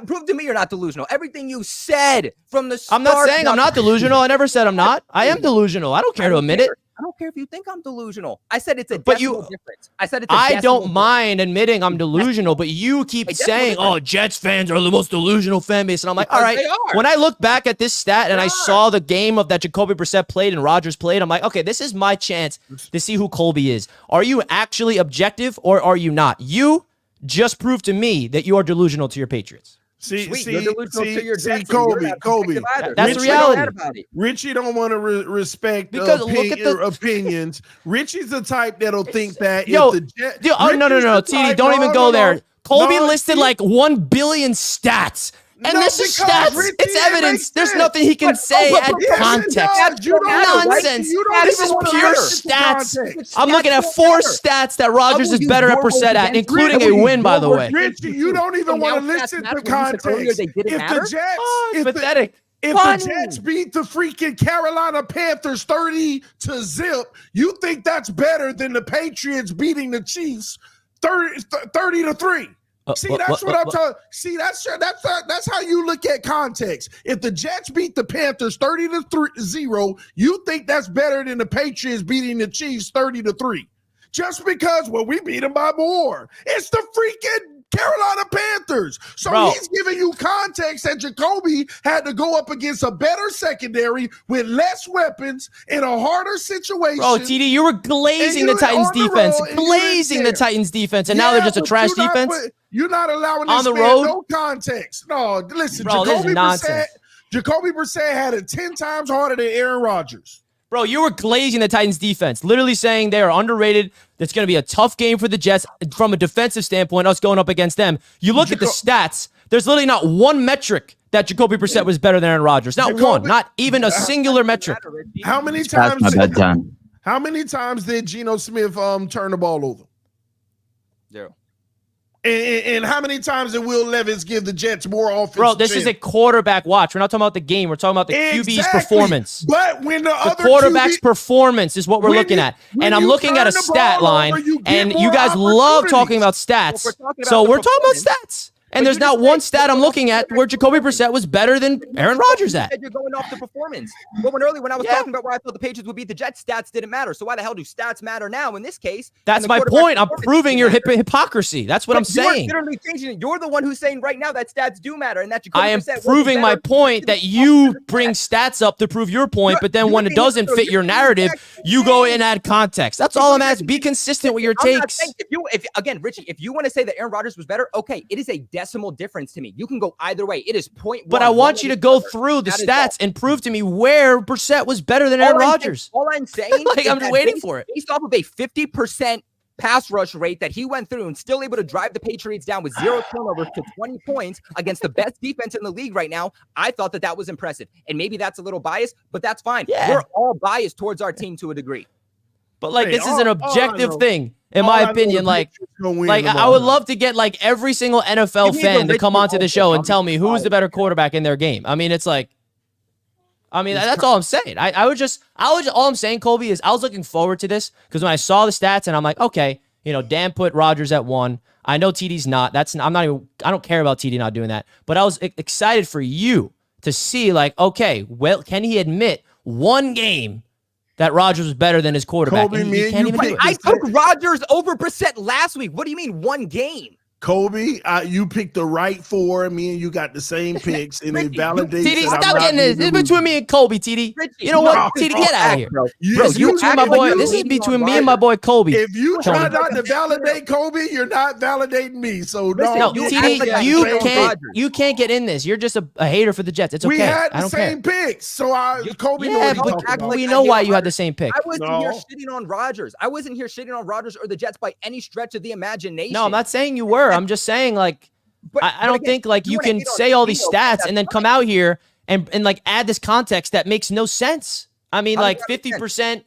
Prove to me you're not delusional. Everything you said from the start. I'm not saying I'm not delusional. I never said I'm not. I am delusional. I don't care to admit it. I don't care if you think I'm delusional. I said it's a decimal difference. I said it's a I don't mind admitting I'm delusional, but you keep saying, oh, Jets fans are the most delusional fan base. And I'm like, all right. When I look back at this stat and I saw the game that Jacoby Brissett played and Rodgers played, I'm like, okay, this is my chance to see who Colby is. Are you actually objective or are you not? You just proved to me that you are delusional to your Patriots. See, Kobe. That's the reality. Richie don't want to respect because look at the opinions. Richie's the type that'll think that. No, TD, don't even go there. Colby listed like 1 billion stats. And this is stats. It's evidence. There's nothing he can say at context. Nonsense. This is pure stats. I'm looking at 4 stats that Rodgers is better at Brissett at, including a win, by the way. Richie, you don't even want to listen to context. If the Jets, it's pathetic. If the Jets beat the freaking Carolina Panthers 30-0, you think that's better than the Patriots beating the Chiefs 30-3? See, that's what I'm talking. See, that's how you look at context. If the Jets beat the Panthers 30-0, you think that's better than the Patriots beating the Chiefs 30-3. Just because, well, we beat them by more. It's the freaking Carolina Panthers. So he's giving you context that Jacoby had to go up against a better secondary with less weapons in a harder situation. Bro, TD, you were glazing the Titans defense. Glazing the Titans defense, and now they're just a trash defense? You're not allowing this on the man road? No context. No, listen, bro, Jacoby Brissett had it 10 times harder than Aaron Rodgers. Bro, you were glazing the Titans defense, literally saying they are underrated. That's going to be a tough game for the Jets from a defensive standpoint, us going up against them. You look at the stats, there's literally not one metric that Jacoby Brissett was better than Aaron Rodgers. Not one, not even a singular metric. How many times? How many times did Geno Smith turn the ball over? 0. And how many times did Will Levis give the Jets more offense? Bro, this is a quarterback watch. We're not talking about the game. We're talking about the QB's performance. But when the other quarterback's performance is what we're looking at. And I'm looking at a stat line, and you guys love talking about stats. So we're talking about stats. And there's not one stat I'm looking at where Jacoby Brissett was better than Aaron Rodgers at. You're going off the performance. But when I was talking about where I thought the Patriots would beat the Jets, stats didn't matter. So why the hell do stats matter now in this case? That's my point. I'm proving your hypocrisy. That's what I'm saying. You're literally changing it. You're the one who's saying right now that stats do matter, and that Jacoby I am Brissett proving my point that you bring stats up to prove your point, but then when it doesn't fit your narrative, you go and add context. That's all I'm asking. Be consistent with your takes. Again, Richie, if you want to say that Aaron Rodgers was better, okay, it is a decimal difference to me. You can go either way. It is 0.1. But I want you to go through the stats and prove to me where Brissett was better than Aaron Rodgers. All I'm saying like, I'm waiting for it. Based off of a 50% pass rush rate that he went through and still able to drive the Patriots down with 0 turnovers to 20 points against the best defense in the league right now, I thought that was impressive. And maybe that's a little biased, but that's fine. Yeah. We're all biased towards our team to a degree. But like, this is an objective thing, in my opinion. Like I would love to get like every single NFL fan to come onto the show and tell me who's the better quarterback in their game. I mean, it's like, that's all I'm saying. All I'm saying, Colby, is I was looking forward to this because when I saw the stats and I'm like, okay, Dan put Rodgers at 1. I know TD's not. I don't care about TD not doing that. But I was excited for you to see like, okay, well, can he admit one game that Rodgers was better than his quarterback? I took Rodgers over Brissett last week. What do you mean one game? Kobe, you picked the right 4. Me and you got the same picks, and it validates. TD, stop getting this. It's between me and Kobe, TD. You know what, TD, get out of here, bro. This is between me and my boy Kobe. If you try not to validate Kobe, you're not validating me. So no, TD, you can't get in this. You're just a hater for the Jets. It's okay. We had the same picks, so Kobe. Yeah, but we know why you had the same pick. I wasn't here shitting on Rodgers. I wasn't here shitting on Rodgers or the Jets by any stretch of the imagination. No, I'm not saying you were. I'm just saying, like, I don't think like you can say all these stats and then come out here and like add this context that makes no sense. I mean, like 50%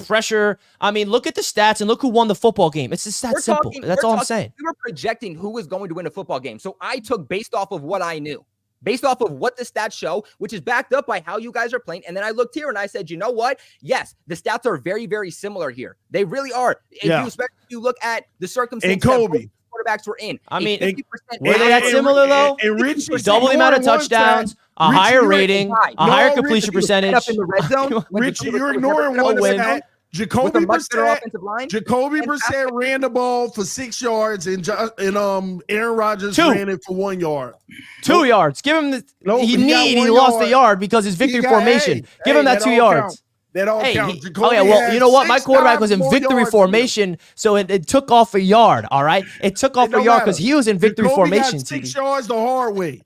pressure. I mean, look at the stats and look who won the football game. It's just that simple. That's all I'm saying. We were projecting who was going to win a football game. So I took based off of what I knew, based off of what the stats show, which is backed up by how you guys are playing. And then I looked here and I said, you know what? Yes, the stats are very, very similar here. They really are. If you look at the circumstances. And Kobe. Quarterbacks were in. I mean, were they that similar though? And Rich, double the amount of touchdowns, a higher rating, a higher completion percentage. Up in the red zone. Rich, you're ignoring one stat. Jacoby Brissett ran the ball for 6 yards, and Aaron Rodgers ran it for 1 yard. 2 yards. Give him he lost a yard because his victory formation. Give him that 2 yards. That all counts. Well, you know what? My quarterback was in victory formation, so it took off a yard, all right? It took off a yard because he was in victory formation. Got 6 yards the hard way.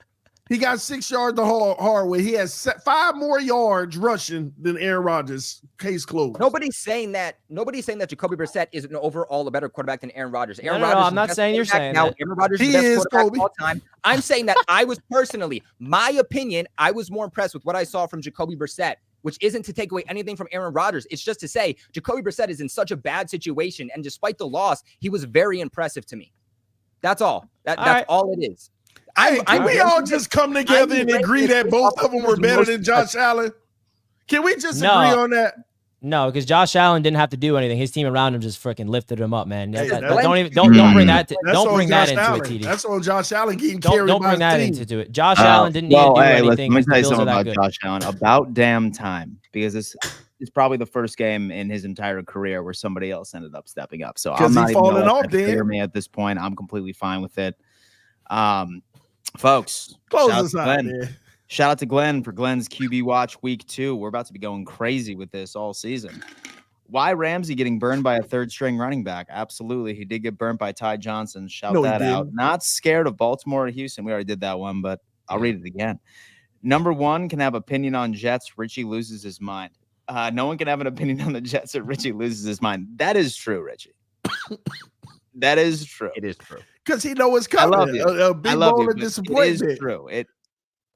He got 6 yards the hard way. He has 5 more yards rushing than Aaron Rodgers. Case closed. Nobody's saying that Jacoby Brissett is an overall a better quarterback than Aaron Rodgers. No, I'm not saying you're saying now. that. Aaron Rodgers is the best quarterback of all time. I'm saying that I was personally, my opinion, I was more impressed with what I saw from Jacoby Brissett, which isn't to take away anything from Aaron Rodgers. It's just to say Jacoby Brissett is in such a bad situation, and despite the loss, he was very impressive to me. That's all. That's all it is. Can we all just come together and agree that both of them were better than Josh Allen? Can we just agree on that? No, because Josh Allen didn't have to do anything. His team around him just freaking lifted him up, man. Don't bring that into it, TD. That's on Josh Allen getting carried. Don't bring that into it. Josh Allen didn't need to do anything. Let me tell you something about Josh Allen. About damn time, because this is probably the first game in his entire career where somebody else ended up stepping up. So I'm not even falling off. Clear me at this point. I'm completely fine with it. Folks, shout out to Glenn for Glenn's QB Watch Week 2. We're about to be going crazy with this all season. Why Ramsey getting burned by a third-string running back? Absolutely. He did get burned by Ty Johnson. Shout that out. Not scared of Baltimore or Houston. We already did that one, but I'll read it again. Number 1 can have opinion on Jets. Richie loses his mind. No one can have an opinion on the Jets or Richie loses his mind. That is true, Richie. That is true. It is true. Because he knows it's coming. I love you. A big ball of disappointment. It is true.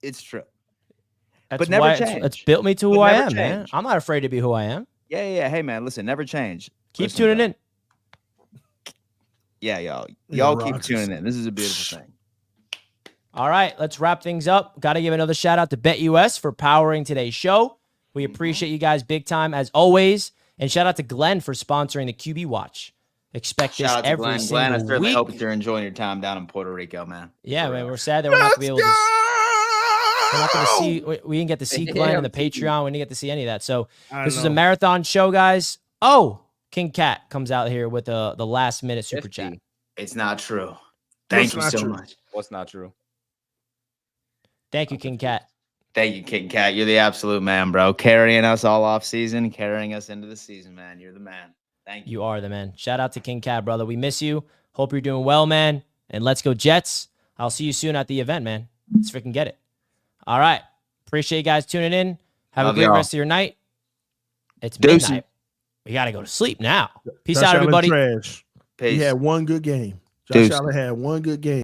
It's true. But never change. It's built me to who I am, man. I'm not afraid to be who I am. Yeah. Hey, man, listen, never change. Keep tuning in. Yeah, y'all keep tuning in. This is a beautiful thing. All right, let's wrap things up. Got to give another shout out to BetUS for powering today's show. We appreciate you guys big time as always. And shout out to Glenn for sponsoring the QB Watch. Expect this Shout out to every Glenn. single Glenn, I certainly week. hope you're enjoying your time down in Puerto Rico, man. Yeah, man, we're sad that we're not gonna be able to. We're not going to see. We didn't get to see Glenn in the Patreon. We didn't get to see any of that. So this is a marathon show, guys. Oh, King Cat comes out here with the last minute super chat. It's not true. Thank you so much. What's not true? Thank you, King Cat. Thank you, King Cat. You're the absolute man, bro. Carrying us all off season, carrying us into the season, man. You're the man. Thank you. You are the man. Shout out to King Cat, brother. We miss you. Hope you're doing well, man. And let's go Jets. I'll see you soon at the event, man. Let's freaking get it. All right. Appreciate you guys tuning in. Have Love a great y'all. rest of your night. It's Deuces. midnight. We got to go to sleep now. Peace Josh out, Allen everybody. Trash. He Peace. had one good game. Josh Deuces. Allen had one good game.